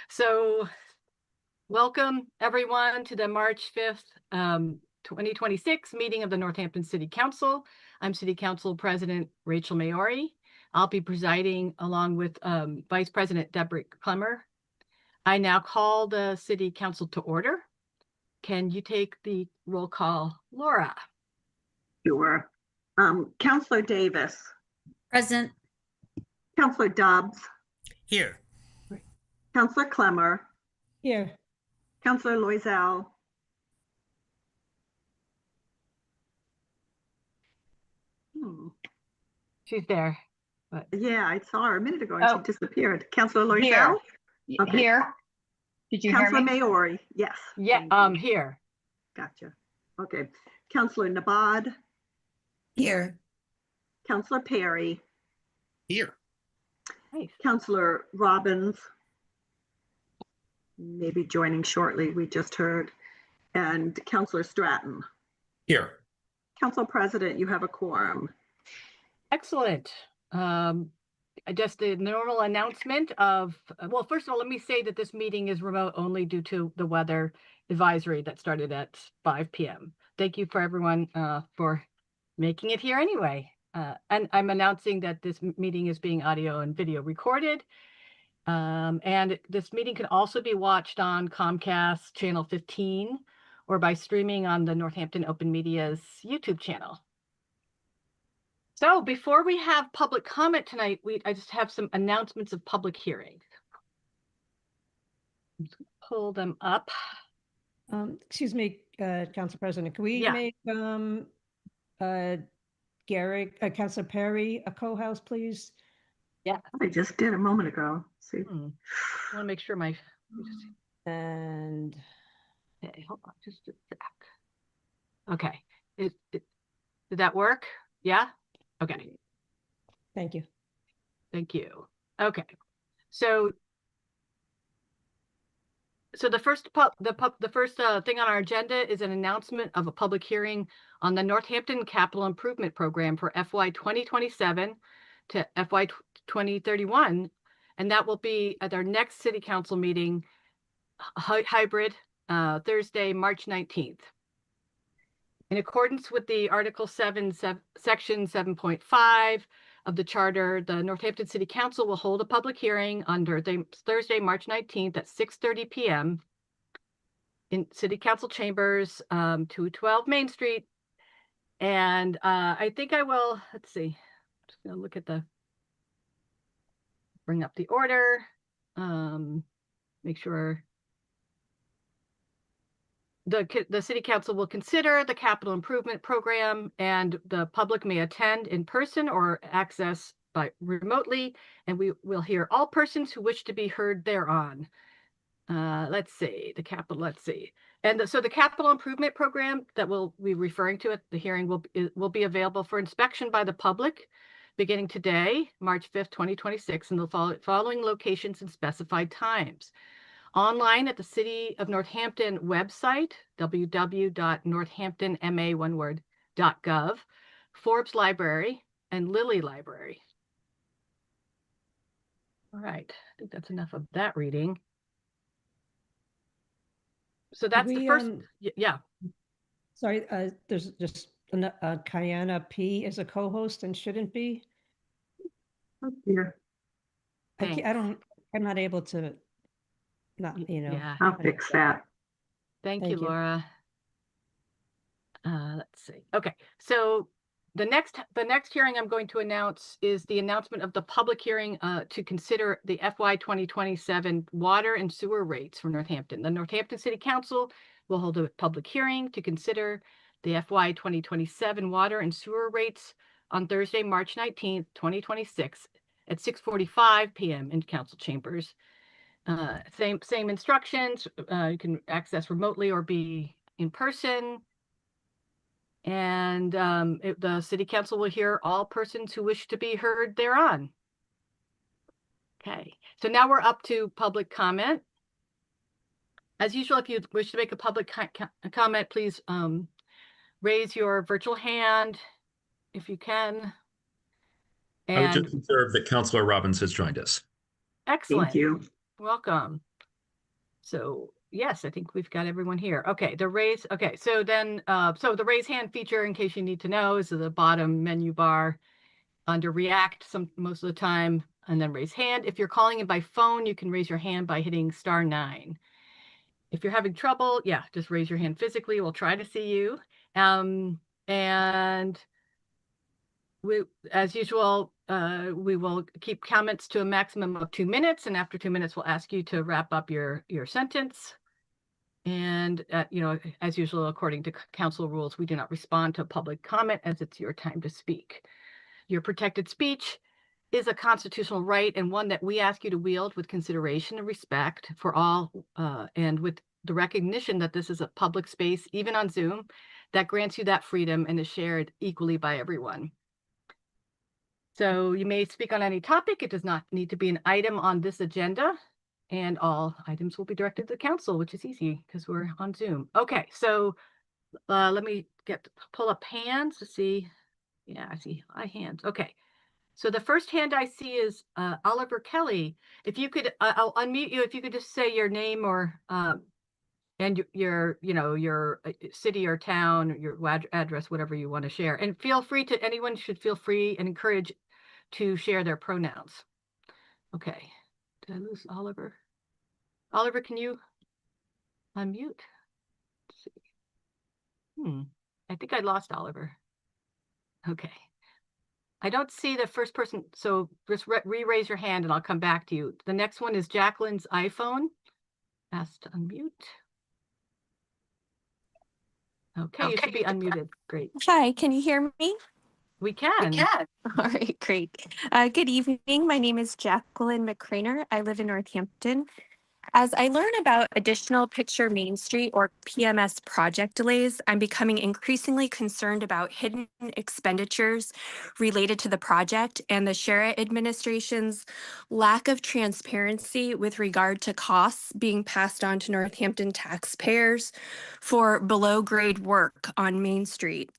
So welcome everyone to the March 5th, 2026 meeting of the Northampton City Council. I'm City Council President Rachel Maori. I'll be presiding along with Vice President Deborah Clemmer. I now call the City Council to order. Can you take the roll call, Laura? Sure. Councilor Davis. Present. Councilor Dobbs. Here. Councilor Clemmer. Here. Councilor Loisel. She's there. But... Yeah, I saw her a minute ago and she disappeared. Councilor Loisel? Here. Okay. Here. Did you Councilor hear me? Maori, yes. Yeah, here. Gotcha. Okay. Councilor Nabad. Here. Councilor Perry. Here. Nice. Councilor Robbins. Maybe joining shortly, we just heard. And Councilor Stratton. Here. Council President, you have a quorum. Excellent. Just the normal announcement of, well, first of all, let me say that this meeting is remote only due to the weather advisory that started at 5 p.m. Thank you for everyone for making it here anyway. And I'm announcing that this meeting is being audio and video recorded. And this meeting can also be watched on Comcast channel 15 or by streaming on the Northampton Open Media's YouTube channel. So before we have public comment tonight, I just have some announcements of public hearings. Let's pull them up. Excuse me, Council President, can we make Councilor Perry a co-house, please? Yeah, I just did a moment ago. See, I want to make sure my and okay, hold on just a sec. Okay, did that work? Yeah. Okay. Thank you. Thank you. Okay, so the first thing on our agenda is an announcement of a public hearing on the Northampton Capital Improvement Program for FY 2027 to FY 2031, and that will be at our next City Council meeting, hybrid, Thursday, March 19th. In accordance with the Article 7, Section 7.5 of the Charter, the Northampton City Council will hold a public hearing on Thursday, March 19th at 6:30 p.m. in City Council Chambers, 212 Main Street. And I think I will, let's see, I'm just going to look at bring up the order, make sure. The City Council will consider the capital improvement program, and the public may attend in person or access remotely, and we will hear all persons who wish to be heard thereon. Let's see. And so the capital improvement program that we'll be referring to at the hearing will be available for inspection by the public beginning today, March 5th, 2026, in the following locations and specified times. Online at the City of Northampton website, www.northamptonma.gov, Forbes Library, and Lilly Library. All right, I think that's enough of that reading. So that's the first, yeah. Sorry, there's just Kiana P is a co-host and shouldn't be. oh dear. I'm not able to. Yeah. I'll fix that. Thank you, Laura. Let's see. Okay, so the next hearing I'm going to announce is the announcement of the public hearing to consider the FY 2027 water and sewer rates for Northampton. The Northampton City Council will hold a public hearing to consider the FY 2027 water and sewer rates on Thursday, March 19th, 2026 at 6:45 p.m. in council chambers. Same instructions. You can access remotely or be in person. And the City Council will hear all persons who wish to be heard thereon. Okay, so now we're up to public comment. As usual, if you wish to make a public comment, please raise your virtual hand if you can. And I would just observe that Councilor Robbins has joined us. excellent. Thank you. welcome. So yes, I think we've got everyone here. Okay, okay, so then, so the raise hand feature, in case you need to know, is at the bottom menu bar under React most of the time, and then raise hand. If you're calling in by phone, you can raise your hand by hitting *9. If you're having trouble, yeah, just raise your hand physically. We'll try to see you. And we, as usual, we will keep comments to a maximum of 2 minutes, and after 2 minutes, we'll ask you to wrap up your sentence. And, as usual, according to council rules, we do not respond to public comment as it's your time to speak. Your protected speech is a constitutional right and one that we ask you to wield with consideration and respect for all, and with the recognition that this is a public space, even on Zoom, that grants you that freedom and is shared equally by everyone. So you may speak on any topic. It does not need to be an item on this agenda. And all items will be directed to the council, which is easy because we're on Zoom. Okay, so let me pull up hands to see. Yeah, I see hands. Okay, so the first hand I see is Oliver Kelly. If you could, I'll unmute you. If you could just say your name or and your city or town, your address, whatever you want to share. And feel free to, anyone should feel free and encourage to share their pronouns. Okay, did I lose Oliver? Oliver, can you unmute? Let's see. I think I lost Oliver. Okay. I don't see the first person, so just re-raise your hand and I'll come back to you. The next one is Jacqueline's iPhone. Asked to unmute. Okay, you should be unmuted. Great. Hi, can you hear me? We can. All right, great. Good evening. My name is Jacqueline McCrainer. I live in Northampton. As I learn about additional Picture Main Street or PMS project delays, I'm becoming increasingly concerned about hidden expenditures related to the project and the Sheriff administration's lack of transparency with regard to costs being passed on to Northampton taxpayers for below grade work on Main Street.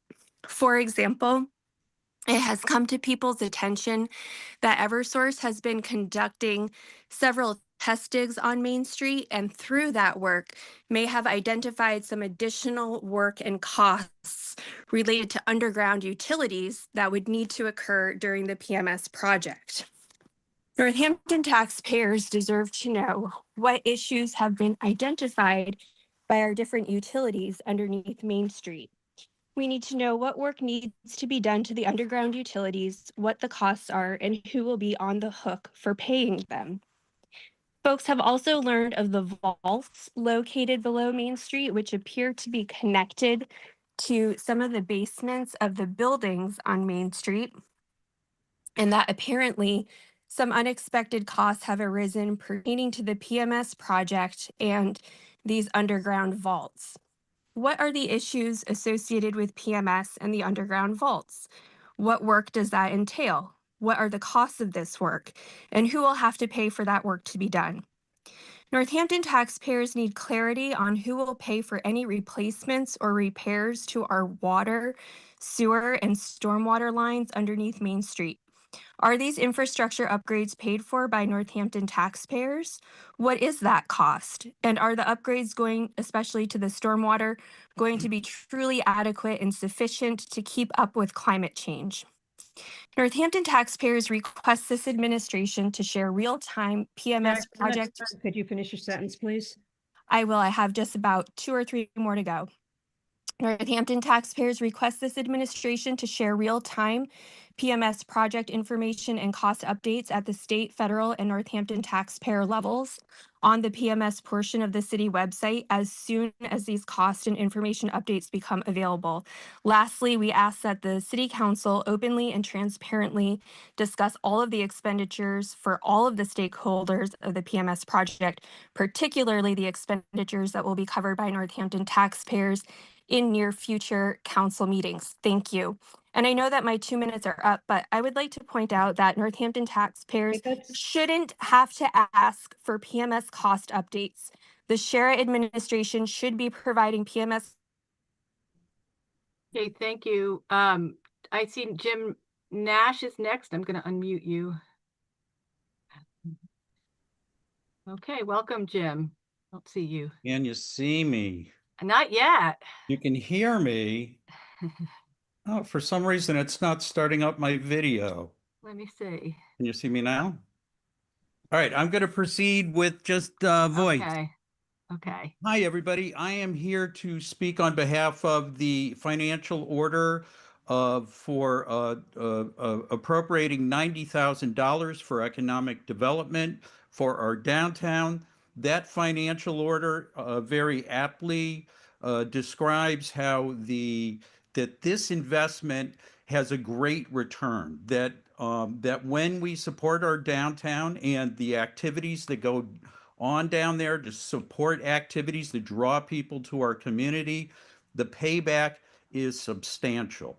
For example, it has come to people's attention that Eversource has been conducting several test digs on Main Street, and through that work may have identified some additional work and costs related to underground utilities that would need to occur during the PMS project. Northampton taxpayers deserve to know what issues have been identified by our different utilities underneath Main Street. We need to know what work needs to be done to the underground utilities, what the costs are, and who will be on the hook for paying them. Folks have also learned of the vaults located below Main Street, which appear to be connected to some of the basements of the buildings on Main Street, and that apparently some unexpected costs have arisen pertaining to the PMS project and these underground vaults. What are the issues associated with PMS and the underground vaults? What work does that entail? What are the costs of this work? And who will have to pay for that work to be done? Northampton taxpayers need clarity on who will pay for any replacements or repairs to our water, sewer, and stormwater lines underneath Main Street. Are these infrastructure upgrades paid for by Northampton taxpayers? What is that cost? And are the upgrades going, especially to the stormwater, going to be truly adequate and sufficient to keep up with climate change? Northampton taxpayers request this administration to share real-time PMS project. Could you finish your sentence, please? I will. I have just about 2 or 3 more to go. Northampton taxpayers request this administration to share real-time PMS project information and cost updates at the state, federal, and Northampton taxpayer levels on the PMS portion of the city website as soon as these cost and information updates become available. Lastly, we ask that the City Council openly and transparently discuss all of the expenditures for all of the stakeholders of the PMS project, particularly the expenditures that will be covered by Northampton taxpayers in near future council meetings. Thank you. And I know that my 2 minutes are up, but I would like to point out that Northampton taxpayers shouldn't have to ask for PMS cost updates. The Sheriff administration should be providing PMS. Okay, thank you. I see Jim Nash is next. I'm going to unmute you. Okay, welcome, Jim. Don't see you. Can you see me? Not yet. You can hear me. Oh, for some reason, it's not starting up my video. Let me see. Can you see me now? All right, I'm going to proceed with just voice. Okay. Okay. Hi, everybody. I am here to speak on behalf of the financial order for appropriating $90,000 for economic development for our downtown. That financial order very aptly describes how that this investment has a great return. That when we support our downtown and the activities that go on down there to support activities that draw people to our community, the payback is substantial.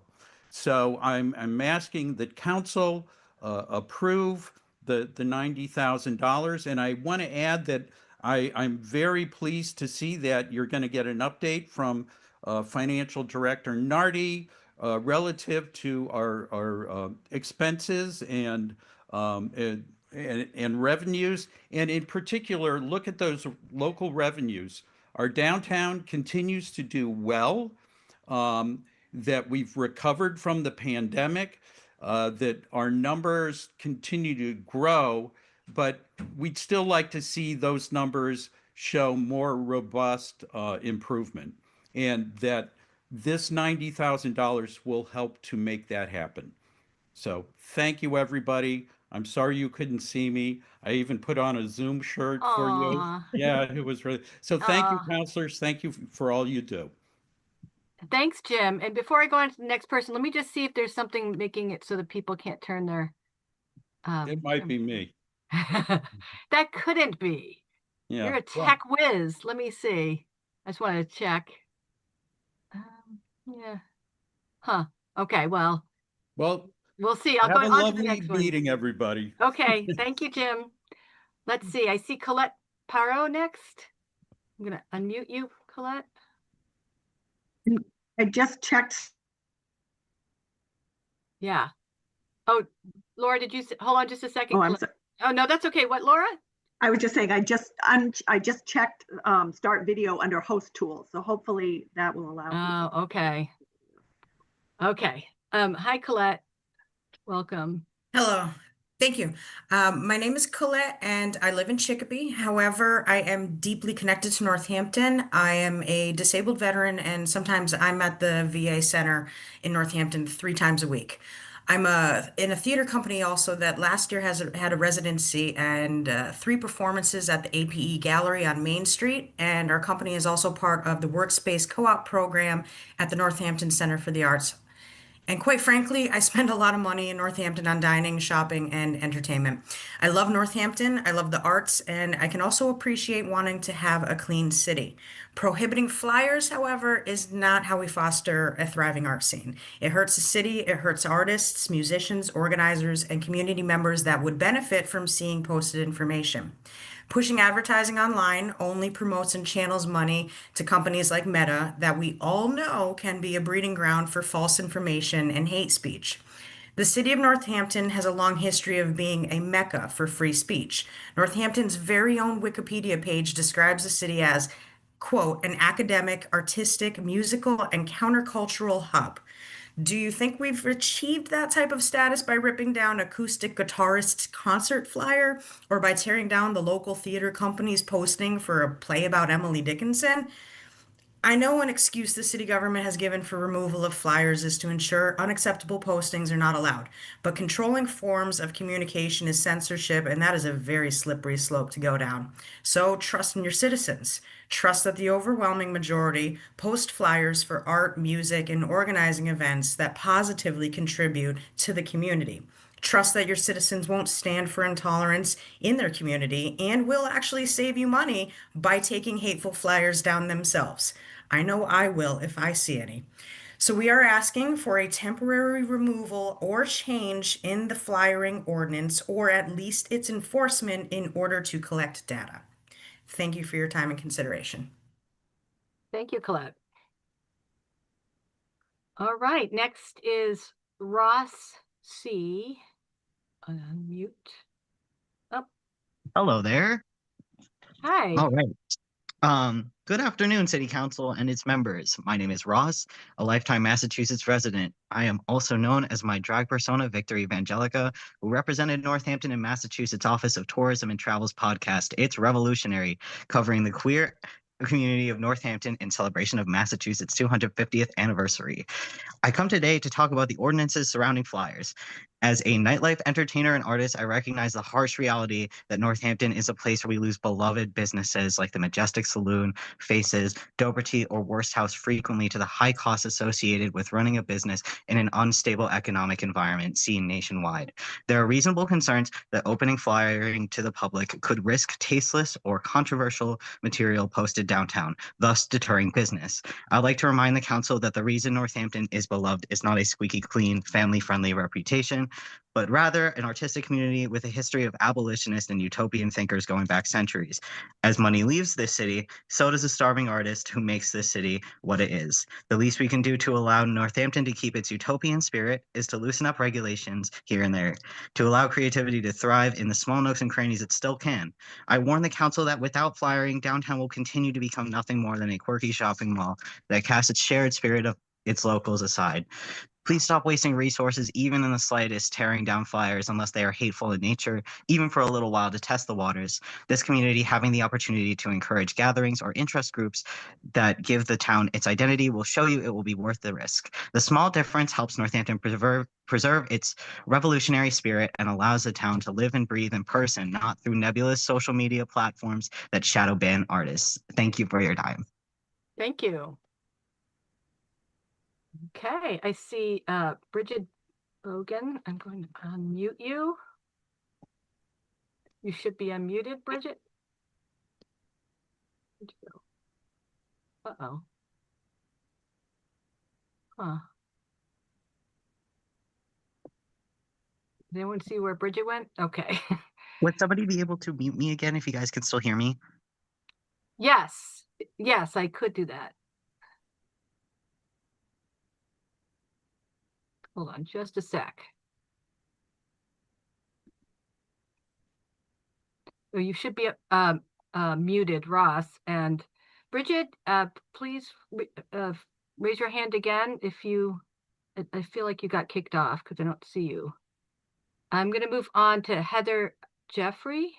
So I'm asking that council approve the $90,000. And I want to add that I'm very pleased to see that you're going to get an update from Financial Director Nardi relative to our expenses and revenues, and in particular, look at those local revenues. Our downtown continues to do well, that we've recovered from the pandemic, that our numbers continue to grow, but we'd still like to see those numbers show more robust improvement, and that this $90,000 will help to make that happen. So thank you, everybody. I'm sorry you couldn't see me. I even put on a Zoom shirt for you. Aw. Yeah, it was really, so thank you, Aw. counselors. Thank you for all you do. Thanks, Jim. And before I go on to the next person, let me just see if there's something making it so that people can't turn their. It might be me. That couldn't be. Yeah. You're a Well, tech whiz. Let me see. I just wanted to check. Yeah. Huh. Okay. Well, well, we'll see. I'll have go a on to the lovely next one. meeting, everybody. Okay. Thank you, Jim. Let's see. I see Colette Parot next. I'm going to unmute you, Colette. I just checked. Yeah. Oh, Laura, did you hold on just a second? Oh, I'm Colette. sorry. Oh, no, that's okay. What, Laura? I was just saying, I just checked start video under host tools. So hopefully that will allow. people. Oh, okay. Okay. Hi, Colette. Welcome. Hello. Thank you. My name is Colette and I live in Chicopee. However, I am deeply connected to Northampton. I am a disabled veteran and sometimes I'm at the VA Center in Northampton 3 times a week. I'm in a theater company also that last year had a residency and 3 performances at the APE Gallery on Main Street. And our company is also part of the Workspace Co-op program at the Northampton Center for the Arts. And quite frankly, I spend a lot of money in Northampton on dining, shopping, and entertainment. I love Northampton, I love the arts, and I can also appreciate wanting to have a clean city. Prohibiting flyers, however, is not how we foster a thriving art scene. It hurts the city, it hurts artists, musicians, organizers, and community members that would benefit from seeing posted information. Pushing advertising online only promotes and channels money to companies like Meta that we all know can be a breeding ground for false information and hate speech. The city of Northampton has a long history of being a mecca for free speech. Northampton's very own Wikipedia page describes the city as, quote, an academic, artistic, musical, and countercultural hub. Do you think we've achieved that type of status by ripping down acoustic guitarist's concert flyer or by tearing down the local theater company's posting for a play about Emily Dickinson? I know an excuse the city government has given for removal of flyers is to ensure unacceptable postings are not allowed, but controlling forms of communication is censorship, and that is a very slippery slope to go down. So trust in your citizens. Trust that the overwhelming majority post flyers for art, music, and organizing events that positively contribute to the community. Trust that your citizens won't stand for intolerance in their community and will actually save you money by taking hateful flyers down themselves. I know I will if I see any. So we are asking for a temporary removal or change in the flyering ordinance, or at least its enforcement in order to collect data. Thank you for your time and consideration. Thank you, Colette. All right, next is Ross C. Unmute. Oh, Hello there. Hi. All right. Good afternoon, City Council and its members. My name is Ross, a lifetime Massachusetts resident. I am also known as my drag persona, Victor Evangelica, who represented Northampton in Massachusetts Office of Tourism and Travels podcast, It's Revolutionary, covering the queer community of Northampton in celebration of Massachusetts' 250th anniversary. I come today to talk about the ordinances surrounding flyers. As a nightlife entertainer and artist, I recognize the harsh reality that Northampton is a place where we lose beloved businesses like the Majestic Saloon, Faces, Doberty, or Worst House frequently to the high costs associated with running a business in an unstable economic environment seen nationwide. There are reasonable concerns that opening flyering to the public could risk tasteless or controversial material posted downtown, thus deterring business. I'd like to remind the council that the reason Northampton is beloved is not a squeaky clean, family-friendly reputation, but rather an artistic community with a history of abolitionist and utopian thinkers going back centuries. As money leaves this city, so does a starving artist who makes this city what it is. The least we can do to allow Northampton to keep its utopian spirit is to loosen up regulations here and there, to allow creativity to thrive in the small nooks and crannies it still can. I warn the council that without flyering, downtown will continue to become nothing more than a quirky shopping mall that casts its shared spirit of its locals aside. Please stop wasting resources, even in the slightest, tearing down flyers unless they are hateful in nature, even for a little while to test the waters. This community having the opportunity to encourage gatherings or interest groups that give the town its identity will show you it will be worth the risk. The small difference helps Northampton preserve its revolutionary spirit and allows the town to live and breathe in person, not through nebulous social media platforms that shadow ban artists. Thank you for your time. Thank you. Okay, I see Bridget Bogan. I'm going to unmute you. You should be unmuted, Bridget. Where'd you go? Uh-oh. Huh. Did anyone see where Bridget went? Okay. Would somebody be able to mute me again if you guys can still hear me? Yes. Yes, I could do that. Hold on just a sec. Oh, you should be muted, Ross. And Bridget, please raise your hand again if you, I feel like you got kicked off because I don't see you. I'm going to move on to Heather Jeffrey.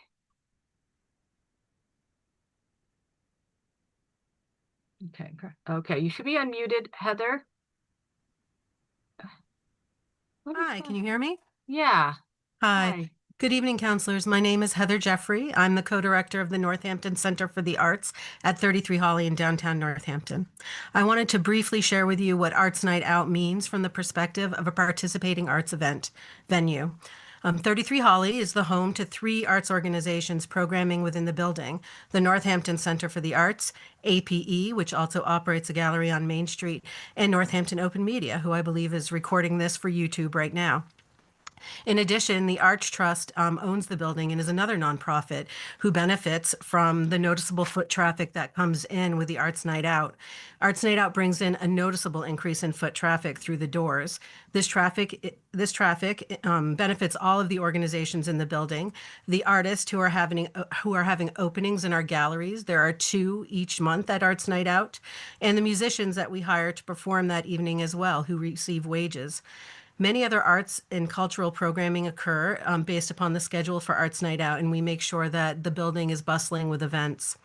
Okay, okay, you should be unmuted, Heather. Hi, can you hear me? Yeah. Hi. Good evening, counselors. My name is Heather Jeffrey. I'm the co-director of the Northampton Center for the Arts at 33 Holly in downtown Northampton. I wanted to briefly share with you what Arts Night Out means from the perspective of a participating arts event venue. 33 Holly is the home to 3 arts organizations programming within the building: the Northampton Center for the Arts, APE, which also operates a gallery on Main Street, and Northampton Open Media, who I believe is recording this for YouTube right now. In addition, the Arch Trust owns the building and is another nonprofit who benefits from the noticeable foot traffic that comes in with the Arts Night Out. Arts Night Out brings in a noticeable increase in foot traffic through the doors. This traffic benefits all of the organizations in the building, the artists who are having openings in our galleries. There are 2 each month at Arts Night Out, and the musicians that we hire to perform that evening as well, who receive wages. Many other arts and cultural programming occur based upon the schedule for Arts Night Out, and we make sure that the building is bustling with events.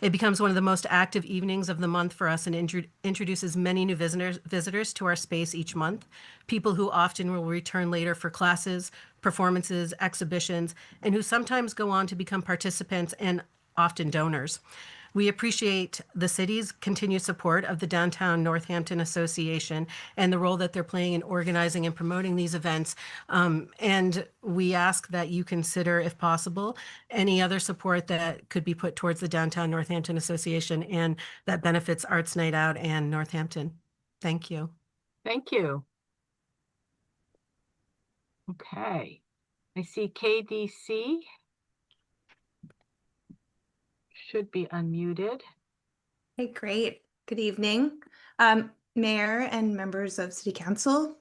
It becomes one of the most active evenings of the month for us and introduces many new visitors to our space each month, people who often will return later for classes, performances, exhibitions, and who sometimes go on to become participants and often donors. We appreciate the city's continued support of the Downtown Northampton Association and the role that they're playing in organizing and promoting these events. And we ask that you consider, if possible, any other support that could be put towards the Downtown Northampton Association and that benefits Arts Night Out and Northampton. Thank you. Thank you. Okay. I see KDC. Should be unmuted. Hey, great. Good evening, Mayor and members of City Council.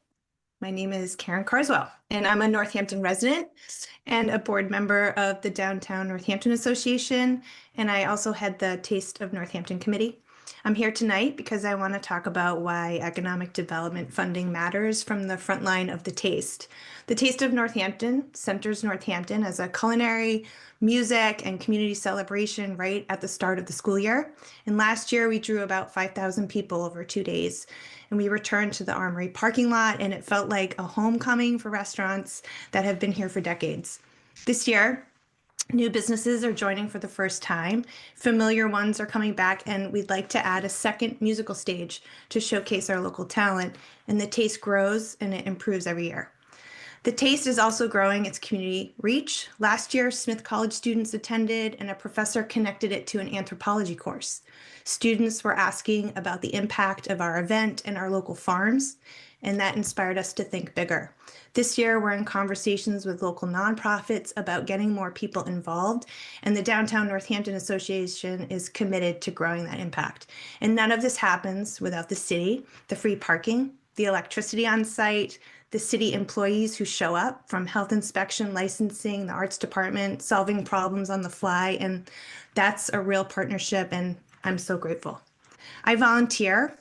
My name is Karen Carswell, and I'm a Northampton resident and a board member of the Downtown Northampton Association, and I also head the Taste of Northampton Committee. I'm here tonight because I want to talk about why economic development funding matters from the front line of the Taste. The Taste of Northampton centers Northampton as a culinary, music, and community celebration right at the start of the school year. And last year we drew about 5,000 people over 2 days. And we returned to the Armory parking lot, and it felt like a homecoming for restaurants that have been here for decades. This year, new businesses are joining for the first time. Familiar ones are coming back, and we'd like to add a second musical stage to showcase our local talent. And the Taste grows and it improves every year. The Taste is also growing its community reach. Last year, Smith College students attended, and a professor connected it to an anthropology course. Students were asking about the impact of our event and our local farms, and that inspired us to think bigger. This year, we're in conversations with local nonprofits about getting more people involved, and the Downtown Northampton Association is committed to growing that impact. And none of this happens without the city, the free parking, the electricity on site, the city employees who show up from health inspection, licensing, the arts department, solving problems on the fly, and that's a real partnership, and I'm so grateful. I volunteer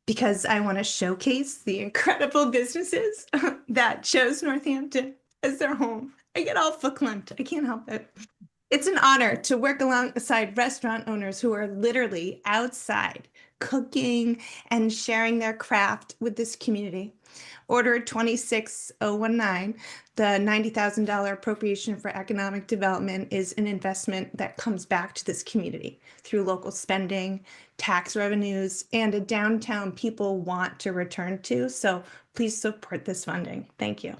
because I want to showcase the incredible businesses that chose Northampton as their home. I get all verklempt. I can't help it. It's an honor to work alongside restaurant owners who are literally outside cooking and sharing their craft with this community. Order 26019, the $90,000 appropriation for economic development, is an investment that comes back to this community through local spending, tax revenues, and a downtown people want to return to. So please support this funding. Thank you.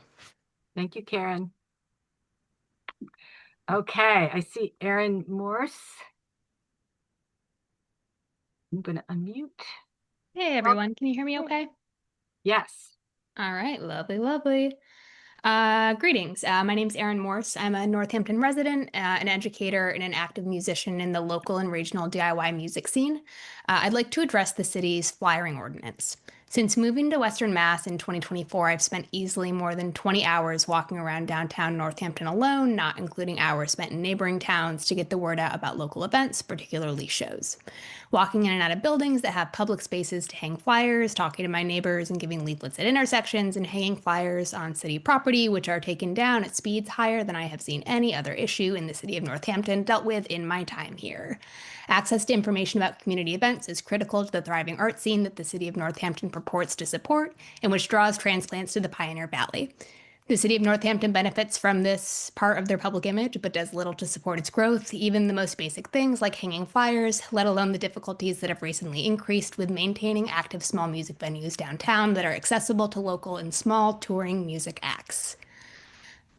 Thank you, Karen. Okay, I see Erin Morse. I'm going to unmute. Hey everyone, can you hear me okay? Yes. All right, lovely, lovely. Greetings. My name's Erin Morse. I'm a Northampton resident, an educator, and an active musician in the local and regional DIY music scene. I'd like to address the city's flyering ordinance. Since moving to Western Mass in 2024, I've spent easily more than 20 hours walking around downtown Northampton alone, not including hours spent in neighboring towns to get the word out about local events, particularly shows. Walking in and out of buildings that have public spaces to hang flyers, talking to my neighbors and giving leaflets at intersections, and hanging flyers on city property, which are taken down at speeds higher than I have seen any other issue in the city of Northampton dealt with in my time here. Access to information about community events is critical to the thriving art scene that the city of Northampton purports to support, and which draws transplants to the Pioneer Valley. The city of Northampton benefits from this part of their public image, but does little to support its growth, even the most basic things like hanging flyers, let alone the difficulties that have recently increased with maintaining active small music venues downtown that are accessible to local and small touring music acts.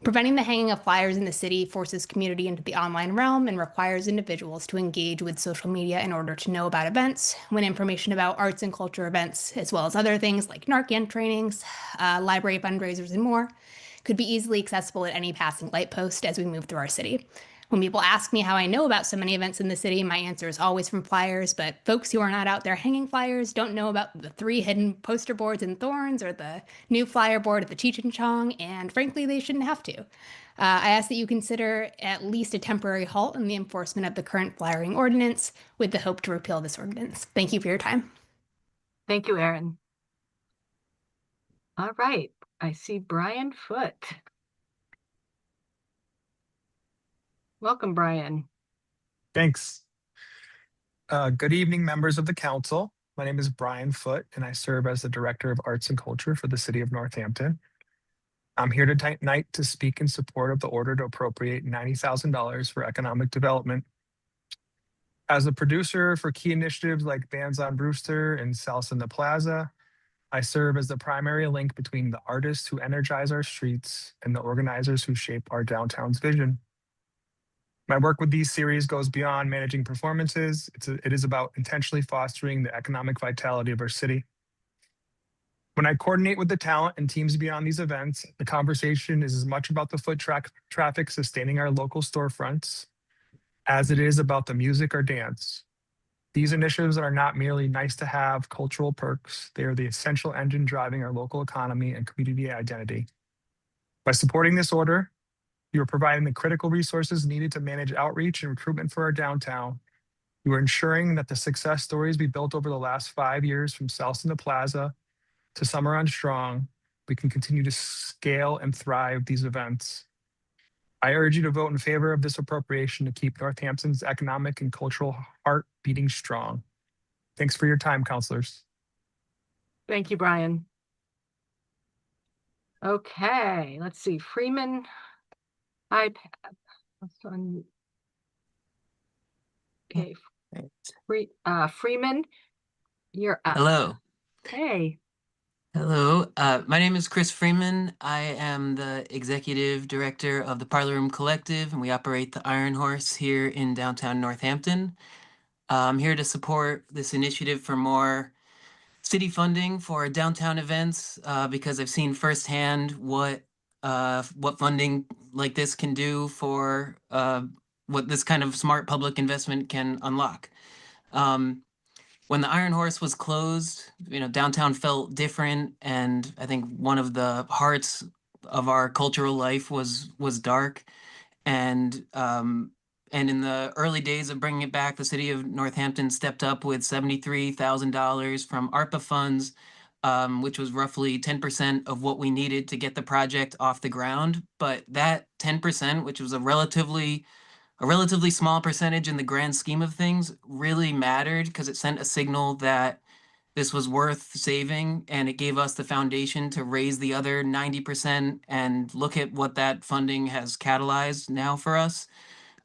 Preventing the hanging of flyers in the city forces community into the online realm and requires individuals to engage with social media in order to know about events, when information about arts and culture events, as well as other things like Narcan trainings, library fundraisers, and more, could be easily accessible at any passing light post as we move through our city. When people ask me how I know about so many events in the city, my answer is always from flyers, but folks who are not out there hanging flyers don't know about the 3 hidden poster boards in Thorns or the new flyer board at the Cheech and Chong, and frankly, they shouldn't have to. I ask that you consider at least a temporary halt in the enforcement of the current flyering ordinance with the hope to repeal this ordinance. Thank you for your time. Thank you, Erin. All right, I see Brian Foote. Welcome, Brian. Thanks. Good evening, members of the council. My name is Brian Foote, and I serve as the Director of Arts and Culture for the City of Northampton. I'm here tonight to speak in support of the order to appropriate $90,000 for economic development. As a producer for key initiatives like Bands on Brewster and Salsa in the Plaza, I serve as the primary link between the artists who energize our streets and the organizers who shape our downtown's vision. My work with these series goes beyond managing performances. It is about intentionally fostering the economic vitality of our city. When I coordinate with the talent and teams beyond these events, the conversation is as much about the foot traffic sustaining our local storefronts as it is about the music or dance. These initiatives are not merely nice to have cultural perks, they are the essential engine driving our local economy and community identity. By supporting this order, you are providing the critical resources needed to manage outreach and recruitment for our downtown. You are ensuring that the success stories we built over the last 5 years, from South to Plaza to Summer on Strong, we can continue to scale and thrive these events. I urge you to vote in favor of this appropriation to keep Northampton's economic and cultural heart beating strong. Thanks for your time, councilors. Thank you, Brian. Okay, let's see, Freeman, iPad. Let's un- Okay, Freeman, you're up. Hello. Hey, Hello. My name is Chris Freeman. I am the executive director of the Parlor Room Collective, and we operate the Iron Horse here in downtown Northampton. I'm here to support this initiative for more city funding for downtown events because I've seen firsthand what funding like this can do for what this kind of smart public investment can unlock. When the Iron Horse was closed, downtown felt different, and I think one of the hearts of our cultural life was dark. And in the early days of bringing it back, the city of Northampton stepped up with $73,000 from ARPA funds, which was roughly 10% of what we needed to get the project off the ground. But that 10%, which was a relatively small percentage in the grand scheme of things, really mattered because it sent a signal that this was worth saving, and it gave us the foundation to raise the other 90% and look at what that funding has catalyzed now for us.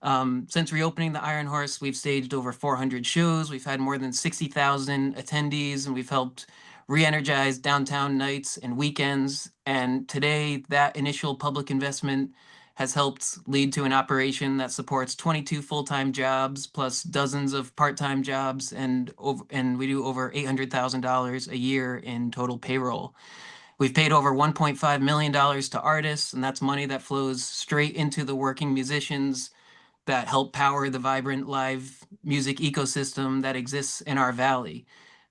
Since reopening the Iron Horse, we've staged over 400 shows. We've had more than 60,000 attendees, and we've helped re-energize downtown nights and weekends. And today, that initial public investment has helped lead to an operation that supports 22 full-time jobs plus dozens of part-time jobs, and we do over $800,000 a year in total payroll. We've paid over $1.5 million to artists, and that's money that flows straight into the working musicians that help power the vibrant live music ecosystem that exists in our valley.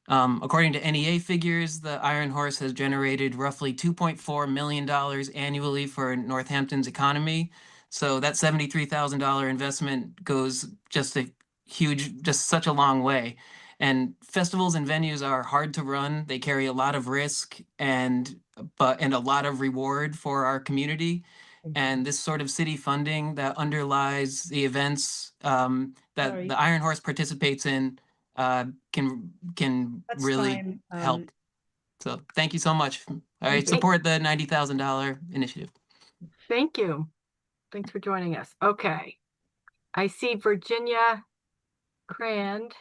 According to NEA figures, the Iron Horse has generated roughly $2.4 million annually for Northampton's economy. So that $73,000 investment goes just such a long way. And festivals and venues are hard to run. They carry a lot of risk and a lot of reward for our community. And this sort of city funding that underlies the events that Sorry. the Iron Horse participates in can That's really time. help. So thank you so much. I Thank you. support the $90,000 initiative. thank you. Thanks for joining us. Okay, I see Virginia Crand.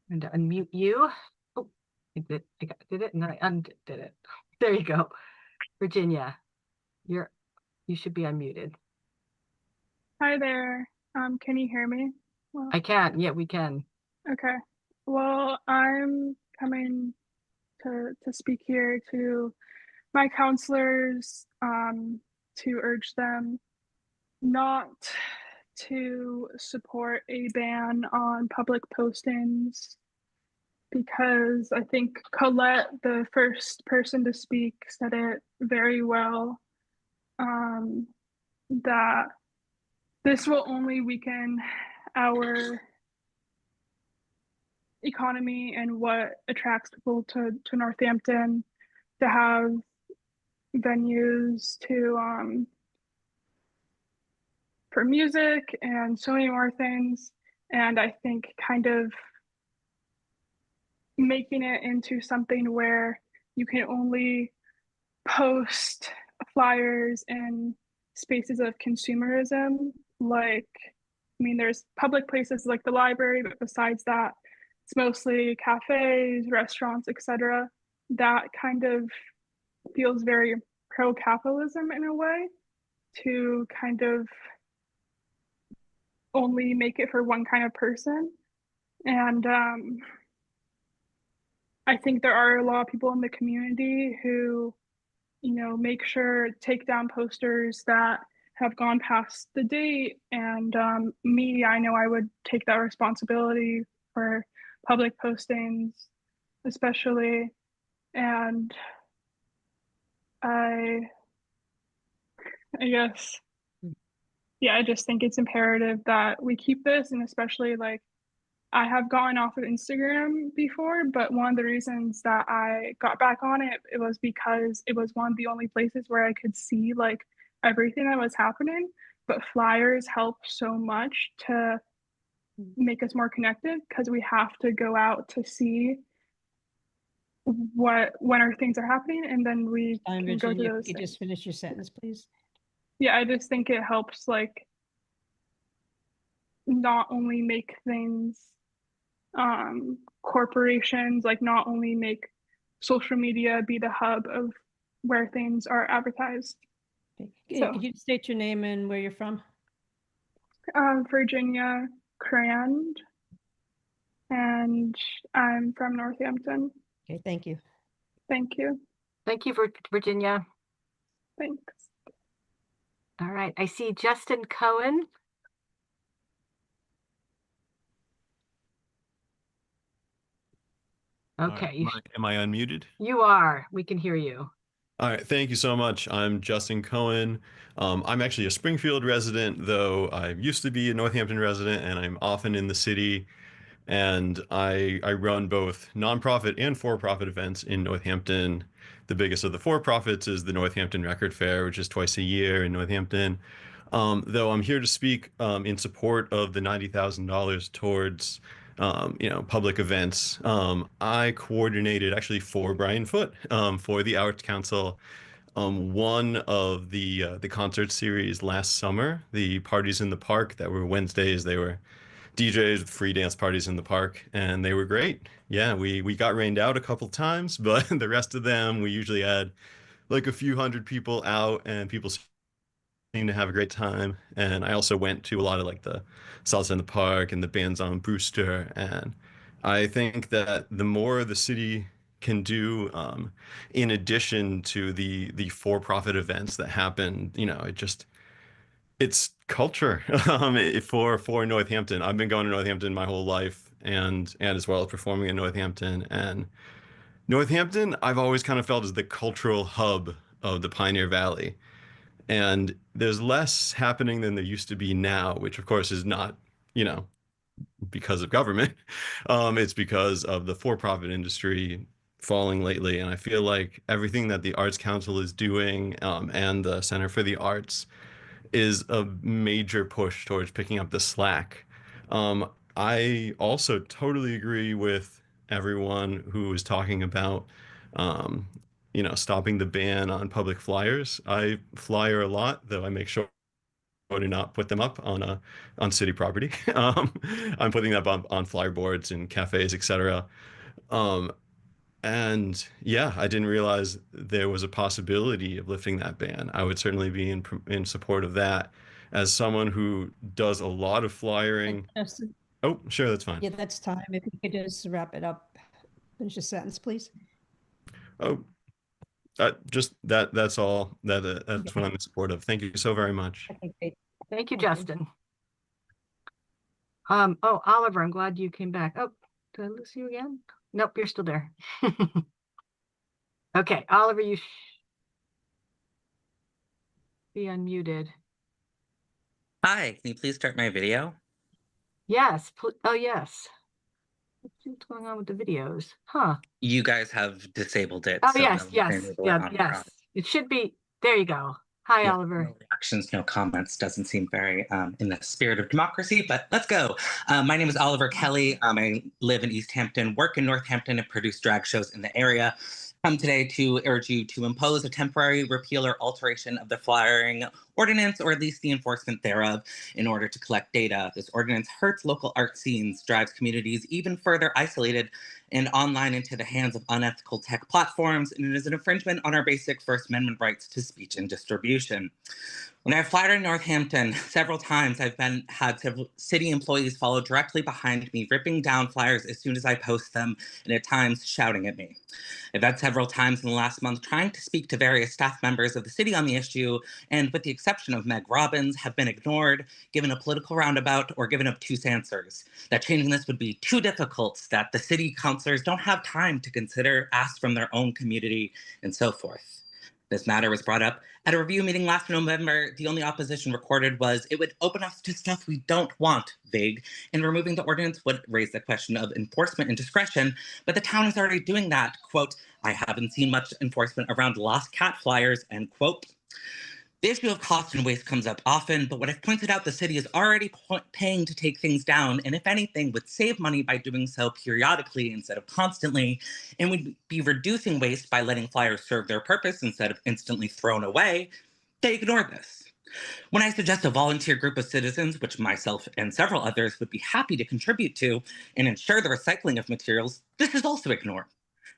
And to unmute you. Oh, I did it, and then I undid it. There you go. Virginia, you should be unmuted. Hi there. Can you hear me? Well, I can. Yeah, we can. okay. Well, I'm coming to speak here to my counselors, to urge them not to support a ban on public postings, because I think Colette, the first person to speak, said it very well, that this will only weaken our economy and what attracts people to Northampton, to have venues to for music and so many more things. And I think kind of making it into something where you can only post flyers in spaces of consumerism, like, I mean, there's public places like the library, but besides that, it's mostly cafes, restaurants, etc. That kind of feels very pro-capitalism in a way, to kind of only make it for one kind of person. And I think there are a lot of people in the community who, make sure take down posters that have gone past the date. And me, I know I would take that responsibility for public postings, especially. And I guess, yeah, I just think it's imperative that we keep this, and especially like I have gotten off of Instagram before, but one of the reasons that I got back on it, it was because it was one of the only places where I could see like everything that was happening. But flyers help so much to make us more connected because we have to go out to see when our things are happening, and then we Time, can go to Virginia, those if you could things. just finish your sentence, please. Yeah, I just think it helps like not only make things corporations, like not only make social media be the hub of where things are advertised. So, Could you state your name and where you're from? Virginia Crand, and I'm from Northampton. Okay, thank you. Thank you. Thank you, Virginia. Thanks. All right, I see Justin Cohen. Okay. Am I unmuted? You are. We can hear you. All right, thank you so much. I'm Justin Cohen. I'm actually a Springfield resident, though I used to be a Northampton resident, and I'm often in the city. And I run both nonprofit and for-profit events in Northampton. The biggest of the for-profits is the Northampton Record Fair, which is twice a year in Northampton. Though I'm here to speak in support of the $90,000 towards public events. I coordinated actually for Brian Foote for the Arts Council one of the concert series last summer, the parties in the park that were Wednesdays. They were DJs with free dance parties in the park, and they were great. Yeah, we got rained out a couple times, but the rest of them, we usually had like a few hundred people out, and people seemed to have a great time. And I also went to a lot of like the Salsa in the Park and the bands on Brewster. And I think that the more the city can do, in addition to the for-profit events that happen, it's culture for Northampton. I've been going to Northampton my whole life, and as well as performing in Northampton. And Northampton, I've always kind of felt as the cultural hub of the Pioneer Valley. And there's less happening than there used to be now, which of course is not, because of government. It's because of the for-profit industry falling lately. And I feel like everything that the Arts Council is doing, and the Center for the Arts, is a major push towards picking up the slack. I also totally agree with everyone who was talking about, stopping the ban on public flyers. I flyer a lot, though I make sure to not put them up on city property. I'm putting them up on flyer boards and cafes, etc. And yeah, I didn't realize there was a possibility of lifting that ban. I would certainly be in support of that. As someone who does a lot of flyering. Justin, Oh, sure, that's fine. yeah, that's time. If you could just wrap it up, finish your sentence, please. Oh, just that's all. That's what I'm in support of. Thank you so very much. Okay, great. Thank you, Justin. Oh, Oliver, I'm glad you came back. Oh, did I lose you again? Nope, you're still there. Okay, Oliver, you be unmuted. Hi, can you please start my video? Yes. Oh, yes. What's going on with the videos? Huh. You guys have disabled it. Oh, so yes, no one yes. can enable it Yeah, on our yes. own. It should be. There you go. Hi, Yeah, Oliver. no reactions, no comments. Doesn't seem very in the spirit of democracy, but let's go. My name is Oliver Kelly. I live in East Hampton, work in Northampton, and produce drag shows in the area. Come today to urge you to impose a temporary repeal or alteration of the flyering ordinance, or at least the enforcement thereof, in order to collect data. This ordinance hurts local art scenes, drives communities even further isolated and online into the hands of unethical tech platforms, and it is an infringement on our basic First Amendment rights to speech and distribution. When I've flyered in Northampton several times, had several city employees follow directly behind me, ripping down flyers as soon as I post them, and at times shouting at me. I've had several times in the last month trying to speak to various staff members of the city on the issue, and with the exception of Meg Robbins, have been ignored, given a political roundabout, or given obtuse answers. That changing this would be too difficult, that the city councilors don't have time to consider, ask from their own community, and so forth. This matter was brought up at a review meeting last November. The only opposition recorded was it would open us to stuff we don't want, vague, and removing the ordinance would raise the question of enforcement and discretion, but the town is already doing that. Quote, I haven't seen much enforcement around lost cat flyers, end quote. The issue of cost and waste comes up often, but what I've pointed out, the city is already paying to take things down, and if anything, would save money by doing so periodically instead of constantly, and would be reducing waste by letting flyers serve their purpose instead of instantly thrown away. They ignore this. When I suggest a volunteer group of citizens, which myself and several others would be happy to contribute to, and ensure the recycling of materials, this is also ignored.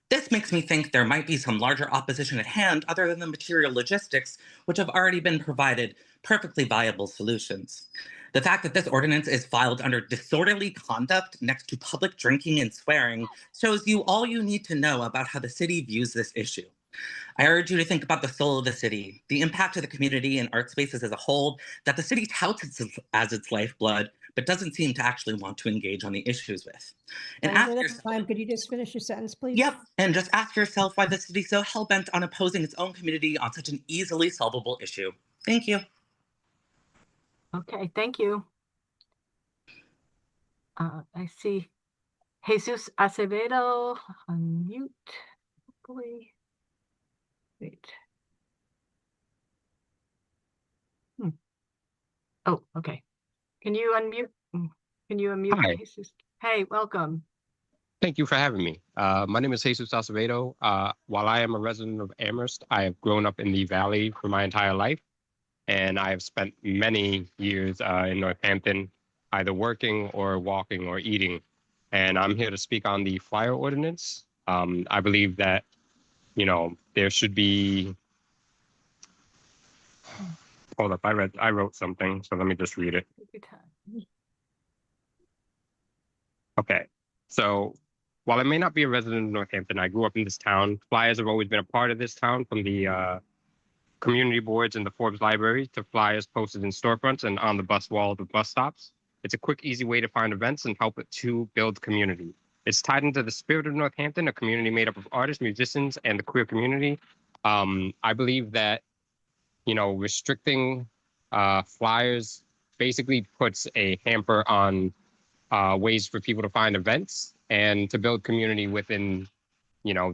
This makes me think there might be some larger opposition at hand other than the material logistics, which have already been provided perfectly viable solutions. The fact that this ordinance is filed under disorderly conduct next to public drinking and swearing shows you all you need to know about how the city views this issue. I urge you to think about the soul of the city, the impact of the community and art spaces as a whole that the city touts as its lifeblood, but doesn't seem to actually want to engage on the issues with. And ask yourself, Could you just finish your sentence, please? yep, and just ask yourself why the city's so hell-bent on opposing its own community on such an easily solvable issue. Thank you. Okay, thank you. I see Jesus Acevedo on mute. Hopefully. Wait. Oh, okay. Can you unmute? Can you unmute? Hi. Jesus? Hey, welcome. Thank you for having me. My name is Jesus Acevedo. While I am a resident of Amherst, I have grown up in the Valley for my entire life, and I have spent many years in Northampton, either working or walking or eating. And I'm here to speak on the flyer ordinance. I believe that, there should be. Hold up, I wrote something, so let me just read it. Okay, so while I may not be a resident of Northampton, I grew up in this town. Flyers have always been a part of this town, from the community boards in the Forbes Library to flyers posted in storefronts and on the bus walls of bus stops. It's a quick, easy way to find events and help it to build community. It's tied into the spirit of Northampton, a community made up of artists, musicians, and the queer community. I believe that, restricting flyers basically puts a hamper on ways for people to find events and to build community within,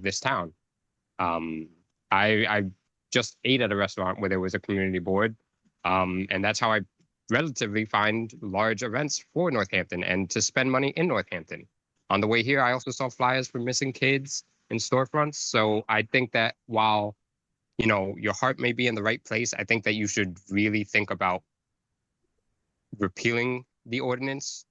this town. I just ate at a restaurant where there was a community board, and that's how I relatively find large events for Northampton and to spend money in Northampton. On the way here, I also saw flyers for missing kids in storefronts. So I think that while, your heart may be in the right place, I think that you should really think about repealing the ordinance,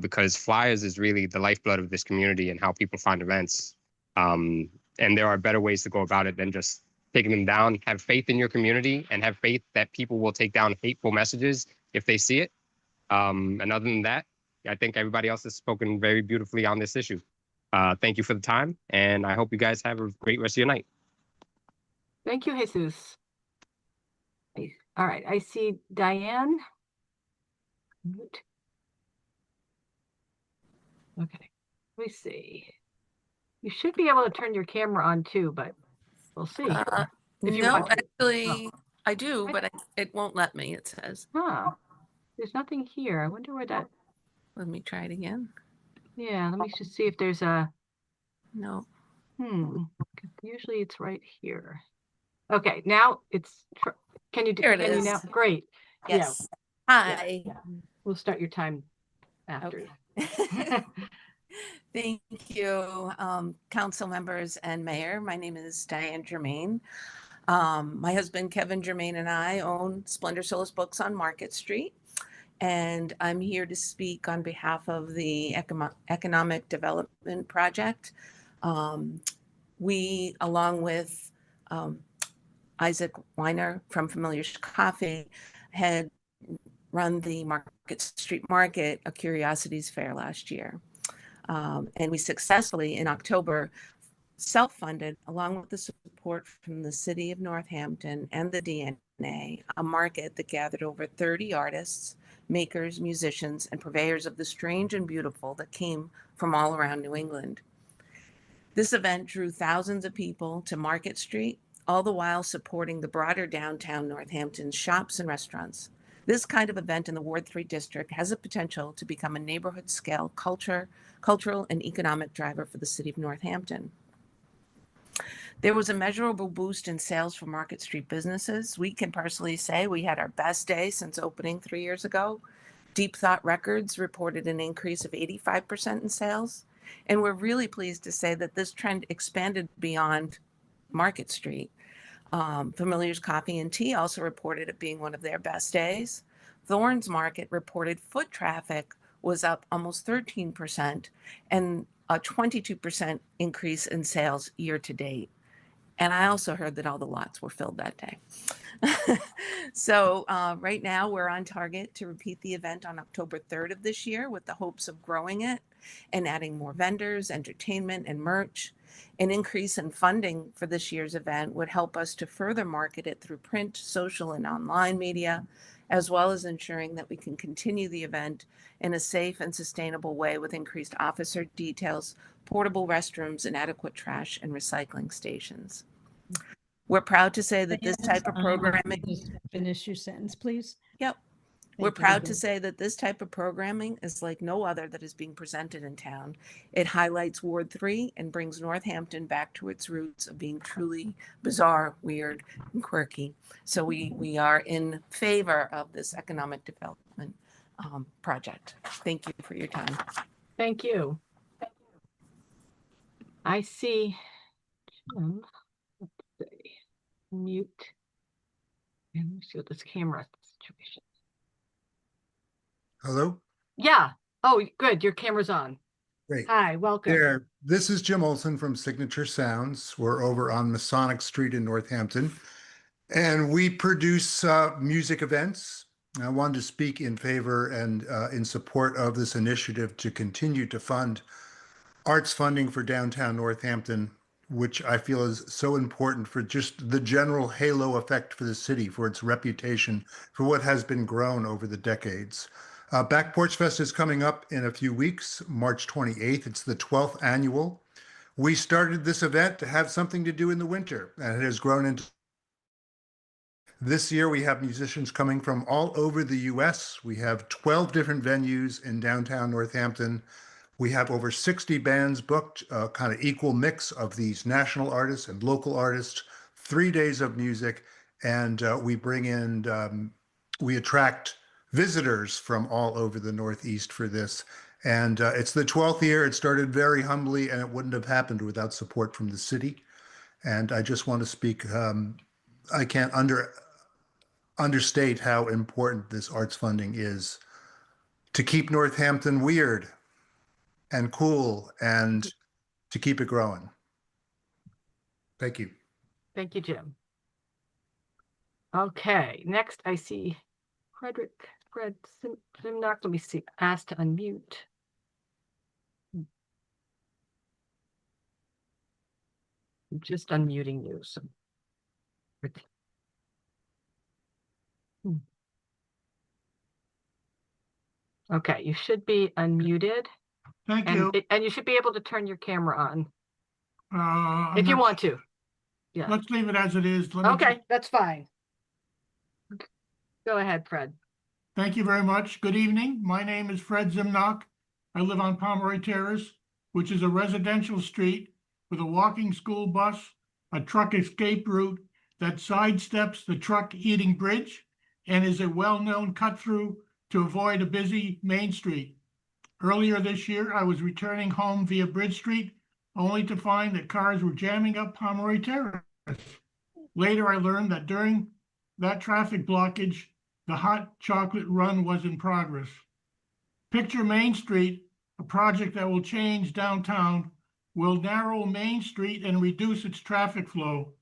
because flyers is really the lifeblood of this community and how people find events. And there are better ways to go about it than just taking them down. Have faith in your community and have faith that people will take down hateful messages if they see it. And other than that, I think everybody else has spoken very beautifully on this issue. Thank you for the time, and I hope you guys have a great rest of your night. Thank you, Jesus. All right, I see Diane. Mute. Okay, let me see. You should be able to turn your camera on too, but we'll see. If you No, want to. actually, I do, but it won't let me, it says. Huh. There's nothing here. I wonder where that. Let me try it again. Yeah, let me just see if there's a. No. Usually it's right here. Okay, now it's. Can you do Here it can you is. now? Great. Yes. Yeah. Hi. Yeah. We'll start your time after. Okay. Thank you, council members and mayor. My name is Diane Germain. My husband, Kevin Germain, and I own Splendor Solis Books on Market Street. And I'm here to speak on behalf of the Economic Development Project. We, along with Isaac Weiner from Familiar Coffee, had run the Market Street Market, a curiosities fair last year. And we successfully, in October, self-funded, along with the support from the City of Northampton and the DNA, a market that gathered over 30 artists, makers, musicians, and purveyors of the strange and beautiful that came from all around New England. This event drew thousands of people to Market Street, all the while supporting the broader downtown Northampton shops and restaurants. This kind of event in the Ward 3 district has the potential to become a neighborhood-scale cultural and economic driver for the City of Northampton. There was a measurable boost in sales for Market Street businesses. We can personally say we had our best day since opening 3 years ago. Deep Thought Records reported an increase of 85% in sales. And we're really pleased to say that this trend expanded beyond Market Street. Familiar's Coffee and Tea also reported it being one of their best days. Thorns Market reported foot traffic was up almost 13% and a 22% increase in sales year to date. And I also heard that all the lots were filled that day. So right now we're on target to repeat the event on October 3rd of this year with the hopes of growing it and adding more vendors, entertainment, and merch. An increase in funding for this year's event would help us to further market it through print, social, and online media, as well as ensuring that we can continue the event in a safe and sustainable way with increased officer details, portable restrooms, and adequate trash and recycling stations. We're proud to say that this type of programming... Just finish your sentence, please. Yep. We're proud to say that this type of programming is like no other that is being presented in town. It highlights Ward 3 and brings Northampton back to its roots of being truly bizarre, weird, and quirky. So we are in favor of this economic development project. Thank you for your time. Thank you. I see Jim. Let's see. Mute. And let me see what this camera situation. Hello? Yeah. Oh, good. Your camera's on. Great. Hi, welcome. There. This is Jim Olson from Signature Sounds. We're over on Masonic Street in Northampton, and we produce music events. I wanted to speak in favor and in support of this initiative to continue to fund arts funding for downtown Northampton, which I feel is so important for just the general halo effect for the city, for its reputation, for what has been grown over the decades. Back Porch Fest is coming up in a few weeks, March 28th. It's the 12th annual. We started this event to have something to do in the winter, and it has grown into... This year, we have musicians coming from all over the U.S. We have 12 different venues in downtown Northampton. We have over 60 bands booked, kind of equal mix of these national artists and local artists, 3 days of music, and we bring in, we attract visitors from all over the Northeast for this. And it's the 12th year. It started very humbly, and it wouldn't have happened without support from the city. And I just want to speak, I can't understate how important this arts funding is to keep Northampton weird and cool and to keep it growing. Thank you. Thank you, Jim. Okay, next I see Fred Simnock. Let me see, asked to unmute. I'm just unmuting you. So. Okay, you should be unmuted. Thank you. And you should be able to turn your camera on if you not- want to. Yeah. Let's leave it as it is. Let me Okay, that's fine. Go ahead, Fred. Thank you very much. Good evening. My name is Fred Zimnock. I live on Pomeroy Terrace, which is a residential street with a walking school bus, a truck escape route that sidesteps the truck eating bridge, and is a well-known cut-through to avoid a busy main street. Earlier this year, I was returning home via Bridge Street, only to find that cars were jamming up Pomeroy Terrace. Later, I learned that during that traffic blockage, the hot chocolate run was in progress. Picture Main Street, a project that will change downtown, will narrow Main Street and reduce its traffic flow.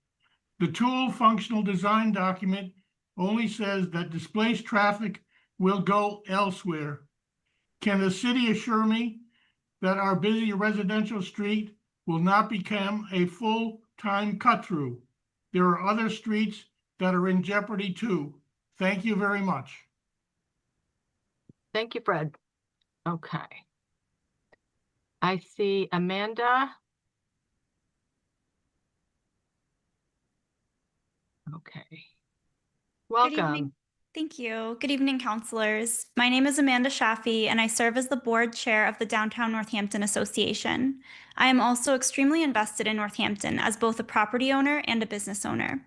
The tool functional design document only says that displaced traffic will go elsewhere. Can the city assure me that our busy residential street will not become a full-time cut-through? There are other streets that are in jeopardy too. Thank you very much. Thank you, Fred. Okay. I see Amanda. Okay. Good evening. Welcome. Thank you. Good evening, councilors. My name is Amanda Shaffey, and I serve as the board chair of the Downtown Northampton Association. I am also extremely invested in Northampton as both a property owner and a business owner.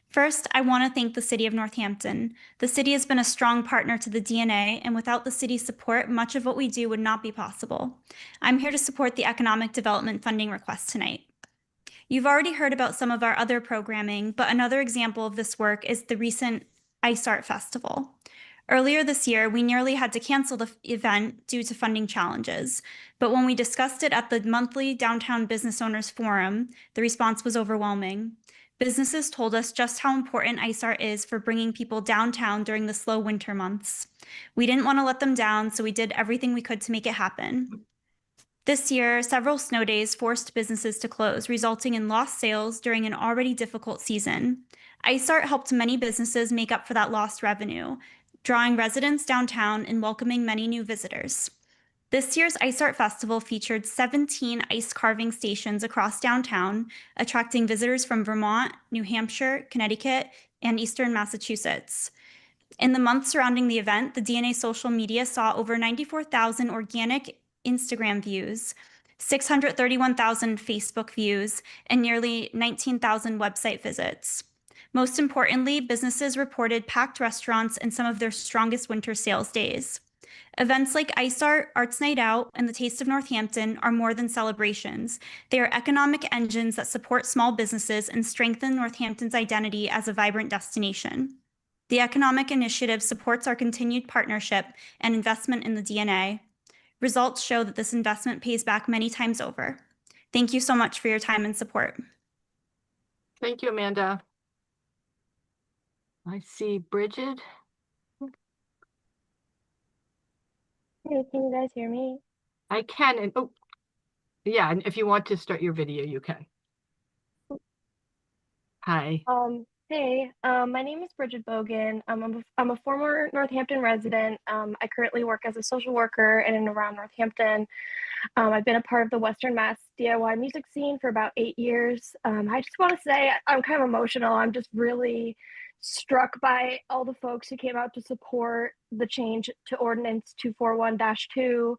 First, I want to thank the City of Northampton. The city has been a strong partner to the DNA, and without the city's support, much of what we do would not be possible. I'm here to support the economic development funding request tonight. You've already heard about some of our other programming, but another example of this work is the recent Ice Art Festival. Earlier this year, we nearly had to cancel the event due to funding challenges, but when we discussed it at the monthly Downtown Business Owners Forum, the response was overwhelming. Businesses told us just how important ice art is for bringing people downtown during the slow winter months. We didn't want to let them down, so we did everything we could to make it happen. This year, several snow days forced businesses to close, resulting in lost sales during an already difficult season. Ice art helped many businesses make up for that lost revenue, drawing residents downtown and welcoming many new visitors. This year's Ice Art Festival featured 17 ice carving stations across downtown, attracting visitors from Vermont, New Hampshire, Connecticut, and Eastern Massachusetts. In the months surrounding the event, the DNA social media saw over 94,000 organic Instagram views, 631,000 Facebook views, and nearly 19,000 website visits. Most importantly, businesses reported packed restaurants and some of their strongest winter sales days. Events like Ice Art, Arts Night Out, and the Taste of Northampton are more than celebrations. They are economic engines that support small businesses and strengthen Northampton's identity as a vibrant destination. The economic initiative supports our continued partnership and investment in the DNA. Results show that this investment pays back many times over. Thank you so much for your time and support. Thank you, Amanda. I see Bridget. Hey, can you guys hear me? I can, and oh, yeah, and if you want to start your video, you can. Hi. Hey, my name is Bridget Bogan. I'm a former Northampton resident. I currently work as a social worker in and around Northampton. I've been a part of the Western Mass DIY music scene for about 8 years. I just want to say I'm kind of emotional. I'm just really struck by all the folks who came out to support the change to Ordinance 241-2.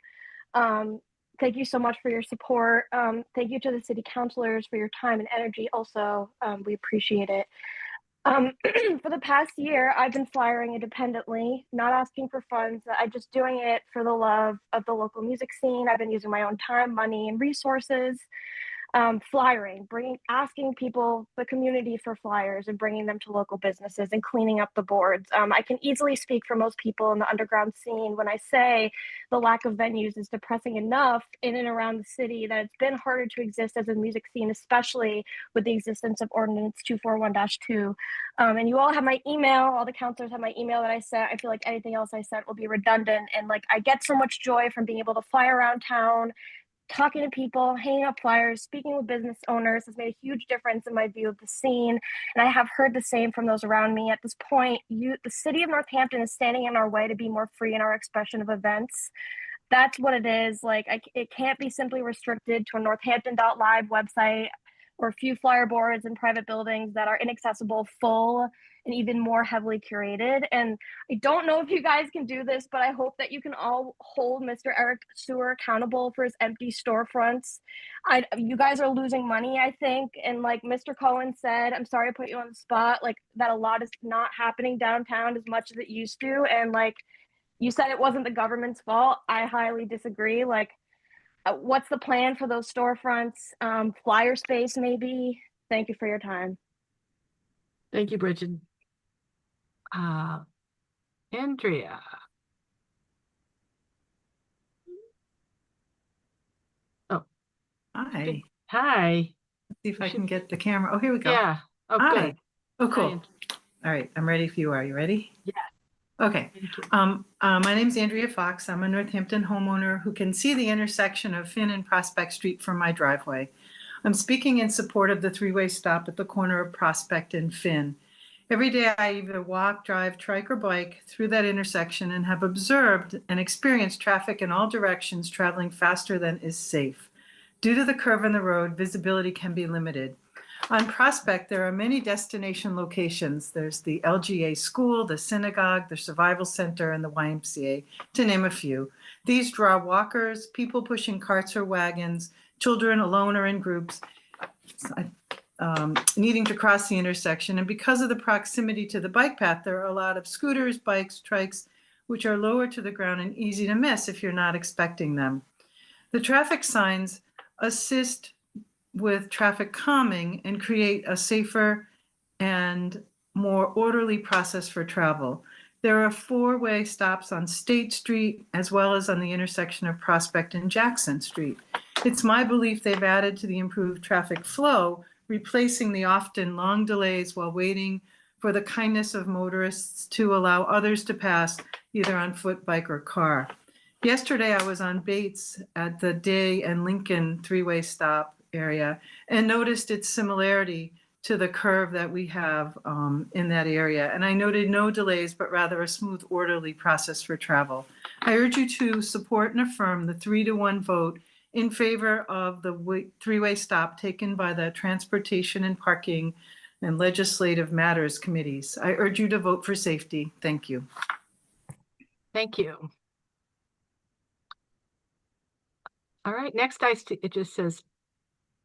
Thank you so much for your support. Thank you to the city councilors for your time and energy also. We appreciate it. For the past year, I've been flyering independently, not asking for funds. I'm just doing it for the love of the local music scene. I've been using my own time, money, and resources. Flyering, asking people, the community for flyers and bringing them to local businesses and cleaning up the boards. I can easily speak for most people in the underground scene when I say the lack of venues is depressing enough in and around the city that it's been harder to exist as a music scene, especially with the existence of Ordinance 241-2. And you all have my email, all the counselors have my email that I sent. I feel like anything else I sent will be redundant. And like, I get so much joy from being able to fly around town, talking to people, hanging up flyers, speaking with business owners has made a huge difference in my view of the scene. And I have heard the same from those around me. At this point, the city of Northampton is standing in our way to be more free in our expression of events. That's what it is. Like, it can't be simply restricted to a northampton.live website or a few flyer boards in private buildings that are inaccessible, full, and even more heavily curated. And I don't know if you guys can do this, but I hope that you can all hold Mr. Eric Sewer accountable for his empty storefronts. You guys are losing money, I think. And like Mr. Cohen said, I'm sorry to put you on the spot, like that a lot is not happening downtown as much as it used to. And like you said, it wasn't the government's fault. I highly disagree. Like, what's the plan for those storefronts? Flyer space, maybe. Thank you for your time. Thank you, Bridget. Andrea. Oh. Hi. Hi. Let's see if I can get the camera. Oh, here we go. Yeah. Oh, Hi. good. Oh, Hi, cool. All right, I'm ready if you are. You ready? Yeah. Okay. Thank you. My name's Andrea Fox. I'm a Northampton homeowner who can see the intersection of Finn and Prospect Street from my driveway. I'm speaking in support of the three-way stop at the corner of Prospect and Finn. Every day I either walk, drive, trike, or bike through that intersection and have observed and experienced traffic in all directions traveling faster than is safe. Due to the curve in the road, visibility can be limited. On Prospect, there are many destination locations. There's the LGA school, the synagogue, the survival center, and the YMCA, to name a few. These draw walkers, people pushing carts or wagons, children alone or in groups, needing to cross the intersection. And because of the proximity to the bike path, there are a lot of scooters, bikes, trikes, which are lower to the ground and easy to miss if you're not expecting them. The traffic signs assist with traffic calming and create a safer and more orderly process for travel. There are four-way stops on State Street as well as on the intersection of Prospect and Jackson Street. It's my belief they've added to the improved traffic flow, replacing the often long delays while waiting for the kindness of motorists to allow others to pass either on foot, bike, or car. Yesterday, I was on Bates at the Day and Lincoln three-way stop area and noticed its similarity to the curve that we have in that area. And I noted no delays, but rather a smooth, orderly process for travel. I urge you to support and affirm the 3-to-1 vote in favor of the three-way stop taken by the Transportation and Parking and Legislative Matters Committees. I urge you to vote for safety. Thank you. Thank you. All right, next it just says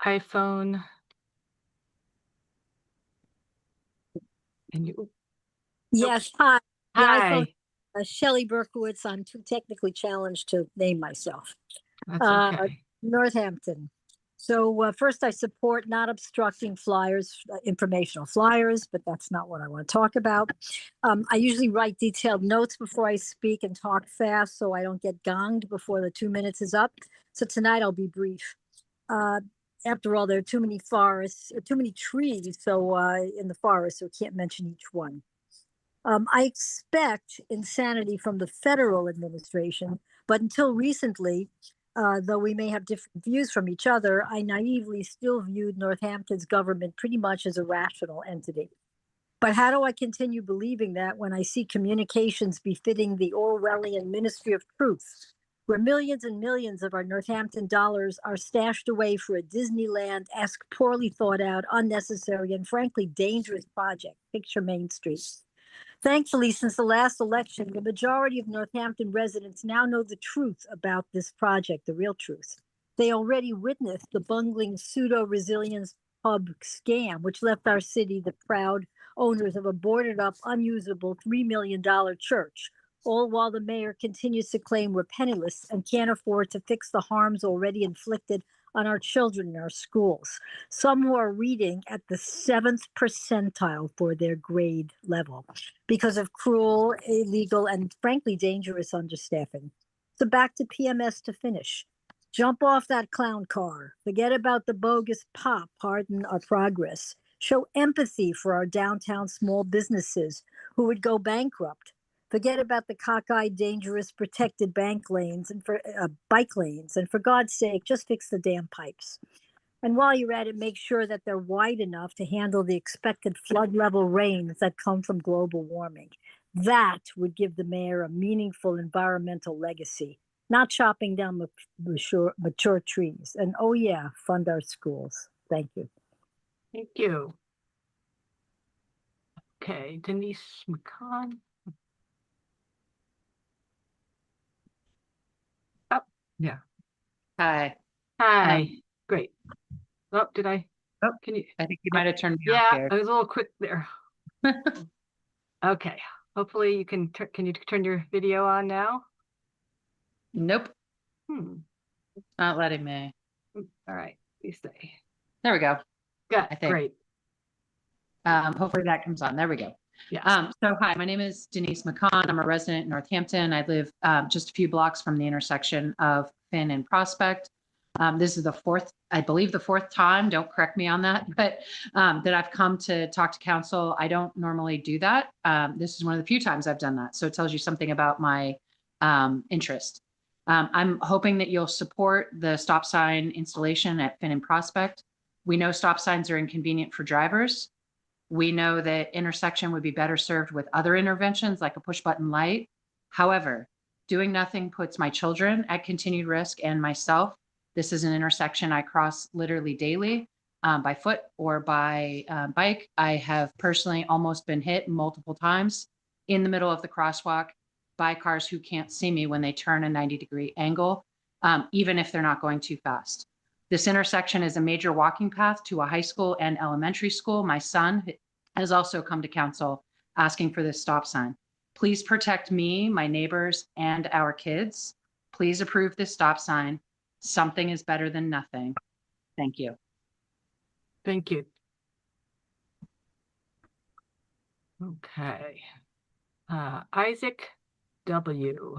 iPhone. And you. Yes, hi. The Hi. iPhone, Shelley Berkowitz. I'm too technically challenged to name myself. That's okay. Northampton. So first, I support not obstructing flyers, informational flyers, but that's not what I want to talk about. I usually write detailed notes before I speak and talk fast so I don't get gonged before the 2 minutes is up. So tonight I'll be brief. After all, there are too many forests, too many trees, so in the forest, so I can't mention each one. I expect insanity from the federal administration, but until recently, though we may have different views from each other, I naively still viewed Northampton's government pretty much as a rational entity. But how do I continue believing that when I see communications befitting the Orwellian Ministry of Truth, where millions and millions of our Northampton dollars are stashed away for a Disneyland-esque, poorly thought out, unnecessary, and frankly dangerous project, picture Main Street. Thankfully, since the last election, the majority of Northampton residents now know the truth about this project, the real truth. They already witnessed the bungling pseudo-resilience pub scam, which left our city the proud owners of a boarded up, unusable $3 million church, all while the mayor continues to claim we're penniless and can't afford to fix the harms already inflicted on our children in our schools. Some who are reading at the 7th percentile for their grade level because of cruel, illegal, and frankly dangerous understaffing. So back to PMS to finish. Jump off that clown car. Forget about the bogus pop, pardon our progress. Show empathy for our downtown small businesses who would go bankrupt. Forget about the cockeyed, dangerous, protected bank lanes and for bike lanes. And for God's sake, just fix the damn pipes. And while you're at it, make sure that they're wide enough to handle the expected flood level rains that come from global warming. That would give the mayor a meaningful environmental legacy, not chopping down mature trees. And oh yeah, fund our schools. Thank you. Thank you. Okay, Denise McCon. Oh, yeah. Hi. Hi. Great. Oh, did I? Oh, can you? I think you might have turned me Yeah, off there. I was a little quick there. Okay. Hopefully you can you turn your video on now? Nope. Not letting me. All right. Please stay. There we go. Good. I think. Great. Hopefully that comes on. There we go. Yeah. So hi, my name is Denise McCon. I'm a resident in Northampton. I live just a few blocks from the intersection of Finn and Prospect. This is the fourth, I believe the fourth time, don't correct me on that, but that I've come to talk to council. I don't normally do that. This is one of the few times I've done that. So it tells you something about my interest. I'm hoping that you'll support the stop sign installation at Finn and Prospect. We know stop signs are inconvenient for drivers. We know that intersection would be better served with other interventions like a push button light. However, doing nothing puts my children at continued risk and myself. This is an intersection I cross literally daily by foot or by bike. I have personally almost been hit multiple times in the middle of the crosswalk by cars who can't see me when they turn a 90-degree angle, even if they're not going too fast. This intersection is a major walking path to a high school and elementary school. My son has also come to council asking for this stop sign. Please protect me, my neighbors, and our kids. Please approve this stop sign. Something is better than nothing. Thank you. Thank you. Okay. Isaac W.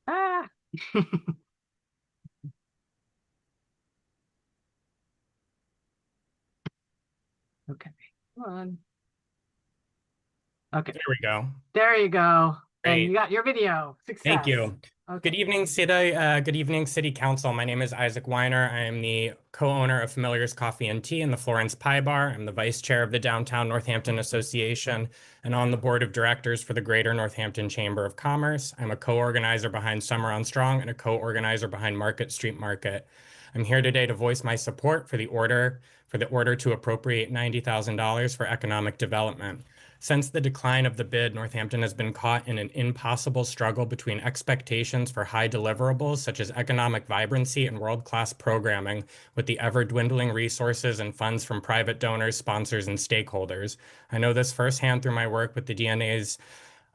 Ah. Okay. Come on. Okay. There we go. There you go. And Great. you got your video. Success. Thank you. Okay. Good evening, City Council. My name is Isaac Weiner. I am the co-owner of Familiar's Coffee and Tea and the Florence Pie Bar. I'm the vice chair of the Downtown Northampton Association and on the board of directors for the Greater Northampton Chamber of Commerce. I'm a co-organizer behind Summer on Strong and a co-organizer behind Market Street Market. I'm here today to voice my support for the order to appropriate $90,000 for economic development. Since the decline of the bid, Northampton has been caught in an impossible struggle between expectations for high deliverables such as economic vibrancy and world-class programming with the ever-dwindling resources and funds from private donors, sponsors, and stakeholders. I know this firsthand through my work with the DNA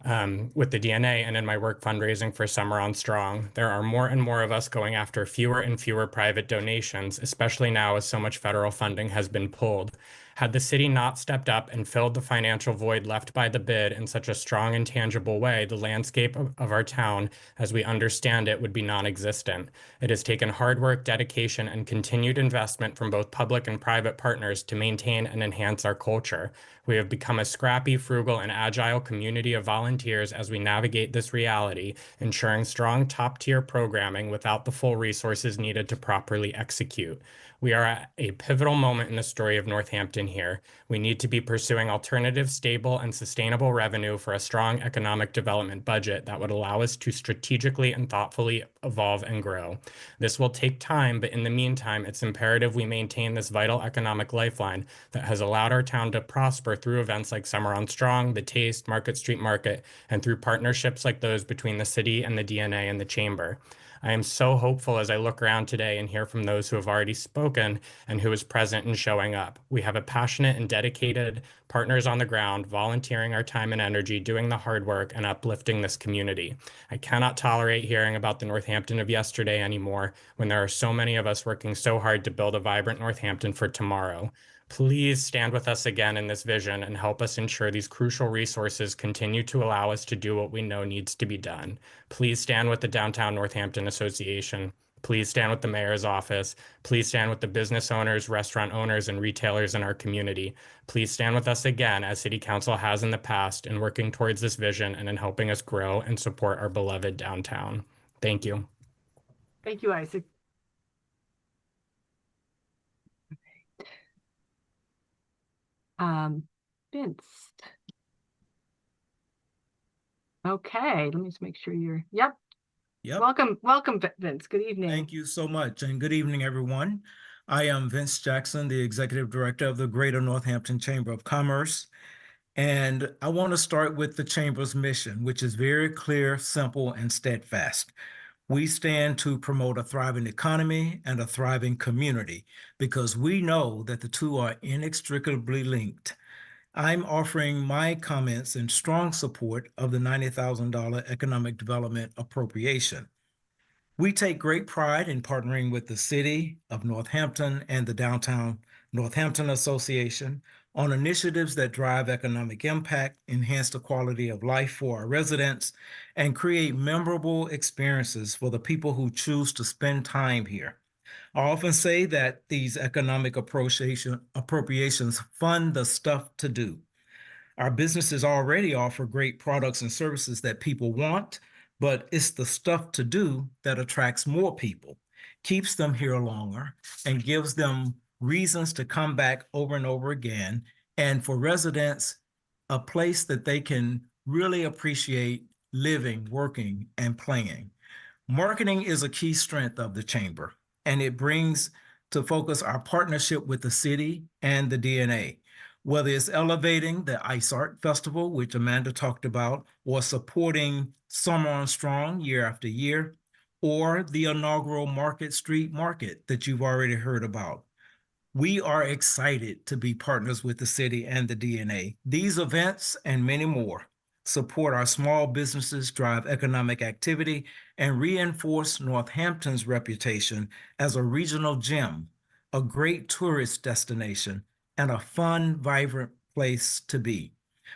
and in my work fundraising for Summer on Strong. There are more and more of us going after fewer and fewer private donations, especially now as so much federal funding has been pulled. Had the city not stepped up and filled the financial void left by the bid in such a strong and tangible way, the landscape of our town, as we understand it, would be non-existent. It has taken hard work, dedication, and continued investment from both public and private partners to maintain and enhance our culture. We have become a scrappy, frugal, and agile community of volunteers as we navigate this reality, ensuring strong top-tier programming without the full resources needed to properly execute. We are at a pivotal moment in the story of Northampton here. We need to be pursuing alternative, stable, and sustainable revenue for a strong economic development budget that would allow us to strategically and thoughtfully evolve and grow. This will take time, but in the meantime, it's imperative we maintain this vital economic lifeline that has allowed our town to prosper through events like Summer on Strong, The Taste, Market Street Market, and through partnerships like those between the city and the DNA and the Chamber. I am so hopeful as I look around today and hear from those who have already spoken and who is present and showing up. We have a passionate and dedicated partners on the ground, volunteering our time and energy, doing the hard work, and uplifting this community. I cannot tolerate hearing about the Northampton of yesterday anymore when there are so many of us working so hard to build a vibrant Northampton for tomorrow. Please stand with us again in this vision and help us ensure these crucial resources continue to allow us to do what we know needs to be done. Please stand with the Downtown Northampton Association. Please stand with the mayor's office. Please stand with the business owners, restaurant owners, and retailers in our community. Please stand with us again, as City Council has in the past, in working towards this vision and in helping us grow and support our beloved downtown. Thank you. Thank you, Isaac. Vince. Okay, let me just make sure you're, yep. Welcome, Vince. Good evening. Thank you so much, and good evening, everyone. I am Vince Jackson, the Executive Director of the Greater Northampton Chamber of Commerce, and I want to start with the Chamber's mission, which is very clear, simple, and steadfast. We stand to promote a thriving economy and a thriving community because we know that the two are inextricably linked. I'm offering my comments in strong support of the $90,000 economic development appropriation. We take great pride in partnering with the City of Northampton and the Downtown Northampton Association on initiatives that drive economic impact, enhance the quality of life for our residents, and create memorable experiences for the people who choose to spend time here. I often say that these economic appropriations fund the stuff to do. Our businesses already offer great products and services that people want, but it's the stuff to do that attracts more people, keeps them here longer, and gives them reasons to come back over and over again, and for residents, a place that they can really appreciate living, working, and playing. Marketing is a key strength of the Chamber, and it brings to focus our partnership with the city and the DNA. Whether it's elevating the Ice Art Festival, which Amanda talked about, or supporting Summer on Strong year after year, or the inaugural Market Street Market that you've already heard about. We are excited to be partners with the city and the DNA. These events and many more support our small businesses, drive economic activity, and reinforce Northampton's reputation as a regional gem, a great tourist destination, and a fun, vibrant place to be.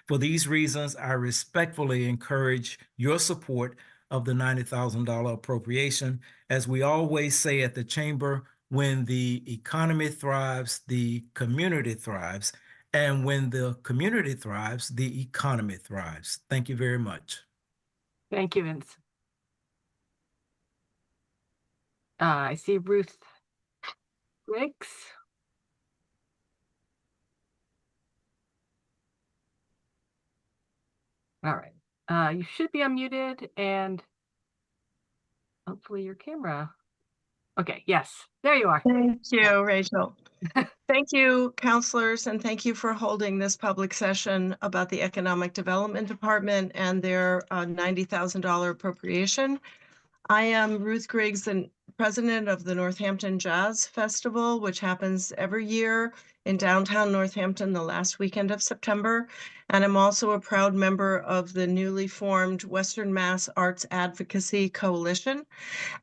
For these reasons, I respectfully encourage your support of the $90,000 appropriation. As we always say at the Chamber, when the economy thrives, the community thrives. And when the community thrives, the economy thrives. Thank you very much. Thank you, Vince. I see Ruth Griggs. All right. You should be unmuted and hopefully your camera. Okay, yes, there you are. Thank you, Rachel. Thank you, counselors, and thank you for holding this public session about the Economic Development Department and their $90,000 appropriation. I am Ruth Griggs, the president of the Northampton Jazz Festival, which happens every year in downtown Northampton the last weekend of September. And I'm also a proud member of the newly formed Western Mass Arts Advocacy Coalition.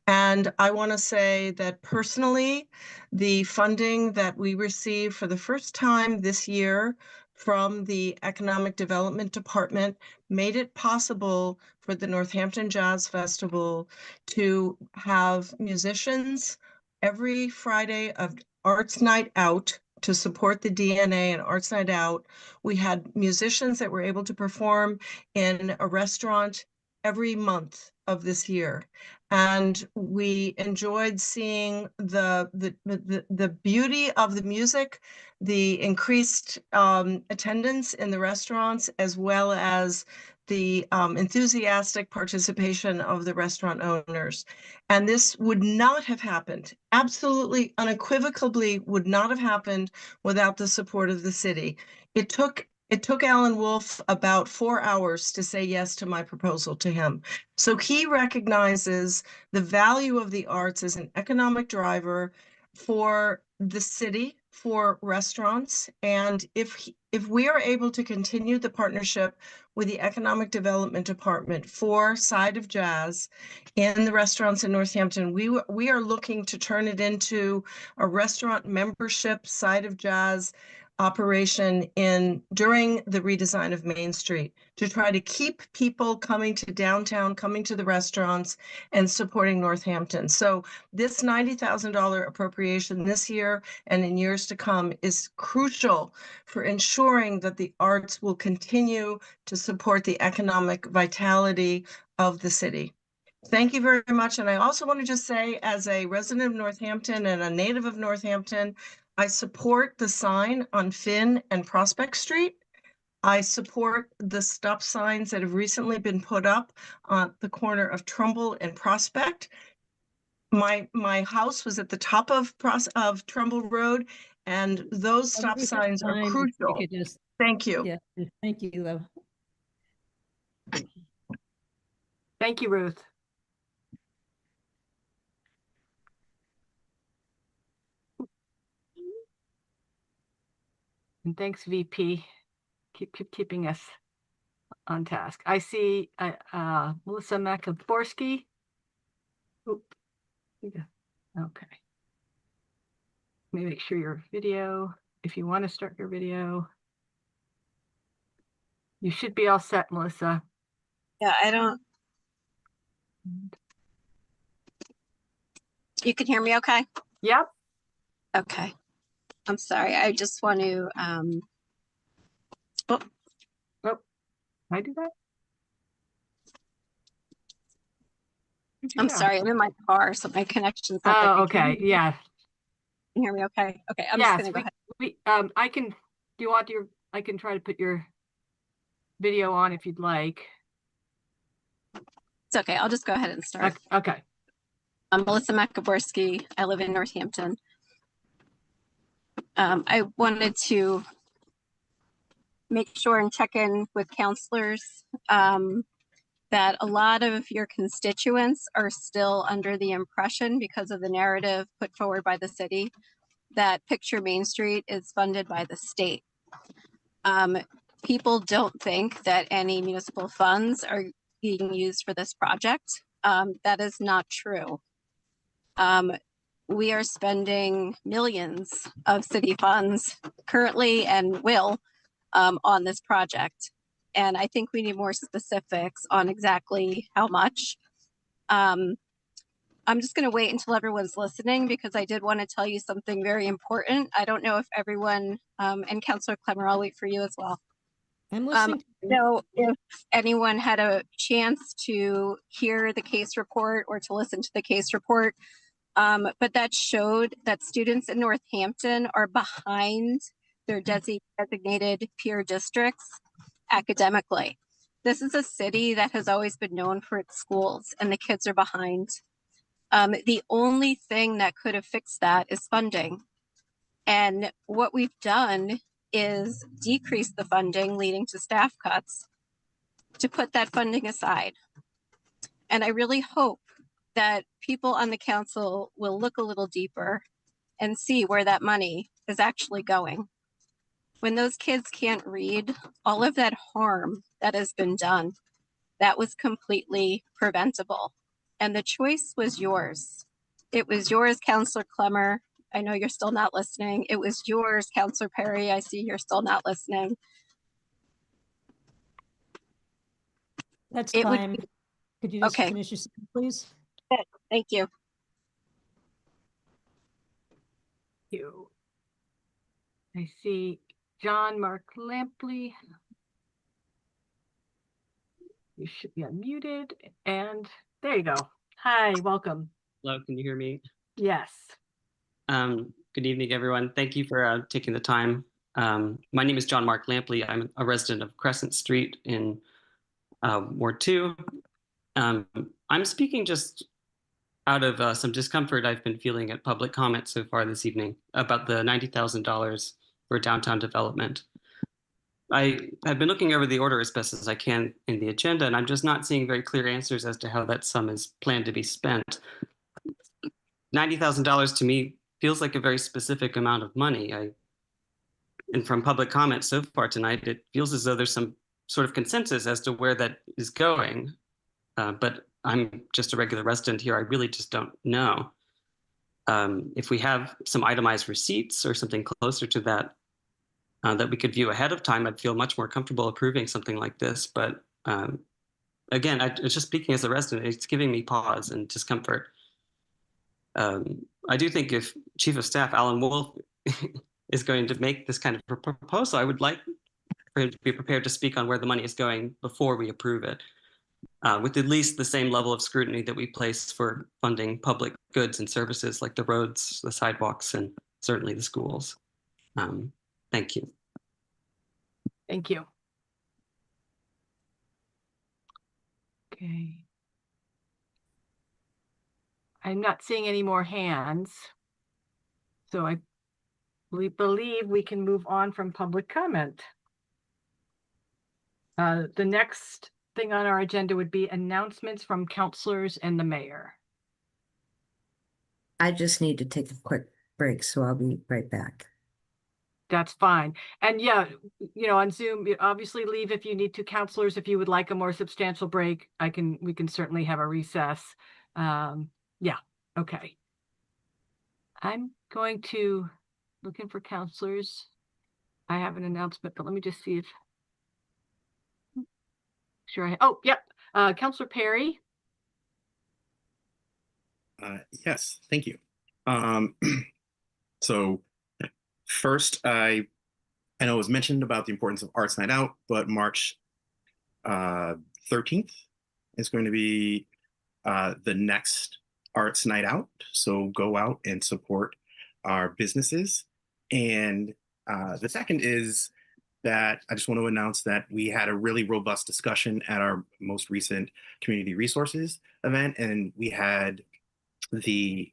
And I want to say that personally, the funding that we received for the first time this year from the Economic Development Department made it possible for the Northampton Jazz Festival to have musicians every Friday of Arts Night Out to support the DNA and Arts Night Out. We had musicians that were able to perform in a restaurant every month of this year. And we enjoyed seeing the beauty of the music, the increased attendance in the restaurants, as well as the enthusiastic participation of the restaurant owners. And this would not have happened, absolutely unequivocally would not have happened without the support of the city. It took Alan Wolf about 4 hours to say yes to my proposal to him. So he recognizes the value of the arts as an economic driver for the city, for restaurants. And if we are able to continue the partnership with the Economic Development Department for Side of Jazz in the restaurants in Northampton, we are looking to turn it into a restaurant membership Side of Jazz operation during the redesign of Main Street to try to keep people coming to downtown, coming to the restaurants, and supporting Northampton. So this $90,000 appropriation this year and in years to come is crucial for ensuring that the arts will continue to support the economic vitality of the city. Thank you very much. And I also want to just say, as a resident of Northampton and a native of Northampton, I support the sign on Finn and Prospect Street. I support the stop signs that have recently been put up on the corner of Trumbull and Prospect. My house was at the top of Trumbull Road, and those stop signs are crucial. Thank you. Yeah, thank you, though. Thank you, Ruth. And thanks, VP. Keep keeping us on task. I see Melissa Makaborski. Okay. Let me make sure your video, if you want to start your video. You should be all set, Melissa. Yeah, I don't. You can hear me okay? Yep. Okay. I'm sorry. I just want to, oh, I do that? I'm sorry. I'm in my car, so my connection's not that Oh, good. Can you okay. Yeah. hear me okay? Okay. I'm just Yes, going to go ahead. I can, do you want I can try to put your video on if you'd like. It's okay. I'll just go ahead and start. Okay. I'm Melissa Makaborski. I live in Northampton. I wanted to make sure and check in with counselors that a lot of your constituents are still under the impression, because of the narrative put forward by the city, that Picture Main Street is funded by the state. People don't think that any municipal funds are being used for this project. That is not true. We are spending millions of city funds currently and will on this project. And I think we need more specifics on exactly how much. I'm just going to wait until everyone's listening, because I did want to tell you something very important. I don't know if everyone, and Councilor Clemmer, I'll wait for you as well. I'm listening. So if anyone had a chance to hear the case report or to listen to the case report, but that showed that students in Northampton are behind their designated peer districts academically. This is a city that has always been known for its schools, and the kids are behind. The only thing that could have fixed that is funding. And what we've done is decrease the funding, leading to staff cuts, to put that funding aside. And I really hope that people on the council will look a little deeper and see where that money is actually going. When those kids can't read, all of that harm that has been done, that was completely preventable. And the choice was yours. It was yours, Councilor Clemmer. I know you're still not listening. It was yours, Councilor Perry. I see you're still not listening. That's It would time. be- Could you just Okay. finish your sentence, please? Good. Thank you. I see John Mark Lampley. You should be unmuted, and there you go. Hi, welcome. Hello, can you hear me? Yes. Good evening, everyone. Thank you for taking the time. My name is John Mark Lampley. I'm a resident of Crescent Street in Ward 2. I'm speaking just out of some discomfort I've been feeling at public comment so far this evening about the $90,000 for downtown development. I have been looking over the order as best as I can in the agenda, and I'm just not seeing very clear answers as to how that sum is planned to be spent. $90,000 to me feels like a very specific amount of money. And from public comment so far tonight, it feels as though there's some sort of consensus as to where that is going. But I'm just a regular resident here. I really just don't know. If we have some itemized receipts or something closer to that, that we could view ahead of time, I'd feel much more comfortable approving something like this. But again, it's just speaking as a resident, it's giving me pause and discomfort. I do think if Chief of Staff Alan Wolf is going to make this kind of proposal, I would like for him to be prepared to speak on where the money is going before we approve it, with at least the same level of scrutiny that we place for funding public goods and services like the roads, the sidewalks, and certainly the schools. Thank you. Thank you. Okay. I'm not seeing any more hands, so I believe we can move on from public comment. The next thing on our agenda would be announcements from councilors and the mayor. I just need to take a quick break, so I'll be right back. That's fine. And yeah, on Zoom, obviously leave if you need to. Counselors, if you would like a more substantial break, we can certainly have a recess. Yeah, okay. I'm going to looking for counselors. I have an announcement, but let me just see if Sure. Oh, yep. Counselor Perry. Yes, thank you. So first, I know it was mentioned about the importance of Arts Night Out, but March 13th is going to be the next Arts Night Out. So go out and support our businesses. And the second is that I just want to announce that we had a really robust discussion at our most recent community resources event, and we had the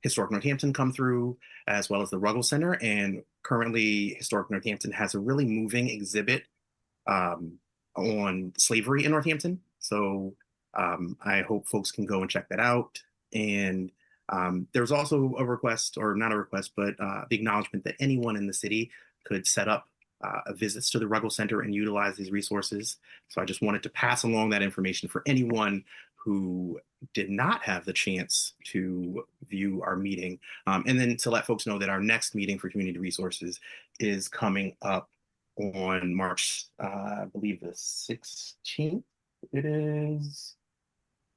Historic Northampton come through, as well as the Ruggles Center. And currently, Historic Northampton has a really moving exhibit on slavery in Northampton. So I hope folks can go and check that out. And there's also a request, or not a request, but the acknowledgement that anyone in the city could set up visits to the Ruggles Center and utilize these resources. So I just wanted to pass along that information for anyone who did not have the chance to view our meeting. And then to let folks know that our next meeting for community resources is coming up on March, I believe the 16th. It is,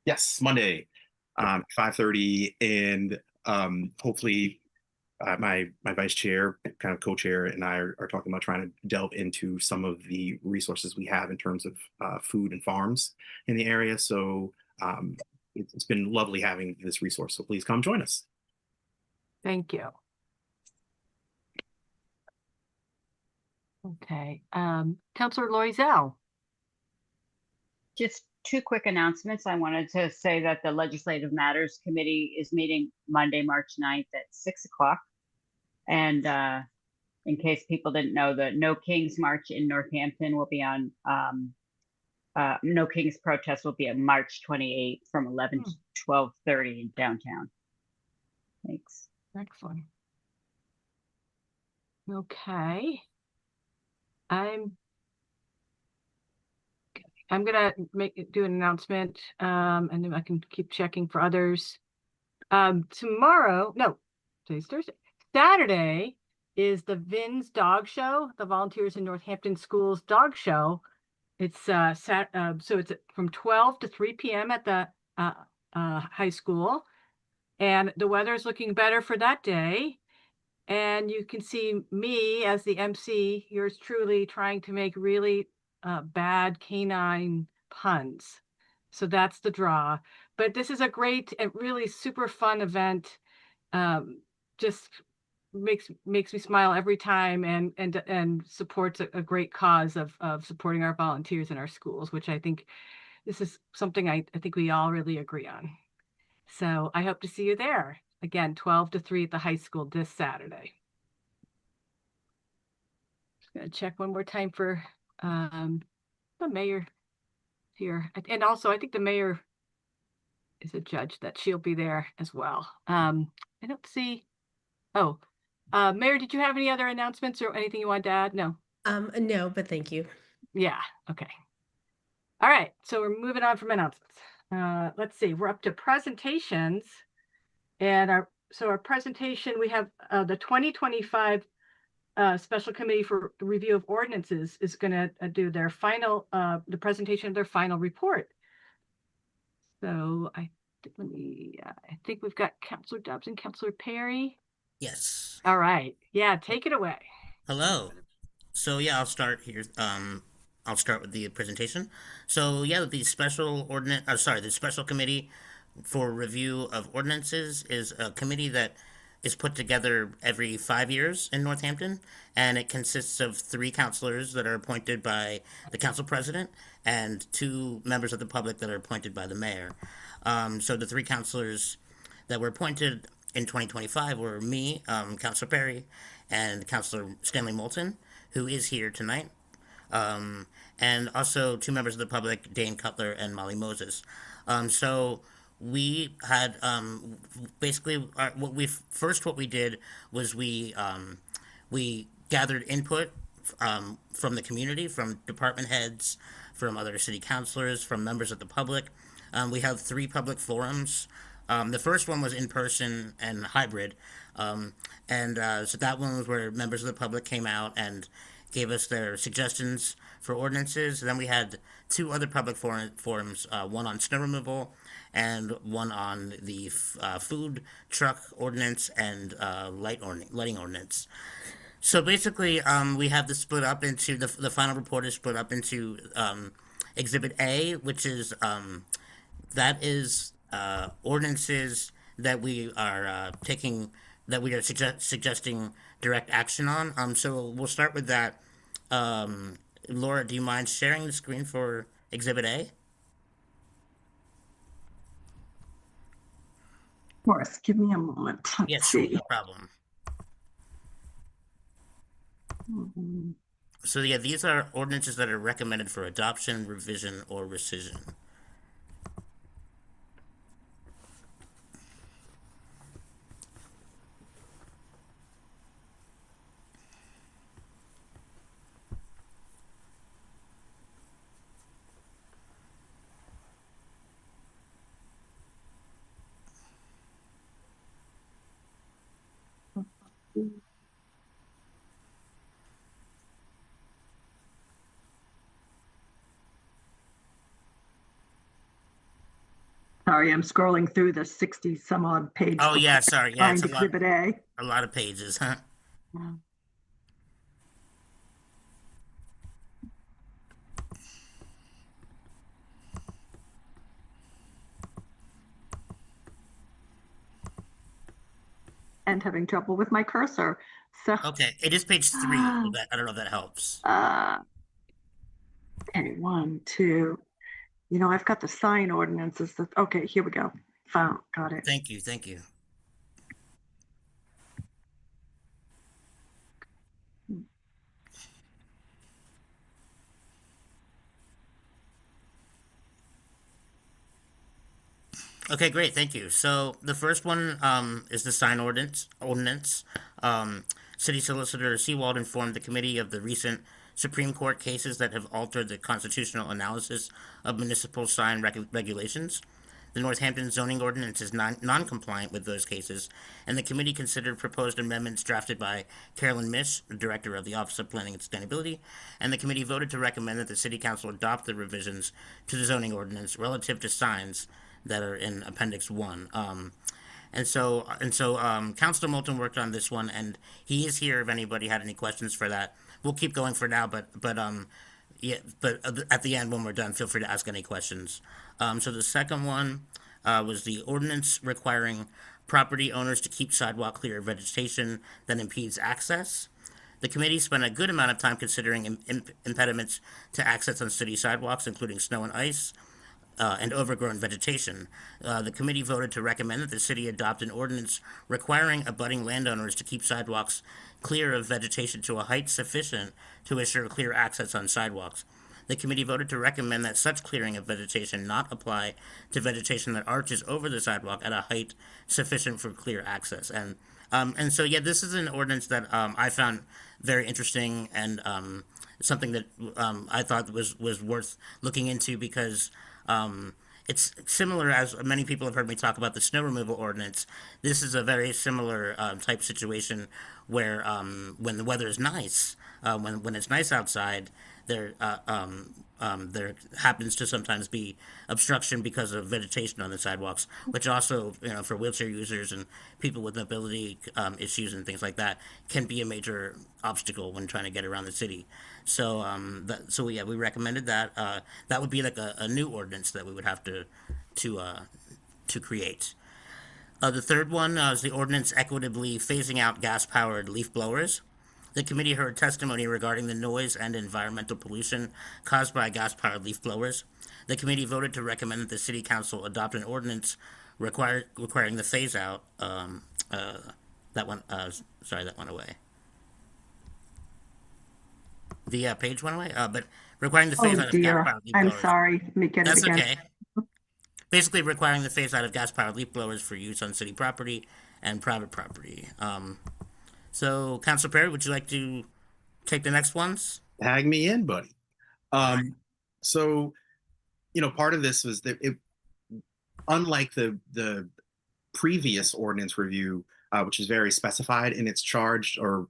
yes, Monday, 5:30. And hopefully my vice chair, kind of co-chair, and I are talking about trying to delve into some of the resources we have in terms of food and farms in the area. So it's been lovely having this resource. So please come join us. Thank you. Okay. Councilor Loisel. Just two quick announcements. I wanted to say that the Legislative Matters Committee is meeting Monday, March 9th at 6 o'clock. And in case people didn't know, the No Kings March in Northampton will be on, No Kings protest will be on March 28th from 11 to 12:30 in downtown. Thanks. Excellent. Okay. I'm gonna do an announcement, and then I can keep checking for others. Tomorrow, no, today's Thursday. Saturday is the VINS Dog Show, the Volunteers in Northampton Schools Dog Show. It's so it's from 12 to 3 p.m. at the high school, and the weather is looking better for that day. And you can see me as the MC, yours truly, trying to make really bad canine puns. So that's the draw. But this is a great, really super fun event. Just makes me smile every time, and supports a great cause of supporting our volunteers in our schools, which I think this is something I think we all really agree on. So I hope to see you there. Again, 12 to 3 at the high school this Saturday. Just gonna check one more time for the mayor here. And also I think the mayor is a judge, that she'll be there as well. I don't see, Mayor, did you have any other announcements or anything you wanted to add? No. No, but thank you. Yeah, okay. All right, so we're moving on from announcements. Let's see, we're up to presentations. And our presentation, we have the 2025 Special Committee for the Review of Ordinances is going to do their final, the presentation of their final report. So I think we've got Councilor Dobbs and Councilor Perry. Yes. All right. Yeah, take it away. Hello. So yeah, I'll start here. I'll start with the presentation. So yeah, the Special Committee for Review of Ordinances is a committee that is put together every 5 years in Northampton, and it consists of 3 counselors that are appointed by the council president and 2 members of the public that are appointed by the mayor. So the 3 counselors that were appointed in 2025 were me, Councilor Perry, and Councilor Stanley Moulton, who is here tonight, and also 2 members of the public, Dane Cutler and Molly Moses. So we had basically what we did was we gathered input from the community, from department heads, from other city councilors, from members of the public. We have 3 public forums. The first one was in person and hybrid, so that one was where members of the public came out and gave us their suggestions for ordinances. And then we had two other public forums, one on snow removal and one on the food truck ordinance and lighting ordinance. So basically, we have this split up into the final report is split up into Exhibit A, which is that is ordinances that we are suggesting direct action on. So we'll start with that. Laura, do you mind sharing the screen for Exhibit A? Of course, give me a moment. Let's Yes, see. no problem. So yeah, these are ordinances that are recommended for adoption, revision, or rescission. Sorry, I'm scrolling through the 60 some odd page. Oh yeah, sorry. Yeah, it's Exhibit A. a lot of pages, huh? And having trouble with my cursor. So Okay, it is page 3. I don't know if that helps. okay, 1, 2. You know, I've got the sign ordinances. Okay, here we go. Found, got it. Thank you, thank you. Okay, great, thank you. So the first one is the sign ordinance. City Solicitor Seawald informed the committee of the recent Supreme Court cases that have altered the constitutional analysis of municipal sign regulations. The Northampton zoning ordinance is non-compliant with those cases, and the committee considered proposed amendments drafted by Carolyn Mish, Director of the Office of Planning and Sustainability, and the committee voted to recommend that the City Council adopt the revisions to the zoning ordinance relative to signs that are in Appendix 1. And so Councilor Moulton worked on this one, and he is here if anybody had any questions for that. We'll keep going for now, but at the end when we're done, feel free to ask any questions. So the second one was the ordinance requiring property owners to keep sidewalk clear of vegetation that impedes access. The committee spent a good amount of time considering impediments to access on city sidewalks, including snow and ice, and overgrown vegetation. The committee voted to recommend that the city adopt an ordinance requiring abutting landowners to keep sidewalks clear of vegetation to a height sufficient to assure clear access on sidewalks. The committee voted to recommend that such clearing of vegetation not apply to vegetation that arches over the sidewalk at a height sufficient for clear access. And so, yeah, this is an ordinance that I found very interesting and something that I thought was worth looking into because it's similar, as many people have heard me talk about the snow removal ordinance. This is a very similar type situation where when the weather is nice, when it's nice outside, there happens to sometimes be obstruction because of vegetation on the sidewalks, which also, for wheelchair users and people with mobility issues and things like that, can be a major obstacle when trying to get around the city. So, yeah, we recommended that. That would be like a new ordinance that we would have to create. The third one is the ordinance equitably phasing out gas-powered leaf blowers. The committee heard testimony regarding the noise and environmental pollution caused by gas-powered leaf blowers. The committee voted to recommend that the City Council adopt an ordinance requiring the phase-out. That went away. The page went away, but requiring the phase-out of gas-powered leaf blowers. I'm sorry. Let me get it again. That's okay. Basically requiring the phase-out of gas-powered leaf blowers for use on city property and private property. So, Councilor Perry, would you like to take the next ones? Tag me in, buddy. So, part of this was that unlike the previous ordinance review, which is very specified in its charge, or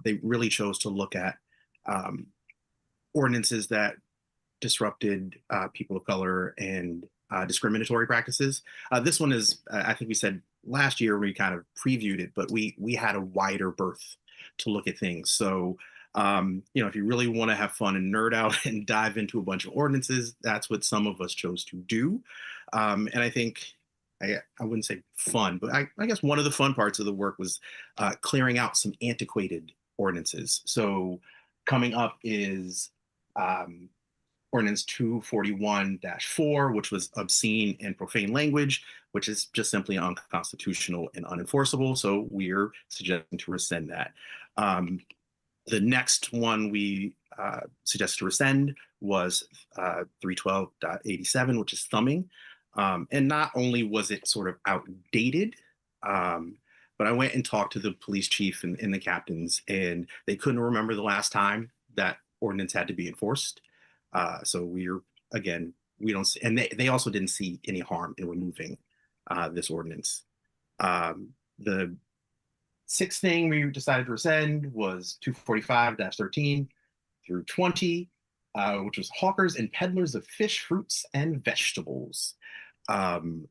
they really chose to look at ordinances that disrupted people of color and discriminatory practices. This one is, I think we said last year we kind of previewed it, but we had a wider berth to look at things. So, if you really want to have fun and nerd out and dive into a bunch of ordinances, that's what some of us chose to do. And I think, I wouldn't say fun, but I guess one of the fun parts of the work was clearing out some antiquated ordinances. So coming up is Ordinance 241-4, which was obscene and profane language, which is just simply unconstitutional and unenforceable. So we're suggesting to rescind that. The next one we suggested to rescind was 312.87, which is thumbing. And not only was it sort of outdated, but I went and talked to the police chief and the captains, and they couldn't remember the last time that ordinance had to be enforced. So we don't see, and they also didn't see any harm in removing this ordinance. The sixth thing we decided to rescind was 245-13 through 20, which was hawkers and peddlers of fish, fruits, and vegetables. And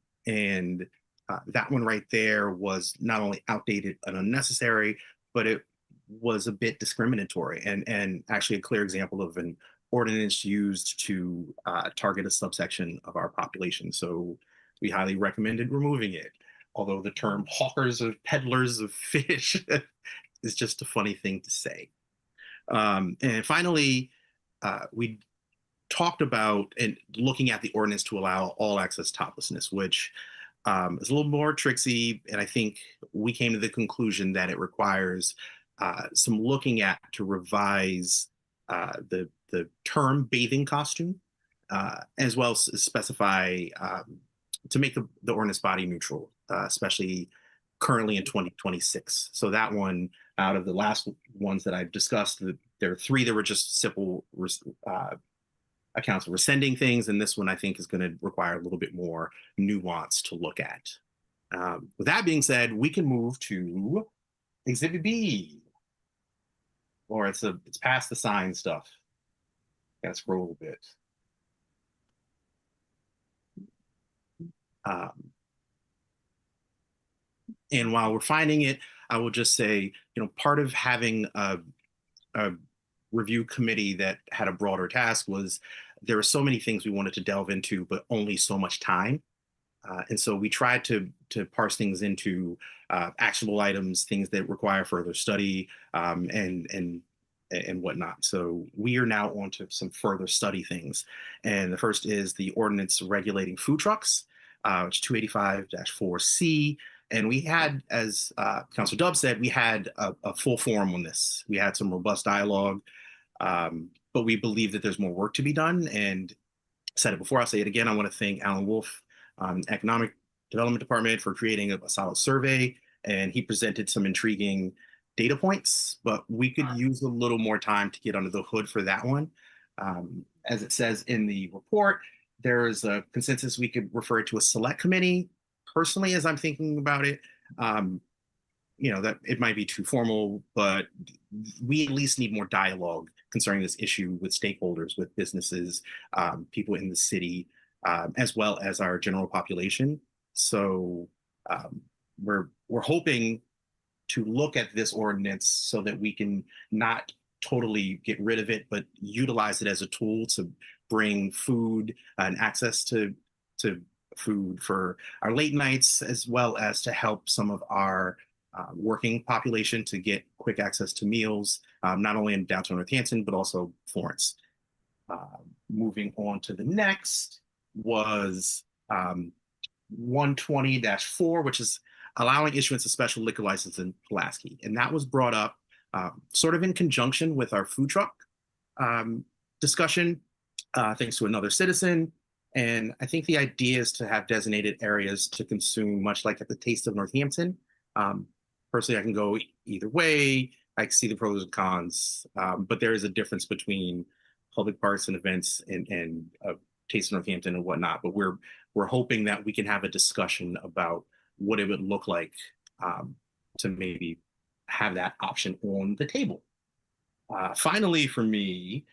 that one right there was not only outdated and unnecessary, but it was a bit discriminatory and actually a clear example of an ordinance used to target a subsection of our population. So we highly recommended removing it. Although the term hawkers or peddlers of fish is just a funny thing to say. And finally, we talked about and looking at the ordinance to allow all access toplessness, which is a little more tricksy. And I think we came to the conclusion that it requires some looking at to revise the term bathing costume, as well as specify to make the ordinance body neutral, especially currently in 2026. So that one, out of the last ones that I've discussed, there are three that were just simple accounts of rescinding things, and this one I think is going to require a little bit more nuance to look at. With that being said, we can move to Exhibit B. Or it's past the sign stuff. Gotta scroll a bit. And while we're finding it, I will just say, part of having a review committee that had a broader task was there were so many things we wanted to delve into, but only so much time. And so we tried to parse things into actionable items, things that require further study, and whatnot. So we are now on to some further study things. And the first is the ordinance regulating food trucks, which is 285-4C. And we had, as Councilor Dubs said, we had a full forum on this. We had some robust dialogue, but we believe that there's more work to be done. And I said it before, I'll say it again. I want to thank Alan Wolf, Economic Development Department, for creating a solid survey. And he presented some intriguing data points, but we could use a little more time to get under the hood for that one. As it says in the report, there is a consensus we could refer to a select committee. Personally, as I'm thinking about it, that it might be too formal, but we at least need more dialogue concerning this issue with stakeholders, with businesses, people in the city, as well as our general population. So we're hoping to look at this ordinance so that we can not totally get rid of it, but utilize it as a tool to bring food and access to food for our late nights, as well as to help some of our working population to get quick access to meals, not only in downtown Northampton, but also Florence. Moving on to the next was 120-4, which is allowing issuance of special liquor license in Pulaski. And that was brought up sort of in conjunction with our food truck discussion, thanks to another citizen. And I think the idea is to have designated areas to consume, much like at the Taste of Northampton. Personally, I can go either way. I can see the pros and cons, but there is a difference between public parks and events and Taste of Northampton and whatnot. But we're hoping that we can have a discussion about what it would look like to maybe have that option on the table. Finally, for me,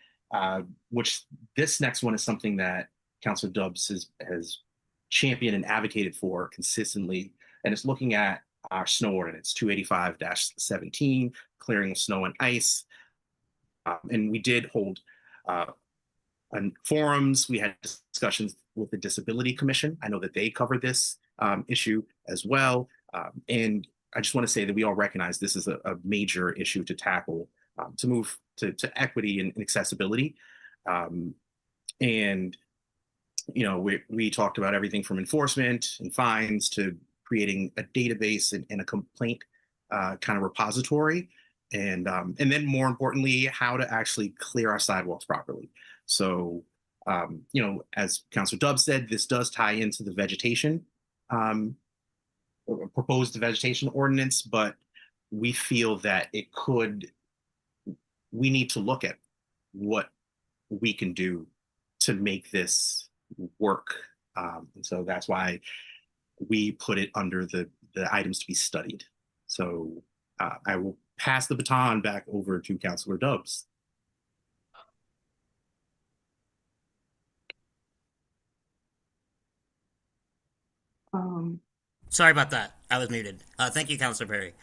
which this next one is something that Councilor Dubs has championed and advocated for consistently, and it's looking at our snow ordinance 285-17, clearing of snow and ice. And we did hold forums. We had discussions with the Disability Commission. I know that they covered this issue as well. And I just want to say that we all recognize this is a major issue to tackle, to move to equity and accessibility. And, you know, we talked about everything from enforcement and fines to creating a database and a complaint kind of repository. And then more importantly, how to actually clear our sidewalks properly. So, you know, as Councilor Dubs said, this does tie into the vegetation, proposed vegetation ordinance, but we feel that we need to look at what we can do to make this work. And so that's why we put it under the items to be studied. So I will pass the baton back over to Councilor Dubs. Sorry about that. I was muted. Thank you, Councilor Perry.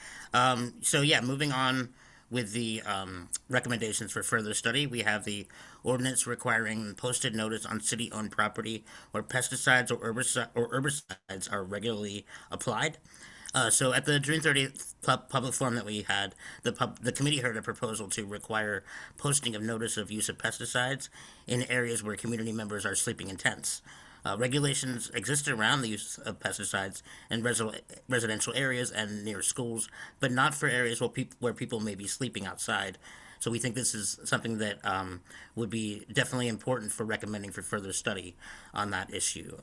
So yeah, moving on with the recommendations for further study, we have the ordinance requiring posted notice on city-owned property where pesticides or herbicides are regularly applied. So at the June 30th public forum that we had, the committee heard a proposal to require posting of notice of use of pesticides in areas where community members are sleeping in tents. Regulations exist around the use of pesticides in residential areas and near schools, but not for areas where people may be sleeping outside. So we think this is something that would be definitely important for recommending for further study on that issue.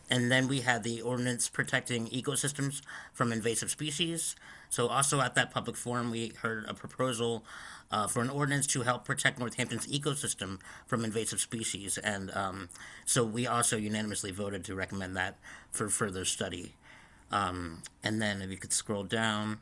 And then we had the ordinance protecting ecosystems from invasive species. So also at that public forum, we heard a proposal for an ordinance to help protect Northampton's ecosystem from invasive species. And so we also unanimously voted to recommend that for further study. And then if you could scroll down.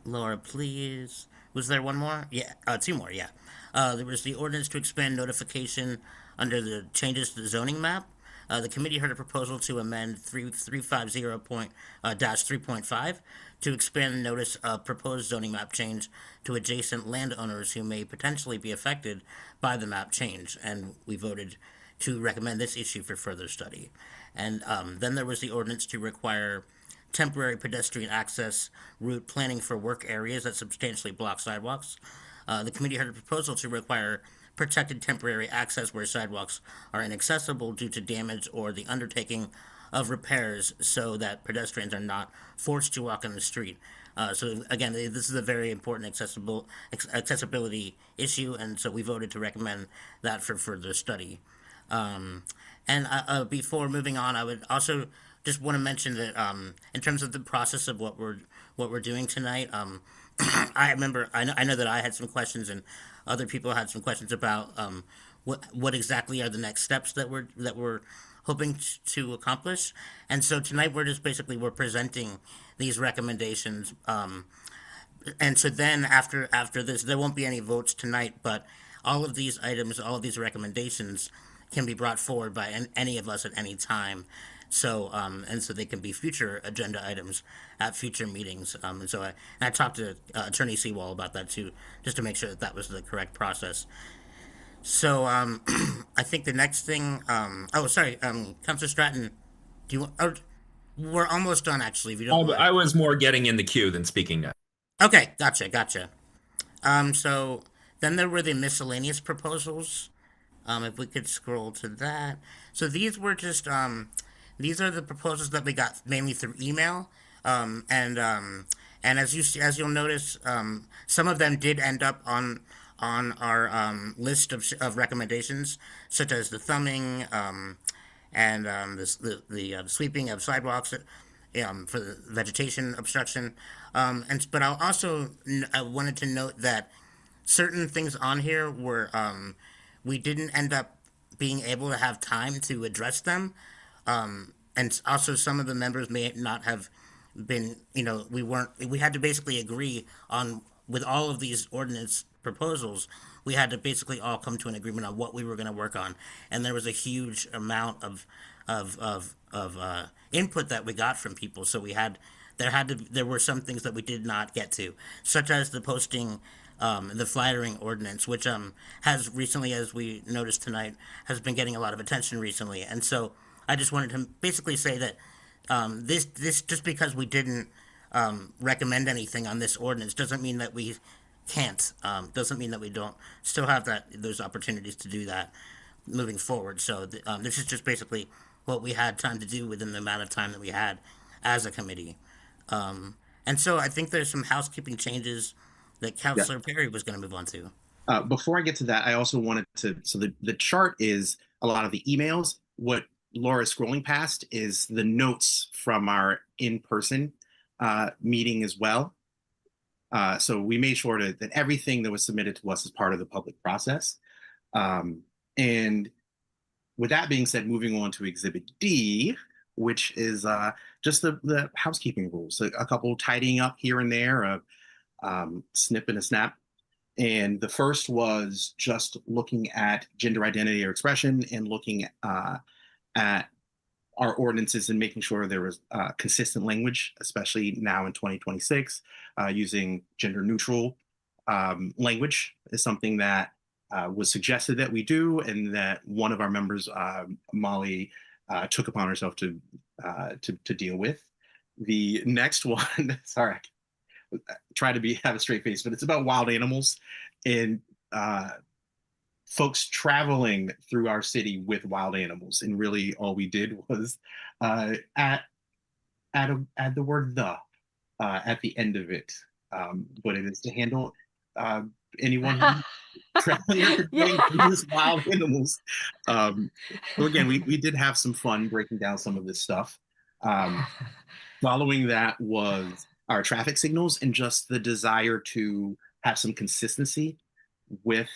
Laura, please. Was there one more? Yeah, two more, yeah. There was the ordinance to expand notification under the changes to the zoning map. The committee heard a proposal to amend 350.-3.5 to expand the notice of proposed zoning map change to adjacent landowners who may potentially be affected by the map change, and we voted to recommend this issue for further study. And then there was the ordinance to require temporary pedestrian access route planning for work areas that substantially block sidewalks. The committee heard a proposal to require protected temporary access where sidewalks are inaccessible due to damage or the undertaking of repairs so that pedestrians are not forced to walk on the street. So again, this is a very important accessibility issue, and so we voted to recommend that for further study. Before moving on, I would also just want to mention that in terms of the process of what we're doing tonight, I know that I had some questions and other people had some questions about what exactly are the next steps that we're hoping to accomplish. And so tonight we're presenting these recommendations. And so then after this, there won't be any votes tonight, but all of these items, all of these recommendations can be brought forward by any of us at any time. So and so they can be future agenda items at future meetings. And so I talked to Attorney Seawall about that too, just to make sure that was the correct process. So I think the next thing. Councilor Stratton, do you? We're almost done actually. If you don't. I was more getting in the queue than speaking now. Okay, gotcha. So then there were the miscellaneous proposals. If we could scroll to that. So these were just these are the proposals that we got mainly through email, and as you'll notice, some of them did end up on our list of recommendations, such as the thumbing and the sweeping of sidewalks for the vegetation obstruction. But I also wanted to note that certain things on here were we didn't end up being able to have time to address them. And also some of the members may not have been, we had to basically agree on with all of these ordinance proposals, we had to basically all come to an agreement on what we were going to work on, and there was a huge amount of input that we got from people. So there were some things that we did not get to, such as the posting, the flyering ordinance, which has recently, as we noticed tonight, has been getting a lot of attention recently. And so I just wanted to basically say that this just because we didn't recommend anything on this ordinance doesn't mean that we can't. Doesn't mean that we don't still have those opportunities to do that moving forward. So this is just basically what we had time to do within the amount of time that we had as a committee. And so I think there's some housekeeping changes that Councilor Perry was going to move on to. Before I get to that, I also wanted to, so the chart is a lot of the emails. What Laura is scrolling past is the notes from our in-person meeting as well. So we made sure that everything that was submitted to us is part of the public process. And with that being said, moving on to Exhibit D, which is just the housekeeping rules, so a couple tidying up here and there, a snip and a snap. And the first was just looking at gender identity or expression and looking at our ordinances and making sure there was consistent language, especially now in 2026, using gender neutral language is something that was suggested that we do, and that one of our members, Molly, took upon herself to deal with. The next one, sorry, I try to have a straight face, but it's about wild animals and folks traveling through our city with wild animals. And really all we did was add the word "the" at the end of it. But it is to handle anyone who traveling or conveying these wild animals. So again, we did have some fun breaking down some of this stuff. Following that was our traffic signals and just the desire to have some consistency with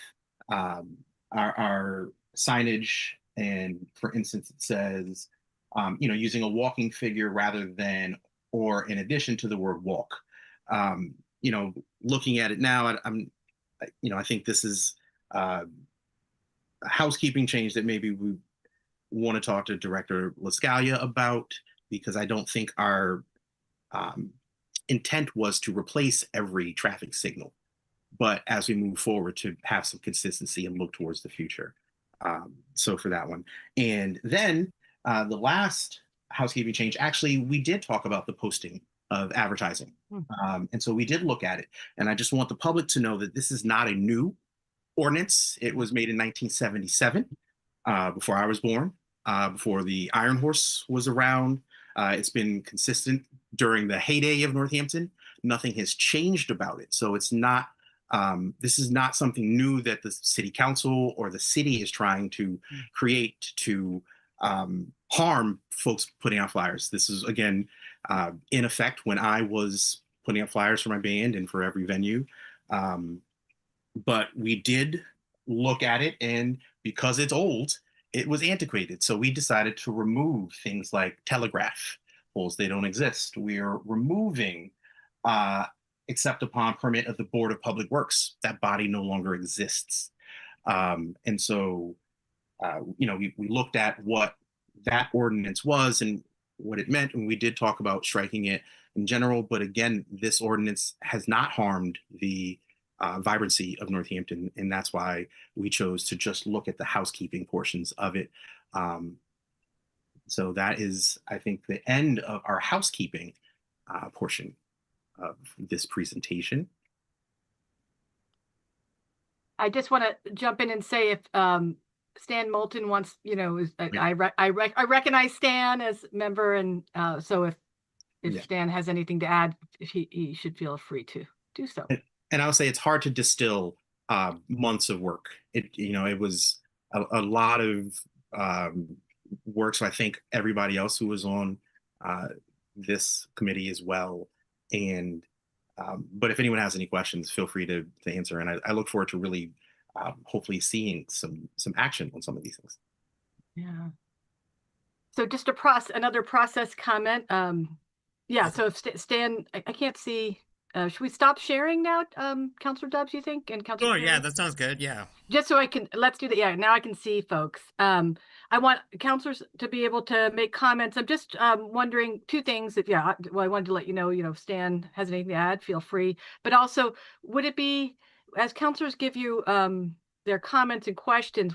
our signage. And for instance, it says, using a walking figure rather than or in addition to the word walk. Looking at it now, I think this is a housekeeping change that maybe we want to talk to Director LaScalia about, because I don't think our intent was to replace every traffic signal, but as we move forward to have some consistency and look towards the future. So for that one. And then the last housekeeping change, actually, we did talk about the posting of advertising. And so we did look at it. And I just want the public to know that this is not a new ordinance. It was made in 1977, before I was born, before the Iron Horse was around. It's been consistent during the heyday of Northampton. Nothing has changed about it. So it's not, this is not something new that the city council or the city is trying to create to harm folks putting out flyers. This is, again, in effect when I was putting out flyers for my band and for every venue. But we did look at it, and because it's old, it was antiquated. So we decided to remove things like telegraph poles. They don't exist. We are removing except upon permit of the Board of Public Works. That body no longer exists. And so, we looked at what that ordinance was and what it meant, and we did talk about striking it in general. But again, this ordinance has not harmed the vibrancy of Northampton, and that's why we chose to just look at the housekeeping portions of it. So that is, I think, the end of our housekeeping portion of this presentation. I just want to jump in and say if Stan Moulton wants, I recognize Stan as member, and so if Stan has anything to add, he should feel free to do so. And I would say it's hard to distill months of work. It was a lot of work. So I think everybody else who was on this committee as well. And but if anyone has any questions, feel free to answer. And I look forward to really hopefully seeing some action on some of these things. Yeah. So just another process comment. Yeah. So if Stan, I can't see. should we stop sharing now, Counselor Dubs, you think? And Counselor Sure, yeah, Perry? that sounds good. Yeah. Just so I can, let's do that. Yeah, now I can see folks. I want counselors to be able to make comments. I'm just wondering two things. If I wanted to let you know, if Stan has anything to add, feel free. But also, would it be, as counselors give you their comments and questions,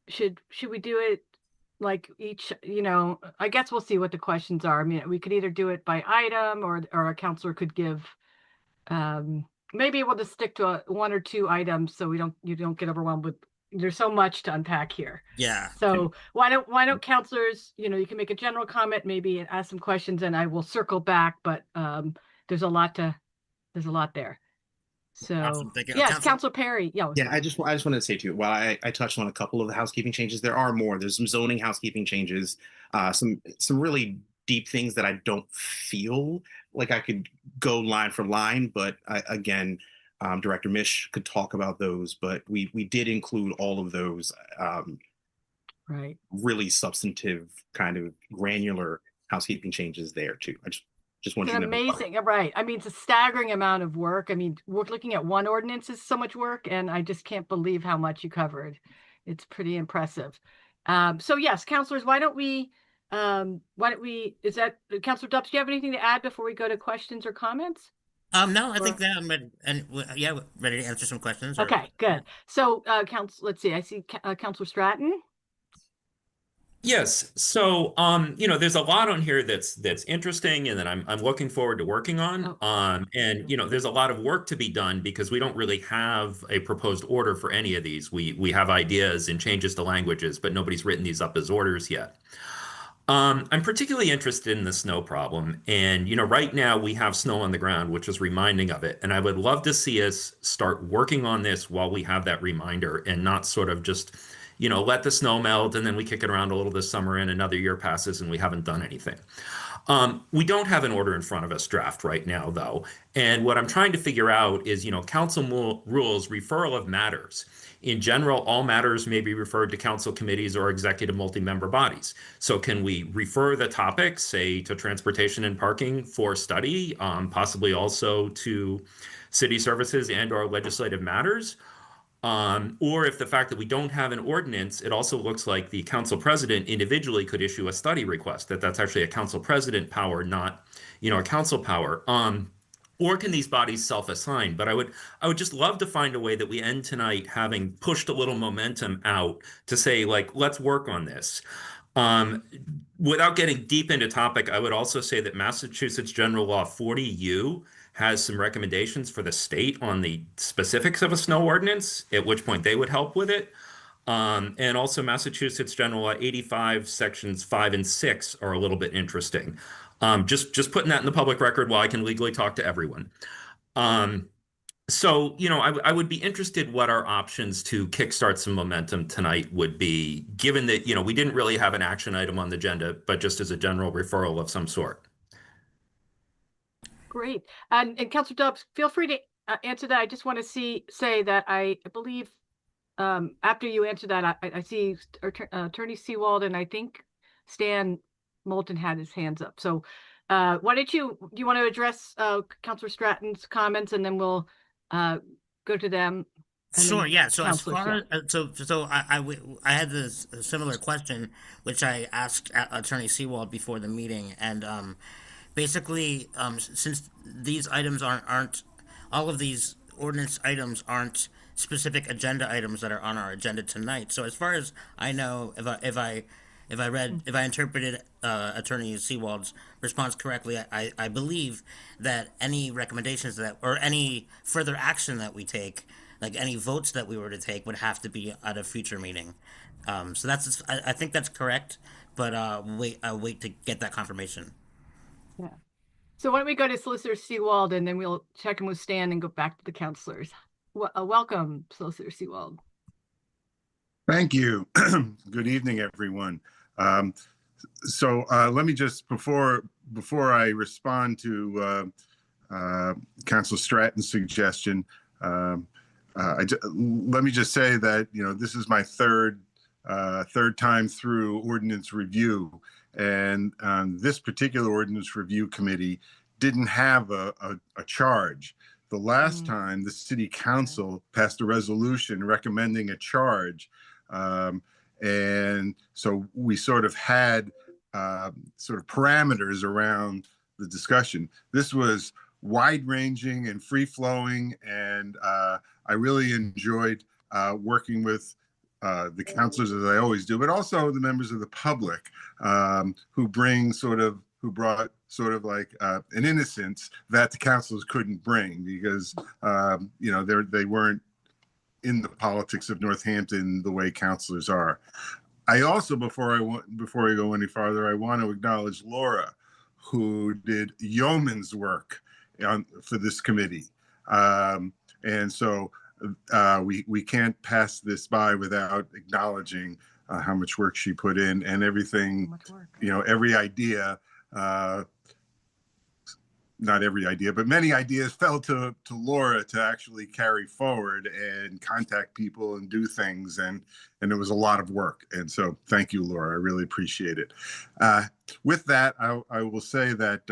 should we do it like each, I guess we'll see what the questions are. I mean, we could either do it by item or a counselor could give, maybe we'll just stick to one or two items so you don't get overwhelmed with, there's so much to unpack here. Yeah. So why don't counselors, you can make a general comment, maybe ask some questions and I will circle back, but there's a lot there. So Awesome. Thank you. yes, Counselor Perry. Yeah, I just wanted to say too, while I touched on a couple of the housekeeping changes, there are more. There's some zoning housekeeping changes, some really deep things that I don't feel like I could go line for line, but again, Director Mish could talk about those, but we did include all of those right, really substantive kind of granular housekeeping changes there too. I just wanted it's to know. amazing, right? I mean, it's a staggering amount of work. I mean, we're looking at one ordinance is so much work, and I just can't believe how much you covered. It's pretty impressive. So yes, counselors, why don't we, is that, Counselor Dubs, do you have anything to add before we go to questions or comments? No, I think that I'm ready, and ready to answer some questions. Okay, good. So, let's see, I see Counselor Stratton. Yes. So, there's a lot on here that's interesting and that I'm looking forward to working on. And there's a lot of work to be done because we don't really have a proposed order for any of these. We have ideas and changes to languages, but nobody's written these up as orders yet. I'm particularly interested in the snow problem. And, right now we have snow on the ground, which is reminding of it. And I would love to see us start working on this while we have that reminder and not sort of just, let the snow melt and then we kick it around a little this summer and another year passes and we haven't done anything. We don't have an order in front of us draft right now, though. And what I'm trying to figure out is, council rules referral of matters. In general, all matters may be referred to council committees or executive multi-member bodies. So can we refer the topic, say, to transportation and parking for study, possibly also to city services and or legislative matters? Or if the fact that we don't have an ordinance, it also looks like the council president individually could issue a study request, that's actually a council president power, not, a council power. Or can these bodies self-assign? But I would just love to find a way that we end tonight having pushed a little momentum out to say, like, let's work on this. Without getting deep into topic, I would also say that Massachusetts General Law 40U has some recommendations for the state on the specifics of a snow ordinance, at which point they would help with it. And also Massachusetts General Law 85 sections 5 and 6 are a little bit interesting. Just putting that in the public record while I can legally talk to everyone. So, I would be interested what our options to kickstart some momentum tonight would be, given that, we didn't really have an action item on the agenda, but just as a general referral of some sort. Great. And Councilor Dubs, feel free to answer that. I just want to say that I believe after you answer that, I see Attorney Seawald and I think Stan Moulton had his hands up. So why don't you want to address Councilor Stratton's comments and then we'll go to them. Sure. Yeah. So as far so I had this similar question, which I asked Attorney Seawald before the meeting, and basically, since these items aren't all of these ordinance items aren't specific agenda items that are on our agenda tonight. So as far as I know, if I interpreted Attorney Seawald's response correctly, I believe that any recommendations or any further action that we take, like any votes that we were to take, would have to be at a future meeting. So I think that's correct, but I'll wait to get that confirmation. Yeah. So why don't we go to Solicitor Seawald and then we'll check in with Stan and go back to the councilors. Welcome, Solicitor Seawald. Thank you. Good evening, everyone. So let me just, before I respond to Councilor Stratton's suggestion, let me just say that, this is my third time through ordinance review. And this particular ordinance review committee didn't have a charge. The last time the city council passed a resolution recommending a charge. And so we sort of had sort of parameters around the discussion. This was wide ranging and free flowing. And I really enjoyed working with the counselors, as I always do, but also the members of the public who brought sort of like an innocence that the counselors couldn't bring because, they weren't in the politics of Northampton the way counselors are. I also, before I go any farther, I want to acknowledge Laura, who did yeoman's work for this committee. And so we can't pass this by without acknowledging how much work she put in and everything, every idea, not every idea, but many ideas fell to Laura to actually carry forward and contact people and do things. And it was a lot of work. And so thank you, Laura. I really appreciate it. With that, I will say that,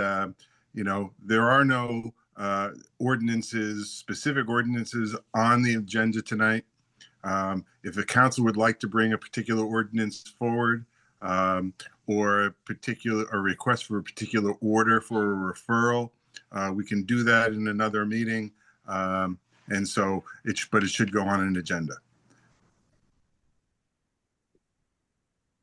there are no specific ordinances on the agenda tonight. If the council would like to bring a particular ordinance forward, or a request for a particular order for a referral, we can do that in another meeting. And so but it should go on an agenda.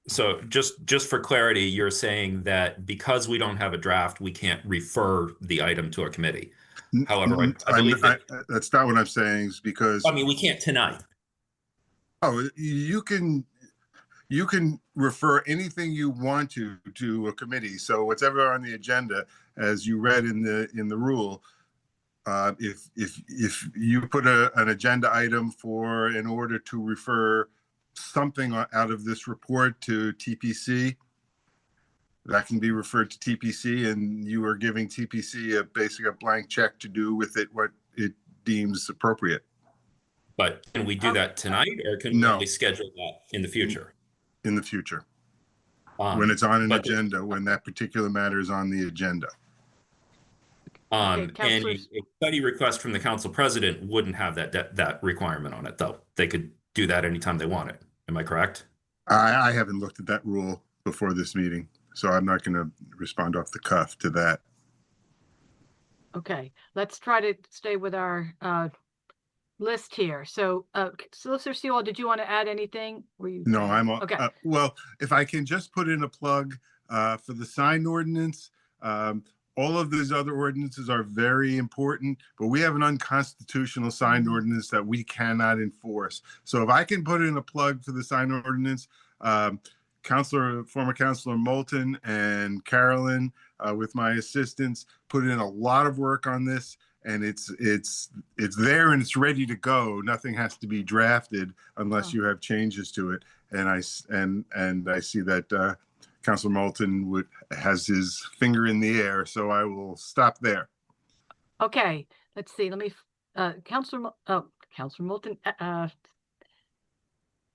So just for clarity, you're saying that because we don't have a draft, we can't refer the item to a committee. However, I believe that's not what I'm saying, is because we can't tonight. Oh, you can refer anything you want to a committee. So whatever on the agenda, as you read in the rule, if you put an agenda item for in order to refer something out of this report to TPC, that can be referred to TPC, and you are giving TPC a blank check to do with it what it deems appropriate. But can we do that tonight, or can we only schedule that in the future? In the future, when it's on an agenda, when that particular matter is on the agenda. And a study request from the council president wouldn't have that requirement on it, though. They could do that anytime they want it. Am I correct? I haven't looked at that rule before this meeting, so I'm not going to respond off the cuff to that. Let's try to stay with our list here. So, Solicitor Sewell, did you want to add anything? No, I'm okay. Well, if I can just put in a plug for the sign ordinance. All of these other ordinances are very important, but we have an unconstitutional sign ordinance that we cannot enforce. So if I can put in a plug for the sign ordinance, former Councilor Moulton and Carolyn, with my assistants, put in a lot of work on this, and it's there and it's ready to go. Nothing has to be drafted unless you have changes to it. And I see that Councilor Moulton has his finger in the air, so I will stop there. Okay, let's see. Let me, Councilor Moulton,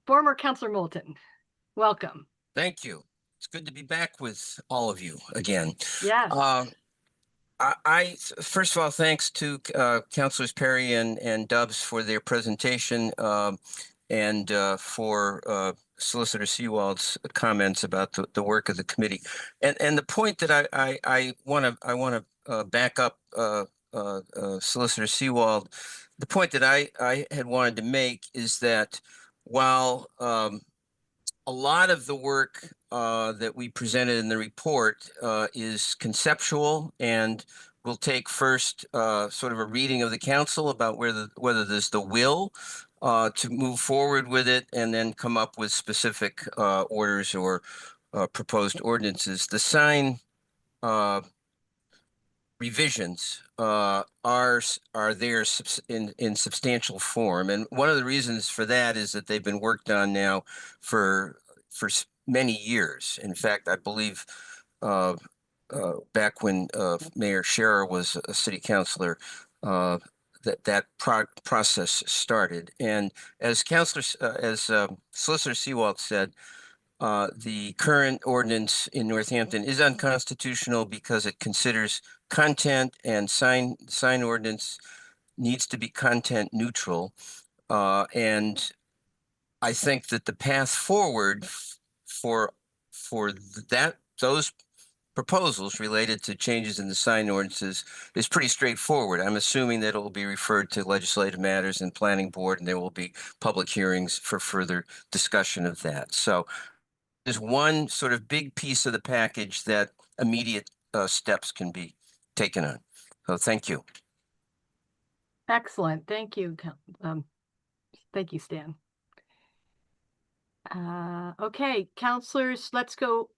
former Councilor Moulton, welcome. Thank you. It's good to be back with all of you again. Yes. I first of all, thanks to Councilors Perry and Dubs for their presentation, and for Solicitor Sewald's comments about the work of the committee. And the point that I want to back up Solicitor Sewald, the point that I had wanted to make is that while a lot of the work that we presented in the report is conceptual, and we'll take first sort of a reading of the council about whether there's the will to move forward with it, and then come up with specific orders or proposed ordinances. The sign revisions are there in substantial form, and one of the reasons for that is that they've been worked on now for many years. In fact, I believe back when Mayor Scherer was a city councilor, that process started. And as Solicitor Sewald said, the current ordinance in Northampton is unconstitutional because it considers content, and sign ordinance needs to be content neutral. And I think that the path forward for those proposals related to changes in the sign ordinances is pretty straightforward. I'm assuming that it will be referred to legislative matters and planning board, and there will be public hearings for further discussion of that. So there's one sort of big piece of the package that immediate steps can be taken on. So thank you. Excellent. Thank you. Thank you, Stan. Okay, counselors, let's go.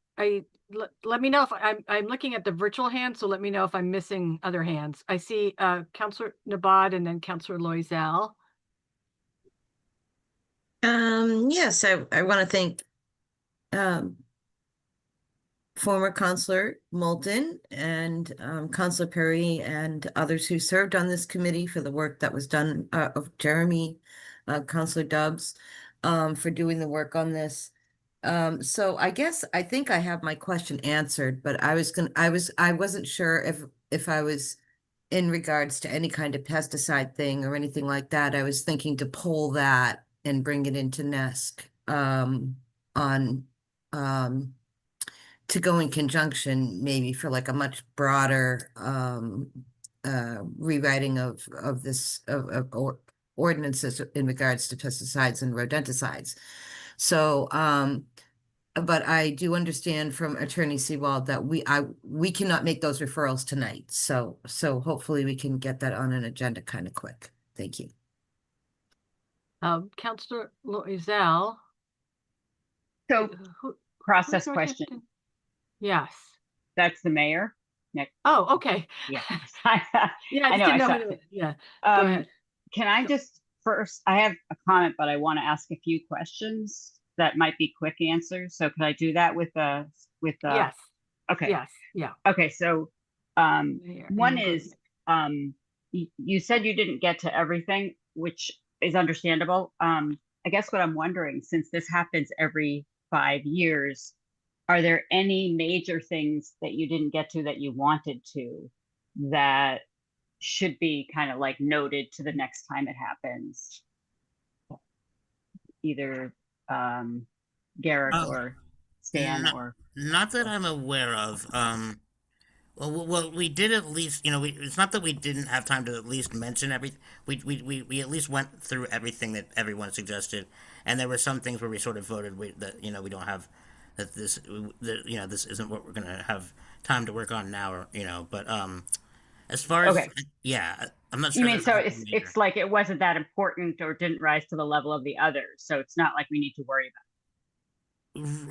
Let me know if I'm looking at the virtual hand, so let me know if I'm missing other hands. I see Counselor Nabad and then Counselor Loisel. Yes, I want to thank former Counselor Moulton and Counselor Perry and others who served on this committee for the work that was done, of Jeremy, Counselor Dubs, for doing the work on this. So I think I have my question answered, but I wasn't sure if I was in regards to any kind of pesticide thing or anything like that. I was thinking to pull that and bring it into NESC to go in conjunction maybe for like a much broader rewriting of ordinances in regards to pesticides and rodenticides. So but I do understand from Attorney Seawald that we cannot make those referrals tonight. So hopefully we can get that on an agenda kind of quick. Thank you. Counselor Loisel. So process who's question. Northampton? Yes. That's the mayor. Nick. Oh, okay. Yeah. Yeah, I know. didn't know who yeah. Go ahead. Can I just first, I have a comment, but I want to ask a few questions that might be quick answers. So could I do that with yes. Okay. Yes. Yeah. Okay. So one is you said you didn't get to everything, which is understandable. I guess what I'm wondering, since this happens every 5 years, are there any major things that you didn't get to that you wanted to that should be kind of like noted to the next time it happens? Either Garrick or Stan or not that I'm aware of. Well, we did at least, it's not that we didn't have time to at least mention everything. We at least went through everything that everyone suggested, and there were some things where we sort of voted that we don't have that this isn't what we're gonna have time to work on now, or but as far as yeah, I'm not sure. You mean so it's like it wasn't that important or didn't rise to the level of the others, so it's not like we need to worry about it.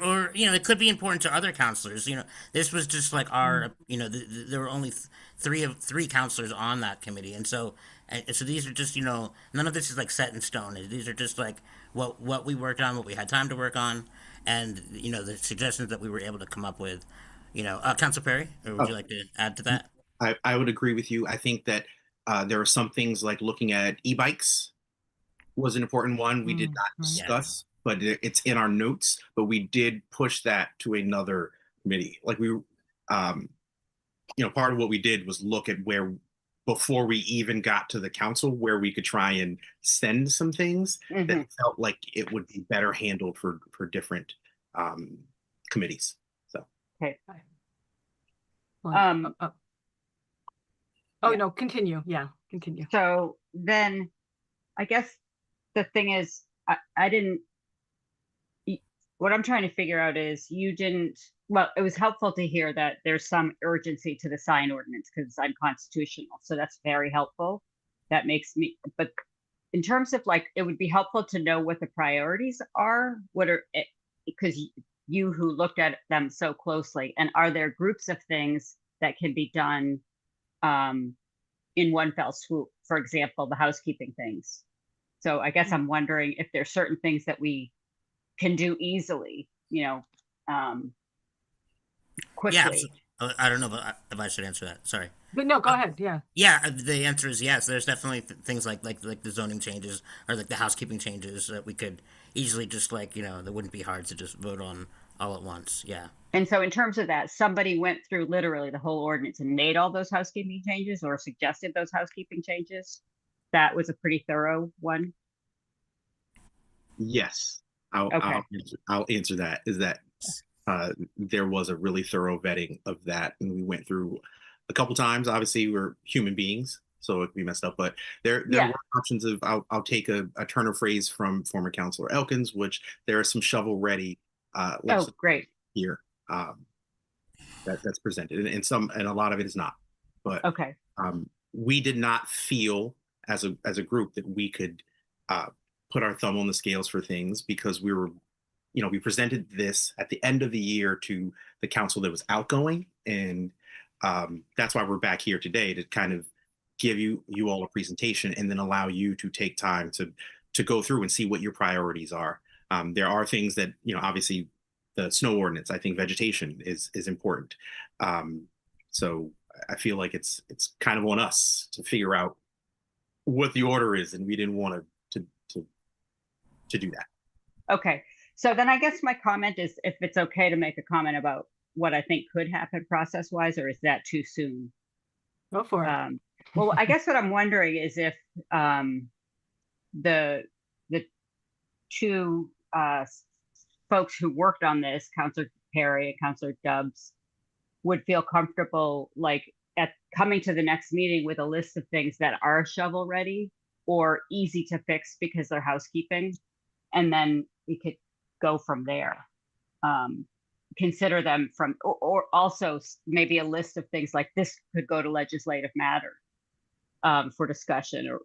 Or it could be important to other counselors. This was just like our there were only three counselors on that committee, and so these are just none of this is like set in stone. These are just like what we worked on, what we had time to work on, and the suggestions that we were able to come up with. Councilor Perry, or would you like to add to that? I would agree with you. I think that there are some things like looking at e-bikes was an important one we did not discuss. But it's in our notes, but we did push that to another committee. Like part of what we did was look at where, before we even got to the council, where we could try and send some things that felt like it would be better handled for different committees. So. Okay. No, continue. Yeah, continue. So then I guess the thing is, I didn't, what I'm trying to figure out is it was helpful to hear that there's some urgency to the sign ordinance because it's unconstitutional. So that's very helpful. That makes me, but in terms of it would be helpful to know what the priorities are, because you who looked at them so closely, and are there groups of things that can be done in one fell swoop? For example, the housekeeping things. So I guess I'm wondering if there's certain things that we can do easily, quickly. Yeah, I don't know if I should answer that. Sorry. But no, go ahead. Yeah. Yeah, the answer is yes. There's definitely things like the zoning changes or like the housekeeping changes that we could easily just that wouldn't be hard to just vote on all at once. Yeah. And so in terms of that, somebody went through literally the whole ordinance and made all those housekeeping changes or suggested those housekeeping changes. That was a pretty thorough one. Yes, I'll Okay. I'll answer that. Is that there was a really thorough vetting of that, and we went through a couple times. Obviously, we're human beings, so it could be messed up. But there Yeah. were options of I'll take a turn of phrase from former Councilor Elkins, which there are some shovel ready Oh, great. here that's presented, and a lot of it is not. But Okay. we did not feel as a group that we could put our thumb on the scales for things because we were, we presented this at the end of the year to the council that was outgoing, and that's why we're back here today to kind of give you all a presentation and then allow you to take time to go through and see what your priorities are. There are things that, obviously the snow ordinance, I think vegetation is important. So I feel like it's kind of on us to figure out what the order is, and we didn't want to do that. Okay. So then I guess my comment is if it's okay to make a comment about what I think could happen process wise, or is that too soon? Go for it. Well, I guess what I'm wondering is if the two folks who worked on this, Councilor Perry and Councilor Dubs, would feel comfortable like at coming to the next meeting with a list of things that are shovel ready or easy to fix because they're housekeeping, and then we could go from there. Consider them from, or also maybe a list of things like this could go to legislative matter for discussion, or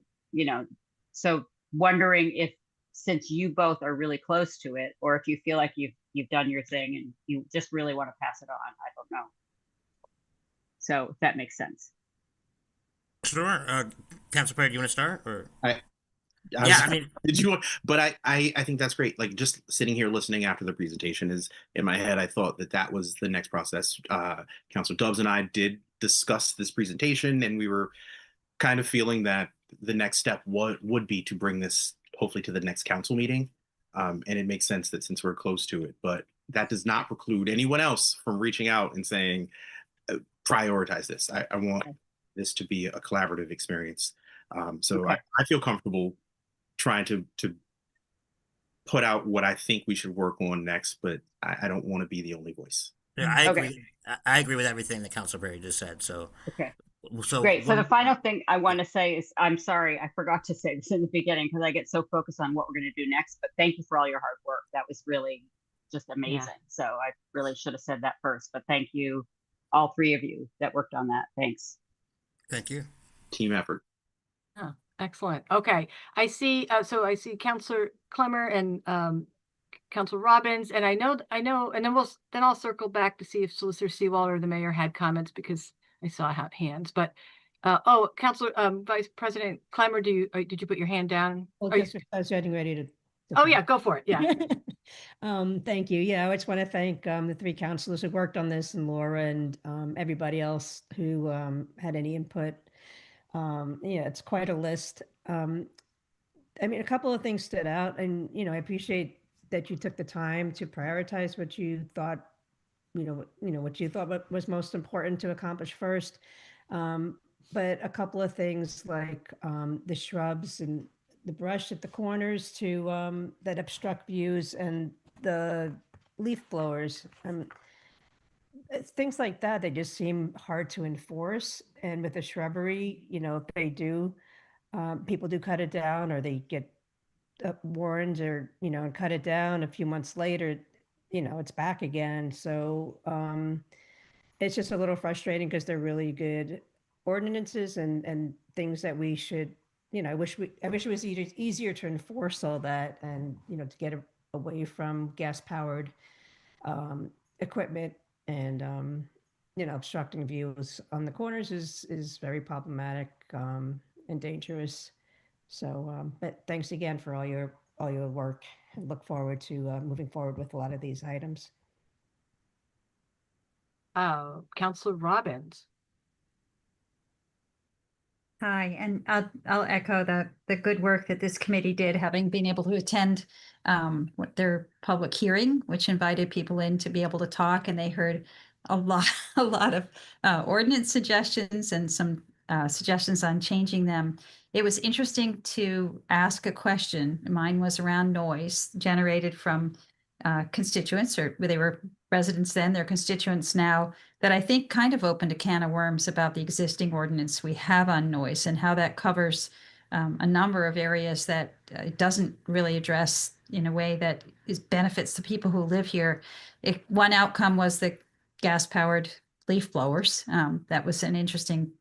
so wondering if, since you both are really close to it, or if you feel like you've done your thing and you just really want to pass it on. I don't know. So if that makes sense. Sure. Councilor Perry, do you want to start? Or did you? But I think that's great. Like just sitting here listening after the presentation is in my head. I thought that was the next process. Councilor Dubs and I did discuss this presentation, and we were kind of feeling that the next step would be to bring this hopefully to the next council meeting. And it makes sense that since we're close to it, but that does not preclude anyone else from reaching out and saying, prioritize this. I want this to be a collaborative experience. So Okay. I feel comfortable trying to put out what I think we should work on next, but I don't want to be the only voice. Yeah, I agree. I agree with everything that Councilor Perry just said. So Okay. So Great. So the final thing I want to say is, I'm sorry, I forgot to say this in the beginning because I get so focused on what we're going to do next, but thank you for all your hard work. That was really just amazing. So I really should have said that first, but thank you, all three of you that worked on that. Thanks. Thank you. Team effort. Oh, excellent. Okay. I see. So I see Councilor Clemmer and Councilor Robbins, and I know, and then I'll circle back to see if Solicitor Seawald or the mayor had comments because I saw hands. But Councilor Vice President Clemmer, did you put your hand down? Well, Are you- just I was getting ready to. Oh yeah, go for it. Yeah. Thank you. Yeah, I just want to thank the three councilors who worked on this, and Laura and everybody else who had any input. Yeah, it's quite a list. I mean, a couple of things stood out, and I appreciate that you took the time to prioritize what you thought, what you thought was most important to accomplish first. But a couple of things like the shrubs and the brush at the corners to that obstruct views, and the leaf blowers. Things like that, they just seem hard to enforce. And with the shrubbery, if they do, people do cut it down, or they get warned, or and cut it down a few months later, it's back again. So it's just a little frustrating because they're really good ordinances and things that we should, I wish it was easier to enforce all that, and to get away from gas powered equipment, and obstructing views on the corners is very problematic and dangerous. So but thanks again for all your work, and look forward to moving forward with a lot of these items. Councilor Robbins. Hi, and I'll echo the good work that this committee did, having been able to attend their public hearing, which invited people in to be able to talk, and they heard a lot a lot of ordinance suggestions and some suggestions on changing them. It was interesting to ask a question. Mine was around noise generated from constituents, or they were residents then, they're constituents now, that I think kind of opened a can of worms about the existing ordinance we have on noise and how that covers a number of areas that it doesn't really address in a way that benefits the people who live here. One outcome was the gas-powered leaf blowers. That was an interesting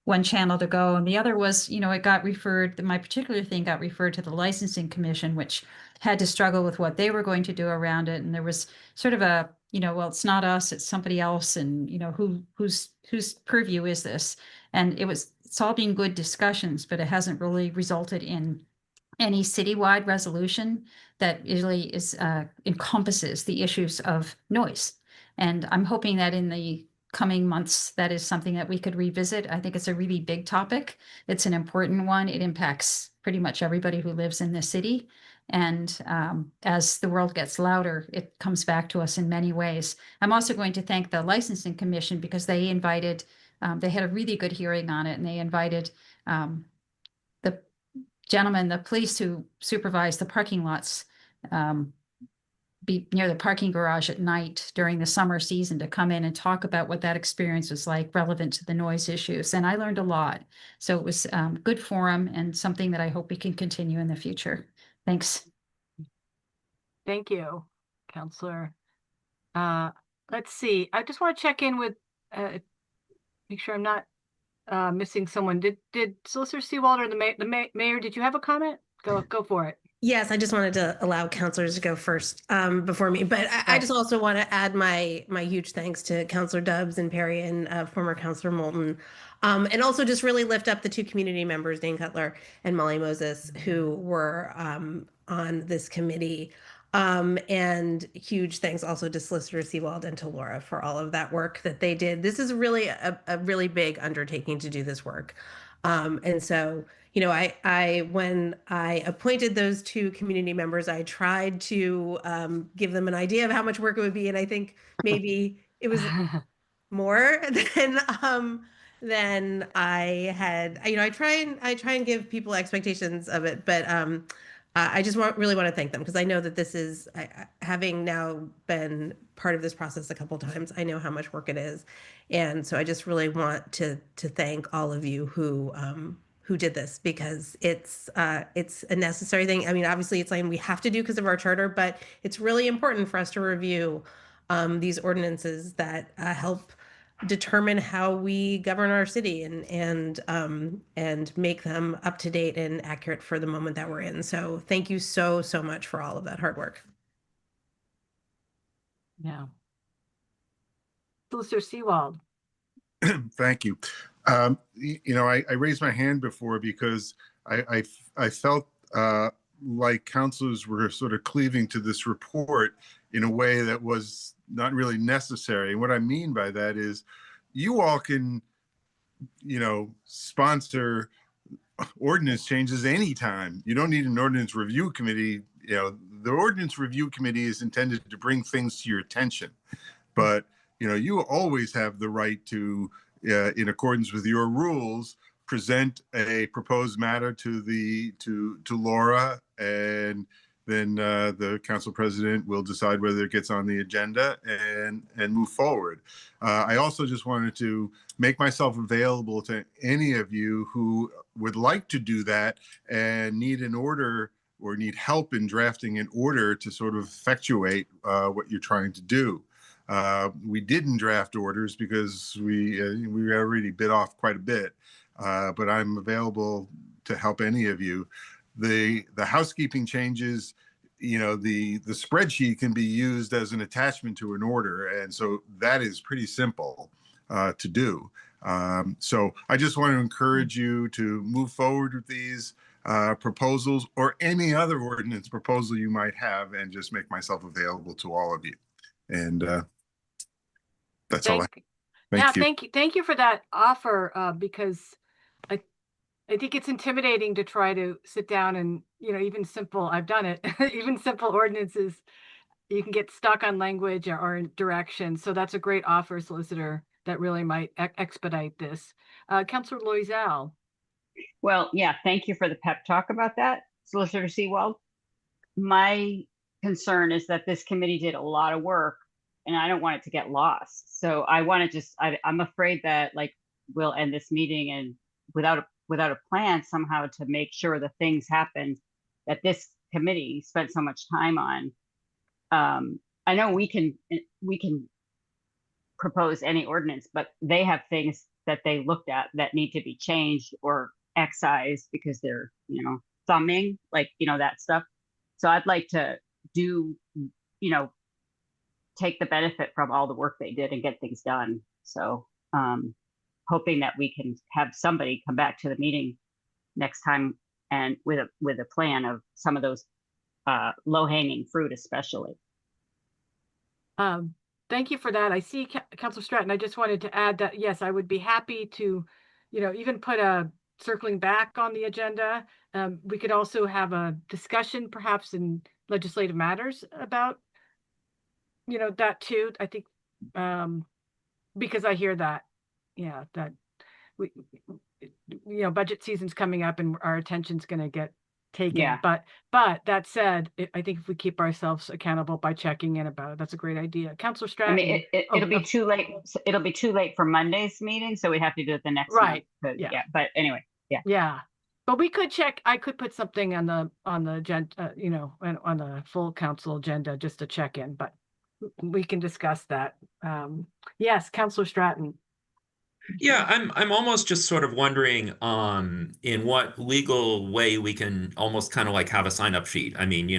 one channel to go. And the other was, it got referred, my particular thing got referred to the licensing commission, which had to struggle with what they were going to do around it. And there was sort of a, well, it's not us, it's somebody else. And, whose purview is this? And it's all been good discussions, but it hasn't really resulted in any citywide resolution that really encompasses the issues of noise. And I'm hoping that in the coming months, that is something that we could revisit. I think it's a really big topic. It's an important one. It impacts pretty much everybody who lives in the city. And as the world gets louder, it comes back to us in many ways. I'm also going to thank the licensing commission because they invited, they had a really good hearing on it, and they invited the gentleman, the police who supervise the parking lots, be near the parking garage at night during the summer season, to come in and talk about what that experience was like relevant to the noise issues. And I learned a lot. So it was good forum and something that I hope we can continue in the future. Thanks. Thank you, Counselor. Let's see. I just want to check in with, make sure I'm not missing someone. Did Solicitor Seawald or the mayor, did you have a comment? Go for it. Yes, I just wanted to allow counselors to go first before me, but I just also want to add my huge thanks to Counselor Dubs and Perry and former Counselor Moulton, and also just really lift up the two community members, Dane Cutler and Molly Moses, who were on this committee. And huge thanks also to Solicitor Seawald and to Laura for all of that work that they did. This is really a really big undertaking to do this work. And so, when I appointed those two community members, I tried to give them an idea of how much work it would be. And I think maybe it was more than I had, I try and give people expectations of it, but I just really want to thank them, because I know that this is, having now been part of this process a couple times, I know how much work it is. And so I just really want to thank all of you who did this, because it's a necessary thing. I mean, obviously it's something we have to do because of our charter, but it's really important for us to review these ordinances that help determine how we govern our city and make them up to date and accurate for the moment that we're in. So thank you so much for all of that hard work. Yeah. Solicitor Seawald. Thank you. I raised my hand before because I felt like councilors were sort of cleaving to this report in a way that was not really necessary. And what I mean by that is, you all can, sponsor ordinance changes anytime. You don't need an ordinance review committee. The ordinance review committee is intended to bring things to your attention, but you always have the right to, in accordance with your rules, present a proposed matter to Laura, and then the council president will decide whether it gets on the agenda and move forward. I also just wanted to make myself available to any of you who would like to do that and need an order or need help in drafting an order to sort of effectuate what you're trying to do. We didn't draft orders because we already bit off quite a bit, but I'm available to help any of you. The housekeeping changes, the spreadsheet can be used as an attachment to an order, and so that is pretty simple to do. So I just want to encourage you to move forward with these proposals or any other ordinance proposal you might have, and just make myself available to all of you. And that's all. Thank you. Thank you for that offer, because I I think it's intimidating to try to sit down and, even simple, I've done it, even simple ordinances, you can get stuck on language or in direction. So that's a great offer, solicitor, that really might expedite this. Councilor Loisel. Well, yeah, thank you for the pep talk about that, Solicitor Seawald. My concern is that this committee did a lot of work and I don't want it to get lost. So I want to I'm afraid that we'll end this meeting and without a plan somehow to make sure the things happen that this committee spent so much time on. I know we can propose any ordinance, but they have things that they looked at that need to be changed or excised because they're, thumbing, that stuff. So I'd like to take the benefit from all the work they did and get things done. So hoping that we can have somebody come back to the meeting next time and with a plan of some of those low-hanging fruit, especially. Thank you for that. I see Councilor Stratton. I just wanted to add that, yes, I would be happy to, even put a circling back on the agenda. We could also have a discussion perhaps in legislative matters about, that too. I think, because I hear that, that we, budget season's coming up and our attention's going to get taken. Yeah. But that said, I think if we keep ourselves accountable by checking in about it, that's a great idea. Councilor Stratton. I mean, it'll be too late. It'll be too late for Monday's meeting, so we have to do it the next right. month. Yeah. But anyway, yeah. Yeah. But we could check. I could put something on the agenda, on the full council agenda just to check in. But we can discuss that. Yes, Councilor Stratton. Yeah, I'm almost just sort of wondering in what legal way we can almost kind of have a sign-up sheet. I mean,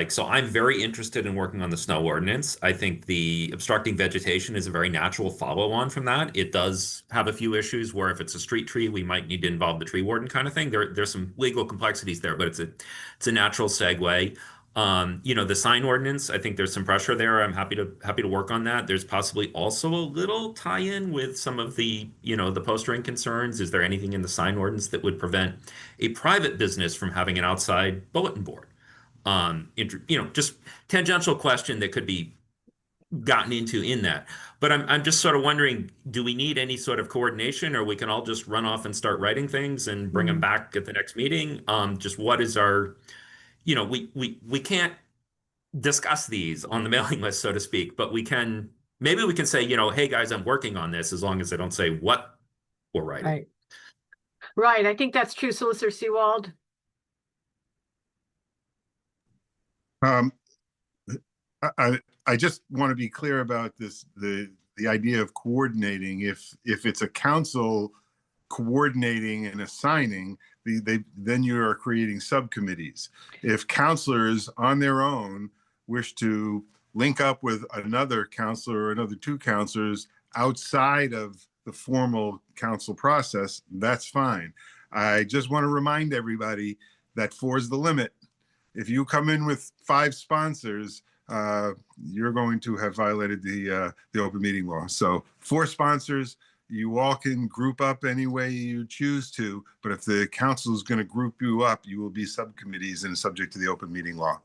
so I'm very interested in working on the snow ordinance. I think the obstructing vegetation is a very natural follow-on from that. It does have a few issues where if it's a street tree, we might need to involve the tree warden kind of thing. There's some legal complexities there, but it's a natural segue. The sign ordinance, I think there's some pressure there. I'm happy to work on that. There's possibly also a little tie-in with some of the, the postering concerns. Is there anything in the sign ordinance that would prevent a private business from having an outside bulletin board? Just tangential question that could be gotten into in that. But I'm just sort of wondering, do we need any sort of coordination, or we can all just run off and start writing things and bring them back at the next meeting? Just what is our we can't discuss these on the mailing list, so to speak, but maybe we can say, hey guys, I'm working on this, as long as they don't say what we're writing. Right. Right. I think that's true, Solicitor Seawald. I just want to be clear about this, the idea of coordinating. If it's a council coordinating and assigning, then you are creating subcommittees. If counselors on their own wish to link up with another counselor or another two counselors outside of the formal council process, that's fine. I just want to remind everybody that 4 is the limit. If you come in with 5 sponsors, you're going to have violated the open meeting law. So 4 sponsors, you all can group up any way you choose to, but if the council is going to group you up, you will be subcommittees and subject to the open meeting law.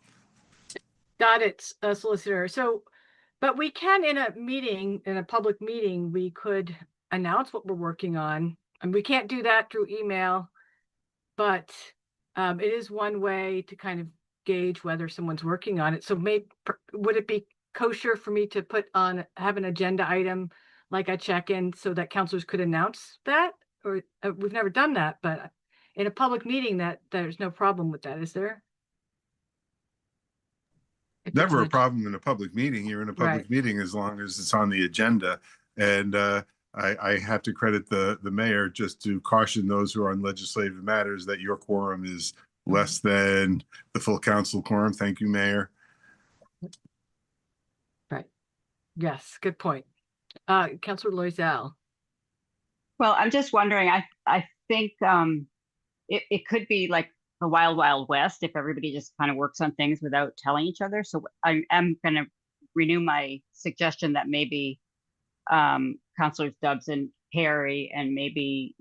Got it, Solicitor. So, but we can, in a public meeting, we could announce what we're working on. And we can't do that through email, but it is one way to kind of gauge whether someone's working on it. So would it be kosher for me to have an agenda item like a check-in so that councilors could announce that? Or we've never done that, but in a public meeting there's no problem with that, is there? Never a problem in a public meeting. You're in a public Right. meeting as long as it's on the agenda. And I have to credit the mayor just to caution those who are on legislative matters that your quorum is less than the full council quorum. Thank you, Mayor. Right. Yes, good point. Councilor Loisel. Well, I'm just wondering, I think it could be like the wild, wild west if everybody just kind of works on things without telling each other. So I am going to renew my suggestion that maybe Councilors Dubs and Perry and maybe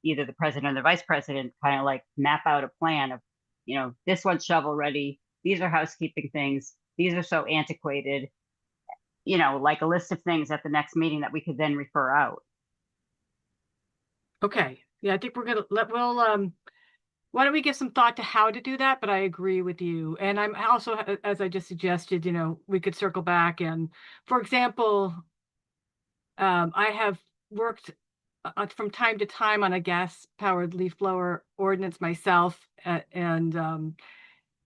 either the president or the vice president kind of like map out a plan of, you know, this one's shovel ready. These are housekeeping things. These are so antiquated, you know, like a list of things at the next meeting that we could then refer out. Okay, yeah, I think why don't we give some thought to how to do that? But I agree with you. And I'm also, as I just suggested, you know, we could circle back and, for example, I have worked from time to time on a gas powered leaf blower ordinance myself. And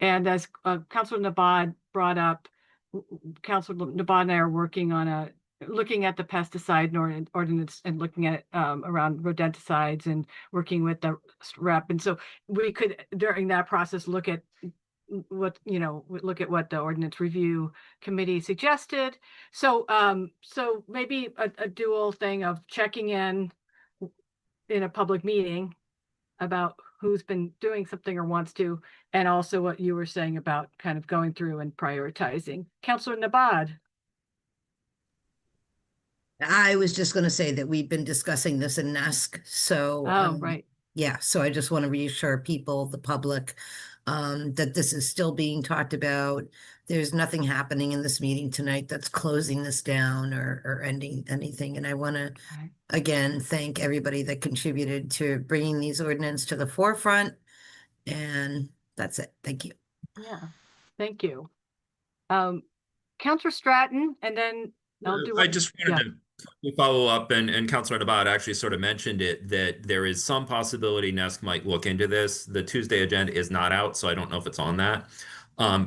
as Councilor Nabad brought up, Councilor Nabad and I are working on looking at the pesticide ordinance and looking at around rodenticides and working with the rep. And so we could, during that process, look at what the ordinance review committee suggested. So so maybe a dual thing of checking in a public meeting about who's been doing something or wants to, and also what you were saying about kind of going through and prioritizing. Councilor Nabad. I was just going to say that we've been discussing this in NESC. So, Right. Yeah, so I just want to reassure people, the public, that this is still being talked about. There's nothing happening in this meeting tonight that's closing this down or ending anything. And I want to, again, thank everybody that contributed to bringing these ordinances to the forefront. And that's it. Thank you. Yeah, thank you. Councilor Stratton, and then I'll do. I just wanted to follow up, and Councilor Nabad actually sort of mentioned it, that there is some possibility NESC might look into this. The Tuesday agenda is not out, so I don't know if it's on that.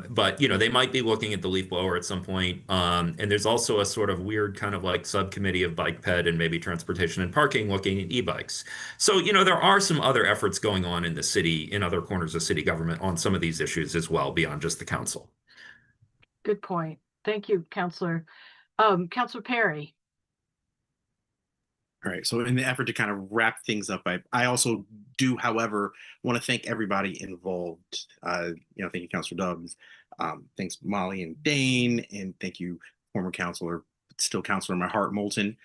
But, you know, they might be looking at the leaf blower at some point. And there's also a sort of weird kind of like subcommittee of bike ped and maybe transportation and parking looking at e-bikes. So, you know, there are some other efforts going on in the city, in other corners of city government on some of these issues as well, beyond just the council. Good point. Thank you, Councilor. Councilor Perry. All right. So in the effort to kind of wrap things up, I also do, however, want to thank everybody involved. You know, thank you, Councilor Dubs. Thanks, Molly and Dane. And thank you, former Councilor, still Councilor in my heart, Moulton,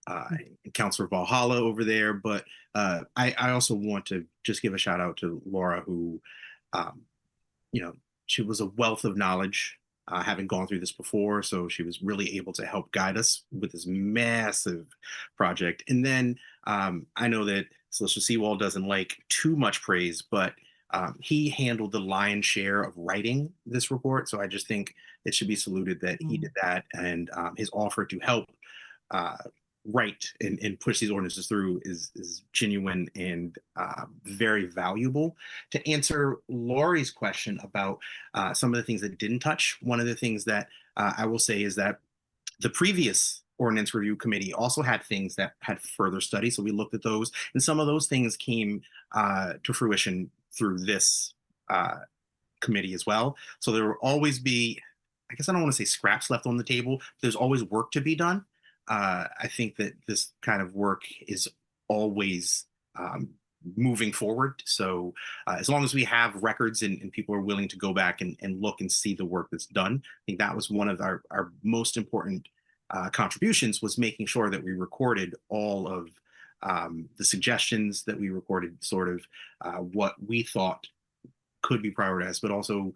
and Councilor Valhalla over there. But I also want to just give a shout out to Laura, who, you know, she was a wealth of knowledge. Having gone through this before, so she was really able to help guide us with this massive project. And then I know that Solicitor Seawald doesn't like too much praise, but he handled the lion's share of writing this report. So I just think it should be saluted that he did that, and his offer to help write and push these ordinances through is genuine and very valuable. To answer Laurie's question about some of the things that didn't touch, one of the things that I will say is that the previous ordinance review committee also had things that had further study. So we looked at those, and some of those things came to fruition through this committee as well. So there will always be, I guess I don't want to say scraps left on the table, but there's always work to be done. I think that this kind of work is always moving forward. So as long as we have records and people are willing to go back and look and see the work that's done, I think that was one of our most important contributions, was making sure that we recorded all of the suggestions, that we recorded sort of what we thought could be prioritized, but also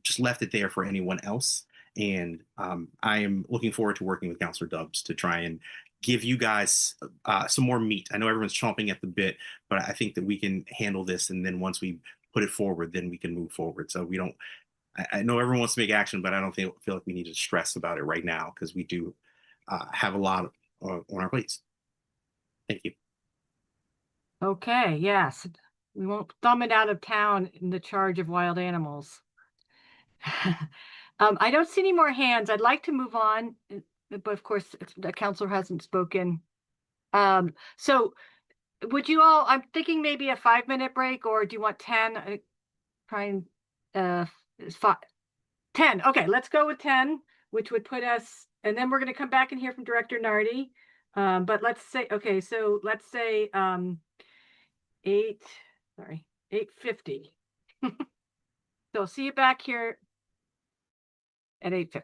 just left it there for anyone else. And I am looking forward to working with Councilor Dubs to try and give you guys some more meat. I know everyone's chomping at the bit, but I think that we can handle this. And then once we put it forward, then we can move forward. So we don't, I know everyone wants to make action, but I don't feel like we need to stress about it right now, because we do have a lot on our plates. Thank you. Okay, yes. We won't thumb it out of town in the charge of wild animals. I don't see any more hands. I'd like to move on, but of course, the councilor hasn't spoken. So would you all, I'm thinking maybe a 5-minute break, or do you want 10? Try and 10. Okay, let's go with 10, which would put us, and then we're going to come back and hear from Director Nardi. But let's say, okay, so let's say 8:50. So see you back here at 8:50.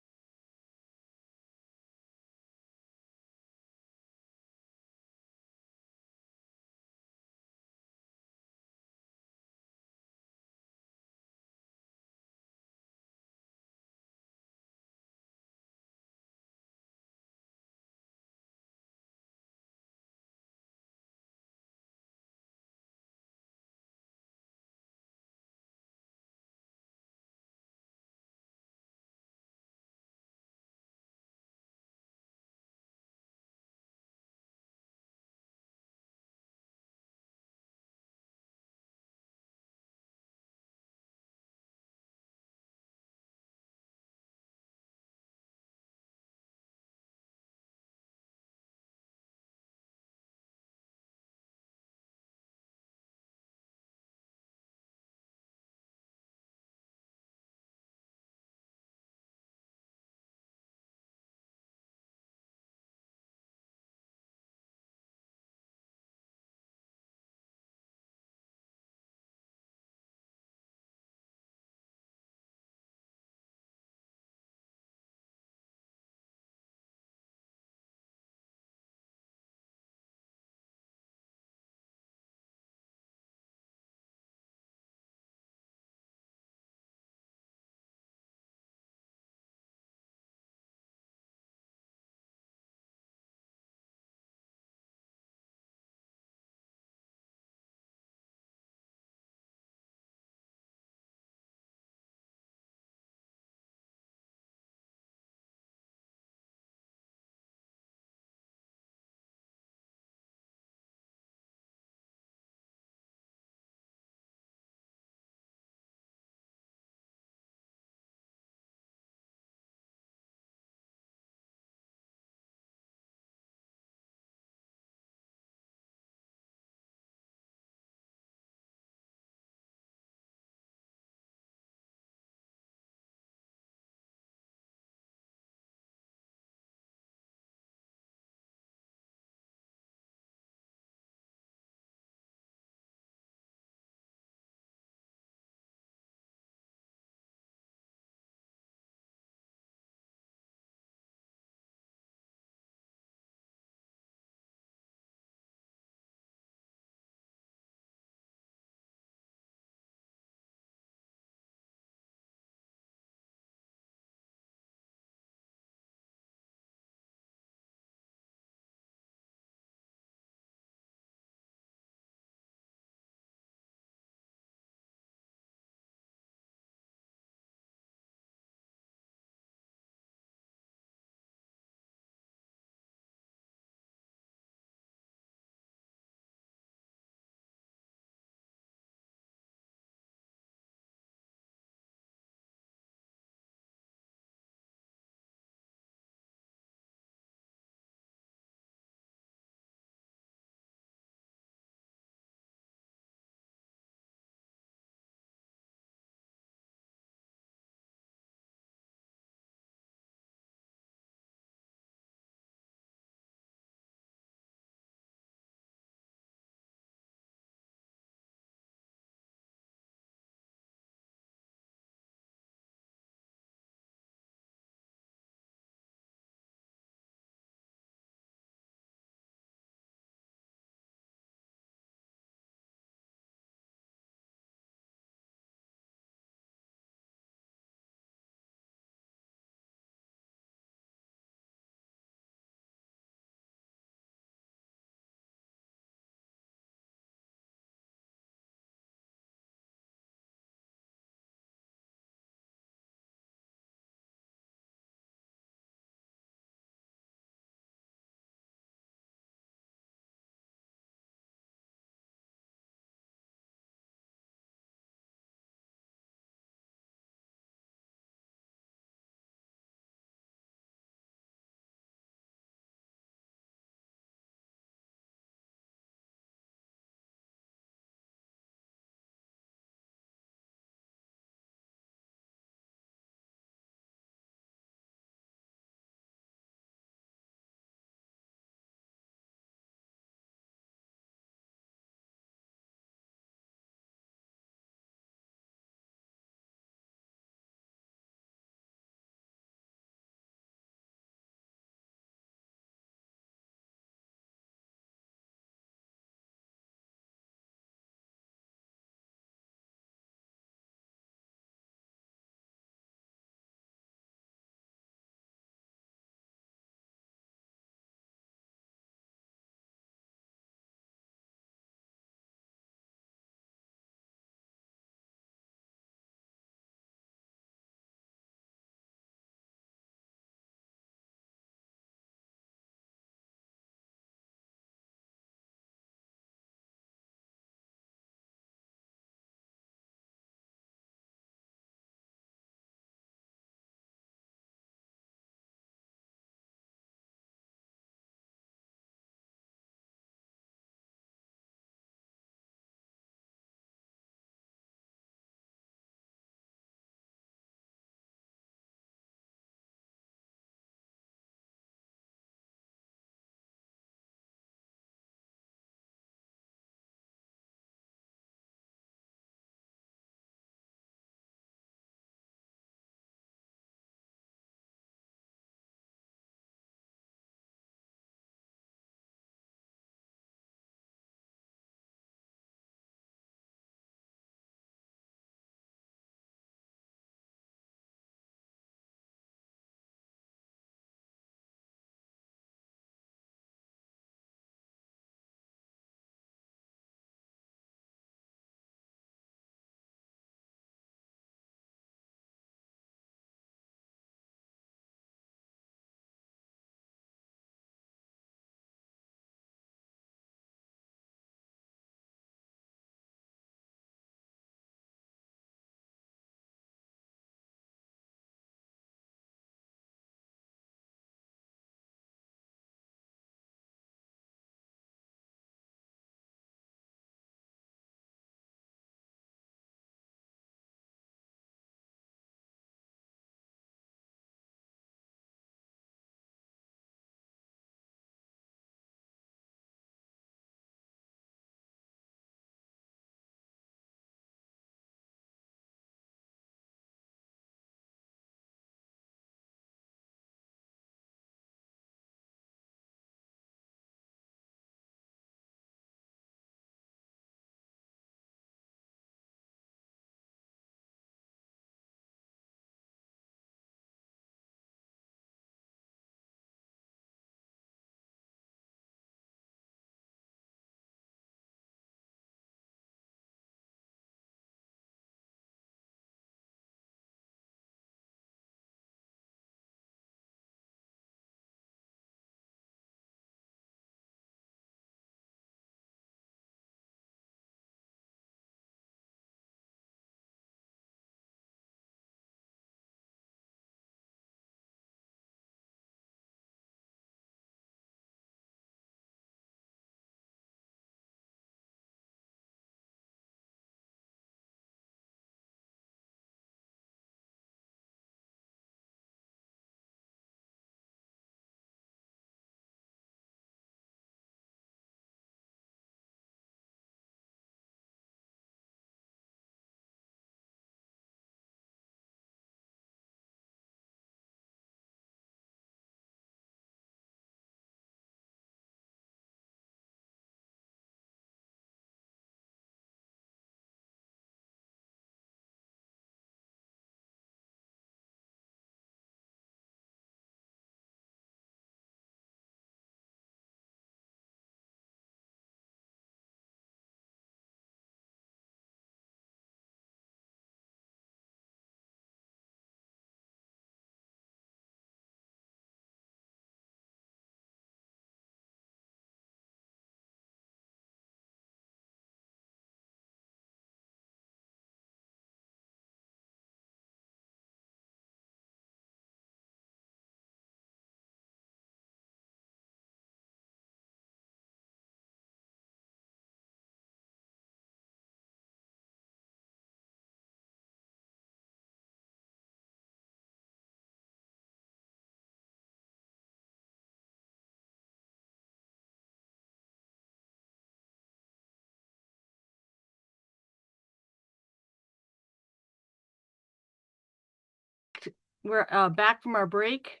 We're back from our break.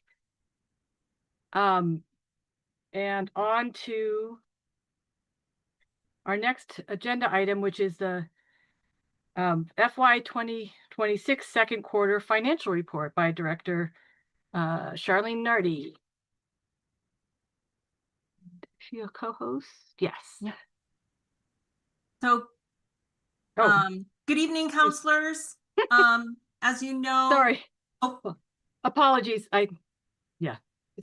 And on to our next agenda item, which is the FY 2026 second quarter financial report by Director Charlene Nardi. Is she a co-host? Yes. Yeah. So, good evening, counselors. As you know, Sorry. Oh, apologies.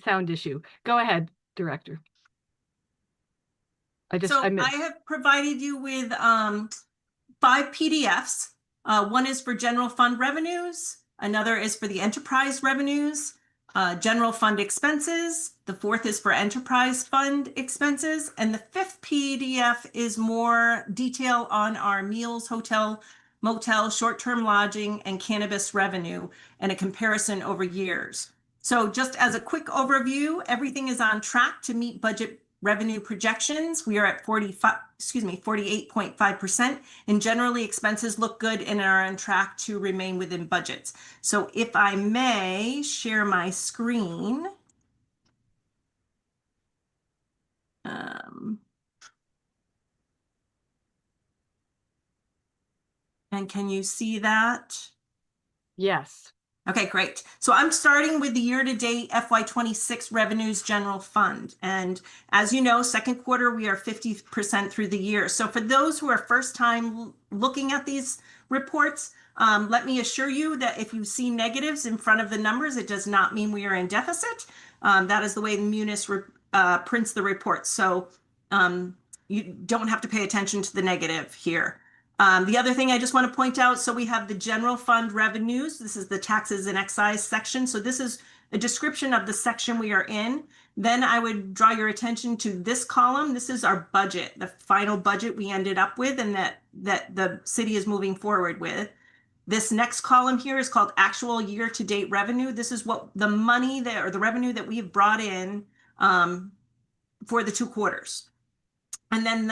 Sound issue. Go ahead, Director. I have provided you with 5 PDFs. One is for general fund revenues. Another is for the enterprise revenues, general fund expenses. The fourth is for enterprise fund expenses. And the 5th PDF is more detail on our meals, hotel, motel, short-term lodging, and cannabis revenue, and a comparison over years. So just as a quick overview, everything is on track to meet budget revenue projections. We are at 48.5%, and generally expenses look good and are on track to remain within budgets. So if I may share my screen. And can you see that? Yes. Okay, great. So I'm starting with the year-to-date FY26 revenues general fund. And as you know, second quarter, we are 50% through the year. So for those who are first time looking at these reports, let me assure you that if you see negatives in front of the numbers, it does not mean we are in deficit. That is the way the Munis prints the report. So you don't have to pay attention to the negative here. The other thing I just want to point out, so we have the general fund revenues. This is the taxes and excise section. So this is a description of the section we are in. Then I would draw your attention to this column. This is our budget, the final budget we ended up with and that the city is moving forward with. This next column here is called actual year-to-date revenue. This is what the money that, or the revenue that we have brought in for the 2 quarters. And then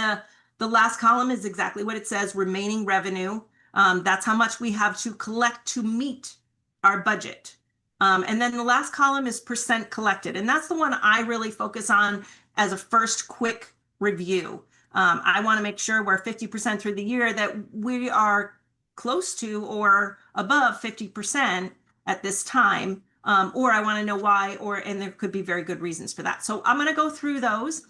the last column is exactly what it says, remaining revenue. That's how much we have to collect to meet our budget. And then the last column is percent collected. And that's the one I really focus on as a first quick review. I want to make sure we're 50% through the year, that we are close to or above 50% at this time. Or I want to know why, and there could be very good reasons for that. So I'm going to go through those.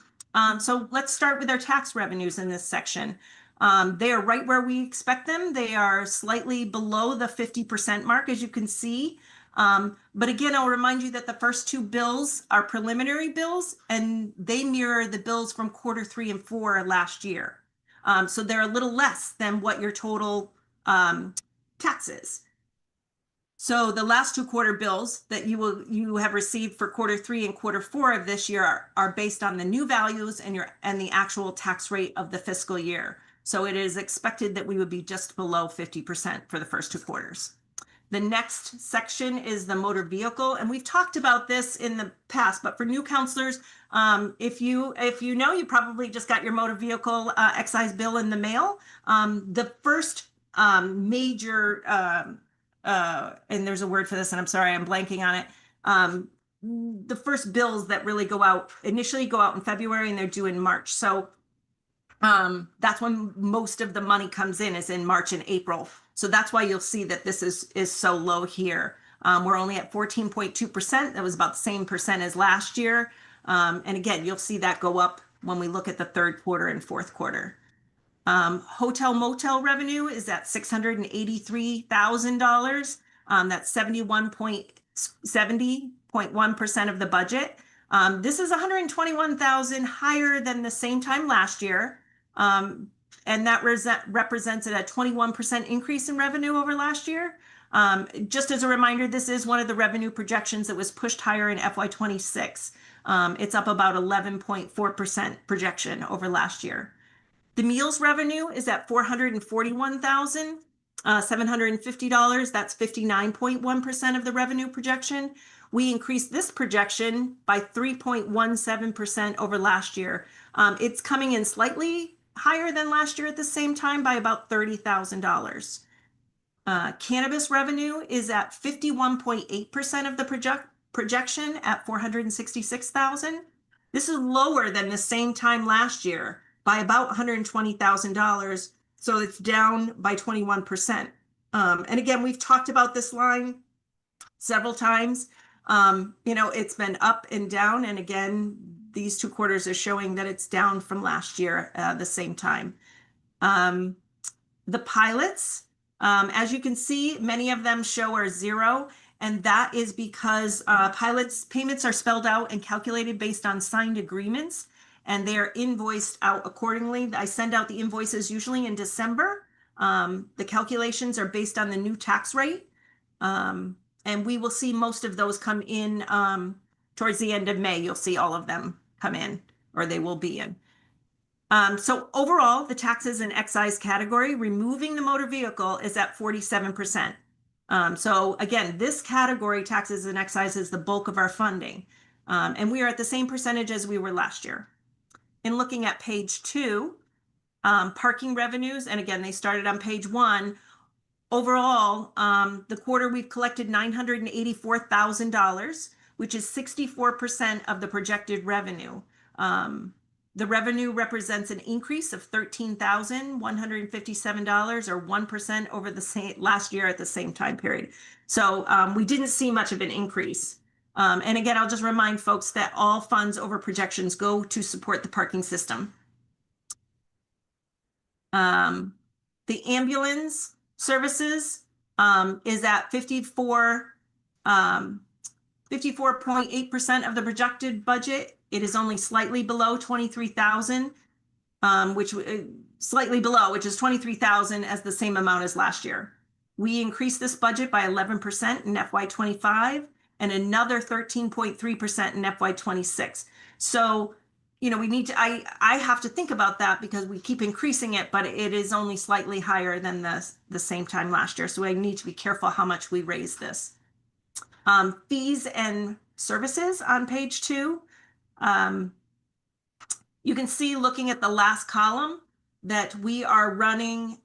So let's start with our tax revenues in this section. They are right where we expect them. They are slightly below the 50% mark, as you can see. But again, I'll remind you that the first 2 bills are preliminary bills, and they mirror the bills from quarter 3 and 4 last year. So they're a little less than what your total tax is. So the last 2 quarter bills that you have received for quarter 3 and quarter 4 of this year are based on the new values and the actual tax rate of the fiscal year. So it is expected that we would be just below 50% for the first 2 quarters. The next section is the motor vehicle, and we've talked about this in the past, but for new counselors, if you know, you probably just got your motor vehicle excise bill in the mail. The first major and there's a word for this, and I'm sorry, I'm blanking on it. The first bills that really initially go out in February, and they're due in March. So that's when most of the money comes in, is in March and April. So that's why you'll see that this is so low here. We're only at 14.2%. That was about the same percent as last year. And again, you'll see that go up when we look at the 3rd quarter and 4th quarter. Hotel motel revenue is at $683,000. That's 70.1% of the budget. This is $121,000 higher than the same time last year. And that represented a 21% increase in revenue over last year. Just as a reminder, this is one of the revenue projections that was pushed higher in FY26. It's up about 11.4% projection over last year. The meals revenue is at $441,750. That's 59.1% of the revenue projection. We increased this projection by 3.17% over last year. It's coming in slightly higher than last year at the same time by about $30,000. Cannabis revenue is at 51.8% of the projection at 466,000. This is lower than the same time last year by about $120,000. So it's down by 21%. And again, we've talked about this line several times. It's been up and down. And again, these 2 quarters are showing that it's down from last year, the same time. The pilots, as you can see, many of them show are 0. And that is because pilots payments are spelled out and calculated based on signed agreements, and they are invoiced out accordingly. I send out the invoices usually in December. The calculations are based on the new tax rate. And we will see most of those come in towards the end of May. You'll see all of them come in, or they will be in. So overall, the taxes and excise category, removing the motor vehicle, is at 47%. So again, this category, taxes and excise, is the bulk of our funding. And we are at the same percentage as we were last year. In looking at page 2, parking revenues, and again, they started on page 1. Overall, the quarter we've collected $984,000, which is 64% of the projected revenue. The revenue represents an increase of $13,157, or 1% over the last year at the same time period. So we didn't see much of an increase. And again, I'll just remind folks that all funds over projections go to support the parking system. The ambulance services is at 54.8% of the projected budget. It is only slightly below 23,000, which is 23,000 as the same amount as last year. We increased this budget by 11% in FY25 and another 13.3% in FY26. So, we need to, I have to think about that because we keep increasing it, but it is only slightly higher than the same time last year. So I need to be careful how much we raise this. Fees and services on page 2. You can see, looking at the last column, that we are running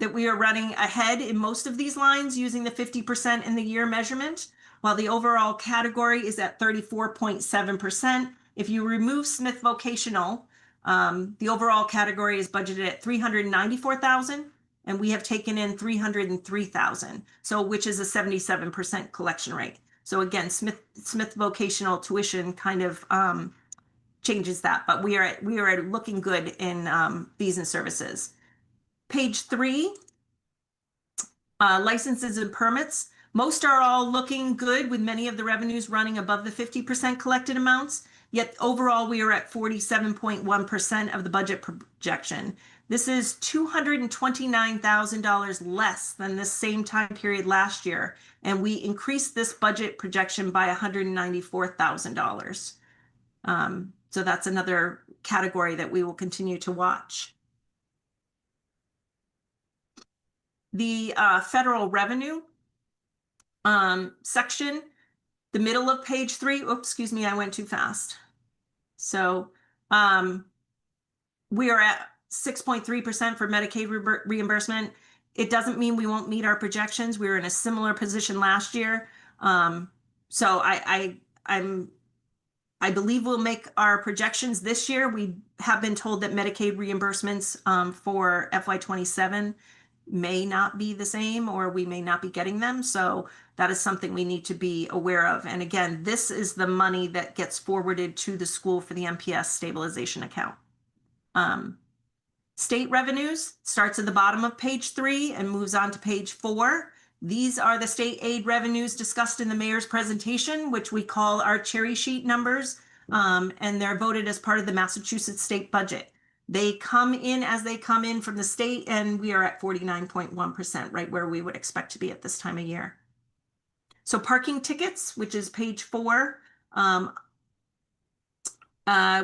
ahead in most of these lines using the 50% in the year measurement, while the overall category is at 34.7%. If you remove Smith Vocational, the overall category is budgeted at $394,000, and we have taken in $303,000, so which is a 77% collection rate. So again, Smith Vocational tuition kind of changes that, but we are looking good in fees and services. Page 3, licenses and permits. Most are all looking good, with many of the revenues running above the 50% collected amounts. Yet overall, we are at 47.1% of the budget projection. This is $229,000 less than the same time period last year, and we increased this budget projection by $194,000. So that's another category that we will continue to watch. The federal revenue section, the middle of page 3. Oops, excuse me, I went too fast. So we are at 6.3% for Medicaid reimbursement. It doesn't mean we won't meet our projections. We were in a similar position last year. So I believe we'll make our projections this year. We have been told that Medicaid reimbursements for FY27 may not be the same, or we may not be getting them. So that is something we need to be aware of. And again, this is the money that gets forwarded to the school for the MPS stabilization account. State revenues starts at the bottom of page 3 and moves on to page 4. These are the state aid revenues discussed in the mayor's presentation, which we call our cherry sheet numbers, and they're voted as part of the Massachusetts state budget. They come in as they come in from the state, and we are at 49.1%, right where we would expect to be at this time of year. So parking tickets, which is page 4,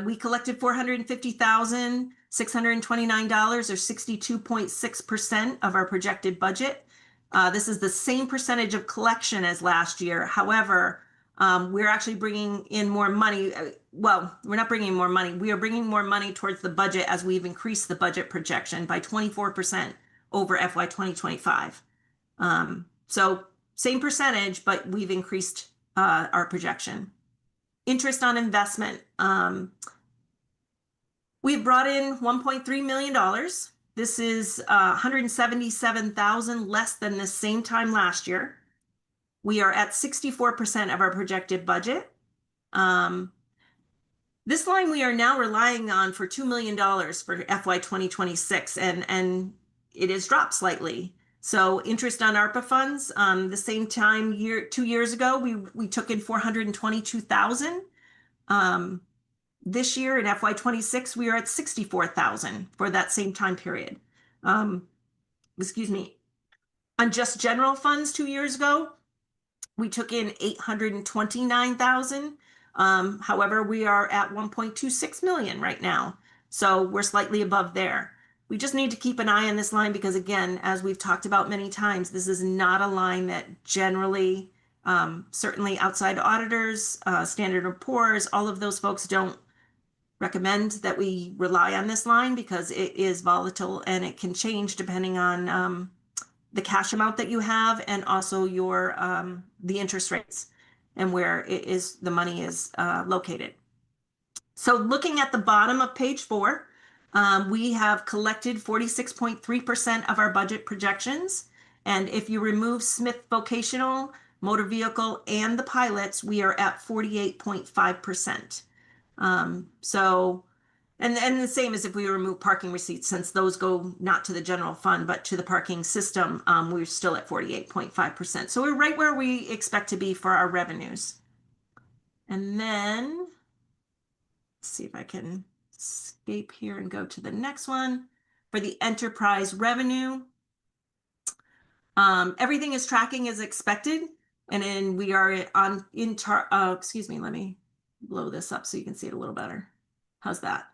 we collected $450,629, or 62.6% of our projected budget. This is the same percentage of collection as last year. However, we're actually bringing in more money. Well, we're not bringing more money. We are bringing more money towards the budget as we've increased the budget projection by 24%, over FY 2025. So same percentage, but we've increased our projection. Interest on investment. We've brought in $1.3 million. This is $177,000 less than the same time last year. We are at 64% of our projected budget. This line we are now relying on for $2 million for FY 2026, and it has dropped slightly. So interest on ARPA funds, the same time 2 years ago, we took in $422,000. This year in FY 26, we are at $64,000 for that same time period. Excuse me. On just general funds 2 years ago, we took in $829,000. However, we are at 1.26 million right now. So we're slightly above there. We just need to keep an eye on this line because, again, as we've talked about many times, this is not a line that generally, certainly outside auditors, Standard & Poor's, all of those folks don't recommend that we rely on this line because it is volatile and it can change depending on the cash amount that you have and also your the interest rates and where the money is located. So looking at the bottom of page 4, we have collected 46.3% of our budget projections. And if you remove Smith Vocational, Motor Vehicle, and the pilots, we are at 48.5%. So, and the same as if we remove parking receipts, since those go not to the general fund, but to the parking system, we're still at 48.5%. So we're right where we expect to be for our revenues. And then, let's see if I can escape here and go to the next one. For the enterprise revenue, everything is tracking as expected. And then we are excuse me, let me blow this up so you can see it a little better. How's that?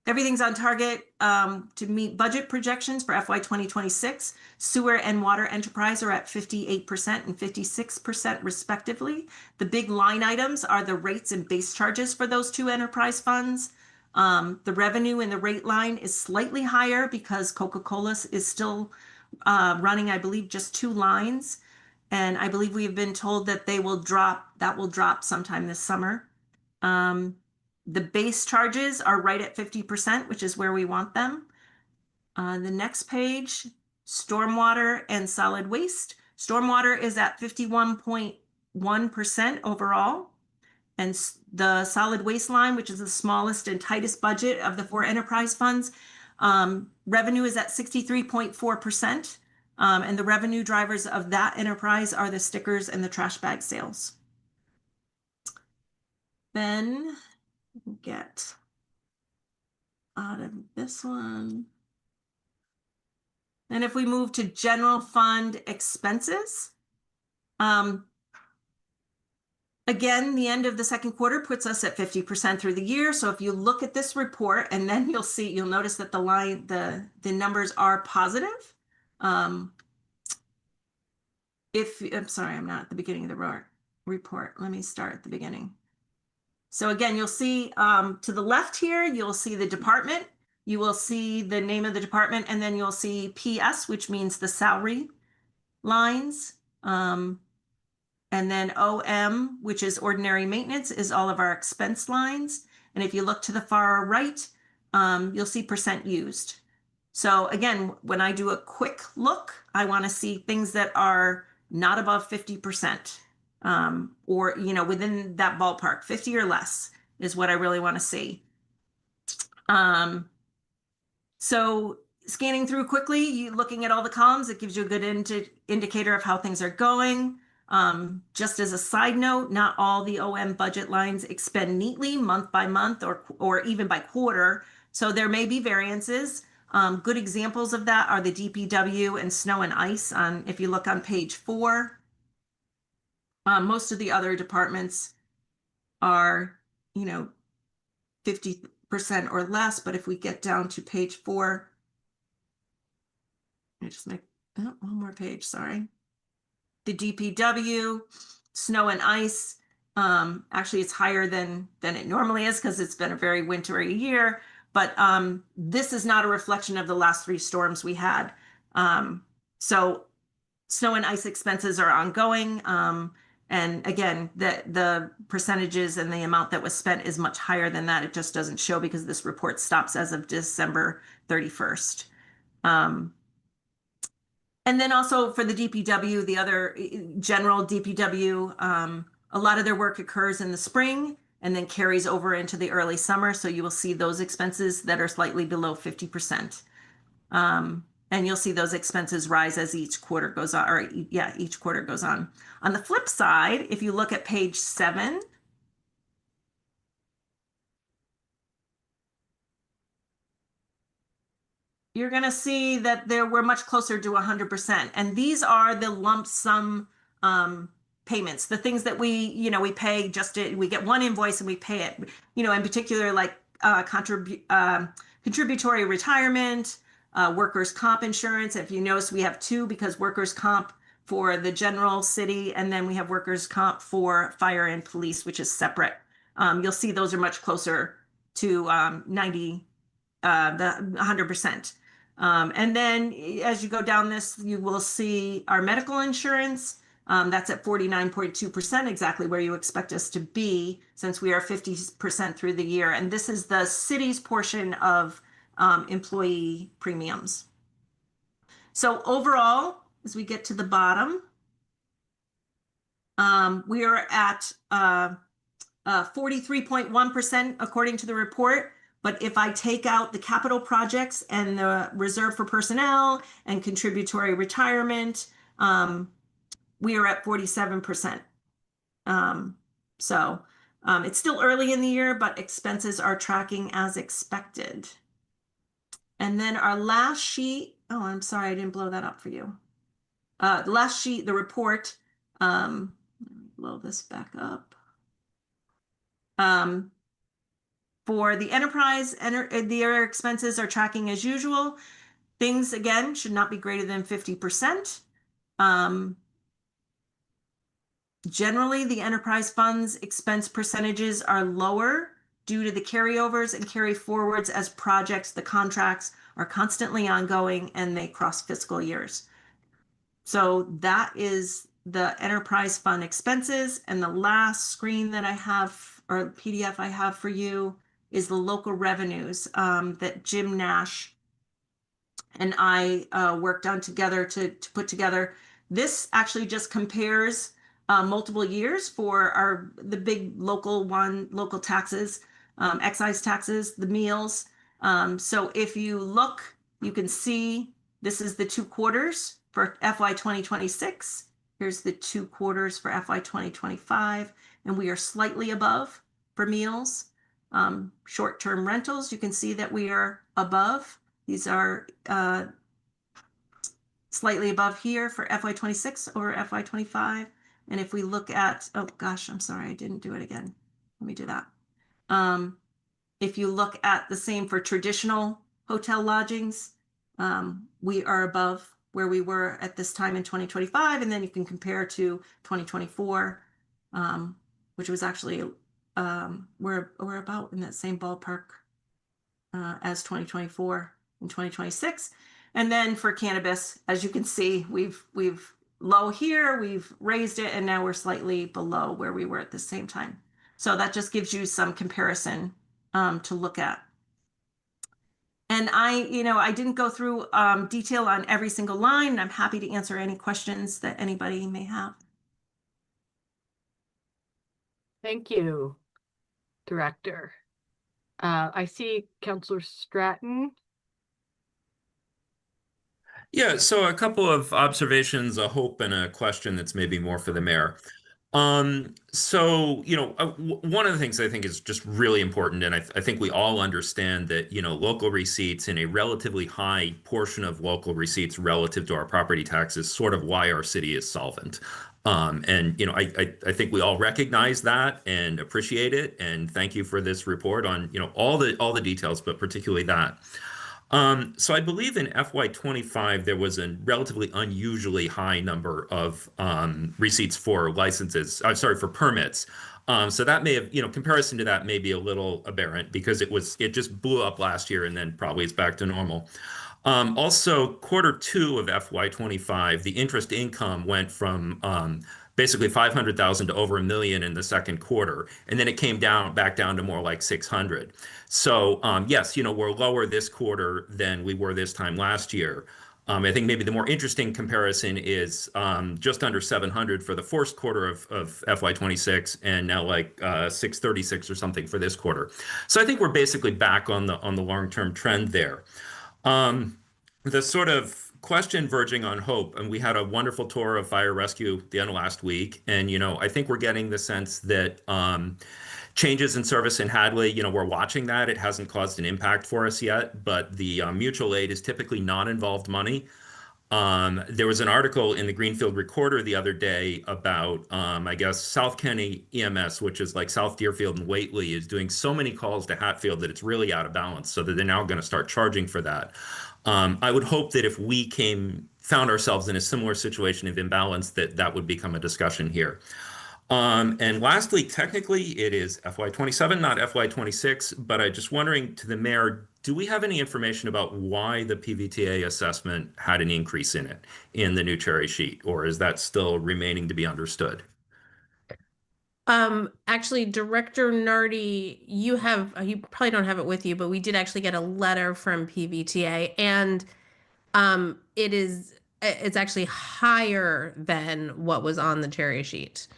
Everything's on target to meet budget projections for FY 2026. Sewer and water enterprise are at 58% and 56% respectively. The big line items are the rates and base charges for those two enterprise funds. The revenue in the rate line is slightly higher because Coca-Cola is still running, I believe, just 2 lines. And I believe we have been told that that will drop sometime this summer. The base charges are right at 50%, which is where we want them. The next page, stormwater and solid waste. Stormwater is at 51.1% overall. And the solid waste line, which is the smallest and tightest budget of the 4 enterprise funds, revenue is at 63.4%. And the revenue drivers of that enterprise are the stickers and the trash bag sales. Then get out of this one. And if we move to general fund expenses, again, the end of the second quarter puts us at 50% through the year. So if you look at this report, and then you'll notice that the numbers are positive. I'm sorry, I'm not at the beginning of the report. Let me start at the beginning. So again, you'll see to the left here, you'll see the department. You will see the name of the department, and then you'll see PS, which means the salary lines. And then OM, which is ordinary maintenance, is all of our expense lines. And if you look to the far right, you'll see percent used. So again, when I do a quick look, I want to see things that are not above 50%. Or, within that ballpark, 50 or less is what I really want to see. So scanning through quickly, looking at all the columns, it gives you a good indicator of how things are going. Just as a side note, not all the OM budget lines expend neatly month by month or even by quarter. So there may be variances. Good examples of that are the DPW and snow and ice if you look on page 4. Most of the other departments are, 50% or less. But if we get down to page 4, I just make one more page, sorry. The DPW, snow and ice, actually it's higher than it normally is because it's been a very wintry year. But this is not a reflection of the last 3 storms we had. So snow and ice expenses are ongoing. And again, the percentages and the amount that was spent is much higher than that. It just doesn't show because this report stops as of December 31st. And then also for the DPW, the other general DPW, a lot of their work occurs in the spring and then carries over into the early summer. So you will see those expenses that are slightly below 50%. And you'll see those expenses rise as each quarter goes on, or yeah, each quarter goes on. On the flip side, if you look at page 7, you're going to see that we're much closer to 100%. And these are the lump sum payments, the things that we pay we get one invoice and we pay it, in particular, like contributory retirement, workers' comp insurance. If you notice, we have 2 because workers' comp for the general city, and then we have workers' comp for fire and police, which is separate. You'll see those are much closer to 100%. And then as you go down this, you will see our medical insurance. That's at 49.2%, exactly where you expect us to be since we are 50% through the year. And this is the city's portion of employee premiums. So overall, as we get to the bottom, we are at 43.1% according to the report. But if I take out the capital projects and the reserve for personnel and contributory retirement, we are at 47%. So it's still early in the year, but expenses are tracking as expected. And then our last sheet, oh, I'm sorry, I didn't blow that up for you. The last sheet, the report, let me blow this back up. For the enterprise, their expenses are tracking as usual. Things, again, should not be greater than 50%. Generally, the enterprise funds expense percentages are lower due to the carryovers and carry forwards as projects, the contracts are constantly ongoing and they cross fiscal years. So that is the enterprise fund expenses. And the last screen that I have, or PDF I have for you, is the local revenues that Jim Nash and I worked on together to put together. This actually just compares multiple years for the big local taxes, excise taxes, the meals. So if you look, you can see this is the 2 quarters for FY 2026. Here's the 2 quarters for FY 2025, and we are slightly above for meals. Short-term rentals, you can see that we are above. These are slightly above here for FY 26 or FY 25. And if we look at, oh gosh, I'm sorry, I didn't do it again. Let me do that. If you look at the same for traditional hotel lodgings, we are above where we were at this time in 2025. And then you can compare to 2024, which was actually, we're about in that same ballpark as 2024 and 2026. And then for cannabis, as you can see, we've low here, we've raised it, and now we're slightly below where we were at the same time. So that just gives you some comparison to look at. And I didn't go through detail on every single line, and I'm happy to answer any questions that anybody may have. Thank you, Director. I see Councilor Stratton. Yeah, so a couple of observations, a hope, and a question that's maybe more for the mayor. So, one of the things I think is just really important, and I think we all understand that, local receipts and a relatively high portion of local receipts relative to our property taxes, sort of why our city is solvent. And, I think we all recognize that and appreciate it. And thank you for this report on, all the details, but particularly that. So I believe in FY25, there was a relatively unusually high number of receipts for licenses, for permits. So that may have, comparison to that may be a little aberrant because it just blew up last year and then probably it's back to normal. Also, quarter two of FY25, the interest income went from basically 500,000 to over $1 million in the second quarter, and then it came back down to more like 600. So yes, we're lower this quarter than we were this time last year. I think maybe the more interesting comparison is just under 700 for the first quarter of FY26, and now like 636 or something for this quarter. So I think we're basically back on the long-term trend there. The sort of question verging on hope, and we had a wonderful tour of fire rescue the end of last week, and I think we're getting the sense that changes in service in Hadley, we're watching that. It hasn't caused an impact for us yet, but the mutual aid is typically non-involved money. There was an article in the Greenfield Recorder the other day about, I guess, South Kenny EMS, which is like South Deerfield and Whately, is doing so many calls to Hatfield that it's really out of balance, so that they're now going to start charging for that. I would hope that if we found ourselves in a similar situation of imbalance, that would become a discussion here. And lastly, technically, it is FY27, not FY26, but I'm just wondering to the mayor, do we have any information about why the PVTA assessment had an increase in it in the new cherry sheet, or is that still remaining to be understood? Actually, Director Nardi, you probably don't have it with you, but we did actually get a letter from PVTA, and it's actually higher than what was on the cherry sheet.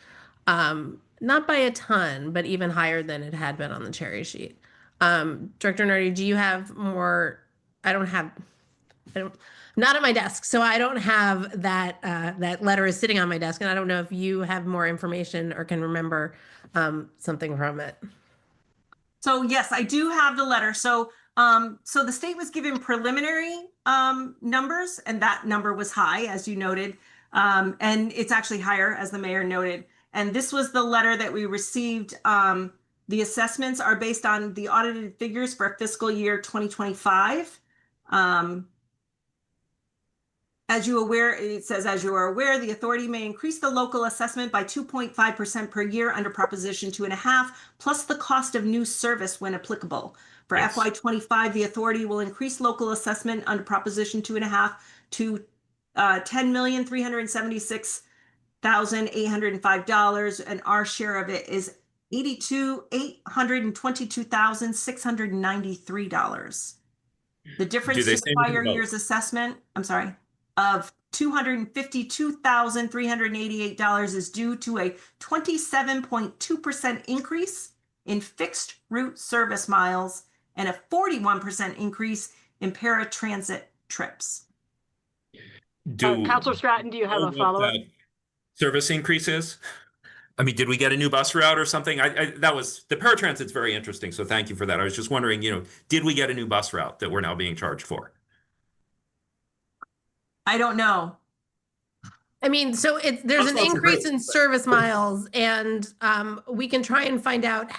Not by a ton, but even higher than it had been on the cherry sheet. Director Nardi, do you have more? Not at my desk, so I don't have that. That letter is sitting on my desk, and I don't know if you have more information or can remember something from it. So yes, I do have the letter. So the state was given preliminary numbers, and that number was high, as you noted, and it's actually higher, as the mayor noted. And this was the letter that we received. The assessments are based on the audited figures for fiscal year 2025. As you are aware, the authority may increase the local assessment by 2.5% per year under Proposition 2.5, plus the cost of new service when applicable. For Yes. FY25, the authority will increase local assessment under Proposition 2.5 to $10,376,805, and our share of it is $822,693. The difference Do they to say the anything prior about- year's assessment, of $252,388 is due to a 27.2% increase in fixed route service miles and a 41% increase in paratransit trips. Councilor Stratton, do you have a follow-up? that service increases? I mean, did we get a new bus route or something? That was the paratransit's very interesting, so thank you for that. I was just wondering, did we get a new bus route that we're now being charged for? I don't know. I mean, so there's an increase in service miles, and we can try and find out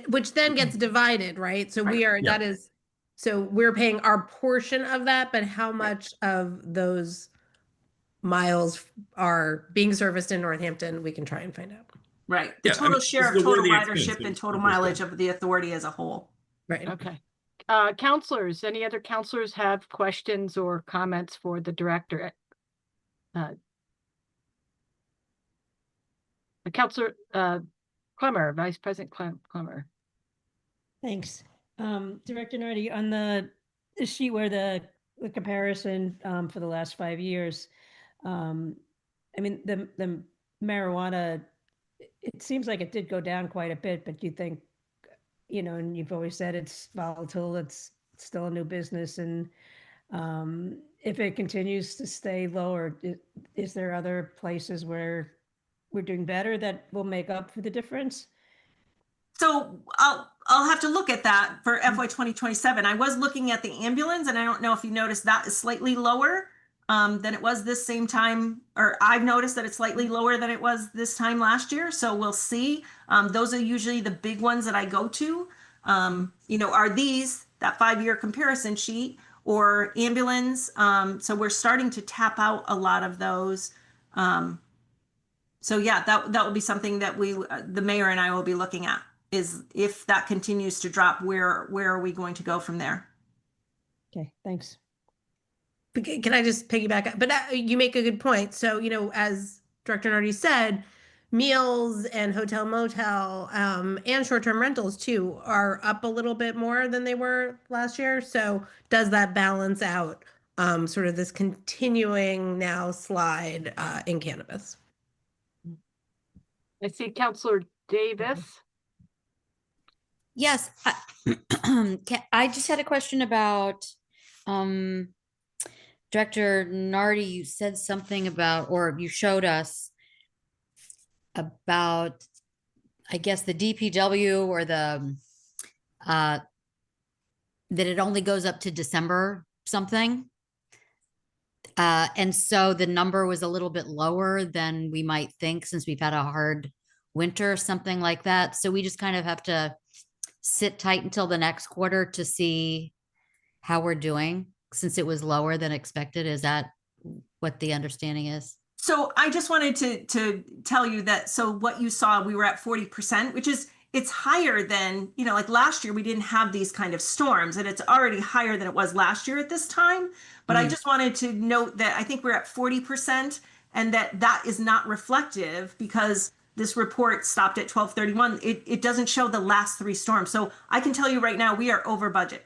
which then gets divided, right? So so we're paying our portion of that, but how much of those miles are being serviced in Northampton, we can try and find out. Right. The total share of total ridership and total mileage of the authority as a whole. Right. Okay. Counselors, any other counselors have questions or comments for the director? Counselor Clemmer, Vice President Clemmer. Thanks. Director Nardi, on the sheet where the comparison for the last 5 years, I mean, the marijuana, it seems like it did go down quite a bit, but you think, and you've always said it's volatile, it's still a new business, and if it continues to stay lower, is there other places where we're doing better that will make up for the difference? So I'll have to look at that for FY 2027. I was looking at the ambulance, and I don't know if you noticed that is slightly lower than it was this same time, or I've noticed that it's slightly lower than it was this time last year. So we'll see. Those are usually the big ones that I go to. Are these that 5-year comparison sheet or ambulance? So we're starting to tap out a lot of those. So yeah, that will be something that the mayor and I will be looking at, is if that continues to drop, where are we going to go from there? Okay, thanks. Can I just piggyback? But you make a good point. So, as Director Nardi said, meals and hotel motel and short-term rentals too are up a little bit more than they were last year. So does that balance out sort of this continuing now slide in cannabis? I see Counselor Davis. Yes, I just had a question about Director Nardi. You said something about, or you showed us about, I guess, the DPW or the that it only goes up to December something. And so the number was a little bit lower than we might think, since we've had a hard winter or something like that. So we just kind of have to sit tight until the next quarter to see how we're doing, since it was lower than expected. Is that what the understanding is? So I just wanted to tell you that, so what you saw, we were at 40%, which is, it's higher than, like last year, we didn't have these kind of storms, and it's already higher than it was last year at this time. But I just wanted to note that I think we're at 40%, and that is not reflective, because this report stopped at 12/31. It doesn't show the last 3 storms. So I can tell you right now, we are over budget.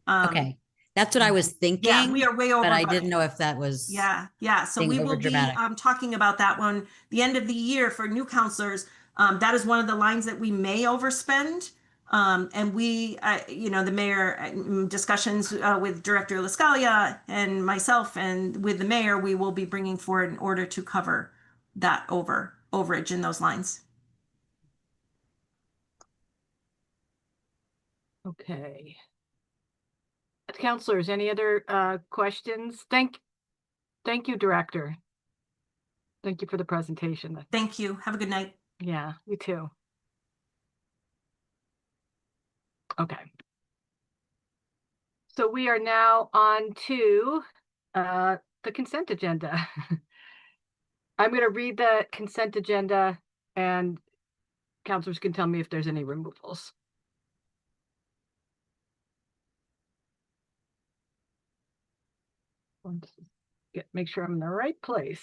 Okay. That's what I was thinking. Yeah, we are way over but I budget. didn't know if that was Yeah. So being we will be overdramatic. talking about that one the end of the year for new counselors. That is one of the lines that we may overspend. And we, the mayor, discussions with Director Lascalia and myself and with the mayor, we will be bringing forward in order to cover that overage in those lines. Okay. Counselors, any other questions? Thank you, Director. Thank you for the presentation. Thank you. Have a good night. Yeah, you too. Okay. So we are now on to the consent agenda. I'm going to read the consent agenda, and counselors can tell me if there's any removals. Make sure I'm in the right place.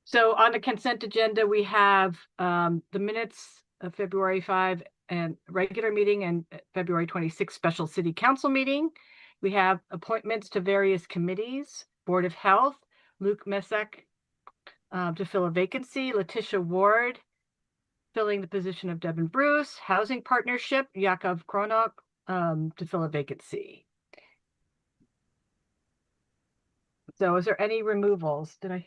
So on the consent agenda, we have the minutes of February 5 and regular meeting, and February 26 special city council meeting. We have appointments to various committees: Board of Health, Luke Mesek to fill a vacancy, Letitia Ward filling the position of Devin Bruce, Housing Partnership, Yakov Kronok to fill a vacancy. So is there any removals? Did I?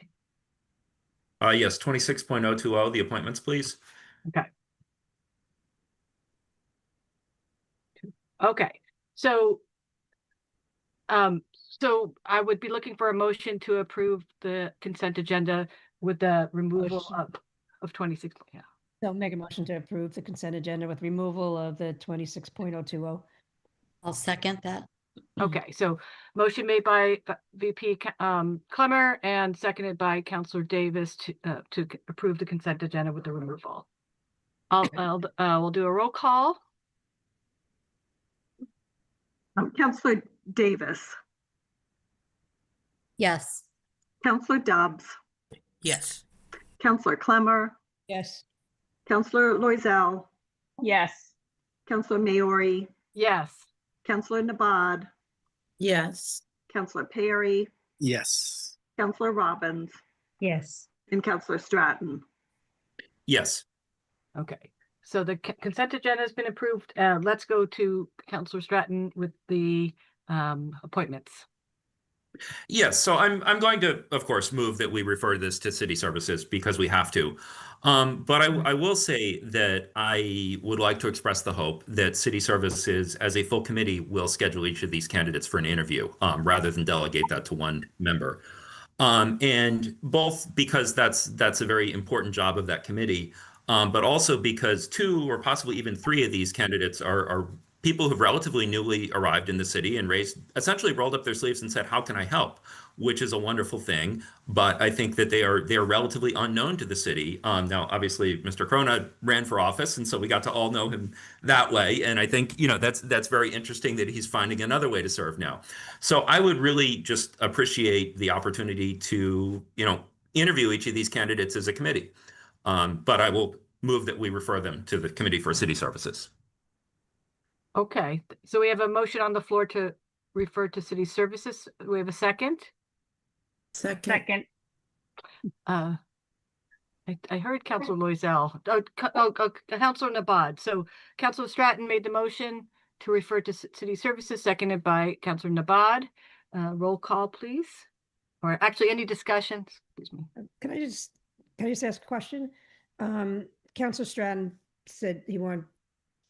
Yes, 26.020, the appointments, please. Okay. Okay. So I would be looking for a motion to approve the consent agenda with the removal of 26. Yeah. So make a motion to approve the consent agenda with removal of the 26.020. I'll second that. Okay, so motion made by VP Clemmer and seconded by Councilor Davis to approve the consent agenda with the removal. We'll do a roll call. Councilor Davis. Yes. Councilor Dobbs. Yes. Councilor Clemmer. Yes. Councilor Loisel. Yes. Councilor Maori. Yes. Councilor Nabad. Yes. Councilor Perry. Yes. Councilor Robbins. Yes. And Councilor Stratton. Yes. Okay, so the consent agenda has been approved. Let's go to Councilor Stratton with the appointments. Yes, so I'm going to, of course, move that we refer this to city services because we have to. But I will say that I would like to express the hope that city services, as a full committee, will schedule each of these candidates for an interview rather than delegate that to one member. And both because that's a very important job of that committee, but also because 2 or possibly even 3 of these candidates are people who've relatively newly arrived in the city and essentially rolled up their sleeves and said, how can I help? Which is a wonderful thing. But I think that they are relatively unknown to the city. Now, obviously, Mr. Corona ran for office, and so we got to all know him that way. And I think, that's very interesting that he's finding another way to serve now. So I would really just appreciate the opportunity to, interview each of these candidates as a committee. But I will move that we refer them to the Committee for City Services. Okay, so we have a motion on the floor to refer to city services. We have a second. Second. I heard Councilor Loisel. Councilor Nabad. So Councilor Stratton made the motion to refer to city services, seconded by Councilor Nabad. Roll call, please. Or actually, any discussions? Excuse me. Can I just ask a question? Councilor Stratton said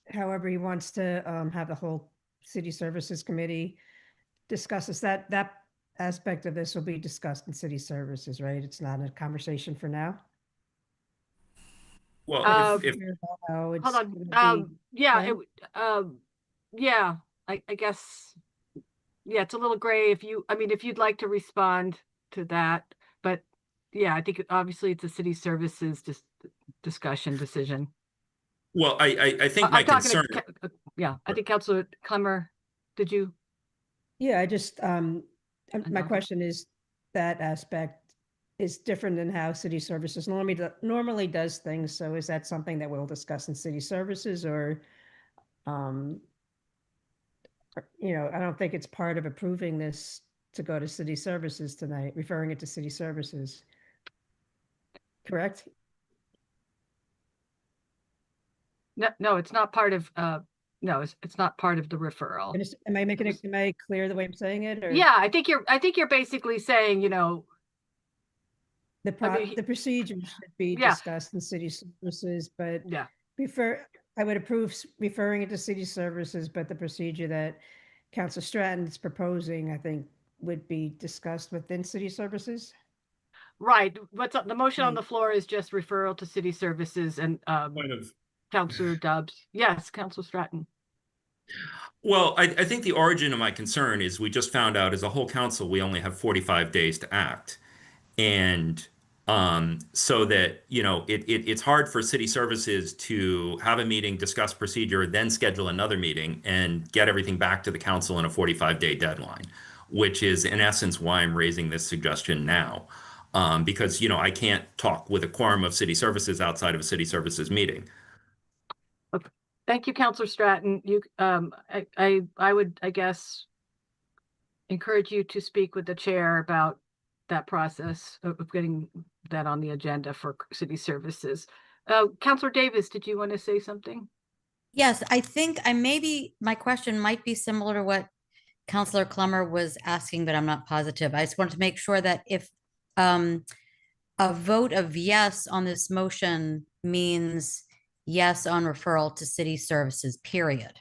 however he wants to have the whole city services committee discuss this. That aspect of this will be discussed in city services, right? It's not a conversation for now. Well, hold on. Yeah, I guess. Yeah, it's a little gray if you'd like to respond to that, but yeah, I think obviously it's a city services discussion decision. Well, I think my concern. I think Councilor Clemmer, did you? Yeah, I just my question is that aspect is different than how city services normally does things. So is that something that we'll discuss in city services, or I don't think it's part of approving this to go to city services tonight, referring it to city services. Correct? No, it's not part of, it's not part of the referral. Am I clear the way I'm saying it? Or? Yeah, I think you're basically saying, the procedure should be discussed in city services, but I would approve referring it to city services, but the procedure that Councilor Stratton is proposing, I think, would be discussed within city services. Right. The motion on the floor is just referral to city services and Councilor Dubs. Yes, Councilor Stratton. Well, I think the origin of my concern is we just found out as a whole council, we only have 45 days to act. And so that, it's hard for city services to have a meeting, discuss procedure, then schedule another meeting and get everything back to the council in a 45-day deadline, which is in essence why I'm raising this suggestion now. Because, I can't talk with a quorum of city services outside of a city services meeting. Okay. Thank you, Councilor Stratton. I would, I guess, encourage you to speak with the chair about that process of getting that on the agenda for city services. Councilor Davis, did you want to say something? Yes, I think my question might be similar to what Councilor Clemmer was asking, but I'm not positive. I just wanted to make sure that if a vote of yes on this motion means yes on referral to city services, period.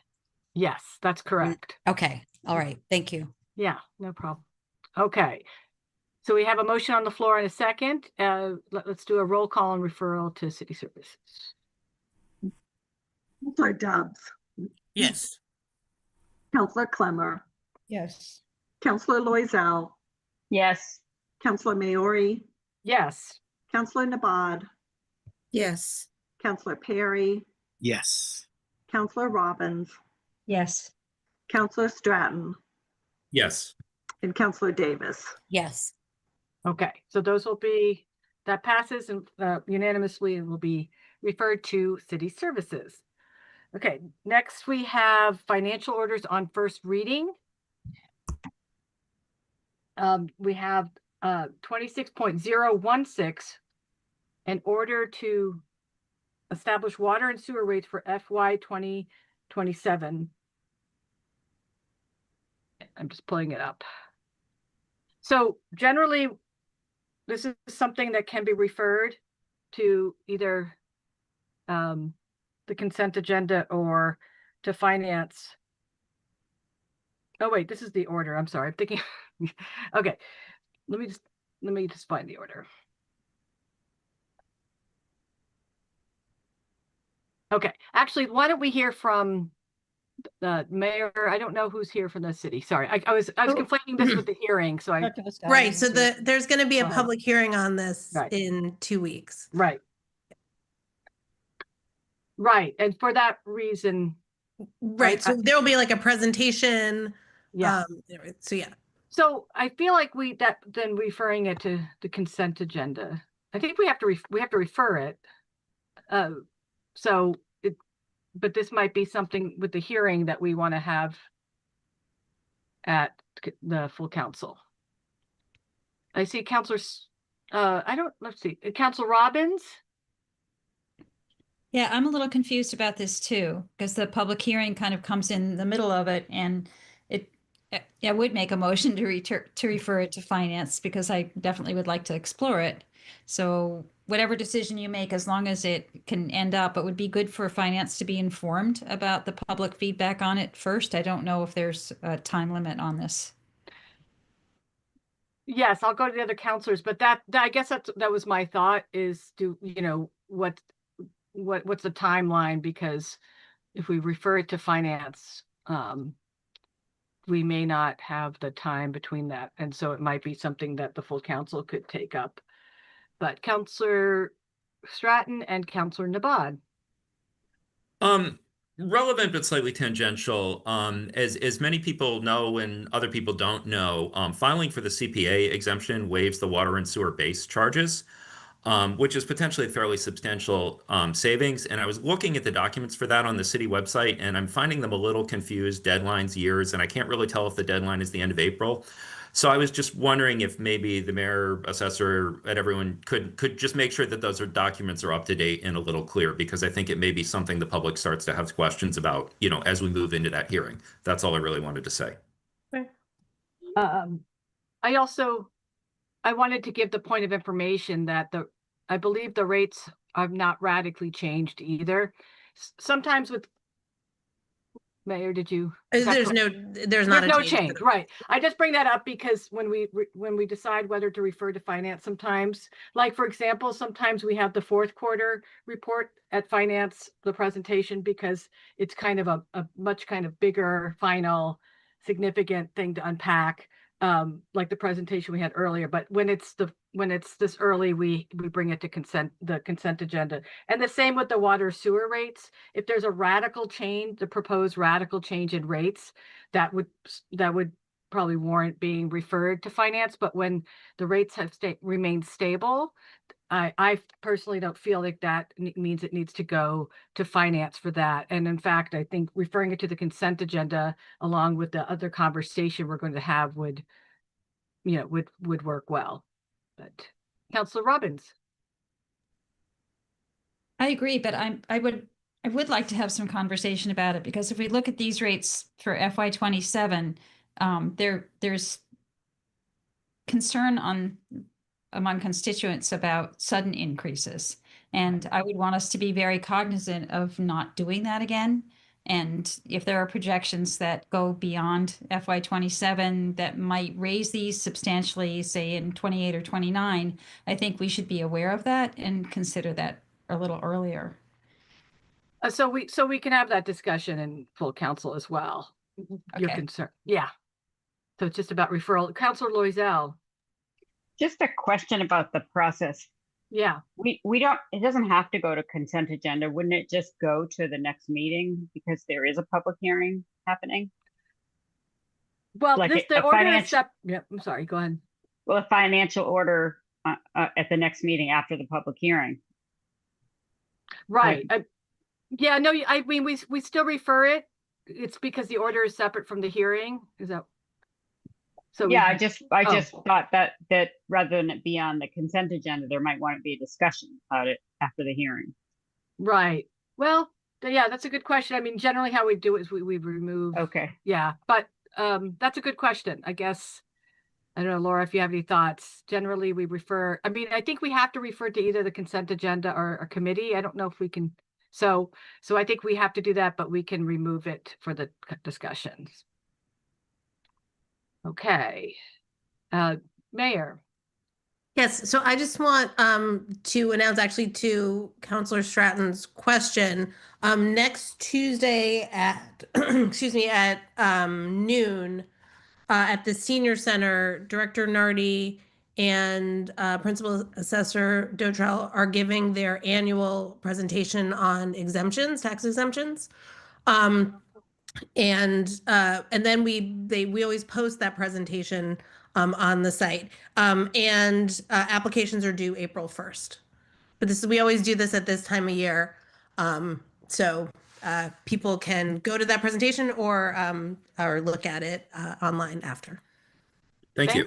Yes, that's correct. Okay. All right. Thank you. Yeah, no problem. Okay. So we have a motion on the floor in a second. Let's do a roll call on referral to city services. Councilor Dubs. Yes. Councilor Clemmer. Yes. Councilor Loisel. Yes. Councilor Maori. Yes. Councilor Nabad. Yes. Councilor Perry. Yes. Councilor Robbins. Yes. Councilor Stratton. Yes. And Councilor Davis. Yes. Okay, so that passes and unanimously and will be referred to city services. Okay, next we have financial orders on first reading. We have 26.016, an order to establish water and sewer rates for FY 2027. I'm just pulling it up. So generally, this is something that can be referred to either the consent agenda or to finance. Oh wait, this is the order. I'm sorry. I'm thinking. Okay, let me just find the order. Okay, actually, why don't we hear from Mayor, I don't know who's here from the city. Sorry, I was conflating this with the hearing, so I. Right, so there's going to be a Oh. public hearing on this Right. in 2 weeks. Right. Right, and for that reason. Right, so there'll be like a presentation. Yeah. So yeah. So I feel like then referring it to the consent agenda. I think we have to refer it. But this might be something with the hearing that we want to have at the full council. I see Councilors, let's see, Council Robbins. Yeah, I'm a little confused about this too, because the public hearing kind of comes in the middle of it, and I would make a motion to refer it to finance, because I definitely would like to explore it. So whatever decision you make, as long as it can end up, it would be good for finance to be informed about the public feedback on it first. I don't know if there's a time limit on this. Yes, I'll go to the other counselors, but I guess that was my thought, is what's the timeline? Because if we refer it to finance, we may not have the time between that. And so it might be something that the full council could take up. But Councillor Stratton and Councillor Nabad. Relevant but slightly tangential. As many people know and other people don't know, filing for the CPA exemption waives the water and sewer base charges, which is potentially a fairly substantial savings. And I was looking at the documents for that on the city website, and I'm finding them a little confused, deadlines, years, and I can't really tell if the deadline is the end of April. So I was just wondering if maybe the mayor, assessor, and everyone could just make sure that those documents are up to date and a little clear, because I think it may be something the public starts to have questions about, as we move into that hearing. That's all I really wanted to say. I wanted to give the point of information that I believe the rates have not radically changed either. Sometimes with Mayor, There's no change, right? I just bring that up because when we decide whether to refer to finance, sometimes, like for example, sometimes we have the fourth quarter report at finance, the presentation, because it's kind of a much kind of bigger, final, significant thing to unpack, like the presentation we had earlier. But when it's this early, we bring it to the consent agenda. And the same with the water sewer rates. If there's the proposed radical change in rates, that would probably warrant being referred to finance. But when the rates have remained stable, I personally don't feel like that means it needs to go to finance for that. And in fact, I think referring it to the consent agenda along with the other conversation we're going to have would work well. But Councilor Robbins. I agree, but I would like to have some conversation about it, because if we look at these rates for FY27, there's concern among constituents about sudden increases. And I would want us to be very cognizant of not doing that again. And if there are projections that go beyond FY27 that might raise these substantially, say in 28 or 29, I think we should be aware of that and consider that a little earlier. So we can have that discussion in full council as well. Your concern. Yeah. So it's just about referral. Councilor Loisel. Just a question about the process. Yeah. It doesn't have to go to consent agenda. Wouldn't it just go to the next meeting because there is a public hearing happening? Well, the order is yep, I'm sorry, go ahead. Well, a financial order at the next meeting after the public hearing. Right. Yeah, no, I mean, we still refer it. It's because the order is separate from the hearing. Is that? So yeah, I just thought that rather than it be on the consent agenda, there might want to be a discussion about it after the hearing. Right. Well, yeah, that's a good question. I mean, generally how we do it is we remove. Okay. Yeah, but that's a good question. I guess, I don't know, Laura, if you have any thoughts. Generally, we refer, I mean, I think we have to refer to either the consent agenda or a committee. I don't know if we can. So I think we have to do that, but we can remove it for the discussions. Okay. Mayor. Yes, so I just want to announce actually to Counselor Stratton's question. Next Tuesday at excuse me at noon at the Senior Center, Director Nardi and Principal Assessor Dotrell are giving their annual presentation on exemptions, tax exemptions. And then we always post that presentation on the site. Applications are due April 1st. But we always do this at this time of year. So people can go to that presentation or look at it online after. Thank you.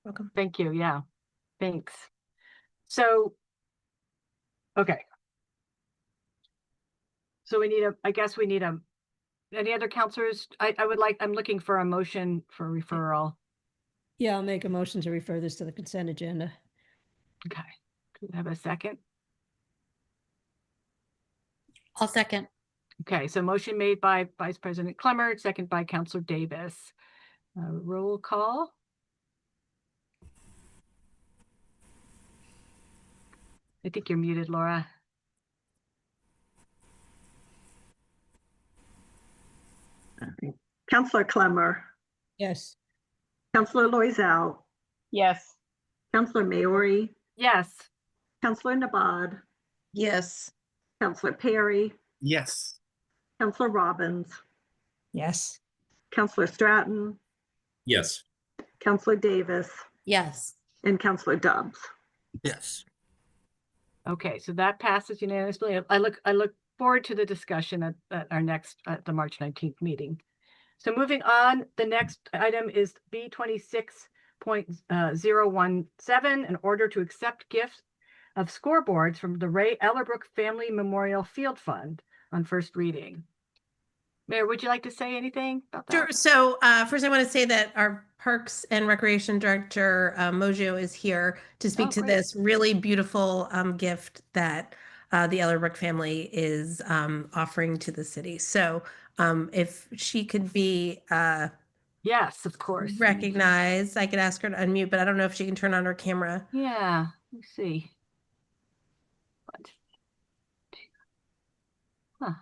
Welcome. Thank you. Yeah. Thanks. So, okay. So I guess we need any other counselors? I'm looking for a motion for referral. Yeah, I'll make a motion to refer this to the consent agenda. Okay. Do we have a second? I'll second. Okay, so motion made by Vice President Clemmer, second by Counselor Davis. Roll call. I think you're muted, Laura. Counselor Clemmer, Yes. Counselor Loizao, Yes. Counselor Maori, Yes. Counselor Nabad, Yes. Counselor Perry, Yes. Counselor Robbins, Yes. Counselor Stratton, Yes. Counselor Davis, Yes. and Counselor Dobbs. Yes. Okay, so that passes unanimously. I look forward to the discussion at our next at the March 19th meeting. So moving on, the next item is B 26.017, in order to accept gifts of scoreboards from the Ray Ellerbrook Family Memorial Field Fund on first reading. Mayor, would you like to say anything about that? Sure. So first I want to say that our Parks and Recreation Director, Mojo, is here to speak to great. this really beautiful gift that the Ellerbrook family is offering to the city. So if she could be yes, of course, recognized, I could ask her to unmute, but I don't know if she can turn on her camera. Yeah, let's see. Huh.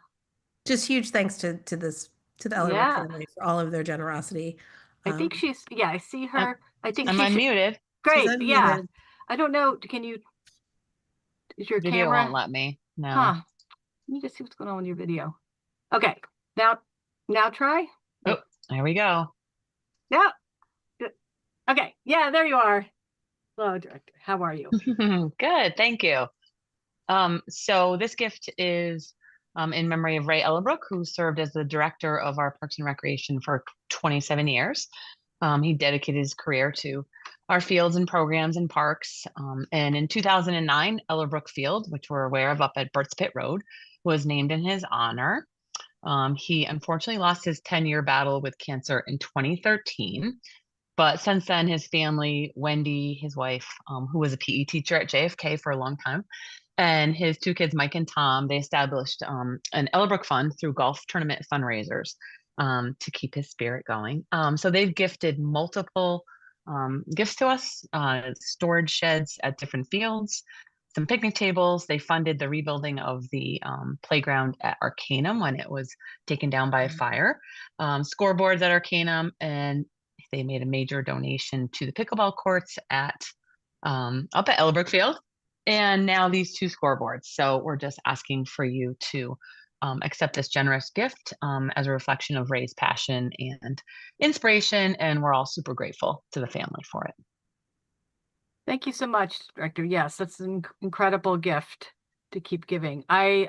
Just huge thanks to the Ellerbrook family for all of their generosity. I think she's, yeah, I see her. I think I'm she should- unmuted. Great, She's yeah. unmuted. I don't know, can you, is your Video camera? won't let me. No. Huh. Let me just see what's going on with your video. Okay, now try. Oh, there we go. Yeah. Good. Okay, yeah, there you are. Hello, Director. How are you? Good, thank you. So this gift is in memory of Ray Ellerbrook, who served as the director of our Parks and Recreation for 27 years. He dedicated his career to our fields and programs and parks. And in 2009, Ellerbrook Field, which we're aware of up at Burt's Pit Road, was named in his honor. He unfortunately lost his 10-year battle with cancer in 2013. But since then, his family, Wendy, his wife, who was a PE teacher at JFK for a long time, and his two kids, Mike and Tom, they established an Ellerbrook fund through golf tournament fundraisers to keep his spirit going. So they've gifted multiple gifts to us, storage sheds at different fields, some picnic tables. They funded the rebuilding of the playground at Arcanum when it was taken down by a fire, scoreboards at Arcanum, and they made a major donation to the pickleball courts at up at Ellerbrook Field. And now these two scoreboards. So we're just asking for you to accept this generous gift as a reflection of Ray's passion and inspiration. And we're all super grateful to the family for it. Thank you so much, Director. Yes, that's an incredible gift to keep giving. I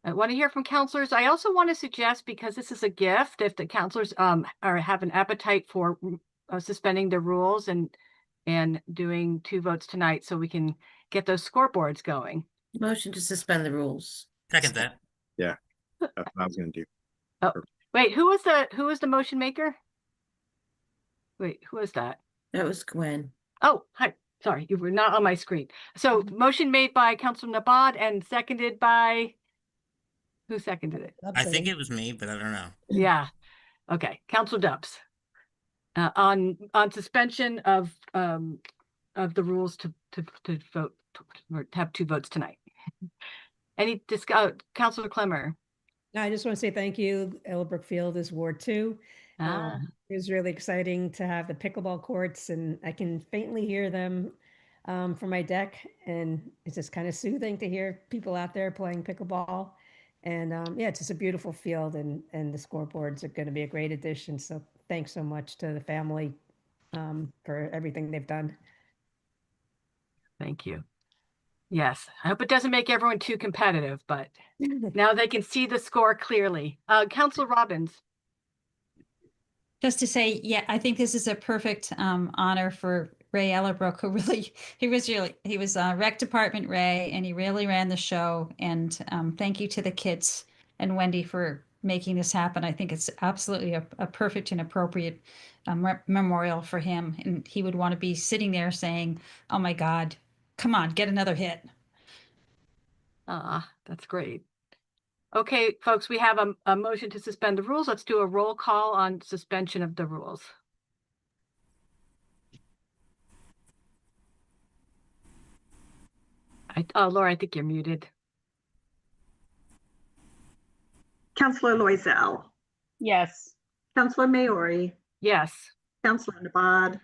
want to hear from counselors. I also want to suggest, because this is a gift, if the counselors have an appetite for suspending the rules and doing 2 votes tonight so we can get those scoreboards going. Motion to suspend the rules. Second that. Yeah, that's what I was going to do. Oh, wait, who was the motion maker? Wait, who was that? That was Gwen. Oh, hi. Sorry, you were not on my screen. So motion made by Councilor Nabad and seconded by, who seconded it? I think it was me, but I don't know. Yeah. Okay, Councilor Dubs. on suspension of the rules to vote, or to have 2 votes tonight. Any Councilor Clemmer? I just want to say thank you. Elbrook Field is Ward 2. It was really exciting to have the pickleball courts, and I can faintly hear them from my deck, and it's just kind of soothing to hear people out there playing pickleball. And yeah, it's just a beautiful field, and the scoreboards are going to be a great addition. So thanks so much to the family for everything they've done. Thank you. Yes, I hope it doesn't make everyone too competitive, but now they can see the score clearly. Councilor Robbins. Just to say, yeah, I think this is a perfect honor for Ray Ellerbrook, who really, he was rec department Ray, and he really ran the show. And thank you to the kids and Wendy for making this happen. I think it's absolutely a perfect and appropriate memorial for him. And he would want to be sitting there saying, oh my God, come on, get another hit. That's great. Okay, folks, we have a motion to suspend the rules. Let's do a roll call on suspension of the rules. Laura, I think you're muted. Councilor Loisel. Yes. Councilor Maori. Yes. Councilor Nabad.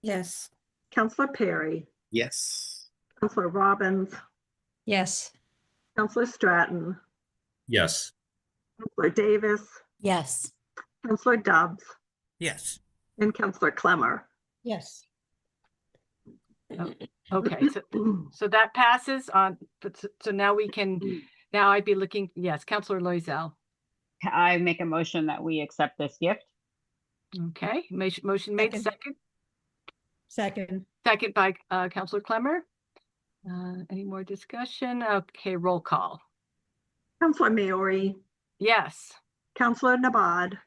Yes. Councilor Perry. Yes. Councilor Robbins. Yes. Councilor Stratton. Yes. Councilor Davis. Yes. Councilor Dobbs. Yes. And Councilor Clemmer. Yes. Okay, so that passes on. So now we can, now I'd be looking, yes, Councilor Loisel. I make a motion that we accept this gift. Okay, motion made, second by Councilor Clemmer. Any more discussion? Okay, roll call. Councilor Maori. Yes. Councilor Nabad.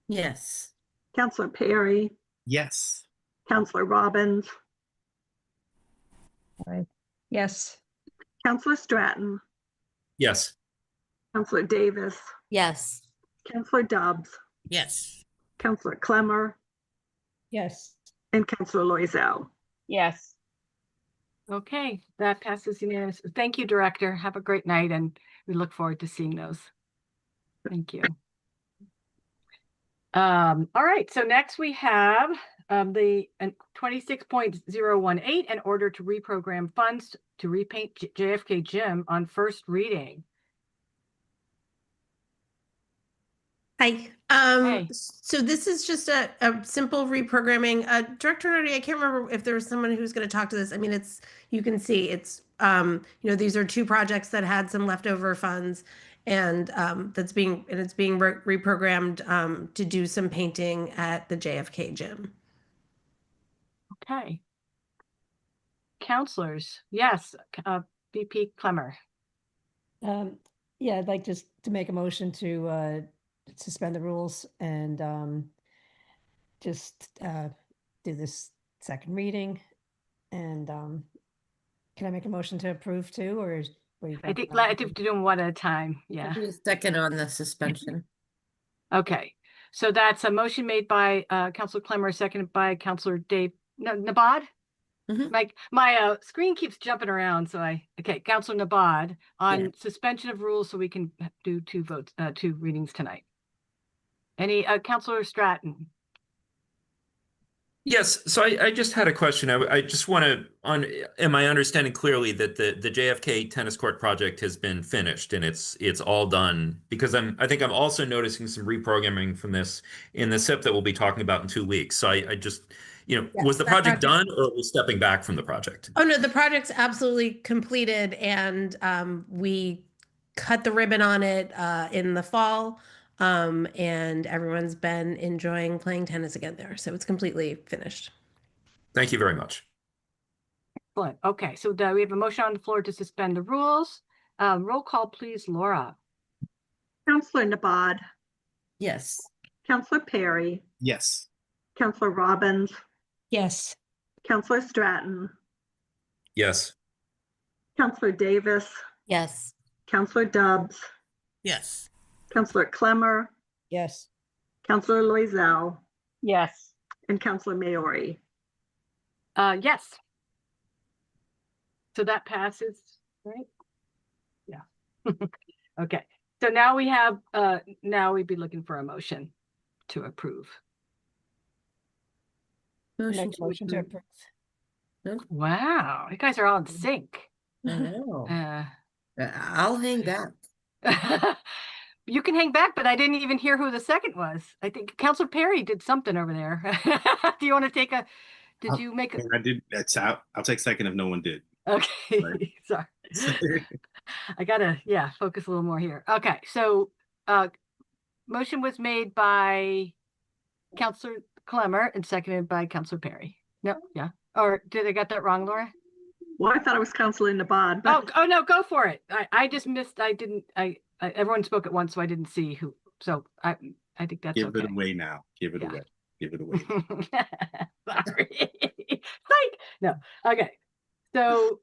Yes. Councilor Perry. Yes. Councilor Robbins. Yes. Councilor Stratton. Yes. Councilor Davis. Yes. Councilor Dobbs. Yes. Councilor Clemmer. Yes. And Councilor Loisel. Yes. Okay, that passes unanimously. Thank you, Director. Have a great night, and we look forward to seeing those. Thank you. All right, so next we have the 26.018, in order to reprogram funds to repaint JFK Gym on first reading. Hi. So this is just a simple reprogramming. Director Nardi, I can't remember if there was someone who's going to talk to this. I mean, you can see it's, these are 2 projects that had some leftover funds, and it's being reprogrammed to do some painting at the JFK Gym. Okay. Counselors, yes, VP Clemmer. Yeah, I'd like just to make a motion to suspend the rules and just do this second reading. And can I make a motion to approve too, or I think to do them one at a time. Yeah. Do a second on the suspension. Okay, so that's a motion made by Councilor Clemmer, seconded by Councilor Nabad. My screen keeps jumping around, so Councilor Nabad on suspension of rules, so we can do 2 votes, 2 readings tonight. Any Councilor Stratton? Yes, so I just had a question. I just want to, am I understanding clearly that the JFK tennis court project has been finished and it's all done? Because I think I'm also noticing some reprogramming from this in the SIP that we'll be talking about in 2 weeks. So I just, was the project done, or are we stepping back from the project? Oh no, the project's absolutely completed, and we cut the ribbon on it in the fall. And everyone's been enjoying playing tennis again there. So it's completely finished. Thank you very much. Excellent. Okay, so we have a motion on the floor to suspend the rules. Roll call, please, Laura. Councilor Nabad. Yes. Councilor Perry. Yes. Councilor Robbins. Yes. Councilor Stratton. Yes. Councilor Davis. Yes. Councilor Dobbs. Yes. Councilor Clemmer. Yes. Counselor Loisel, Yes. and Counselor Maori. Yes. So that passes, right? Yeah. Okay. So now we have, now we'd be looking for a motion to approve. Make a motion to approve. Wow, you guys are all in sync. I know. I'll hang back. You can hang back, but I didn't even hear who the second was. I think Counselor Perry did something over there. Do you want to take a, did you make a? I did. That's out. I'll take second if no one did. Okay, Right. sorry. I gotta, focus a little more here. Okay, so motion was made by Counselor Clemmer and seconded by Counselor Perry. No, yeah. Or did I get that wrong, Laura? Well, I thought it was Counselor Nabad. Oh no, go for it. I just missed. I didn't. I everyone spoke at once, so I didn't see who. So I think that's Give okay. it away now. Give it away. Give it away. Sorry. Like no. Okay. So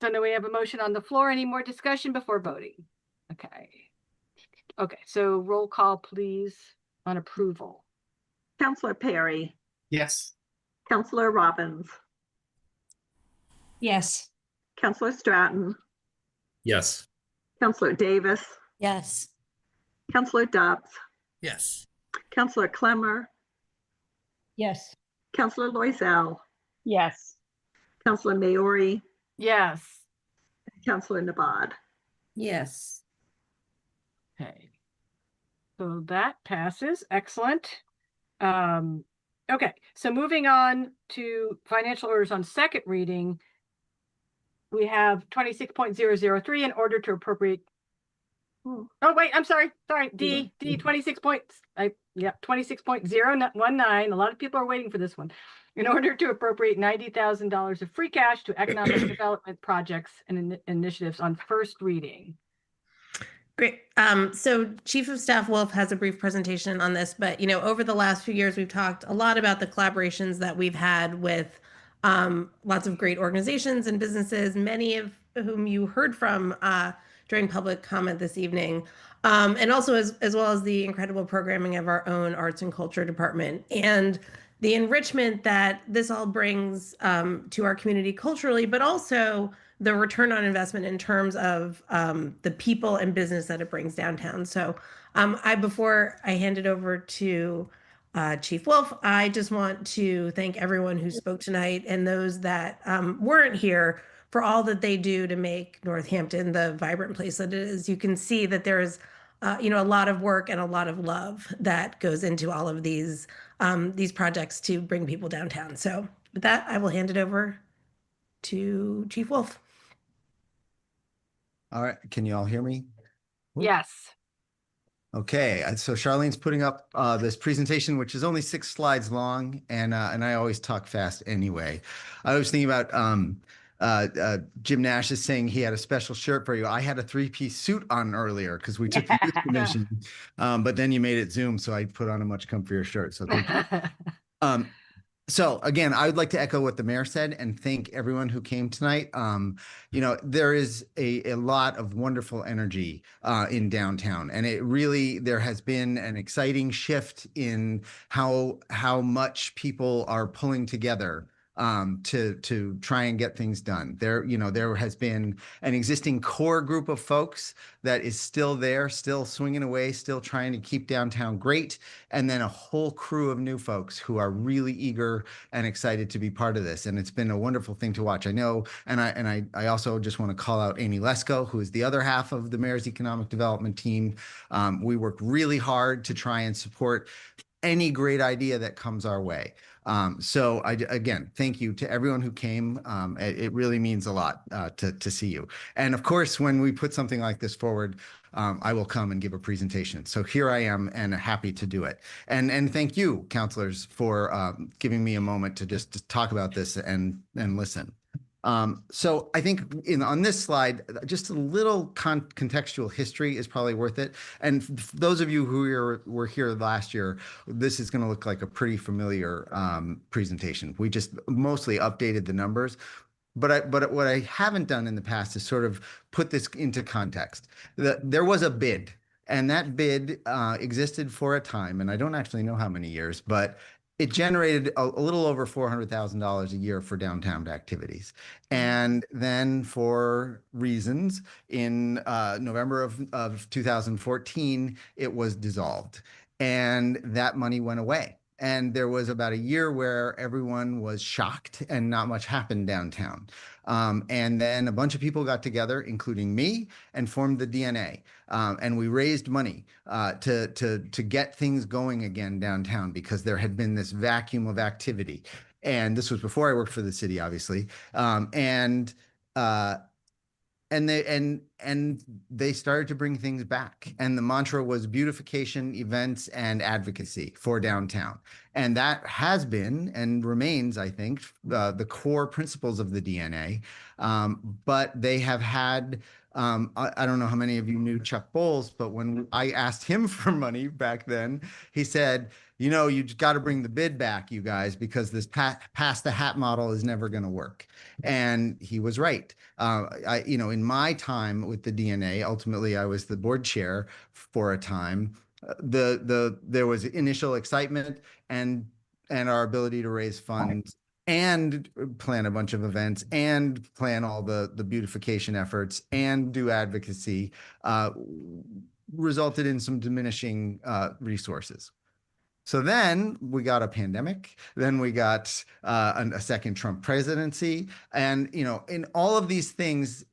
now we have a motion on the floor. Any more discussion before voting? Okay. Okay. So roll call, please, on approval. Counselor Perry, Yes. Counselor Robbins, Yes. Counselor Stratton, Yes. Counselor Davis, Yes. Counselor Dobbs, Yes. Counselor Clemmer, Yes. Counselor Loisel, Yes. Counselor Maori, Yes. Counselor Nabad. Yes. Okay. So that passes. Excellent. Okay, so moving on to financial orders on second reading, we have 26.003 in order to appropriate. Oh wait, I'm sorry. D 26 points. 26.019. A lot of people are waiting for this one. In order to appropriate $90,000 of free cash to economic development projects and initiatives on first reading. Great. So Chief of Staff Wolf has a brief presentation on this, but over the last few years, we've talked a lot about the collaborations that we've had with lots of great organizations and businesses, many of whom you heard from during public comment this evening, and also as well as the incredible programming of our own arts and culture department and the enrichment that this all brings to our community culturally, but also the return on investment in terms of the people and business that it brings downtown. So before I hand it over to Chief Wolf, I just want to thank everyone who spoke tonight and those that weren't here for all that they do to make Northampton the vibrant place that it is. You can see that there's a lot of work and a lot of love that goes into all of these projects to bring people downtown. So with that, I will hand it over to Chief Wolf. All right, can you all hear me? Yes. Okay, so Charlene's putting up this presentation, which is only 6 slides long, and I always talk fast anyway. I was thinking about Jim Nash is saying he had a special shirt for you. I had a 3-piece suit on earlier because we took the youth commission, but then you made it Zoom, so I put on a much comfier shirt. So thank you. So again, I would like to echo what the mayor said and thank everyone who came tonight. There is a lot of wonderful energy in downtown, and there has been an exciting shift in how much people are pulling together to try and get things done. There has been an existing core group of folks that is still there, still swinging away, still trying to keep downtown great, and then a whole crew of new folks who are really eager and excited to be part of this. And it's been a wonderful thing to watch. I know, and I also just want to call out Amy Lesko, who is the other half of the Mayor's Economic Development team. We work really hard to try and support any great idea that comes our way. So again, thank you to everyone who came. It really means a lot to see you. And of course, when we put something like this forward, I will come and give a presentation. So here I am and happy to do it. And thank you, counselors, for giving me a moment to just talk about this and listen. So I think on this slide, just a little contextual history is probably worth it. And those of you who were here last year, this is going to look like a pretty familiar presentation. We just mostly updated the numbers. But what I haven't done in the past is sort of put this into context. There was a bid, And that bid existed for a time, and I don't actually know how many years, but it generated a little over $400,000 a year for downtown activities. And then for reasons in November of 2014, it was dissolved and that money went away. And there was about a year where everyone was shocked and not much happened downtown. And then a bunch of people got together, including me, and formed the DNA. And we raised money to get things going again downtown because there had been this vacuum of activity. And this was before I worked for the city, obviously. And they started to bring things back, and the mantra was beautification, events, and advocacy for downtown. And that has been and remains, I think, the core principles of the DNA. But they have had I don't know how many of you knew Chuck Bowles, but when I asked him for money back then, he said, you know, you got to bring the bid back, you guys, because this pass the hat model is never going to work. And he was right. In my time with the DNA, ultimately I was the board chair for a time. There was initial excitement and our ability to raise funds and plan a bunch of events and plan all the beautification efforts and do advocacy resulted in some diminishing resources. So then we got a pandemic, then we got a second Trump presidency. And, in all of these things,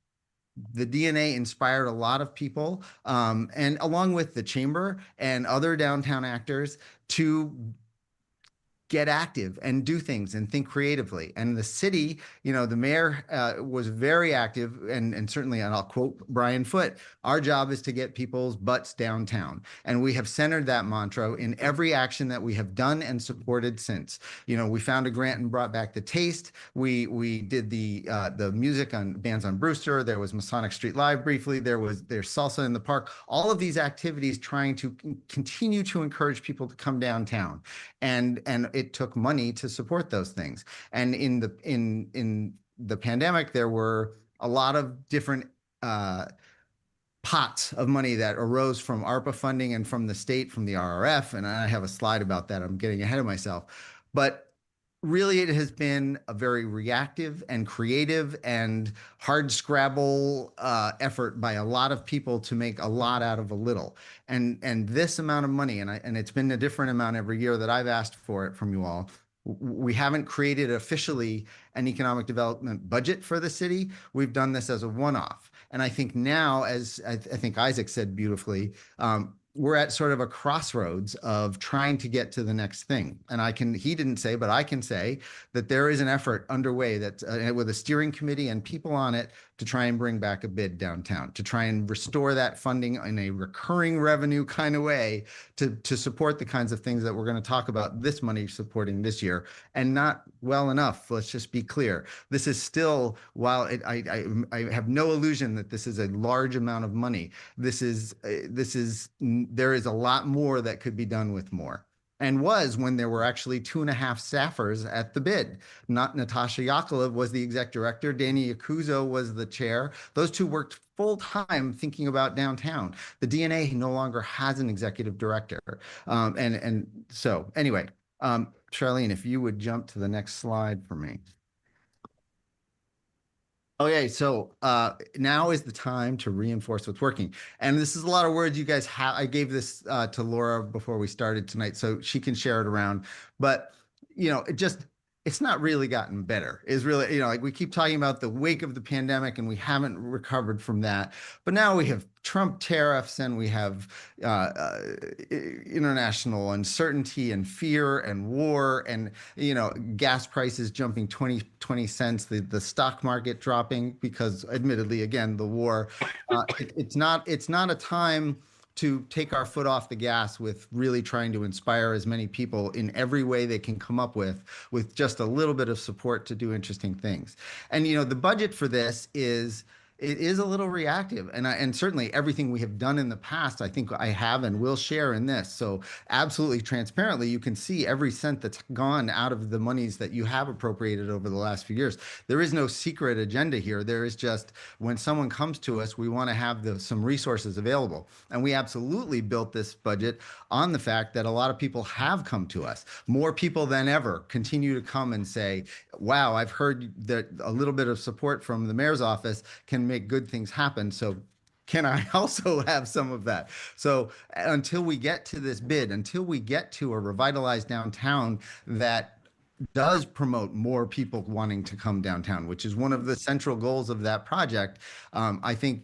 the DNA inspired a lot of people, and along with the chamber and other downtown actors, to get active and do things and think creatively. And the city, the mayor was very active and certainly, and I'll quote Brian Foote, our job is to get people's butts downtown. And we have centered that mantra in every action that we have done and supported since. We found a grant and brought back the taste. We did the music on bands on Brewster. There was Masonic Street Live briefly. There's salsa in the park. All of these activities trying to continue to encourage people to come downtown. And it took money to support those things. And in the pandemic, there were a lot of different pots of money that arose from ARPA funding and from the state, from the RRF. And I have a slide about that. I'm getting ahead of myself. But really, it has been a very reactive and creative and hard scrabble effort by a lot of people to make a lot out of a little. And this amount of money, and it's been a different amount every year that I've asked for it from you all. We haven't created officially an economic development budget for the city. We've done this as a one-off. And I think now, as I think Isaac said beautifully, we're at sort of a crossroads of trying to get to the next thing. And he didn't say, but I can say that there is an effort underway that with a steering committee and people on it to try and bring back a bid downtown, to try and restore that funding in a recurring revenue kind of way to support the kinds of things that we're going to talk about this money supporting this year. And not well enough, let's just be clear. This is still, while I have no illusion that this is a large amount of money, there is a lot more that could be done with more. And was when there were actually 2.5 staffers at the bid. Not Natasha Yakovlev was the exec director. Danny Yakuzo was the chair. Those two worked full time thinking about downtown. The DNA no longer has an executive director. And so anyway, Charlene, if you would jump to the next slide for me. Okay, so now is the time to reinforce what's working. And this is a lot of words you guys have. I gave this to Laura before we started tonight, so she can share it around. But, it's not really gotten better. It's really, like we keep talking about the wake of the pandemic and we haven't recovered from that. But now we have Trump tariffs and we have international uncertainty and fear and war and, gas prices jumping 20 cents, the stock market dropping because admittedly, again, the war. It's not a time to take our foot off the gas with really trying to inspire as many people in every way they can come up with just a little bit of support to do interesting things. And, the budget for this is it is a little reactive. And certainly everything we have done in the past, I think I have and will share in this. So absolutely transparently, you can see every cent that's gone out of the monies that you have appropriated over the last few years. There is no secret agenda here. There is just when someone comes to us, we want to have some resources available. And we absolutely built this budget on the fact that a lot of people have come to us. More people than ever continue to come and say, wow, I've heard that a little bit of support from the mayor's office can make good things happen. So can I also have some of that? So until we get to this bid, until we get to a revitalized downtown that does promote more people wanting to come downtown, which is one of the central goals of that project, I think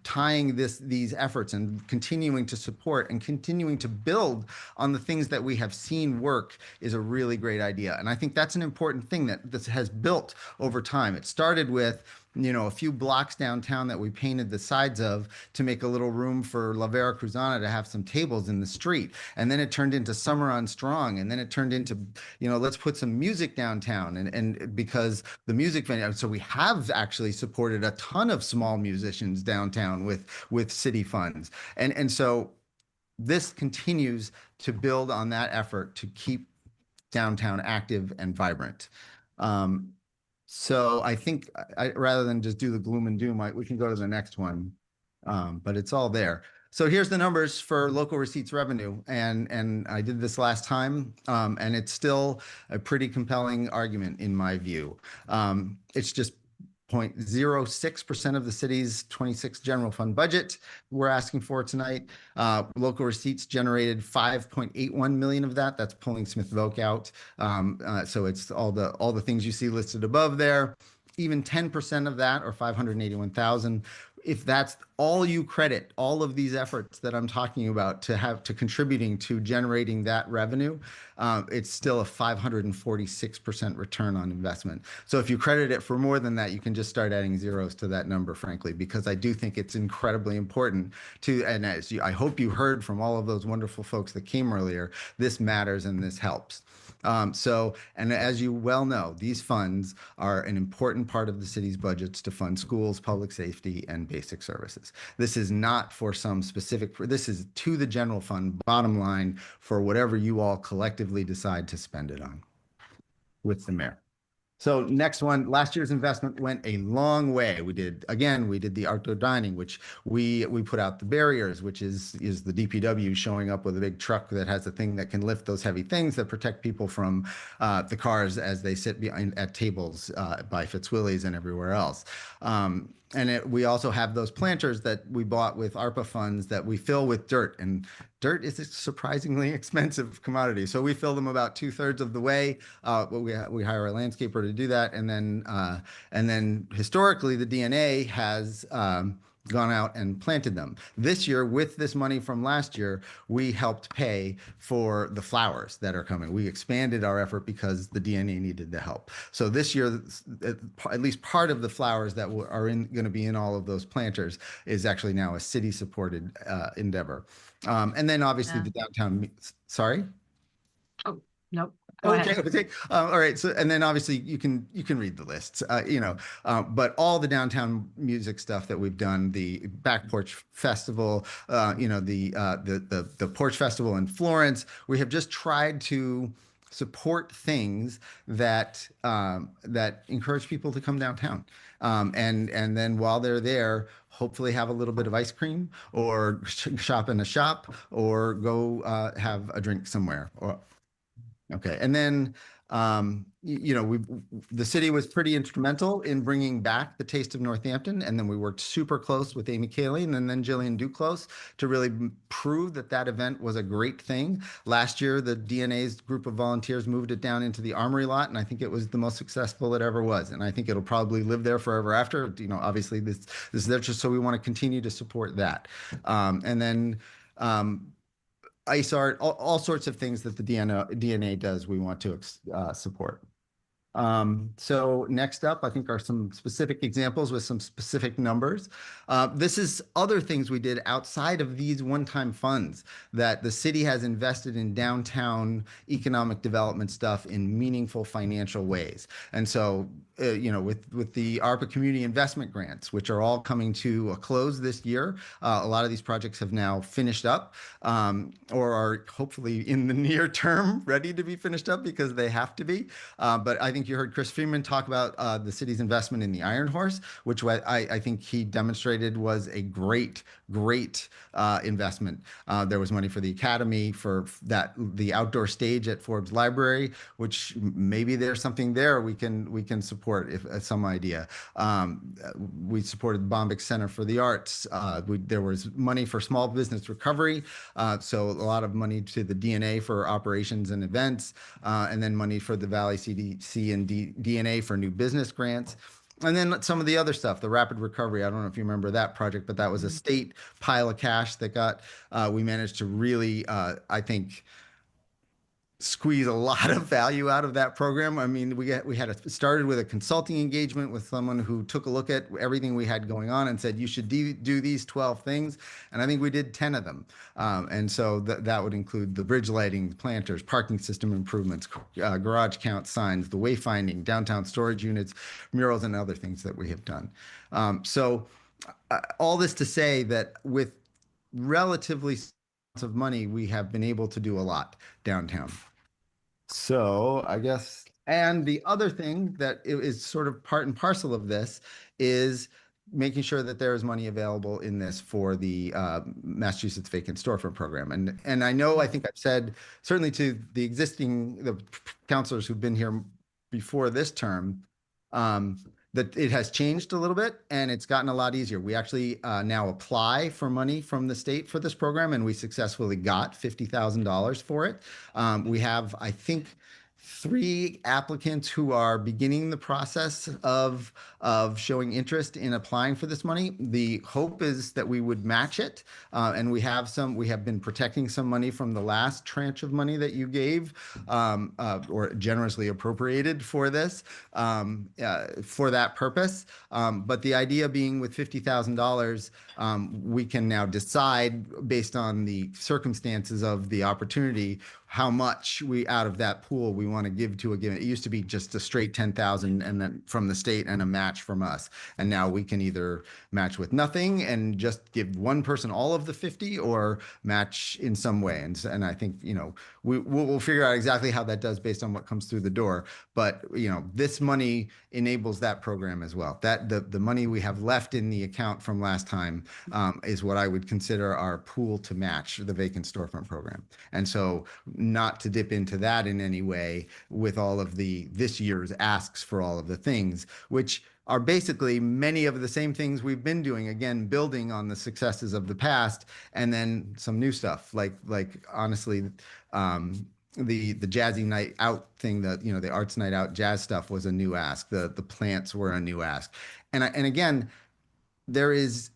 tying these efforts and continuing to support and continuing to build on the things that we have seen work is a really great idea. And I think that's an important thing that this has built over time. It started with, a few blocks downtown that we painted the sides of to make a little room for La Vera Cruzana to have some tables in the street. And then it turned into Summer on Strong. And then it turned into, let's put some music downtown. And because the music venue, so we have actually supported a ton of small musicians downtown with city funds. And so this continues to build on that effort to keep downtown active and vibrant. So I think rather than just do the gloom and doom, we can go to the next one, but it's all there. So here's the numbers for local receipts revenue, and I did this last time, and it's still a pretty compelling argument in my view. It's just 0.06% of the city's 26 general fund budget we're asking for tonight. Local receipts generated 5.81 million of that. That's pulling Smith Voc out. So it's all the things you see listed above there. Even 10% of that, or 581,000, if that's all you credit all of these efforts that I'm talking about to contributing to generating that revenue, it's still a 546% return on investment. So if you credit it for more than that, you can just start adding zeros to that number, frankly, because I do think it's incredibly important and I hope you heard from all of those wonderful folks that came earlier, this matters and this helps. And as you well know, these funds are an important part of the city's budgets to fund schools, public safety, and basic services. This is not for some specific, this is to the general fund bottom line for whatever you all collectively decide to spend it on with the mayor. So next one, last year's investment went a long way. We did the outdoor dining, which we put out the barriers, which is the DPW showing up with a big truck that has a thing that can lift those heavy things that protect people from the cars as they sit at tables by Fitzwillies and everywhere else. We also have those planters that we bought with ARPA funds that we fill with dirt, and dirt is a surprisingly expensive commodity. So we fill them about 2/3 of the way. We hire a landscaper to do that, and then historically the DNA has gone out and planted them. This year, with this money from last year, we helped pay for the flowers that are coming. We expanded our effort because the DNA needed the help. So this year, at least part of the flowers that are going to be in all of those planters is actually now a city-supported endeavor. And then obviously the downtown, sorry? Oh, nope. Go ahead. Okay. All right. So, and then obviously you can read the lists, but all the downtown music stuff that we've done, the Back Porch Festival, the Porch Festival in Florence, we have just tried to support things that encourage people to come downtown. And then while they're there, hopefully have a little bit of ice cream or shop in a shop or go have a drink somewhere. Okay, and then the city was pretty instrumental in bringing back the Taste of Northampton, and then we worked super close with Amy Kaling and then Jillian Duclos to really prove that event was a great thing. Last year, the DNA's group of volunteers moved it down into the Armory lot, and I think it was the most successful it ever was, and I think it'll probably live there forever after. Obviously this is there just so we want to continue to support that, and then. Ice art, all sorts of things that the DNA does, we want to support. So next up, I think are some specific examples with some specific numbers. This is other things we did outside of these one-time funds that the city has invested in downtown economic development stuff in meaningful financial ways. And so with the ARPA community investment grants, which are all coming to a close this year. A lot of these projects have now finished up, or are hopefully in the near term ready to be finished up because they have to be. But I think you heard Chris Freeman talk about the city's investment in the Iron Horse, which I think he demonstrated was a great investment. There was money for the Academy, for the outdoor stage at Forbes Library, which maybe there's something there we can support, if some idea. We supported Bombyx Center for the Arts. There was money for small business recovery, so a lot of money to the DNA for operations and events, and then money for the Valley CDC and DNA for new business grants. And then some of the other stuff, the rapid recovery. I don't know if you remember that project, but that was a state pile of cash that we managed to really, I think, squeeze a lot of value out of that program. I mean, started with a consulting engagement with someone who took a look at everything we had going on and said, you should do these 12 things. And I think we did 10 of them. And so that would include the bridge lighting, planters, parking system improvements, garage count signs, the wayfinding, downtown storage units, murals, and other things that we have done. So all this to say that with relatively of money, we have been able to do a lot downtown. So I guess, and the other thing that is sort of part and parcel of this is making sure that there is money available in this for the Massachusetts Vacant Storefront Program. And I know, I think I've said, certainly to the counselors who've been here before this term, that it has changed a little bit and it's gotten a lot easier. We actually now apply for money from the state for this program, and we successfully got $50,000 for it. We have, I think, 3 applicants who are beginning the process of showing interest in applying for this money. The hope is that we would match it, and we have been protecting some money from the last tranche of money that you gave, or generously appropriated for this, for that purpose. But the idea being, with $50,000, we can now decide, based on the circumstances of the opportunity, how much out of that pool we want to give to a given. It used to be just a straight 10,000 and then from the state and a match from us. And now we can either match with nothing and just give one person all of the 50, or match in some way. And I think, we'll figure out exactly how that does based on what comes through the door. But, this money enables that program as well. That the money we have left in the account from last time is what I would consider our pool to match the Vacant Storefront Program. And so, not to dip into that in any way with all of this year's asks for all of the things, which are basically many of the same things we've been doing, again, building on the successes of the past, and then some new stuff, like honestly, the Jazzy Night Out thing, the Arts Night Out jazz stuff was a new ask. The plants were a new ask. And again, there is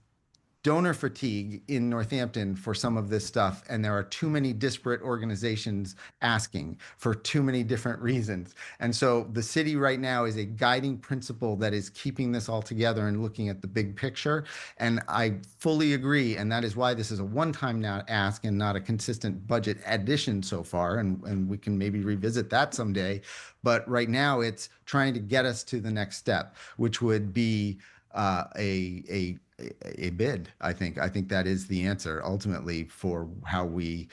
donor fatigue in Northampton for some of this stuff, and there are too many disparate organizations asking for too many different reasons. And so the city right now is a guiding principle that is keeping this all together and looking at the big picture. And I fully agree, and that is why this is a one-time now ask and not a consistent budget addition so far, and we can maybe revisit that someday. But right now it's trying to get us to the next step, which would be a bid. I think that is the answer ultimately for how we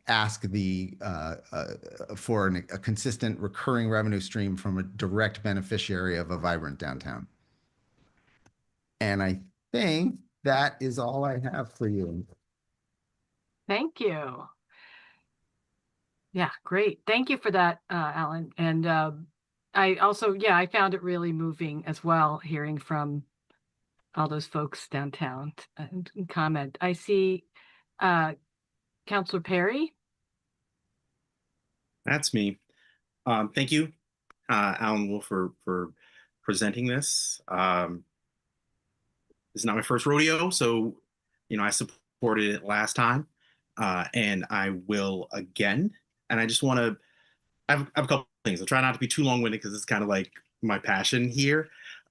ask for a consistent recurring revenue stream from a direct beneficiary of a vibrant downtown. And I think that is all I have for you. Thank you. Yeah, great. Thank you for that, Alan. And I also, I found it really moving as well, hearing from all those folks downtown and comment. I see Councilor Perry. That's me. Thank you, Alan Wolf, for presenting this. This is not my first rodeo, so I supported it last time, and I will again. And I just want to, I have a couple things. I'll try not to be too long-winded because it's kind of like my passion here.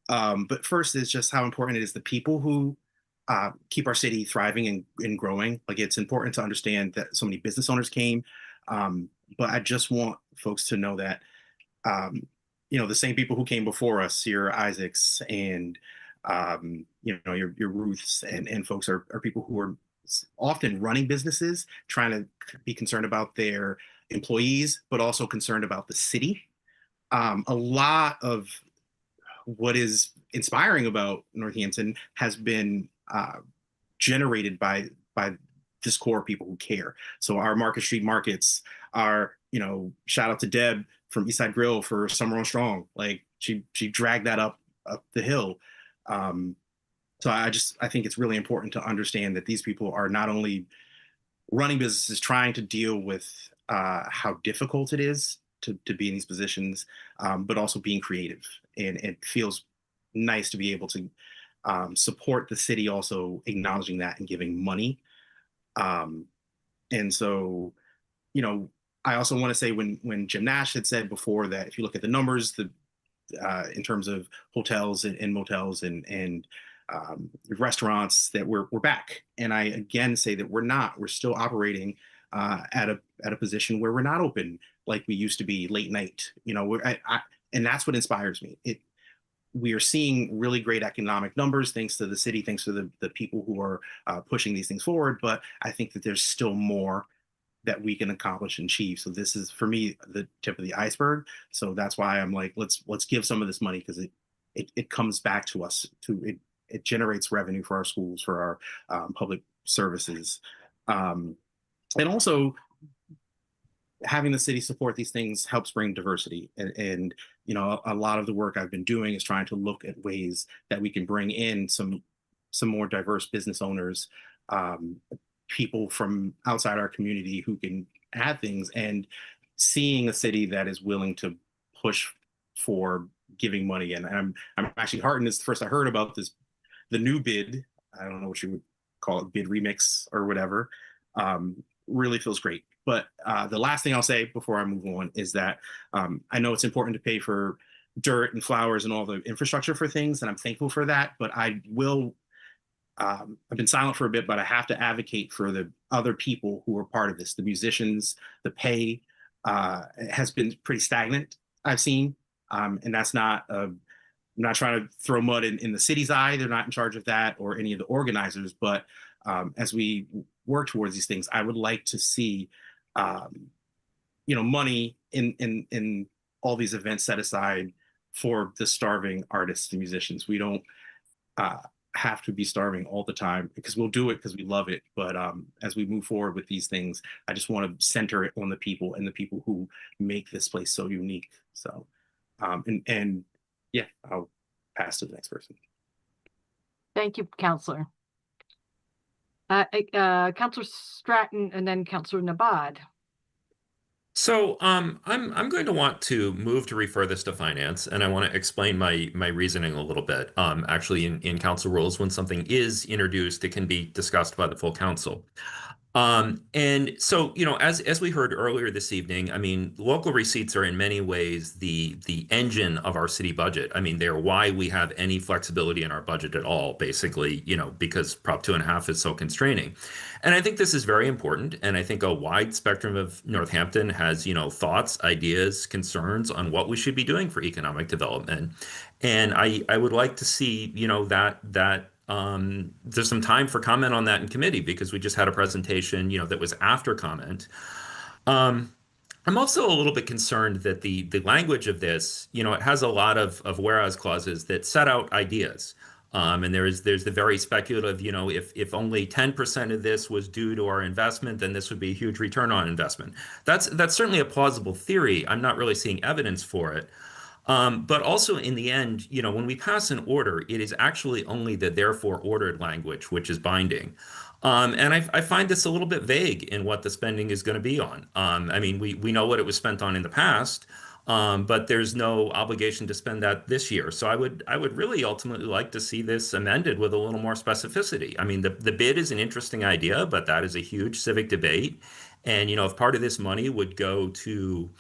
But first is just how important it is the people who keep our city thriving and growing. Like, it's important to understand that so many business owners came, but I just want folks to know that the same people who came before us, your Isaacs and your Ruths and folks are people who are often running businesses, trying to be concerned about their employees, but also concerned about the city. A lot of what is inspiring about Northampton has been generated by this core of people who care. So our Market Street markets are, shout out to Deb from Eastside Grill for Summer on Strong. Like she dragged that up the hill. So I think it's really important to understand that these people are not only running businesses, trying to deal with how difficult it is to be in these positions, but also being creative. And it feels nice to be able to support the city, also acknowledging that and giving money. And so, I also want to say when Jim Nash had said before that if you look at the numbers, in terms of hotels and motels and restaurants, that we're back. And I again say that we're still operating at a position where we're not open like we used to be late night. And that's what inspires me. We are seeing really great economic numbers thanks to the city, thanks to the people who are pushing these things forward. But I think that there's still more that we can accomplish and achieve. So this is, for me, the tip of the iceberg. So that's why I'm like, let's give some of this money, because it comes back to us. It generates revenue for our schools, for our public services, and also having the city support these things helps bring diversity. And a lot of the work I've been doing is trying to look at ways that we can bring in some more diverse business owners, people from outside our community who can add things, and seeing a city that is willing to push for giving money. And I'm actually heartened. It's the first I heard about the new bid. I don't know what you would call it, bid remix or whatever. Really feels great. But the last thing I'll say before I move on is that I know it's important to pay for dirt and flowers and all the infrastructure for things, and I'm thankful for that. But I will, I've been silent for a bit, but I have to advocate for the other people who are part of this. The musicians, the pay has been pretty stagnant, I've seen. And that's not, I'm not trying to throw mud in the city's eye. They're not in charge of that, or any of the organizers. But as we work towards these things, I would like to see money in all these events set aside for the starving artists and musicians. We don't have to be starving all the time, because we'll do it because we love it. But as we move forward with these things, I just want to center it on the people and the people who make this place so unique. So yeah, I'll pass to the next person. Thank you, Counselor. Counselor Stratton and then Counselor Nabad. So I'm going to want to move to refer this to finance, and I want to explain my reasoning a little bit. Actually, in council rules, when something is introduced, it can be discussed by the full council. And so, as we heard earlier this evening, I mean, local receipts are in many ways the engine of our city budget. I mean, they're why we have any flexibility in our budget at all, basically, because Prop 2.5 is so constraining. And I think this is very important. And I think a wide spectrum of Northampton has, thoughts, ideas, concerns on what we should be doing for economic development. And I would like to see, that there's some time for comment on that in committee, because we just had a presentation, that was after comment. I'm also a little bit concerned that the language of this, it has a lot of whereas clauses that set out ideas. And there's the very speculative, if only 10% of this was due to our investment, then this would be a huge return on investment. That's certainly a plausible theory. I'm not really seeing evidence for it. But also in the end, when we pass an order, it is actually only the therefore ordered language which is binding. And I find this a little bit vague in what the spending is going to be on. I mean, we know what it was spent on in the past, but there's no obligation to spend that this year. So I would really ultimately like to see this amended with a little more specificity. I mean, the bid is an interesting idea, but that is a huge civic debate. And, if part of this money would go to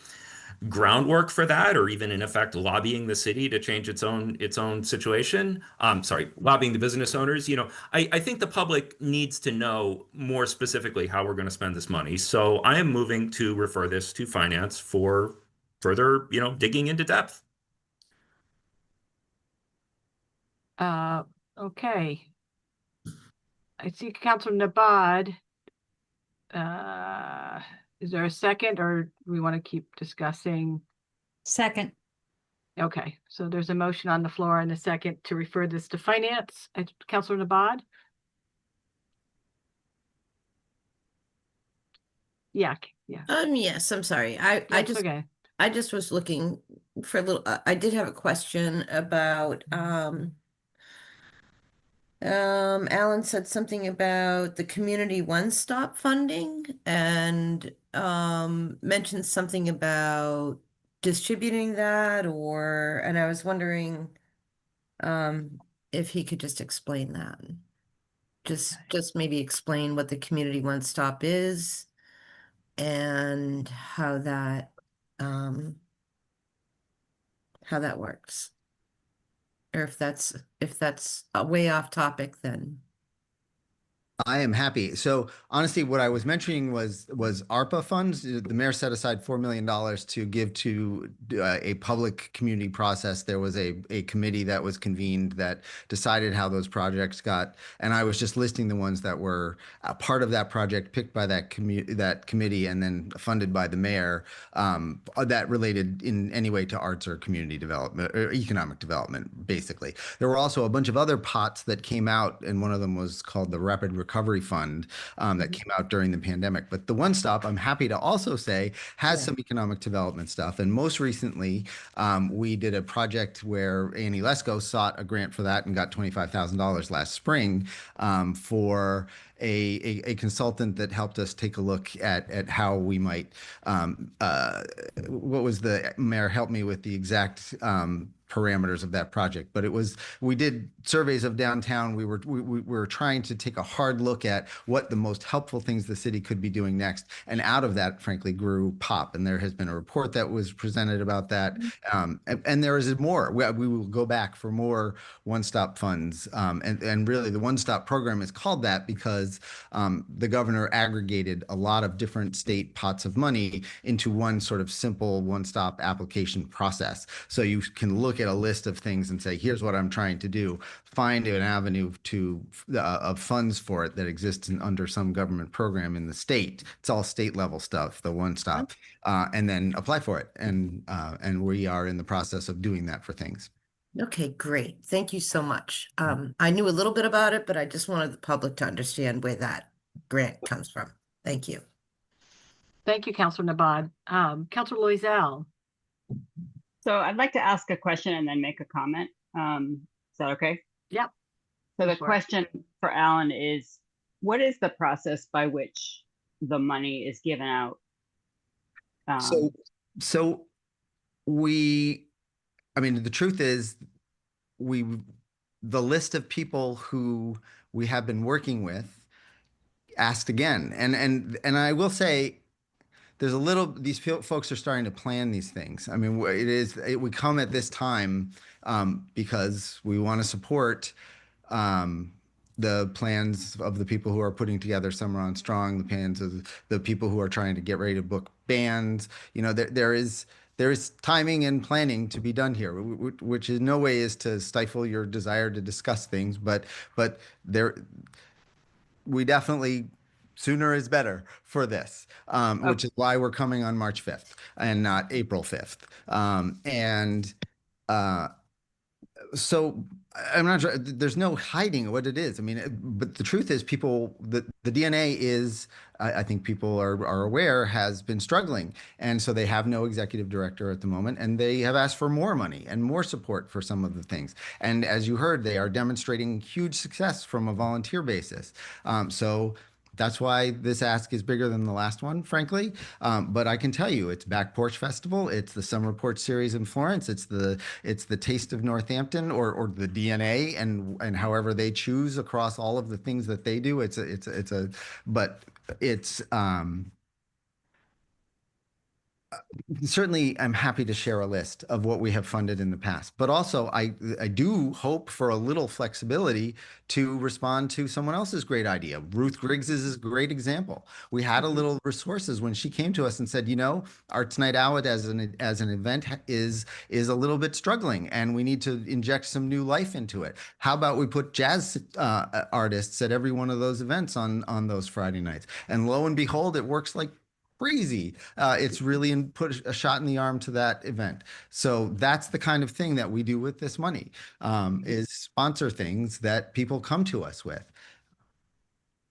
groundwork for that, or even in effect lobbying the city to change its own situation, lobbying the business owners, I think the public needs to know more specifically how we're going to spend this money. So I am moving to refer this to finance for further, digging into depth. Okay. I see Councilor Nabad. Is there a second, or we want to keep discussing? Second. Okay, so there's a motion on the floor and a second to refer this to finance. Councilor Nabad? Yeah, yeah. Yes, I'm sorry. I That's just okay. I just was looking for a little, I did have a question about, Alan said something about the community one-stop funding and, mentioned something about distributing that and I was wondering, if he could just explain that. Just maybe explain what the community one-stop is and how that works. Or if that's a way off topic, then. I am happy. So honestly, what I was mentioning was ARPA funds. The mayor set aside $4 million to give to a public community process. There was a committee that was convened that decided how those projects got, and I was just listing the ones that were a part of that project, picked by that committee, and then funded by the mayor, that related in any way to arts or community development or economic development, basically. There were also a bunch of other pots that came out, and one of them was called the Rapid Recovery Fund, that came out during the pandemic. But the One Stop, I'm happy to also say, has some economic development stuff. And most recently, we did a project where Annie Lesko sought a grant for that and got $25,000 last spring, for a consultant that helped us take a look at how we might, what was the mayor, help me with the exact parameters of that project, but we did surveys of downtown. We were trying to take a hard look at what the most helpful things the city could be doing next, and out of that, frankly, grew POP. And there has been a report that was presented about that, and there is more. We will go back for more one-stop funds, and really the one-stop program is called that because the governor aggregated a lot of different state pots of money into one sort of simple one-stop application process. So you can look at a list of things and say, here's what I'm trying to do, find an avenue of funds for it that exists under some government program in the state. It's all state level stuff, the one stop, and then apply for it. And we are in the process of doing that for things. Okay, great. Thank you so much. I knew a little bit about it, but I just wanted the public to understand where that grant comes from. Thank you. Thank you, Councilor Nabad. Councilor Loisel. So I'd like to ask a question and then make a comment. Is that okay? Yep. So the question for Alan is, what is the process by which the money is given out? So I mean, the truth is the list of people who we have been working with asked again. And I will say, these folks are starting to plan these things. I mean, we come at this time because we want to support the plans of the people who are putting together Summer on Strong, the plans of the people who are trying to get ready to book bands. You know, there is timing and planning to be done here, which in no way is to stifle your desire to discuss things, but we definitely, sooner is better for this, which is why we're coming on March 5th and not April 5th. So I'm not sure, there's no hiding what it is. I mean, but the truth is the DNA is, I think people are aware, has been struggling. And so they have no executive director at the moment, and they have asked for more money and more support for some of the things. And as you heard, they are demonstrating huge success from a volunteer basis. So that's why this ask is bigger than the last one, frankly. But I can tell you, it's Back Porch Festival, it's the Summer Porch Series in Florence, it's the Taste of Northampton, or the DNA, and however they choose across all of the things that they do. certainly I'm happy to share a list of what we have funded in the past, but also I do hope for a little flexibility to respond to someone else's great idea. Ruth Griggs is a great example. We had a little resources when she came to us and said, you know, Arts Night Out as an event is a little bit struggling, and we need to inject some new life into it. How about we put jazz artists at every one of those events on those Friday nights? And lo and behold, it works like crazy. It's really put a shot in the arm to that event. So that's the kind of thing that we do with this money, is sponsor things that people come to us with.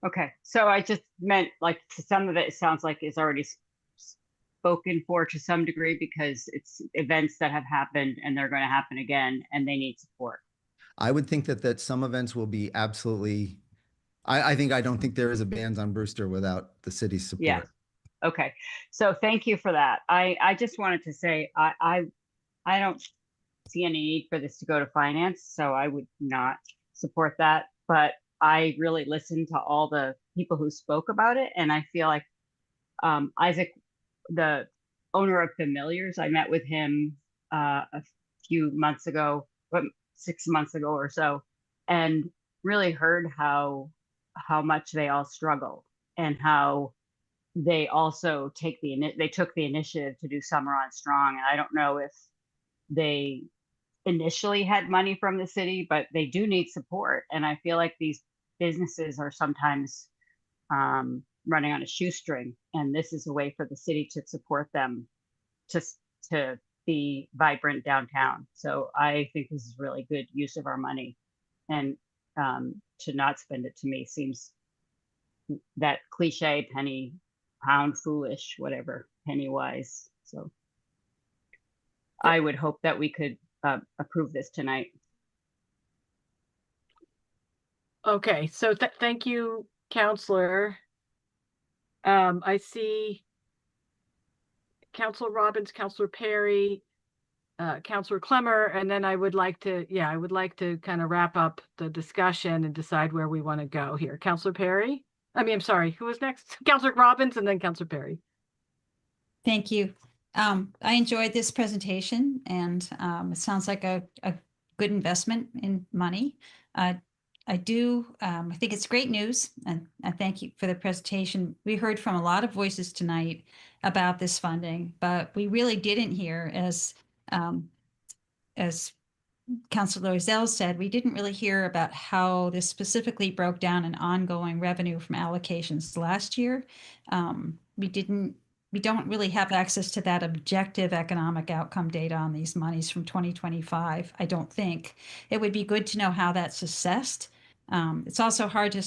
Okay, so I just meant like some of it sounds like is already spoken for to some degree because it's events that have happened and they're going to happen again and they need support. I would think that some events will be absolutely. I don't think there is a Bands on Brewster without the city's support. Yeah. Okay, so thank you for that. I just wanted to say I don't see any need for this to go to finance, so I would not support that. But I really listened to all the people who spoke about it, and I feel like Isaac, the owner of Familiars, I met with him a few months ago, 6 months ago or so, and really heard how much they all struggle and how they also took the initiative to do Summer on Strong. And I don't know if they initially had money from the city, but they do need support. And I feel like these businesses are sometimes running on a shoestring, and this is a way for the city to support them to be vibrant downtown. So I think this is really good use of our money, and to not spend it to me seems that cliche penny pound foolish, whatever, penny wise. So I would hope that we could approve this tonight. Okay, so thank you, Counselor. I see Counselor Robbins, Counselor Perry, Counselor Clemmer, and then I would like to kind of wrap up the discussion and decide where we want to go here. Counselor Perry? I'm sorry, who was next? Counselor Robbins and then Counselor Perry. Thank you. I enjoyed this presentation, and it sounds like a good investment in money. I think it's great news, and I thank you for the presentation. We heard from a lot of voices tonight about this funding, but we really didn't hear, as Councilor Loisel said, we didn't really hear about how this specifically broke down in ongoing revenue from allocations last year. We don't really have access to that objective economic outcome data on these monies from 2025, I don't think. It would be good to know how that's assessed. It's also hard to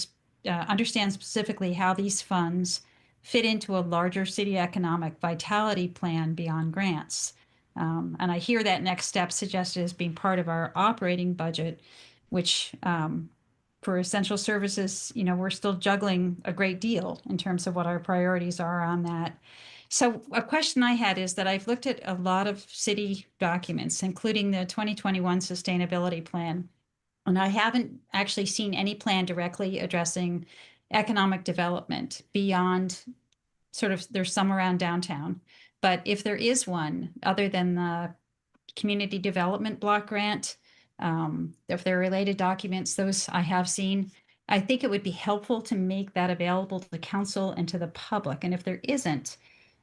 understand specifically how these funds fit into a larger city economic vitality plan beyond grants. And I hear that next step suggested as being part of our operating budget, which for essential services, we're still juggling a great deal in terms of what our priorities are on that. So a question I had is that I've looked at a lot of city documents, including the 2021 sustainability plan, and I haven't actually seen any plan directly addressing economic development beyond sort of, there's some around downtown. But if there is one, other than the community development block grant, if there are related documents, those I have seen, I think it would be helpful to make that available to the council and to the public. And if there isn't,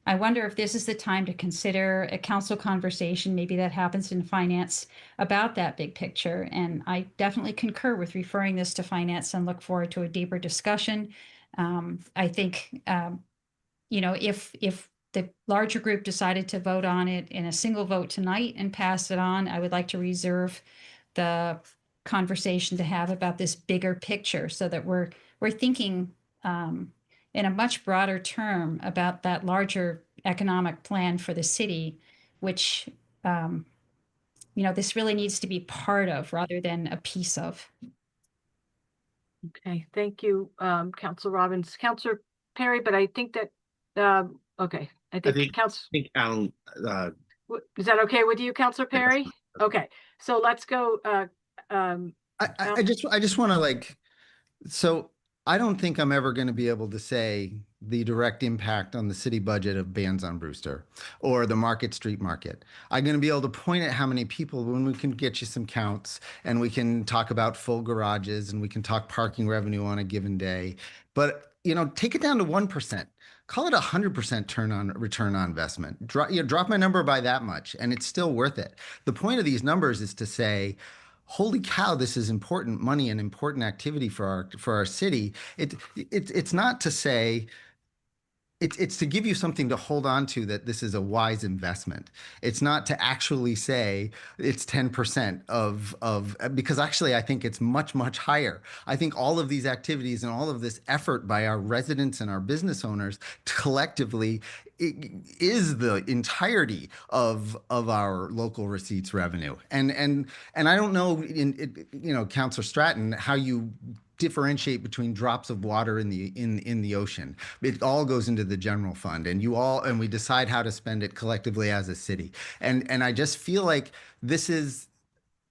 I wonder if this is the time to consider a council conversation, maybe that happens in finance, about that big picture. And I definitely concur with referring this to finance and look forward to a deeper discussion. I think, if the larger group decided to vote on it in a single vote tonight and pass it on, I would like to reserve the conversation to have about this bigger picture, so that we're thinking in a much broader term about that larger economic plan for the city, which this really needs to be part of rather than a piece of. Okay, thank you, Councilor Robbins. Councilor Perry, but I think that okay. I think Alan. Is that okay with you, Councilor Perry? Okay, so let's go. I just want to so I don't think I'm ever going to be able to say the direct impact on the city budget of Bands on Brewster or the Market Street Market. I'm going to be able to point at how many people, when we can get you some counts, and we can talk about full garages, and we can talk parking revenue on a given day. But, take it down to 1%. Call it 100% return on investment. Drop my number by that much, and it's still worth it. The point of these numbers is to say, holy cow, this is important money and important activity for our city. It's not to say, it's to give you something to hold on to, that this is a wise investment. It's not to actually say it's 10% because actually I think it's much, much higher. I think all of these activities and all of this effort by our residents and our business owners collectively is the entirety of our local receipts revenue. And I don't know, Councilor Stratton, how you differentiate between drops of water in the ocean. It all goes into the general fund, and we decide how to spend it collectively as a city. And I just feel like this is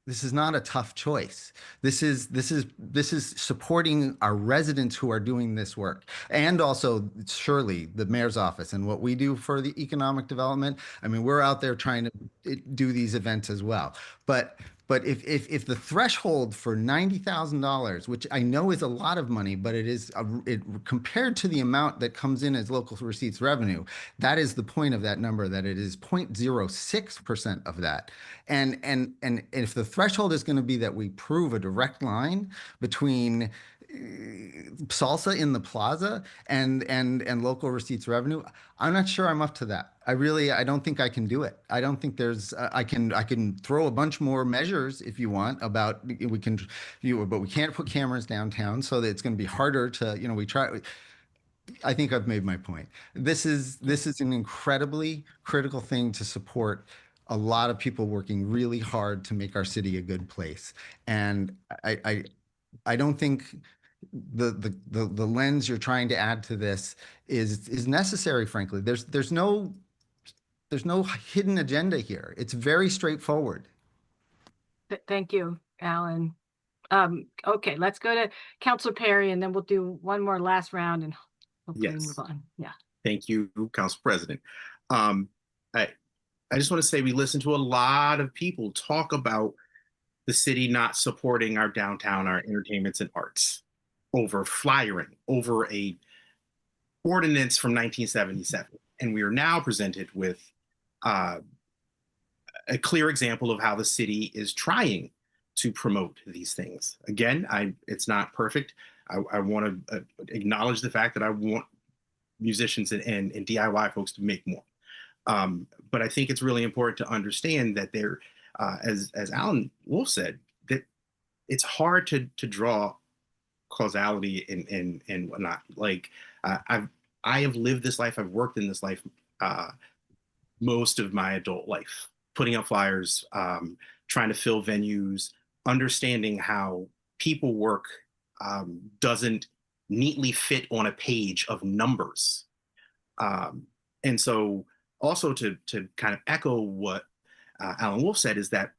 not a tough choice. This is supporting our residents who are doing this work, and also surely the mayor's office and what we do for the economic development. I mean, we're out there trying to do these events as well. But if the threshold for $90,000, which I know is a lot of money, but compared to the amount that comes in as local receipts revenue, that is the point of that number, that it is 0.06% of that. And if the threshold is going to be that we prove a direct line between salsa in the plaza and local receipts revenue, I'm not sure I'm up to that. I don't think I can do it. I don't think I can throw a bunch more measures if you want but we can't put cameras downtown, so that it's going to be harder to, I think I've made my point. This is an incredibly critical thing to support a lot of people working really hard to make our city a good place. And I don't think the lens you're trying to add to this is necessary, frankly. There's no hidden agenda here. It's very straightforward. Thank you, Alan. Okay, let's go to Councilor Perry, and then we'll do one more last round and hopefully move on. Yeah. Thank you, Council President. I just want to say we listen to a lot of people talk about the city not supporting our downtown, our entertainments and arts, over flyering, over a ordinance from 1977. And we are now presented with a clear example of how the city is trying to promote these things. Again, it's not perfect. I want to acknowledge the fact that I want musicians and DIY folks to make more. But I think it's really important to understand that as Alan Wolf said, that it's hard to draw causality and whatnot. Like I have lived this life. I've worked in this life most of my adult life, putting up flyers, trying to fill venues, understanding how people work doesn't neatly fit on a page of numbers. And so also to kind of echo what Alan Wolf said, is that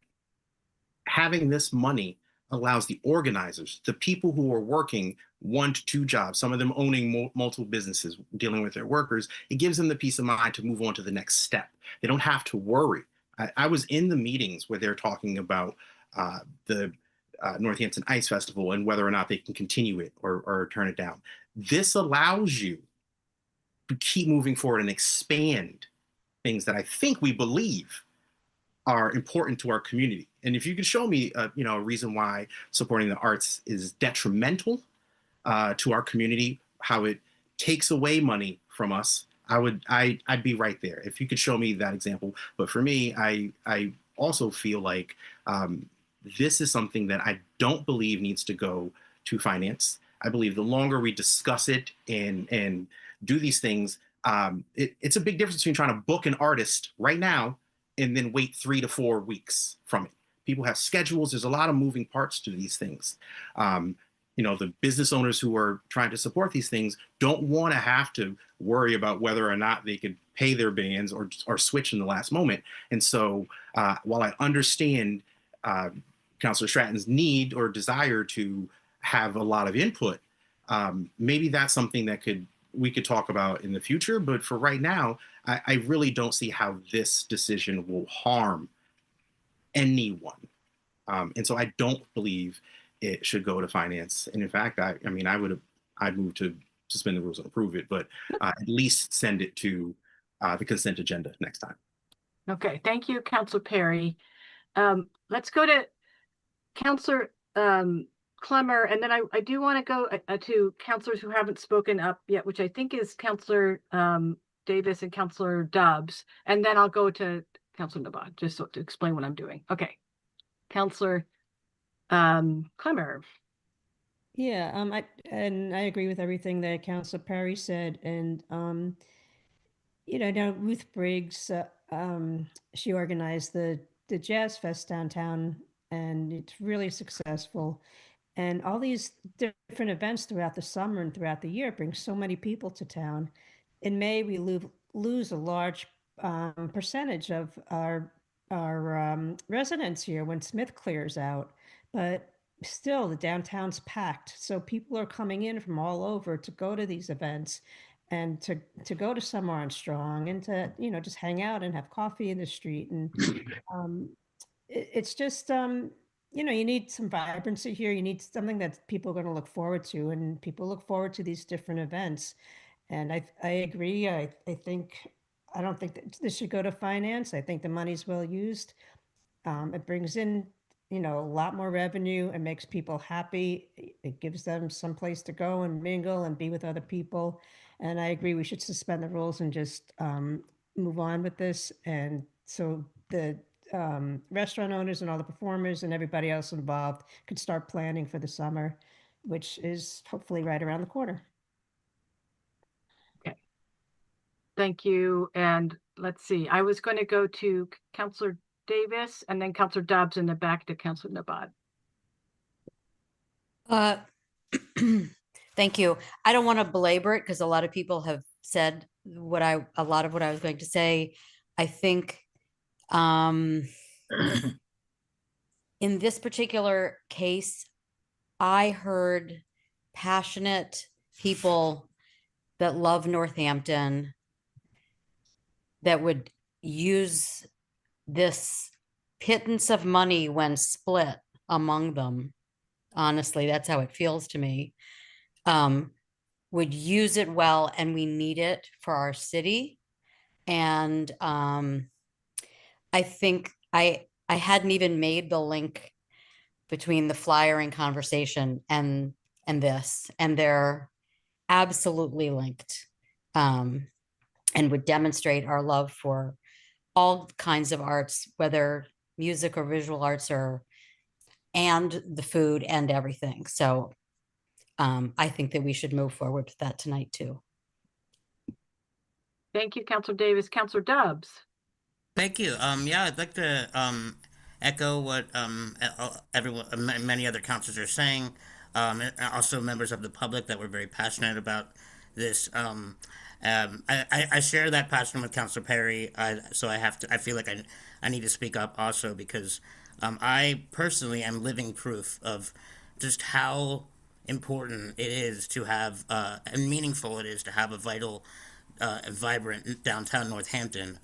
having this money allows the organizers, the people who are working 1 to 2 jobs, some of them owning multiple businesses, dealing with their workers, it gives them the peace of mind to move on to the next step. They don't have to worry. I was in the meetings where they're talking about the Northampton Ice Festival and whether or not they can continue it or turn it down. This allows you to keep moving forward and expand things that I think we believe are important to our community. And if you could show me, a reason why supporting the arts is detrimental to our community, how it takes away money from us, I'd be right there. If you could show me that example. But for me, I also feel like this is something that I don't believe needs to go to finance. I believe the longer we discuss it and do these things, it's a big difference between trying to book an artist right now and then wait 3 to 4 weeks from it. People have schedules. There's a lot of moving parts to these things. The business owners who are trying to support these things don't want to have to worry about whether or not they could pay their bands or switch in the last moment. And so while I understand Councilor Stratton's need or desire to have a lot of input, maybe that's something that could we could talk about in the future. But for right now, I really don't see how this decision will harm anyone. And so I don't believe it should go to finance. And in fact, I'd move to suspend the rules and approve it, but at least send it to the consent agenda next time. Okay, thank you, Councilor Perry. Let's go to Councilor Clemmer, and then I do want to go to councilors who haven't spoken up yet, which I think is Councilor Davis and Councilor Dobbs, and then I'll go to Councilor Nabat, just to explain what I'm doing. Okay, Councilor Clemmer. Yeah, I agree with everything that Councilor Perry said, and now Ruth Briggs, she organized the Jazz Fest downtown, and it's really successful. And all these different events throughout the summer and throughout the year bring so many people to town. In May, we lose a large percentage of our residents here when Smith clears out, but still the downtown's packed. So people are coming in from all over to go to these events and to go to Summer on Strong and to, just hang out and have coffee in the street. And it's just, you need some vibrancy here. You need something that people are going to look forward to, and people look forward to these different events. And I agree. I don't think that this should go to finance. I think the money's well used. It brings in, a lot more revenue and makes people happy. It gives them some place to go and mingle and be with other people. And I agree, we should suspend the rules and just move on with this. And so the restaurant owners and all the performers and everybody else involved could start planning for the summer, which is hopefully right around the corner. Okay. Thank you. And let's see, I was going to go to Councilor Davis and then Councilor Dobbs in the back to Councilor Nabat. Thank you. I don't want to belabor it because a lot of people have said a lot of what I was going to say. I think in this particular case, I heard passionate people that love Northampton that would age this pittance of money when split among them. Honestly, that's how it feels to me. Would use it well, and we need it for our city. And I think I hadn't even made the link between the flyering conversation and this, and they're absolutely linked, and would demonstrate our love for all kinds of arts, whether music or visual arts, and the food and everything. So I think that we should move forward with that tonight too. Thank you, Councilor Davis. Councilor Dobbs. Thank you. Yeah, I'd like to echo what everyone, many other councilors are saying. And also members of the public that were very passionate about this. I share that passion with Councilor Perry. So I feel like I need to speak up also, because I personally am living proof of just how important it is to have and meaningful it is to have a vital and vibrant downtown Northampton.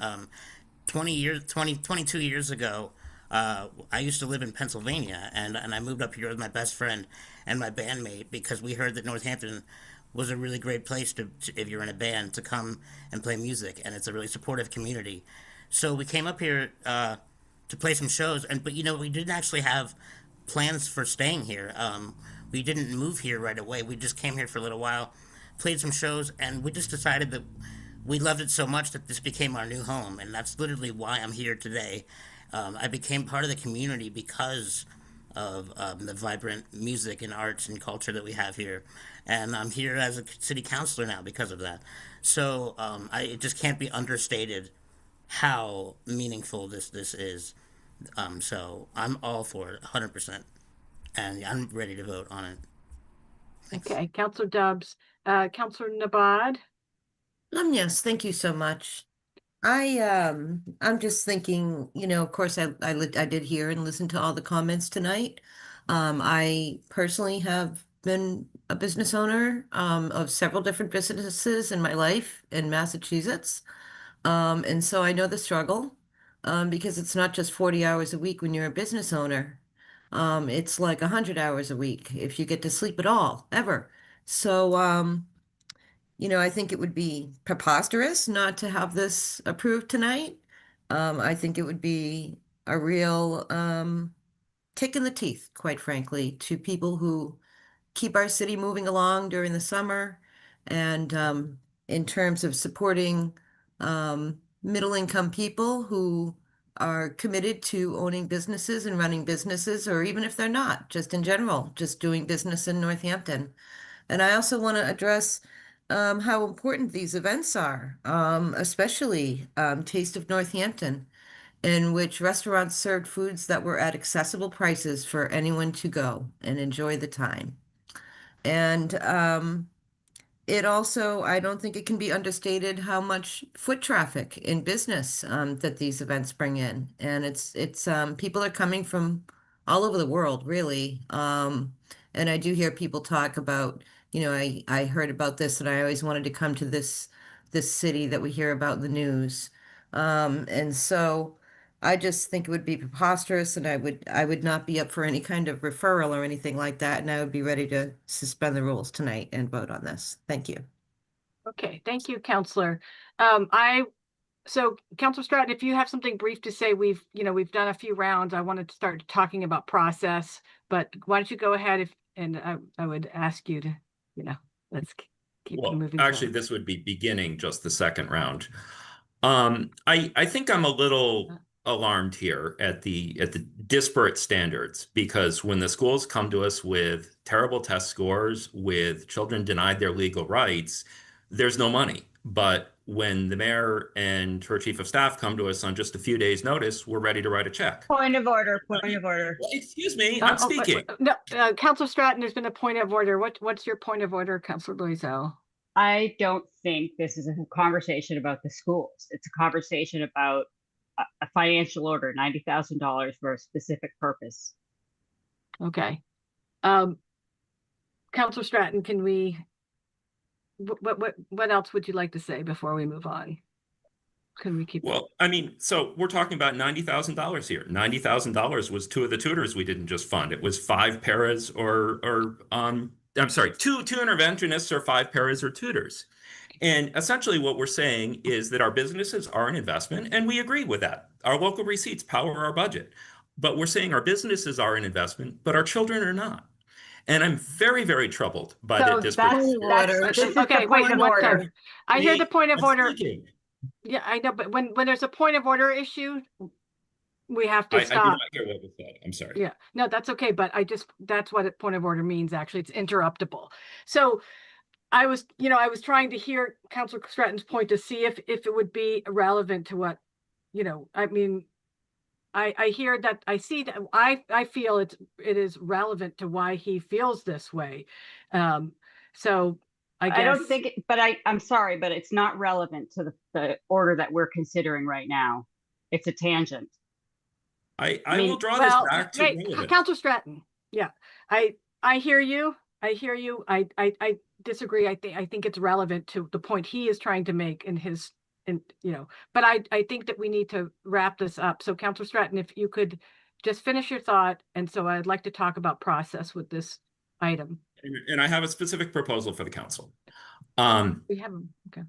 22 years ago, I used to live in Pennsylvania, and I moved up here with my best friend and my bandmate because we heard that Northampton was a really great place to if you're in a band, to come and play music, and it's a really supportive community. So we came up here to play some shows, but we didn't actually have plans for staying here. We didn't move here right away. We just came here for a little while, played some shows, and we just decided that we loved it so much that this became our new home, and that's literally why I'm here today. I became part of the community because of the vibrant music and arts and culture that we have here, and I'm here as a city councilor now because of that. So it just can't be understated how meaningful this is. So I'm all for it, 100%, and I'm ready to vote on it. Thanks. Okay, Councilor Dobbs. Councilor Nabat. Yes, thank you so much. I'm just thinking, of course, I did hear and listen to all the comments tonight. I personally have been a business owner of several different businesses in my life in Massachusetts. And so I know the struggle because it's not just 40 hours a week when you're a business owner. It's like 100 hours a week if you get to sleep at all, ever. So, I think it would be preposterous not to have this approved tonight. I think it would be a real kick in the teeth, quite frankly, to people who keep our city moving along during the summer. And in terms of supporting middle income people who are committed to owning businesses and running businesses, or even if they're not, just in general, just doing business in Northampton. And I also want to address how important these events are, especially Taste of Northampton, in which restaurants served foods that were at accessible prices for anyone to go and enjoy the time. And it also, I don't think it can be understated how much foot traffic in business that these events bring in. And it's people are coming from all over the world, really. And I do hear people talk about, I heard about this and I always wanted to come to this city that we hear about in the news. And so I just think it would be preposterous, and I would not be up for any kind of referral or anything like that, and I would be ready to suspend the rules tonight and vote on this. Thank you. Okay, thank you, Counselor. So Counselor Stratton, if you have something brief to say, we've done a few rounds. I wanted to start talking about process, but why don't you go ahead and I would ask you to, let's keep moving. Actually, forward. this would be beginning just the second round. I think I'm a little alarmed here at the disparate standards, because when the schools come to us with terrible test scores, with children denied their legal rights, there's no money. But when the mayor and her chief of staff come to us on just a few days' notice, we're ready to write a check. Point of order, point of order. Well, excuse me, I'm speaking. No, Counselor Stratton, there's been a point of order. What's your point of order, Counselor Loisel? I don't think this is a conversation about the schools. It's a conversation about a financial order, $90,000 for a specific purpose. Okay. Counselor Stratton, can we, what else would you like to say before we move on? Can we keep? Well, I mean, so we're talking about $90,000 here. $90,000 was two of the tutors we didn't just fund. It was 5 paras I'm sorry, two interventionists or 5 paras or tutors. And essentially what we're saying is that our businesses are an investment, and we agree with that. Our local receipts power our budget. But we're saying our businesses are an investment, but our children are not. And I'm very, very troubled by the disparate. Okay, wait, one time. I hear the point of order. Speaking. Yeah, I know, but when there's a point of order issue, we have to stop. I did not hear what was said. I'm sorry. Yeah, no, that's okay. But that's what a point of order means. Actually, it's interruptible. So I was trying to hear Councilor Stratton's point to see if it would be relevant to what, I mean, I hear that, I see that, I feel it is relevant to why he feels this way. So I guess. I don't think, I'm sorry, but it's not relevant to the order that we're considering right now. It's a tangent. I will draw this back to relevance. Councilor Stratton. Yeah, I hear you. I disagree. I think it's relevant to the point he is trying to make but I think that we need to wrap this up. So Councilor Stratton, if you could just finish your thought. And so I'd like to talk about process with this item. And I have a specific proposal for the council. We have them. Okay.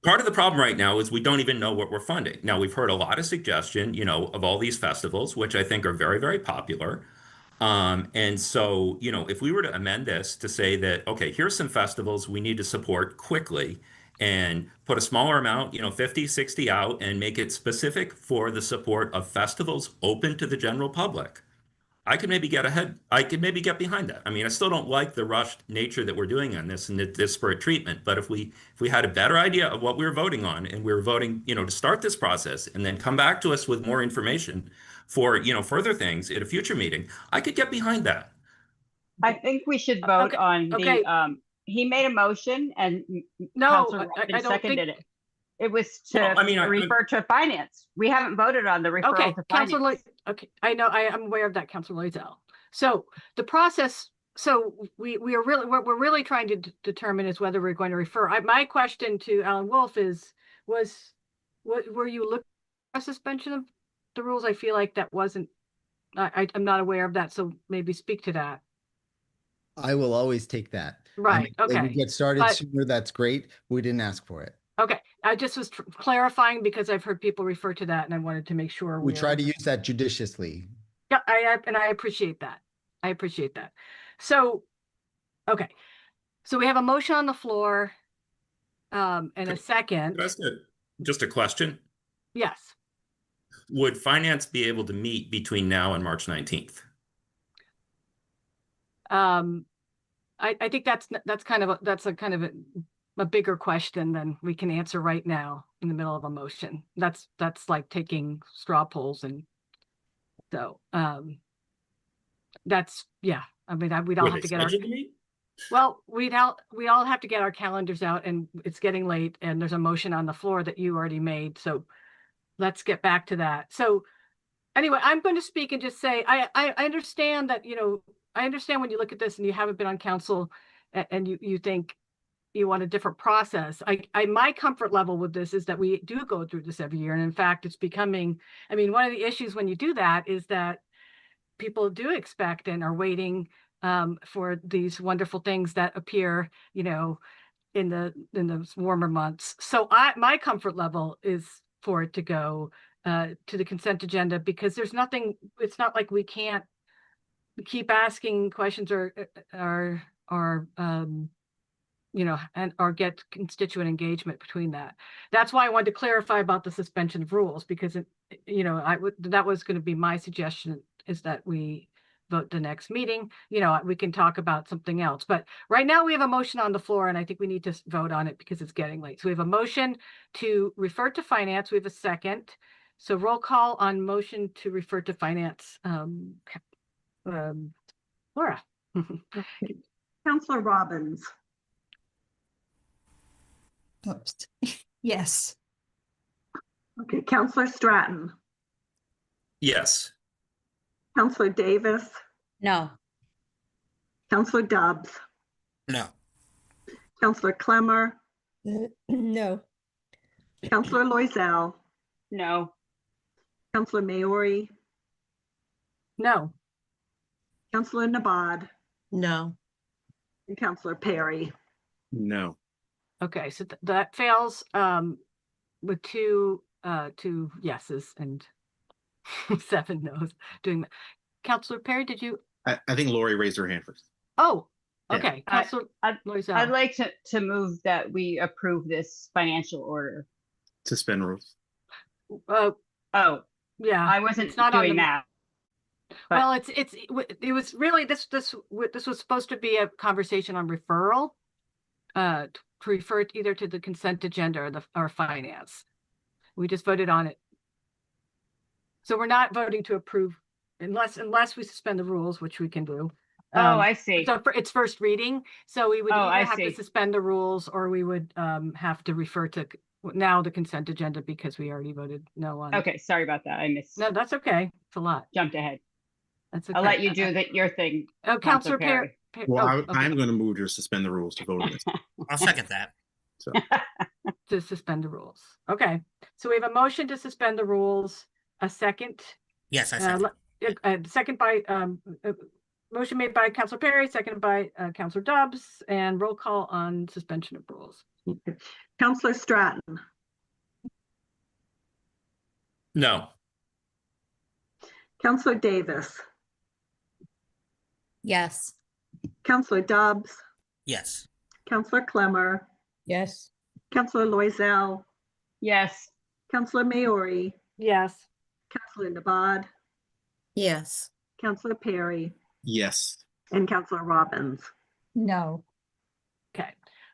Part of the problem right now is we don't even know what we're funding. Now, we've heard a lot of suggestion, of all these festivals, which I think are very, very popular. And so, if we were to amend this to say that, okay, here's some festivals we need to support quickly and put a smaller amount, 50, 60 out, and make it specific for the support of festivals open to the general public, I could maybe get behind that. I mean, I still don't like the rushed nature that we're doing on this and the disparate treatment. But if we had a better idea of what we were voting on, and we were voting, to start this process and then come back to us with more information for, further things at a future meeting, I could get behind that. I think we should vote on the, he made a motion and Councilor Robin seconded it. It was to refer to finance. We haven't voted on the referral to finance. Okay, I know, I am aware of that, Councilor Loisel. So the process so we're really trying to determine is whether we're going to refer. My question to Alan Wolf were you looking for a suspension of the rules? I feel like that wasn't, I'm not aware of that, so maybe speak to that. I will always take that. Right, If we okay. get started But- sooner, that's great. We didn't ask for it. Okay, I just was clarifying because I've heard people refer to that and I wanted to make sure. We try to use that judiciously. Yeah, I appreciate that. I appreciate that. So, okay. So we have a motion on the floor, and a second. Just a question. Yes. Would finance be able to meet between now and March 19th? I think that's kind of a bigger question than we can answer right now in the middle of a motion. That's like taking straw polls, and so that's, yeah. I mean, we'd all have to get our, well, we all have to get our calendars out, and it's getting late, and there's a motion on the floor that you already made. So let's get back to that. So anyway, I'm going to speak and just say, I understand that, I understand when you look at this and you haven't been on council and you think you want a different process. My comfort level with this is that we do go through this every year. And in fact, it's becoming, I mean, one of the issues when you do that is that people do expect and are waiting for these wonderful things that appear, in the warmer months. So my comfort level is for it to go to the consent agenda, because there's nothing, it's not like we can't keep asking questions or get constituent engagement between that. That's why I wanted to clarify about the suspension of rules, because that was going to be my suggestion, is that we vote the next meeting. We can talk about something else, but right now we have a motion on the floor, and I think we need to vote on it because it's getting late. So we have a motion to refer to finance. We have a second. So roll call on motion to refer to finance. Laura. Counselor Robbins. Oops. Yes. Okay, Counselor Stratton. Yes. Counselor Davis. No. Counselor Dobbs. No. Counselor Clemmer. No. Counselor Loisel. No. Counselor Maori. No. Counselor Nabad. No. And Counselor Perry. No. Okay, so that fails with two yeses and 7 no's. Doing that. Counselor Perry, did you? I think Lori raised her hand first. Oh, Yeah. okay. Counselor Loisel. I'd like to move that we approve this financial order. Suspend rules. Oh, yeah. I wasn't it's not on doing the- that. Well, it was really this was supposed to be a conversation on referral, to refer it either to the consent agenda or finance. We just voted on it. So we're not voting to approve unless we suspend the rules, which we can do. I see. So it's first reading. So we would Oh, either I have to see. suspend the rules, or we would have to refer to now the consent agenda, because we already voted no on it. Okay, sorry about that. I missed. No, that's okay. It's a lot. Jumped ahead. That's okay. I'll let you do your thing. Oh, Counselor Perry. Well, okay. I'm going to move to suspend the rules to vote on this. I'll second that. So To suspend the rules. Okay, so we have a motion to suspend the rules, a second. Yes, I second. Second by, motion made by Counselor Perry, seconded by Counselor Dobbs, and roll call on suspension of rules. Counselor Stratton. No. Counselor Davis. Yes. Counselor Dobbs. Yes. Counselor Clemmer. Yes. Counselor Loisel. Yes. Counselor Maori. Yes. Counselor Nabad. Yes. Counselor Perry. yes. And Counselor Robbins. No. Okay,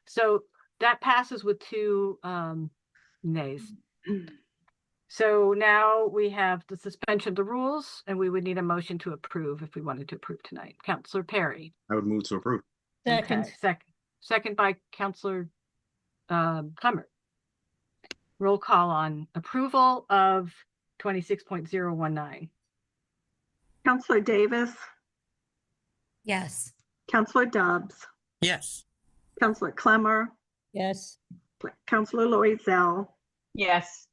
so that passes with 2 nays. So now we have the suspension of the rules, and we would need a motion to approve if we wanted to approve tonight. Counselor Perry. I would move to approve. Second. Okay, second by Counselor Clemmer. Roll call on approval of 26.019. Counselor Davis. Yes. Counselor Dobbs, Yes. Counselor Clemmer, Yes. Counselor Loizell, Yes.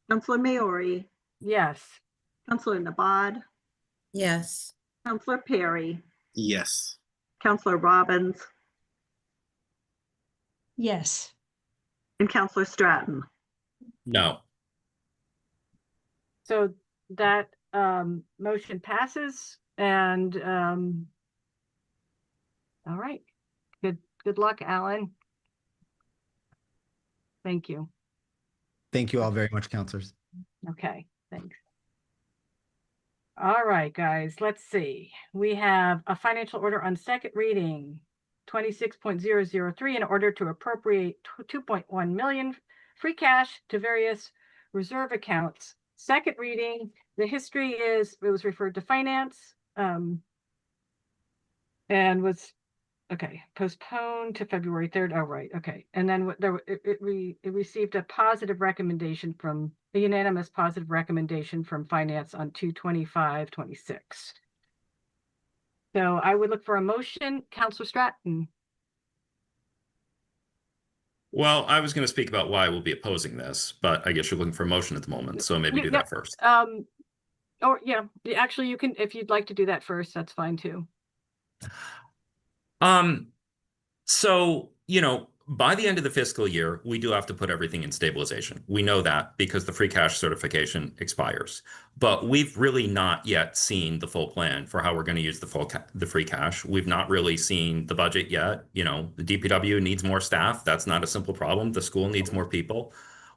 Counselor Maori, Yes. Counselor Nabad, Yes. Counselor Perry, Yes. Counselor Robbins, Yes. and Counselor Stratton. No. So that motion passes, and all right. Good luck, Alan. Thank you. Thank you all very much, counselors. Okay, thanks. All right, guys, let's see. We have a financial order on second reading, 26.003, in order to appropriate 2.1 million free cash to various reserve accounts. Second reading, the history is it was referred to finance and was postponed to February 3rd. Oh, right. Okay. And then it received a positive recommendation from a unanimous positive recommendation from finance on 2/25/26. So I would look for a motion. Counselor Stratton. Well, I was going to speak about why we'll be opposing this, but I guess you're looking for a motion at the moment, so maybe do that first. Or yeah, actually you can, if you'd like to do that first, that's fine too. So, by the end of the fiscal year, we do have to put everything in stabilization. We know that because the free cash certification expires. But we've really not yet seen the full plan for how we're going to use the free cash. We've not really seen the budget yet. The DPW needs more staff. That's not a simple problem. The school needs more people.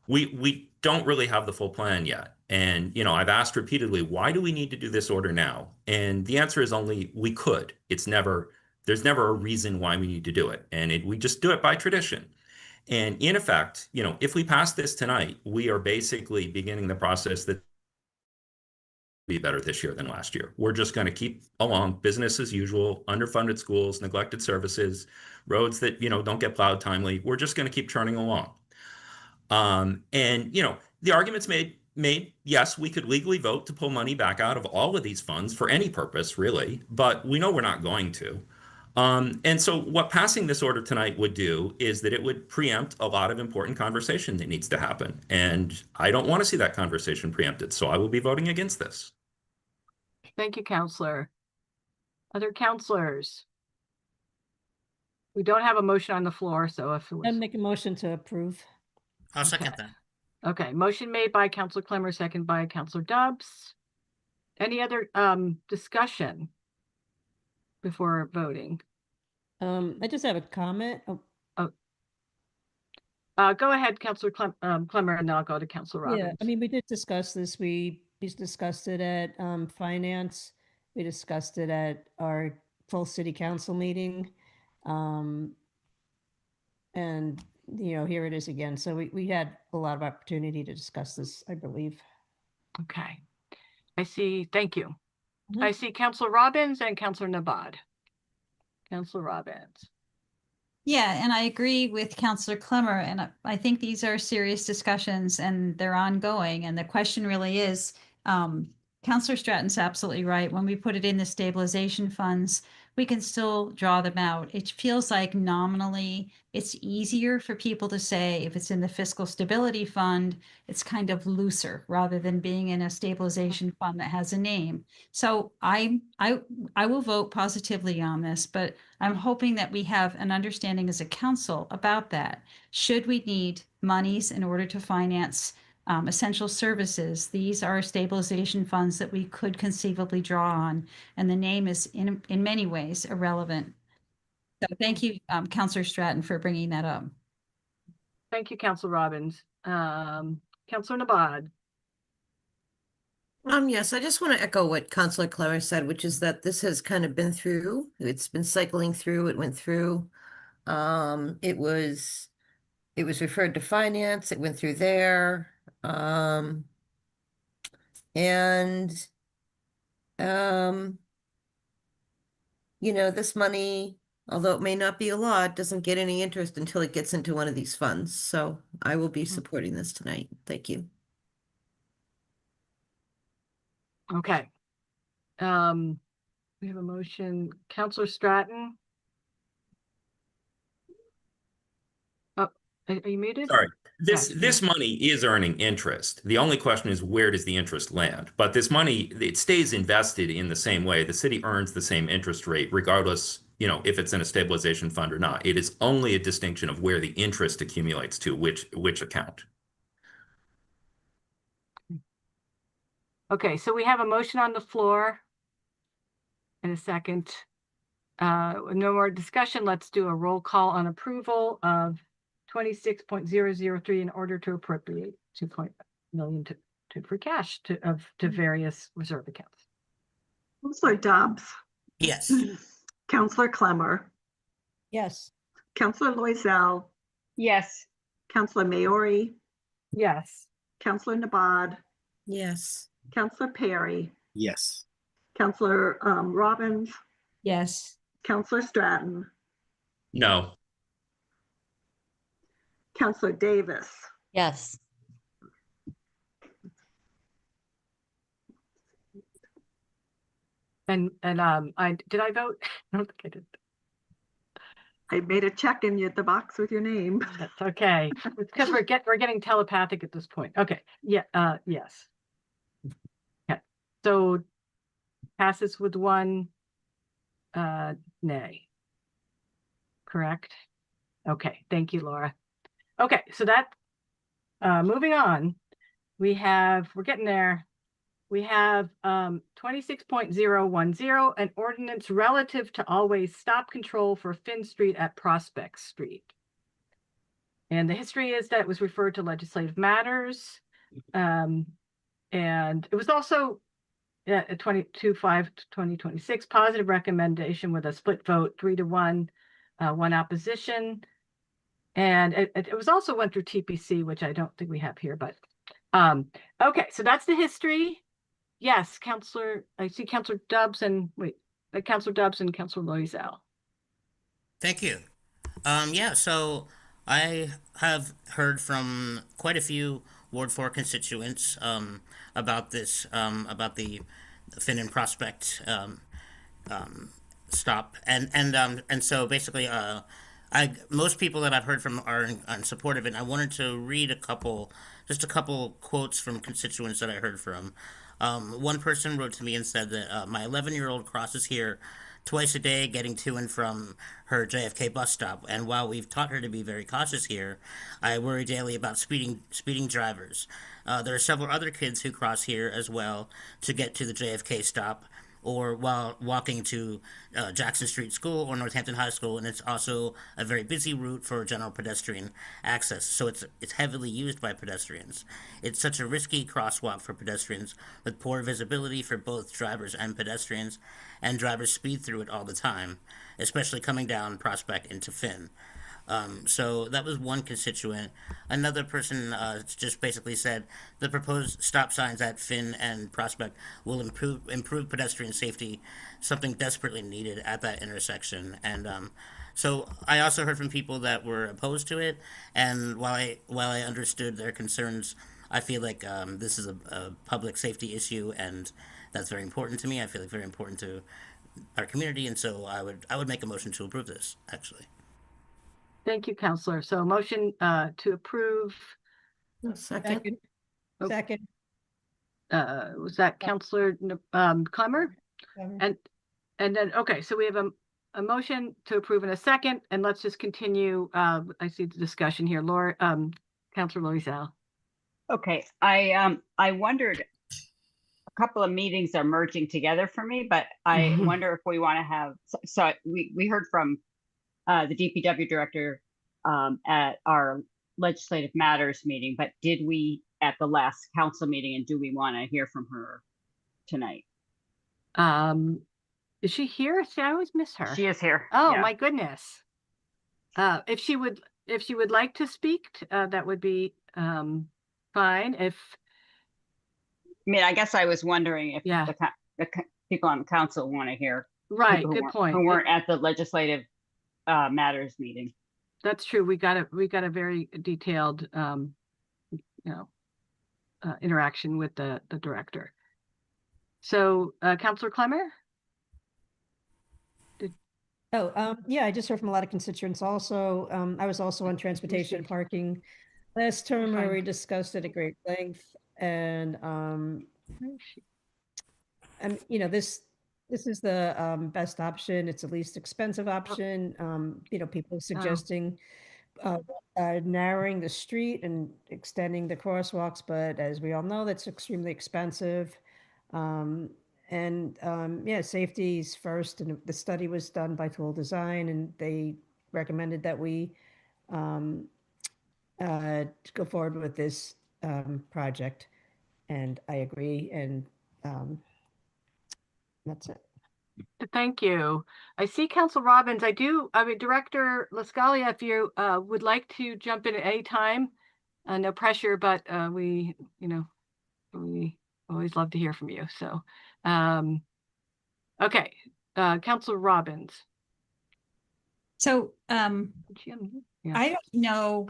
We don't really have the full plan yet. And, I've asked repeatedly, why do we need to do this order now? And the answer is only we could. There's never a reason why we need to do it. And we just do it by tradition. And in effect, if we pass this tonight, we are basically beginning the process that be better this year than last year. We're just going to keep along business as usual, underfunded schools, neglected services, roads that, don't get plowed timely. We're just going to keep churning along. And, the argument's made, yes, we could legally vote to pull money back out of all of these funds for any purpose, really, but we know we're not going to. And so what passing this order tonight would do is that it would preempt a lot of important conversation that needs to happen. And I don't want to see that conversation preempted, so I will be voting against this. Thank you, Counselor. Other counselors? We don't have a motion on the floor, so if it was... I'd make a motion to approve. I'll second that. Okay, motion made by Counselor Clemmer, second by Counselor Dobbs. Any other discussion before voting? I just have a comment. Go ahead, Counselor Clemmer, and then I'll go to Counselor Robbins. Yeah, I mean, we did discuss this. We discussed it at finance. We discussed it at our full city council meeting. And, here it is again. So we had a lot of opportunity to discuss this, I believe. Okay. I see. Thank you. I see Counselor Robbins and Counselor Nabad. Counselor Robbins. Yeah, and I agree with Counselor Clemmer, and I think these are serious discussions and they're ongoing. And the question really is, Counselor Stratton's absolutely right. When we put it in the stabilization funds, we can still draw them out. It feels like nominally it's easier for people to say if it's in the fiscal stability fund, it's kind of looser rather than being in a stabilization fund that has a name. So I will vote positively on this, but I'm hoping that we have an understanding as a council about that. Should we need monies in order to finance essential services, these are stabilization funds that we could conceivably draw on, and the name is in many ways irrelevant. So thank you, Counselor Stratton, for bringing that up. Thank you, Counselor Robbins. Counselor Nabad. Yes, I just want to echo what Counselor Clemmer said, which is that this has kind of been through. It's been cycling through. It went through. It was referred to finance. It went through there. This money, although it may not be a lot, doesn't get any interest until it gets into one of these funds. So I will be supporting this tonight. Thank you. Okay. We have a motion. Counselor Stratton. Are you muted? Sorry. This Yeah. this money is earning interest. The only question is, where does the interest land? But this money, it stays invested in the same way. The city earns the same interest rate, regardless, if it's in a stabilization fund or not. It is only a distinction of where the interest accumulates to which account. Okay, so we have a motion on the floor in a second. No more discussion. Let's do a roll call on approval of 26.003 in order to appropriate 2 million to free cash to various reserve accounts. Counselor Dobbs, Yes. Counselor Clemmer, Yes. Counselor Loisel, Yes. Counselor Maori, Yes. Counselor Nabad, Yes. Counselor Perry, Yes. Counselor Robbins, Yes. Counselor Stratton, No. Counselor Davis, Yes. And did I vote? I don't think I did. I made a check in the box with your name. That's okay. It's because we're getting telepathic at this point. Okay. Yeah. Yes. Okay. So passes with 1 nay. Correct. Okay. Thank you, Laura. Okay. So that moving on, we're getting there. We have 26.010, an ordinance relative to always stop control for Finn Street at Prospect Street. And the history is that it was referred to legislative matters. And it was also a 22/5/2026 positive recommendation with a split vote, 3-1, 1 opposition. And it was also went through TPC, which I don't think we have here, but okay, so that's the history. Yes, I see Counselor Dobbs and Counselor Dobbs and Counselor Loisel. Thank you. Yeah, so I have heard from quite a few Ward 4 constituents about this, about the Finn and Prospect stop, and so basically, most people that I've heard from are in support of it. And I wanted to read just a couple quotes from constituents that I heard from. One person wrote to me and said that my 11-year-old crosses here twice a day getting to and from her JFK bus stop. And while we've taught her to be very cautious here, I worry daily about speeding drivers. There are several other kids who cross here as well to get to the JFK stop or while walking to Jackson Street School or Northampton High School, and it's also a very busy route for general pedestrian access, so it's heavily used by pedestrians. It's such a risky crosswalk for pedestrians with poor visibility for both drivers and pedestrians, and drivers speed through it all the time, especially coming down Prospect into Finn. So that was one constituent. Another person just basically said the proposed stop signs at Finn and Prospect will improve pedestrian safety, something desperately needed at that intersection. And so I also heard from people that were opposed to it. And while I understood their concerns, I feel like this is a public safety issue, and that's very important to me. I feel like very important to our community, and so I would make a motion to approve this, actually. Thank you, Counselor. So a motion to approve. Second. Second. Was that Counselor Clemmer? And then, okay, so we have a motion to approve in a second, and let's just continue. I see the discussion here. Laura, Counselor Loisel. Okay, I wondered, a couple of meetings are merging together for me, but I wonder if we want to have, so we heard from the DPW director at our legislative matters meeting, but did we at the last council meeting, and do we want to hear from her tonight? Is she here? See, I always miss her. She is here. Oh, yeah. my goodness. If she would like to speak, that would be fine. I mean, I guess I was wondering if the people on the council want to hear. Right, good point. Who weren't at the legislative matters meeting. That's true. We got a very detailed interaction with the director. So Counselor Clemmer? Oh, yeah, I just heard from a lot of constituents also. I was also on transportation and parking last term where we discussed it at great length. And, you know, this is the best option. It's the least expensive option. You know, people suggesting narrowing the street and extending the crosswalks, but as we all know, that's extremely expensive. Yeah, safety is first, and the study was done by Tool Design, and they recommended that we go forward with this project, and I agree, and that's it. Thank you. I see Council Robbins. I mean, Director LaScalia, if you would like to jump in at any time, no pressure, but we always love to hear from you. So, okay, Council Robbins. So, Yeah. I don't know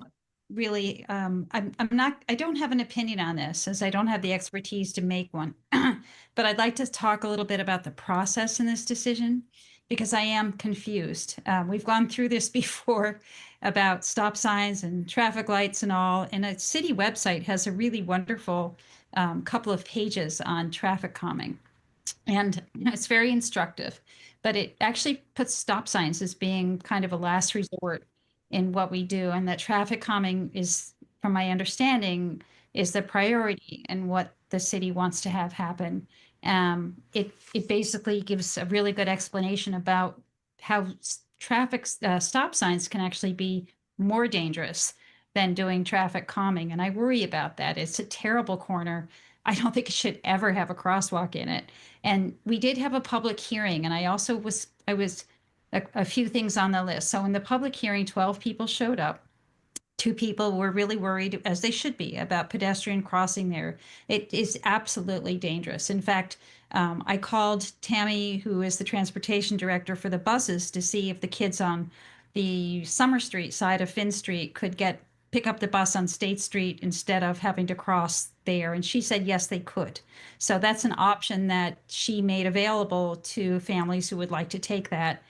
really, I don't have an opinion on this as I don't have the expertise to make one, but I'd like to talk a little bit about the process in this decision because I am confused. We've gone through this before about stop signs and traffic lights and all, and a city website has a really wonderful couple of pages on traffic calming. And it's very instructive, but it actually puts stop signs as being kind of a last resort in what we do. And that traffic calming is, from my understanding, is the priority and what the city wants to have happen. It basically gives a really good explanation about how traffic stop signs can actually be more dangerous than doing traffic calming. And I worry about that. It's a terrible corner. I don't think it should ever have a crosswalk in it. And we did have a public hearing, and I was a few things on the list. So in the public hearing, 12 people showed up. 2 people were really worried, as they should be, about pedestrian crossing there. It is absolutely dangerous. In fact, I called Tammy, who is the transportation director for the buses, to see if the kids on the Summer Street side of Finn Street could pick up the bus on State Street instead of having to cross there. And she said, yes, they could. So that's an option that she made available to families who would like to take that.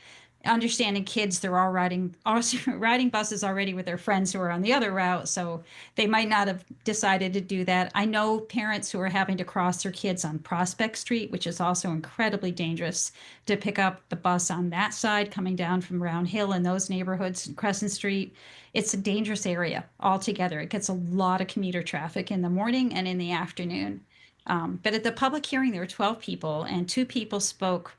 Understanding kids, they're all riding buses already with their friends who are on the other route, so they might not have decided to do that. I know parents who are having to cross their kids on Prospect Street, which is also incredibly dangerous, to pick up the bus on that side coming down from Round Hill in those neighborhoods, Crescent Street. It's a dangerous area altogether. It gets a lot of commuter traffic in the morning and in the afternoon. But at the public hearing, there were 12 people, and 2 people spoke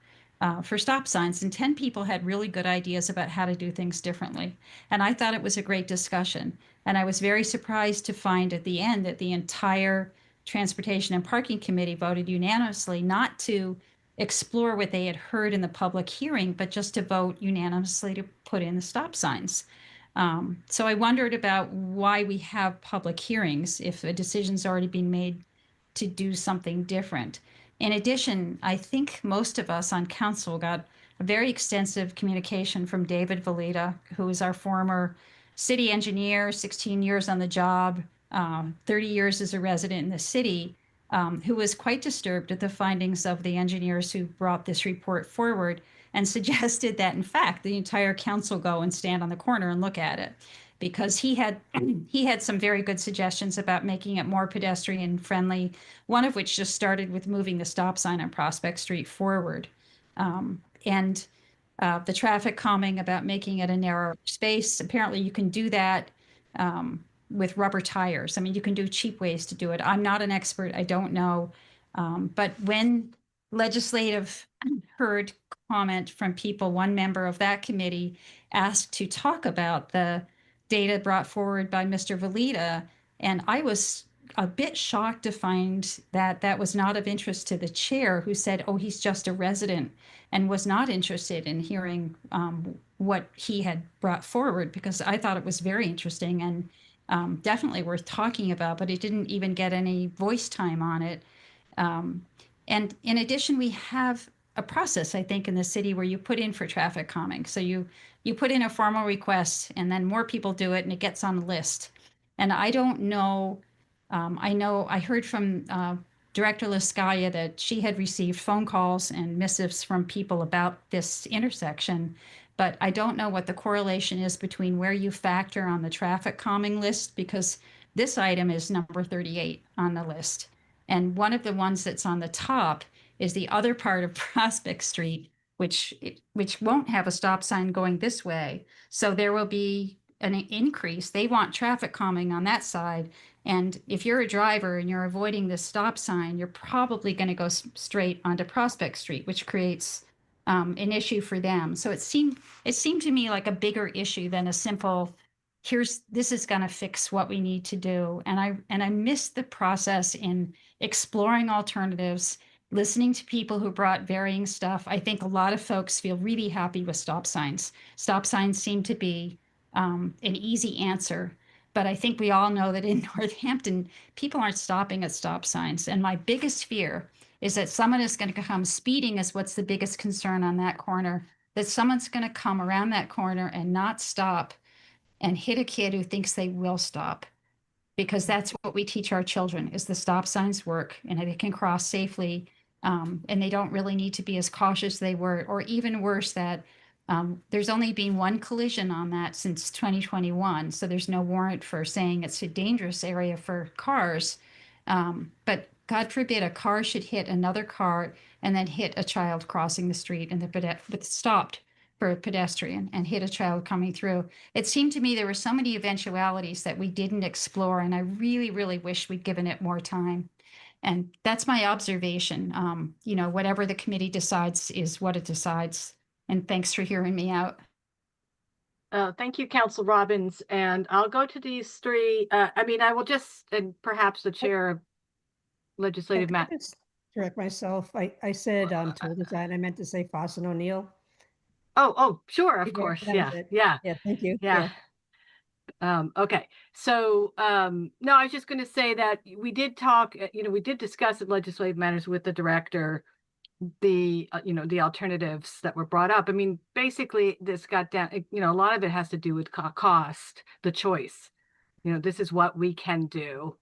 for stop signs, and 10 people had really good ideas about how to do things differently. And I thought it was a great discussion. And I was very surprised to find at the end that the entire Transportation and Parking Committee voted unanimously not to explore what they had heard in the public hearing, but just to vote unanimously to put in the stop signs. So I wondered about why we have public hearings if a decision's already been made to do something different. In addition, I think most of us on council got a very extensive communication from David Valita, who is our former city engineer, 16 years on the job, 30 years as a resident in the city, who was quite disturbed at the findings of the engineers who brought this report forward and suggested that, in fact, the entire council go and stand on the corner and look at it, because he had some very good suggestions about making it more pedestrian friendly, one of which just started with moving the stop sign on Prospect Street forward. And the traffic calming about making it a narrower space. Apparently you can do that with rubber tires. I mean, you can do cheap ways to do it. I'm not an expert, I don't know. But when legislative heard comment from people, one member of that committee asked to talk about the data brought forward by Mr. Valita, and I was a bit shocked to find that that was not of interest to the chair, who said, oh, he's just a resident, and was not interested in hearing what he had brought forward, because I thought it was very interesting and definitely worth talking about, but it didn't even get any voice time on it. And in addition, we have a process, I think, in the city where you put in for traffic calming. So you put in a formal request, and then more people do it, and it gets on a list. And I don't know, I heard from Director LaScalia that she had received phone calls and missives from people about this intersection, but I don't know what the correlation is between where you factor on the traffic calming list, because this item is number 38 on the list. And one of the ones that's on the top is the other part of Prospect Street, which won't have a stop sign going this way. So there will be an increase. They want traffic calming on that side. And if you're a driver and you're avoiding this stop sign, you're probably going to go straight onto Prospect Street, which creates an issue for them. So it seemed to me like a bigger issue than a simple, this is going to fix what we need to do. And I missed the process in exploring alternatives, listening to people who brought varying stuff. I think a lot of folks feel really happy with stop signs. Stop signs seem to be an easy answer. But I think we all know that in Northampton, people aren't stopping at stop signs. And my biggest fear is that someone is going to come speeding is what's the biggest concern on that corner, that someone's going to come around that corner and not stop and hit a kid who thinks they will stop. Because that's what we teach our children, is the stop signs work and they can cross safely. And they don't really need to be as cautious as they were, or even worse, that there's only been one collision on that since 2021. So there's no warrant for saying it's a dangerous area for cars. But God forbid a car should hit another car and then hit a child crossing the street and but stopped for a pedestrian and hit a child coming through. It seemed to me there were so many eventualities that we didn't explore, and I really, really wish we'd given it more time. And that's my observation. Whatever the committee decides is what it decides. And thanks for hearing me out. Thank you, Council Robbins. And I'll go to these three. I will just, and perhaps the chair of legislative matters. Correct myself. I said tool design. I meant to say Foss and O'Neill. Oh, sure, of course. Yeah. Thank you. Yeah. Okay. So, no, I was just going to say that we did talk, we did discuss at legislative matters with the director, the alternatives that were brought up. Basically this got down, a lot of it has to do with cost, the choice. This is what we can do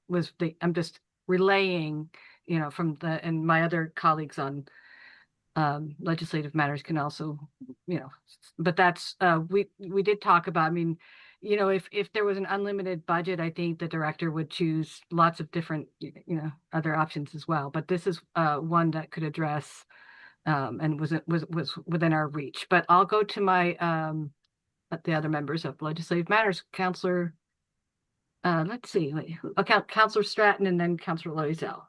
I'm just relaying, and my other colleagues on legislative matters can also, but that's, we did talk about, if there was an unlimited budget, I think the director would choose lots of different, other options as well. But this is one that could address and was within our reach. But I'll go to my the other members of legislative matters. Councilor, let's see, Councilor Stratton and then Councilor Loisel.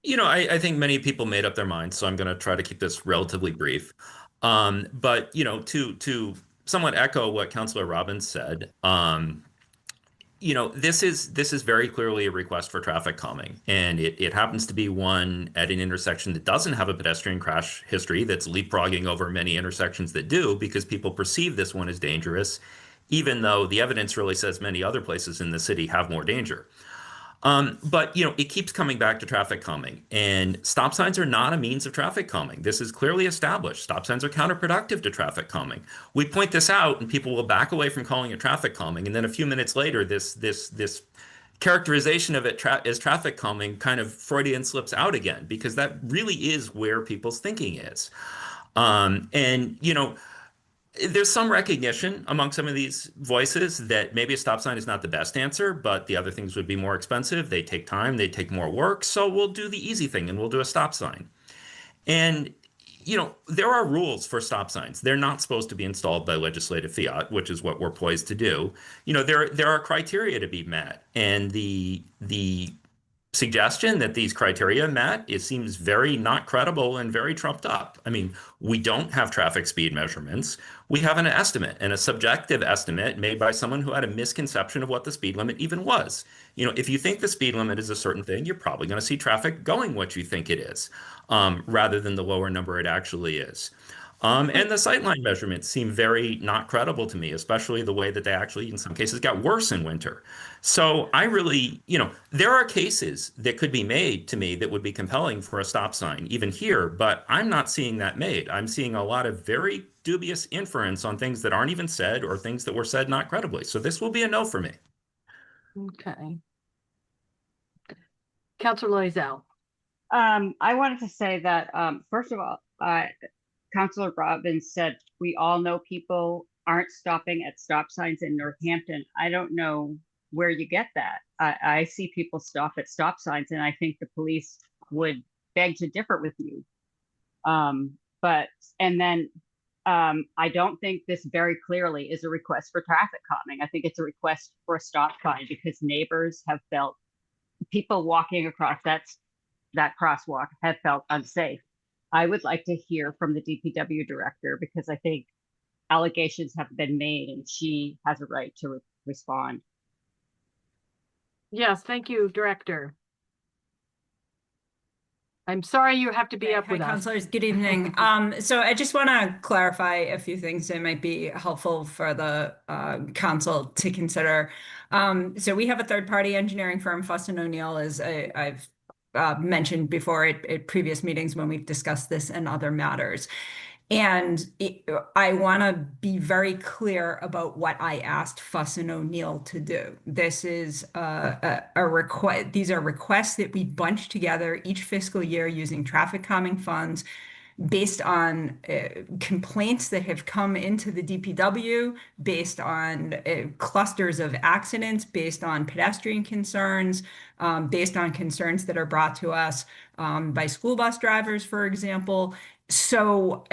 I think many people made up their minds, so I'm going to try to keep this relatively brief. But to somewhat echo what Councilor Robbins said, this is very clearly a request for traffic calming, and it happens to be one at an intersection that doesn't have a pedestrian crash history, that's leapfrogging over many intersections that do, because people perceive this one as dangerous, even though the evidence really says many other places in the city have more danger. But it keeps coming back to traffic calming, and stop signs are not a means of traffic calming. This is clearly established. Stop signs are counterproductive to traffic calming. We point this out and people will back away from calling it traffic calming. And then a few minutes later, this characterization of it as traffic calming kind of Freudian slips out again, because that really is where people's thinking is. There's some recognition among some of these voices that maybe a stop sign is not the best answer, but the other things would be more expensive. They take time, they take more work. So we'll do the easy thing and we'll do a stop sign. And, there are rules for stop signs. They're not supposed to be installed by legislative fiat, which is what we're poised to do. There are criteria to be met. And the suggestion that these criteria met, it seems very not credible and very trumped up. We don't have traffic speed measurements. We have an estimate, and a subjective estimate made by someone who had a misconception of what the speed limit even was. If you think the speed limit is a certain thing, you're probably going to see traffic going what you think it is, rather than the lower number it actually is. And the sightline measurements seem very not credible to me, especially the way that they actually, in some cases, got worse in winter. So I really, there are cases that could be made to me that would be compelling for a stop sign, even here, but I'm not seeing that made. I'm seeing a lot of very dubious inference on things that aren't even said or things that were said not credibly. So this will be a no for me. Okay. Councilor Loisel. I wanted to say that, first of all, Councilor Robbins said, we all know people aren't stopping at stop signs in Northampton. I don't know where you get that. I see people stop at stop signs, and I think the police would beg to differ with you. I don't think this very clearly is a request for traffic calming. I think it's a request for a stop sign because neighbors have felt, people walking across that crosswalk have felt unsafe. I would like to hear from the DPW director because I think allegations have been made and she has a right to respond. Yes, thank you, Director. I'm sorry you have to be up Hi, with us. councilors. Good evening. So I just want to clarify a few things that might be helpful for the council to consider. So we have a third-party engineering firm, Fuss and O'Neill, as I've mentioned before at previous meetings when we've discussed this and other matters. And I want to be very clear about what I asked Fuss and O'Neill to do. This is a request. These are requests that we bunch together each fiscal year using traffic calming funds based on complaints that have come into the DPW, based on clusters of accidents, based on pedestrian concerns, based on concerns that are brought to us by school bus drivers, for example. So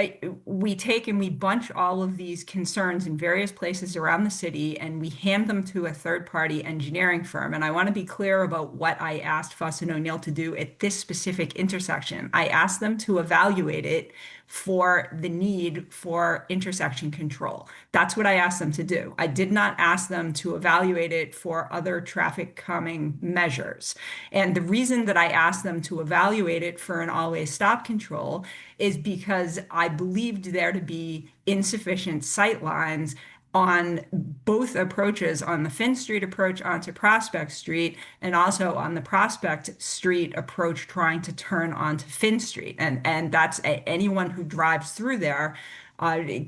we take and we bunch all of these concerns in various places around the city and we hand them to a third-party engineering firm. And I want to be clear about what I asked Fuss and O'Neill to do at this specific intersection. I asked them to evaluate it for the need for intersection control. That's what I asked them to do. I did not ask them to evaluate it for other traffic calming measures. And the reason that I asked them to evaluate it for an always stop control is because I believed there to be insufficient sight lines on both approaches, on the Finn Street approach onto Prospect Street and also on the Prospect Street approach trying to turn onto Finn Street. And that's anyone who drives through there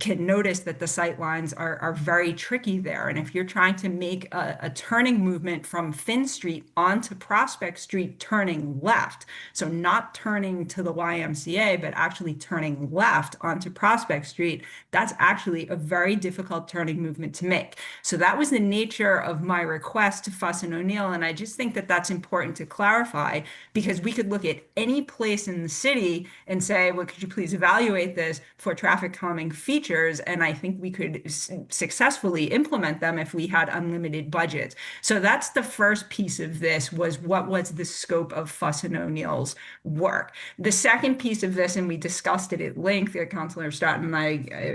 can notice that the sight lines are very tricky there. And if you're trying to make a turning movement from Finn Street onto Prospect Street turning left, so not turning to the YMCA, but actually turning left onto Prospect Street, that's actually a very difficult turning movement to make. So that was the nature of my request to Fuss and O'Neill. And I just think that that's important to clarify because we could look at any place in the city and say, well, could you please evaluate this for traffic calming features? And I think we could successfully implement them if we had unlimited budgets. So that's the first piece of this, was what was the scope of Fuss and O'Neill's work. The second piece of this, and we discussed it at length, Councilor Stratton and I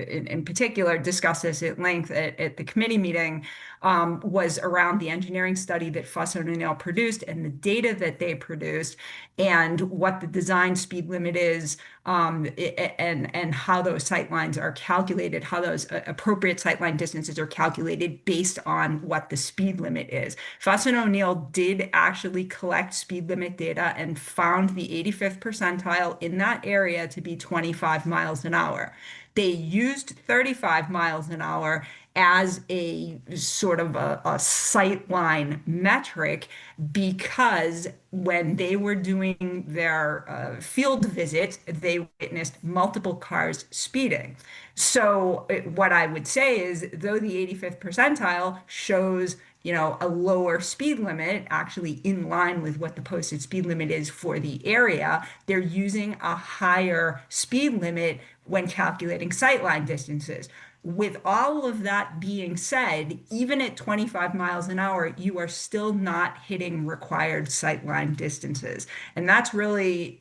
in particular discussed this at length at the committee meeting, was around the engineering study that Fuss and O'Neill produced and the data that they produced and what the design speed limit is, and how those sight lines are calculated, how those appropriate sightline distances are calculated based on what the speed limit is. Fuss and O'Neill did actually collect speed limit data and found the 85th percentile in that area to be 25 miles an hour. They used 35 miles an hour as a sort of a sightline metric because when they were doing their field visit, they witnessed multiple cars speeding. So what I would say is, though the 85th percentile shows, you know, a lower speed limit, actually in line with what the posted speed limit is for the area, they're using a higher speed limit when calculating sightline distances. With all of that being said, even at 25 miles an hour, you are still not hitting required sightline distances. And that's really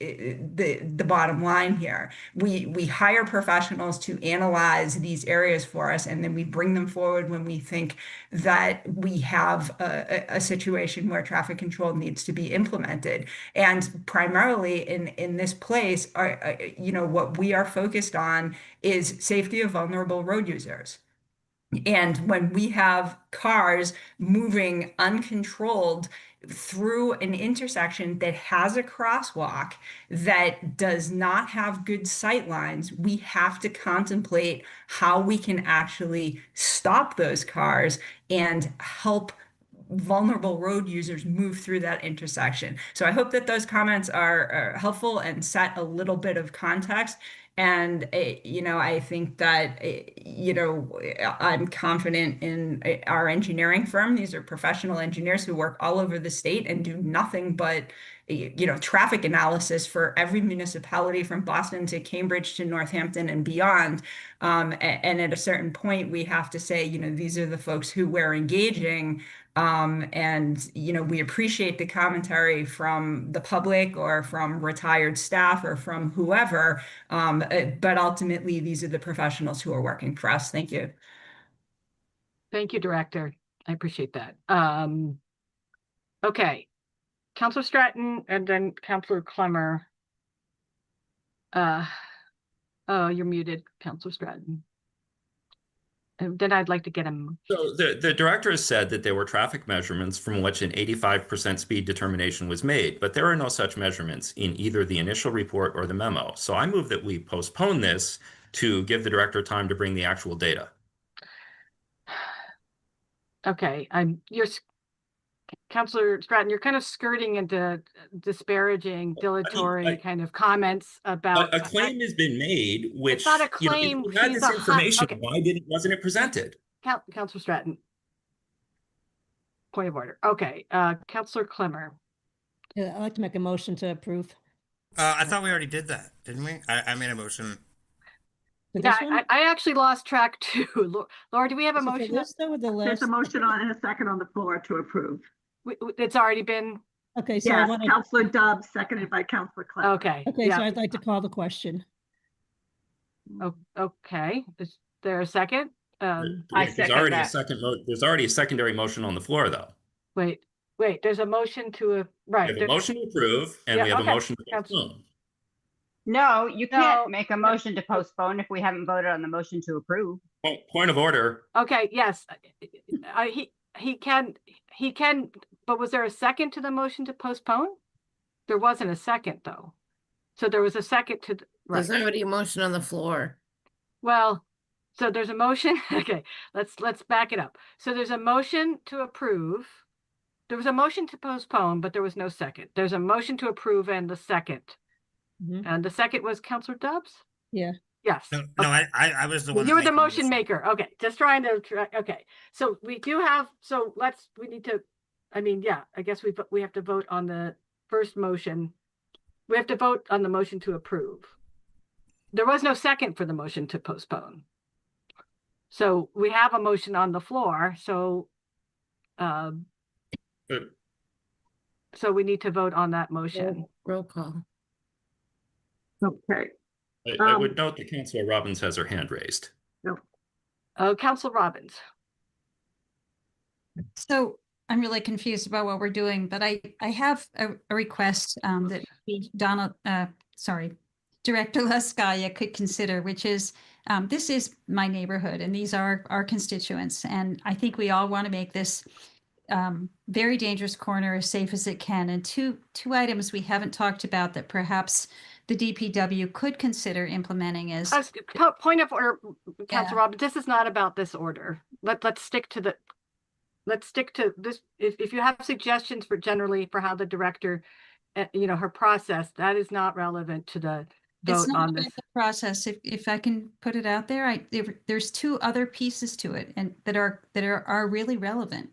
the bottom line here. We hire professionals to analyze these areas for us, and then we bring them forward when we think that we have a situation where traffic control needs to be implemented. And primarily in this place, you know, what we are focused on is safety of vulnerable road users. And when we have cars moving uncontrolled through an intersection that has a crosswalk that does not have good sight lines, we have to contemplate how we can actually stop those cars and help vulnerable road users move through that intersection. So I hope that those comments are helpful and set a little bit of context. And, you know, I think that, you know, I'm confident in our engineering firm. These are professional engineers who work all over the state and do nothing but, you know, traffic analysis for every municipality from Boston to Cambridge to Northampton and beyond. And at a certain point, we have to say, you know, these are the folks who we're engaging. And, you know, we appreciate the commentary from the public or from retired staff or from whoever. But ultimately, these are the professionals who are working for us. Thank you. Thank you, Director. I appreciate that. Okay. Councilor Stratton and then Councilor Clemmer. Oh, you're muted, Councilor Stratton. And then I'd like to get him. So the director has said that there were traffic measurements from which an 85% speed determination was made, but there are no such measurements in either the initial report or the memo. So I move that we postpone this to give the director time to bring the actual data. Okay, Councilor Stratton, you're kind of skirting into disparaging, dilatory kind of comments about. A claim has been made, which it's not a claim. You know, if you had this information, why wasn't it presented? Councilor Stratton. Point of order. Okay, Councilor Clemmer. Yeah, I'd like to make a motion to approve. I thought we already did that, didn't we? I made a motion. Yeah, I actually lost track too. Laura, do we have a motion? There's a motion on and a second on the floor to approve. It's already been. Okay, so yes, Councilor Dubs, seconded by Councilor Clemmer. Okay. Okay, yeah. so I'd like to call the question. Oh, okay. Is there a second? There's already a second. There's already a secondary motion on the floor, though. Wait. There's a motion to right. We have a motion to approve, and we have a motion to postpone. No, you can't make a motion to postpone if we haven't voted on the motion to approve. Point of order. Okay. Yes, he can. But was there a second to the motion to postpone? There wasn't a second, though. So there was a second to. Right. There's already a motion on the floor. Well, so there's a motion. Okay, let's back it up. So there's a motion to approve. There was a motion to postpone, but there was no second. There's a motion to approve and the second. And the second was Councilor Dubs? Yeah. Yes. No, I was the one. You were the motion maker. Okay, just trying to. Okay, so we do have. So we need to. I mean, yeah. I guess we have to vote on the first motion. We have to vote on the motion to approve. There was no second for the motion to postpone. So we have a motion on the floor. So. So we need to vote on that motion. Roll call. Okay. I would note that Councilor Robbins has her hand raised. No. Councilor Robbins. So I'm really confused about what we're doing, but I have a request that Director Laskaya could consider, which is this is my neighborhood and these are our constituents. And I think we all want to make this very dangerous corner as safe as it can. And two items we haven't talked about that perhaps the DPW could consider implementing is point of order, Councilor Robbins. This is not about this order. Let's stick to this. If you have suggestions for how the director, her process, that is not relevant to the vote it's not on this the process. If I can put it out there, there's two other pieces to it and that are really relevant.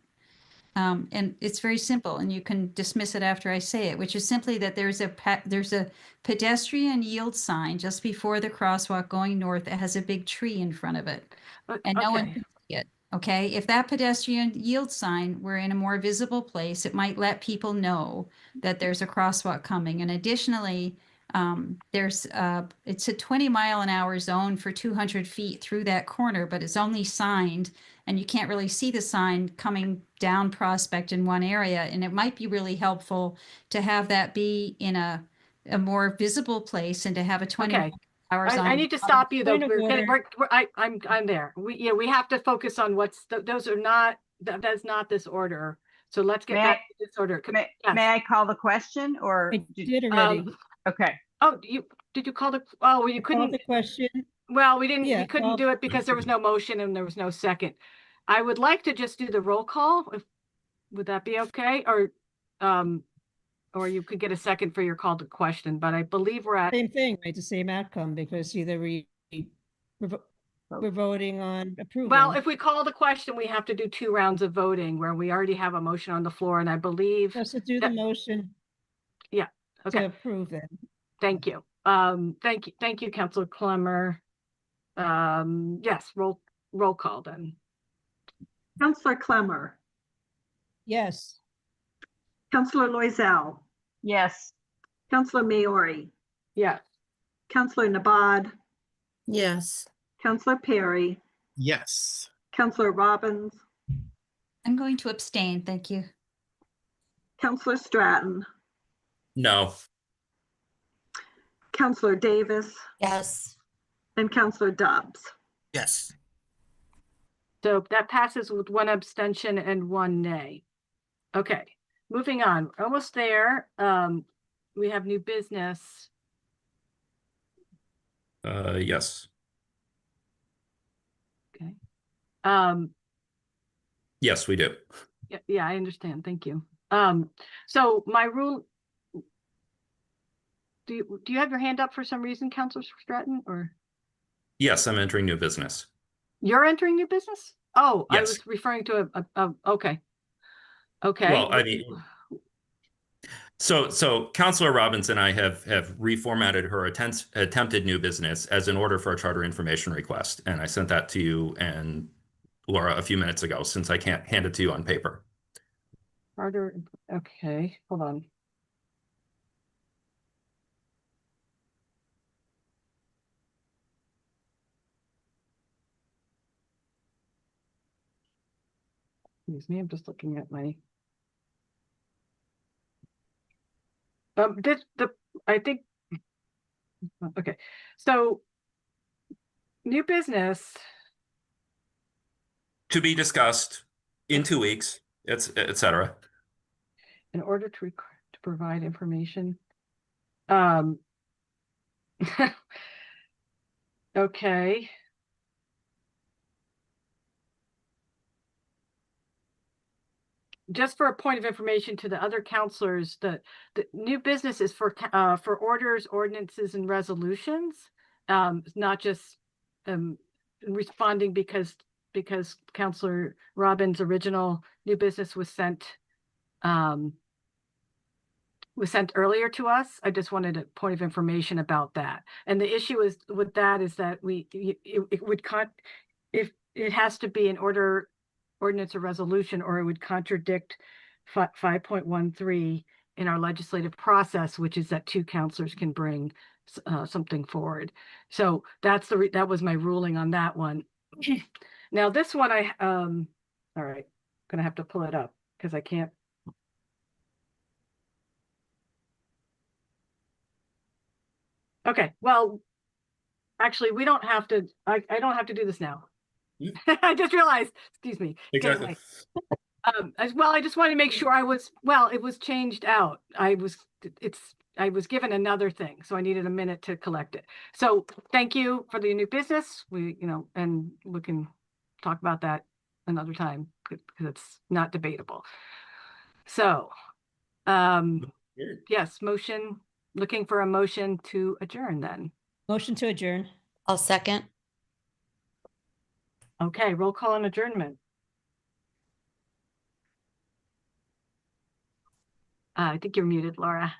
And it's very simple, and you can dismiss it after I say it, which is simply that there's a pedestrian yield sign just before the crosswalk going north that has a big tree in front of it, and no one can see it. Okay, if that pedestrian yield sign were in a more visible place, it might let people know that there's a crosswalk coming. And additionally, it's a 20-mile-an-hour zone for 200 feet through that corner, but it's only signed, and you can't really see the sign coming down Prospect in one area. And it might be really helpful to have that be in a more visible place and to have a 20 hours on. I need to stop you though. I'm there. We have to focus on that is not this order. So let's get back to this order. May I call the question or? I did already. Okay. Oh, did you call the? Oh, well, you couldn't. Call the question. Well, we didn't. We couldn't do it because there was no motion and there was no second. I would like to just do the roll call. Would that be okay? Or or you could get a second for your call to question, but I believe we're at, Same thing, right? The same outcome, because either we're voting on approving. well, if we call the question, we have to do 2 rounds of voting where we already have a motion on the floor, and I believe. Just to do the motion. Yeah, okay. To approve it. Thank you. Thank you, Councilor Clemmer. Yes, roll call then. Councilor Clemmer, Yes. Councilor Loisel, Yes. Councilor Maori, Yes. Councilor Nabad, Yes. Councilor Perry, Yes. Councilor Robbins, I'm going to abstain. Thank you. Councilor Stratton, No. Councilor Davis, Yes. and Councilor Dobbs. Yes. So that passes with 1 abstention and 1 nay. Okay, moving on. Almost there. We have new business. Yes. Okay. Yes, we do. Yeah, I understand. Thank you. So my rule. Do you have your hand up for some reason, Councilor Stratton, or? Yes, I'm entering new business. You're entering new business? Oh, I Yes. was referring to okay. Okay. Well, I mean, so Councilor Robbins and I have reformatted her attempted new business as an order for a charter information request, and I sent that to you and Laura a few minutes ago, since I can't hand it to you on paper. Charter. Okay, hold on. Excuse me, I'm just looking at my. I think. Okay, so new business. To be discussed in 2 weeks, et cetera. In order to provide information. Okay. Just for a point of information to the other counselors, the new business is for orders, ordinances, and resolutions. It's not just responding because Councilor Robbins' original new business was sent earlier to us. I just wanted a point of information about that. And the issue is with that is that if it has to be an ordinance or resolution, or it would contradict 5.13 in our legislative process, which is that 2 counselors can bring something forward. So that was my ruling on that one. Now this one all right, gonna have to pull it up because I can't. Okay, well, actually, we don't have to. I don't have to do this now. I just realized. Excuse me. Exactly. As well, I just wanted to make sure it was changed out. I was given another thing, so I needed a minute to collect it. So thank you for the new business. And we can talk about that another time because it's not debatable. So, yes, looking for a motion to adjourn then. Motion to adjourn. I'll second. Okay, roll call on adjournment. I think you're muted, Laura.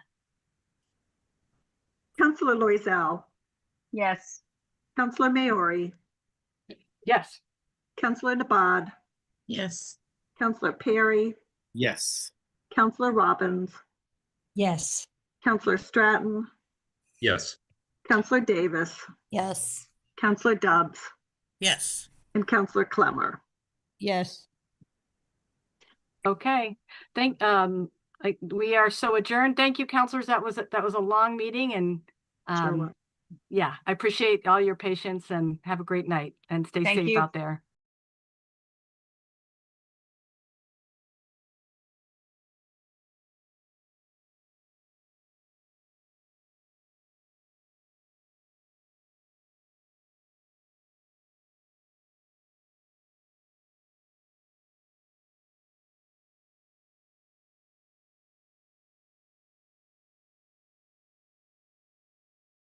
Councilor Loisel, Yes. Councilor Maori, Yes. Councilor Nabad, Yes. Councilor Perry, Yes. Councilor Robbins, Yes. Councilor Stratton, Yes. Councilor Davis, Yes. Councilor Dobbs, Yes. and Councilor Clemmer. Yes. Okay. We are so adjourned. Thank you, counselors. That was a long meeting, and Sure was. yeah, I appreciate all your patience, and have a great night and stay Thank safe you. out there.